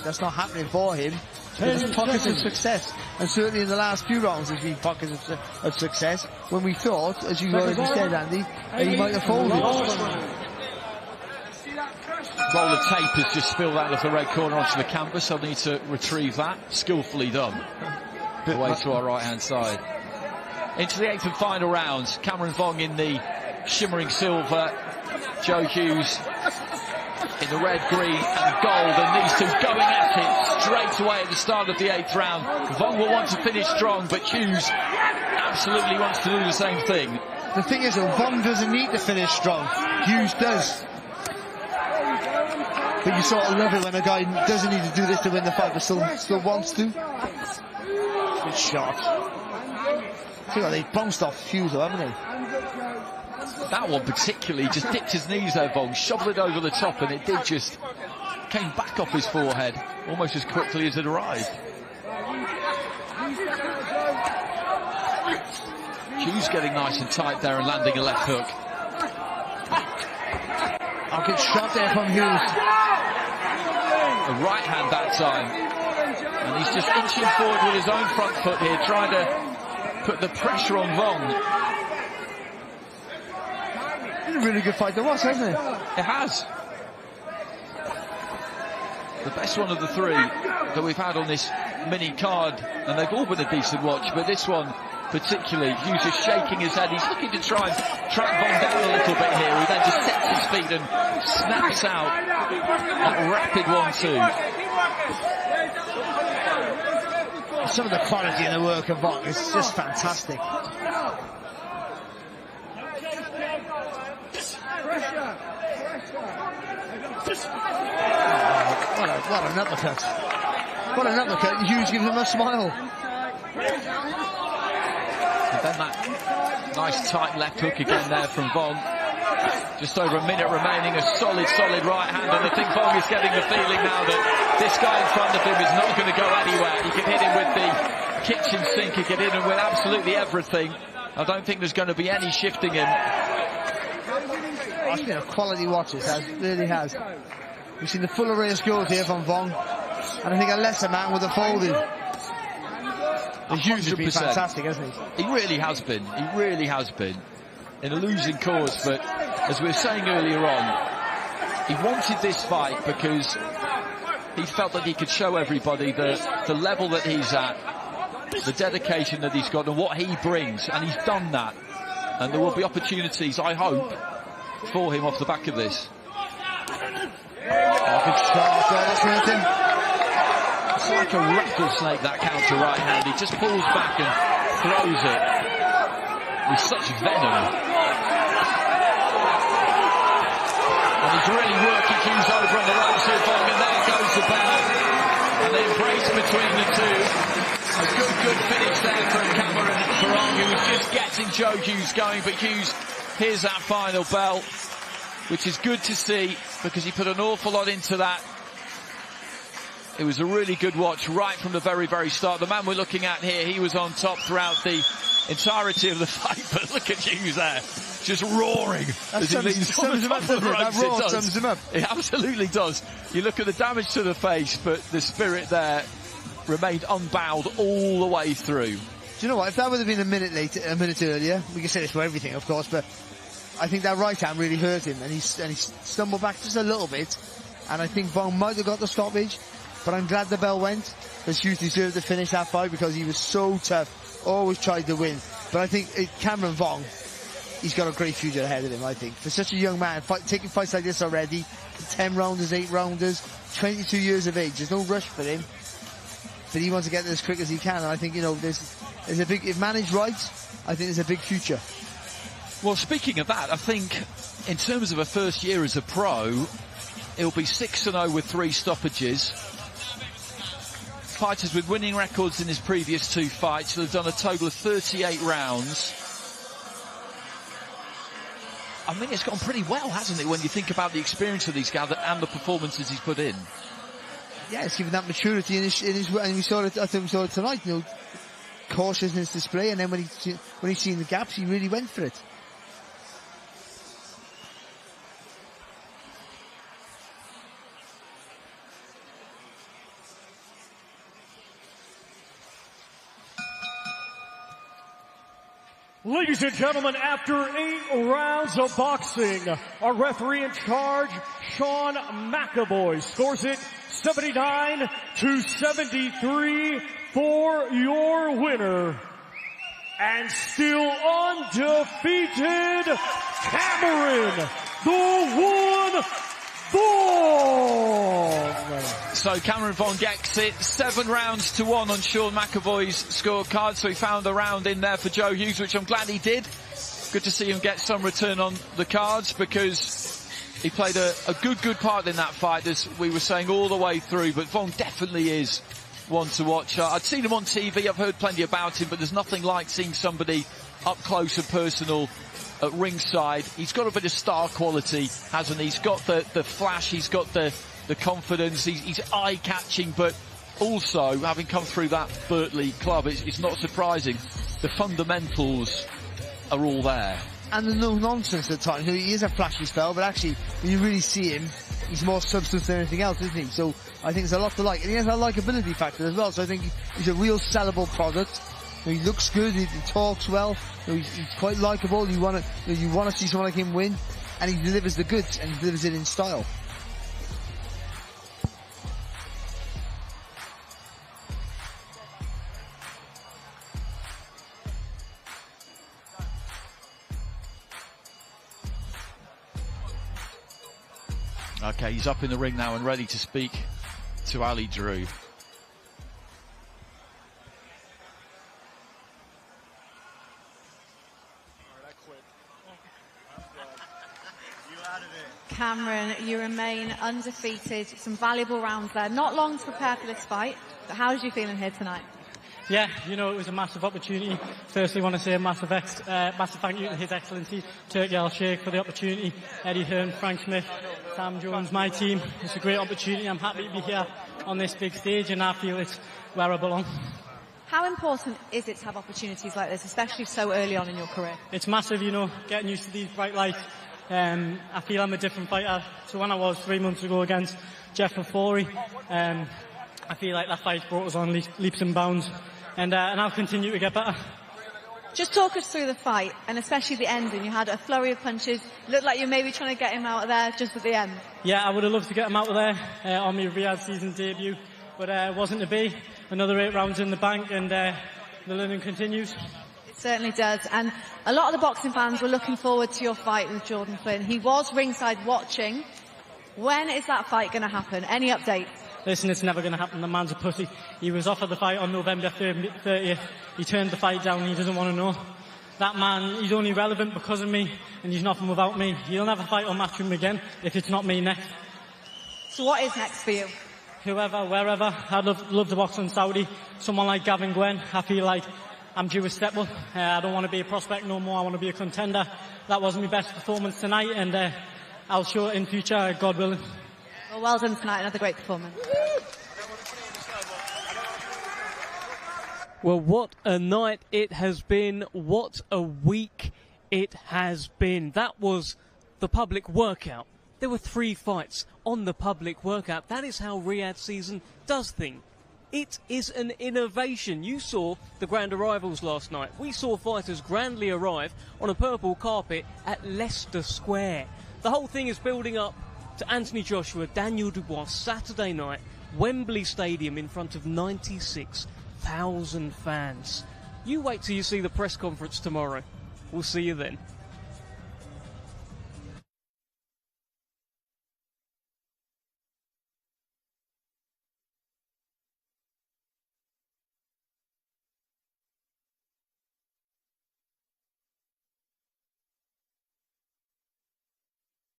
that's not happening for him. There's pockets of success, and certainly in the last few rounds there's been pockets of success when we thought, as you already said, Andy, that he might have folded. Roll of tape has just spilled out of the red corner onto the canvas. I'll need to retrieve that. Skillfully done. Away to our right hand side. Into the 8th and final round. Cameron Vong in the shimmering silver. Joe Hughes in the red, green and gold, and these two going at it straight away at the start of the 8th round. Vong will want to finish strong, but Hughes absolutely wants to do the same thing. The thing is, Vong doesn't need to finish strong. Hughes does. But you sort of love it when a guy doesn't need to do this to win the fight, but still wants to. Good shot. I feel like they bounced off Hughes, though, haven't they? That one particularly just dipped his knees there, Vong, shoveled it over the top, and it did just came back off his forehead almost as quickly as it arrived. Hughes getting nice and tight there and landing a left hook. I'll get shot there from Hughes. The right hand that time. And he's just inching forward with his own front foot here, trying to put the pressure on Vong. It's a really good fight there was, hasn't it? It has. The best one of the three that we've had on this mini card, and they've all been a decent watch, but this one particularly, Hughes is shaking his head. He's looking to try and track Vong down a little bit here. He then just sets his feet and snaps out that rapid 1-2. Some of the quality in the work of Vong is just fantastic. What an uppercut. What an uppercut. Hughes gives him a smile. And then that nice tight left hook again there from Vong. Just over a minute remaining, a solid right hand, and I think Vong is getting the feeling now that this guy in front of him is not going to go anywhere. He can hit him with the kitchen sink, he can hit him with absolutely everything. I don't think there's going to be any shifting him. It's been a quality watch, it has, really has. We've seen the full array of skills here from Vong, and I think a lesser man would have folded. Hughes has been fantastic, hasn't he? He really has been. He really has been. In a losing cause, but as we were saying earlier on, he wanted this fight because he felt that he could show everybody the level that he's at, the dedication that he's got, and what he brings, and he's done that. And there will be opportunities, I hope, for him off the back of this. Oh, good shot. That's hurting. It's like a rattlesnake, that counter right hand. He just pulls back and throws it with such venom. And he's really working Hughes over on the right side, and there goes the ball. And the embrace between the two. A good finish there from Cameron Farong, who was just getting Joe Hughes going, but Hughes hears that final bell, which is good to see because he put an awful lot into that. It was a really good watch right from the very, very start. The man we're looking at here, he was on top throughout the entirety of the fight, but look at Hughes there, just roaring as he leans on the top of the ropes. That roar sums him up. It absolutely does. You look at the damage to the face, but the spirit there remained unbowed all the way through. Do you know what? If that would have been a minute earlier, we can say this for everything, of course, but I think that right hand really hurt him, and he stumbled back just a little bit, and I think Vaughn might have got the stoppage, but I'm glad the bell went, because Hughes deserved to finish that fight because he was so tough, always tried to win. But I think Cameron Vaughn, he's got a great future ahead of him, I think. For such a young man, taking fights like this already, 10 rounders, 8 rounders, 22 years of age, there's no rush for him. But he wants to get there as quick as he can, and I think, you know, there's a big, if managed right, I think there's a big future. Well, speaking of that, I think in terms of a first year as a pro, it'll be 6-0 with 3 stoppages. Fighters with winning records in his previous 2 fights. They've done a total of 38 rounds. I mean, it's gone pretty well, hasn't it, when you think about the experience of these guys and the performances he's put in? Yeah, it's given that maturity in his, and we saw it. I think we saw it tonight. You know, cautiousness display, and then when he's seen the gaps, he really went for it. Ladies and gentlemen, after 8 rounds of boxing, our referee in charge, Sean McAvoy, scores it 79-73 for your winner. And still undefeated, Cameron, the One Vaughn. So Cameron Vaughn gets it 7-1 on Sean McAvoy's scorecard. So he found a round in there for Joe Hughes, which I'm glad he did. Good to see him get some return on the cards because he played a good part in that fight, as we were saying all the way through. But Vaughn definitely is one to watch. I'd seen him on TV, I've heard plenty about him, but there's nothing like seeing somebody up close and personal at ringside. He's got a bit of star quality, hasn't he? He's got the flash, he's got the confidence, he's eye-catching, but also, having come through that Berkeley club, it's not surprising. The fundamentals are all there. And there's no nonsense at times. He is a flashy spell, but actually, when you really see him, he's more substance than anything else, isn't he? So I think there's a lot to like. And he has a likability factor as well, so I think he's a real sellable product. He looks good, he talks well, he's quite likeable. You want to see someone like him win, and he delivers the goods, and he delivers it in style. Okay, he's up in the ring now and ready to speak to Ali Drew. Cameron, you remain undefeated. Some valuable rounds there. Not long to prepare for this fight, but how did you feel in here tonight? Yeah, you know, it was a massive opportunity. Firstly, I want to say a massive thank you to His Excellency, Turki Al-Sheikh, for the opportunity. Eddie Hearn, Frank Smith, Sam Jones, my team. It's a great opportunity. I'm happy to be here on this big stage, and I feel it's where I belong. How important is it to have opportunities like this, especially so early on in your career? It's massive, you know, getting used to these bright lights. I feel I'm a different fighter to when I was 3 months ago against Jeff Lafourie. I feel like that fight brought us on leaps and bounds, and I'll continue to get better. Just talk us through the fight, and especially the ending. You had a flurry of punches. Looked like you were maybe trying to get him out of there just at the end. Yeah, I would have loved to get him out of there on my Riyadh season debut, but it wasn't to be. Another 8 rounds in the bank, and the learning continues. It certainly does, and a lot of the boxing fans were looking forward to your fight with Jordan Flynn. He was ringside watching. When is that fight going to happen? Any update? Listen, it's never going to happen. The man's a pussy. He was offered the fight on November 30th. He turned the fight down. He doesn't want to know. That man, he's only relevant because of me, and he's nothing without me. He'll never fight or match him again if it's not me next. So what is next for you? Whoever, wherever. I'd love to box in Saudi. Someone like Gavin Gwen. I feel like I'm due a step up. I don't want to be a prospect no more. I want to be a contender. That wasn't my best performance tonight, and I'll show it in future, God willing. Well done tonight. Another great performance. Well, what a night it has been. What a week it has been. That was the public workout. There were 3 fights on the public workout. That is how Riyadh season does things. It is an innovation. You saw the grand arrivals last night. We saw fighters grandly arrive on a purple carpet at Leicester Square. The whole thing is building up to Anthony Joshua, Daniel Dubois, Saturday night, Wembley Stadium in front of 96,000 fans. You wait till you see the press conference tomorrow. We'll see you then.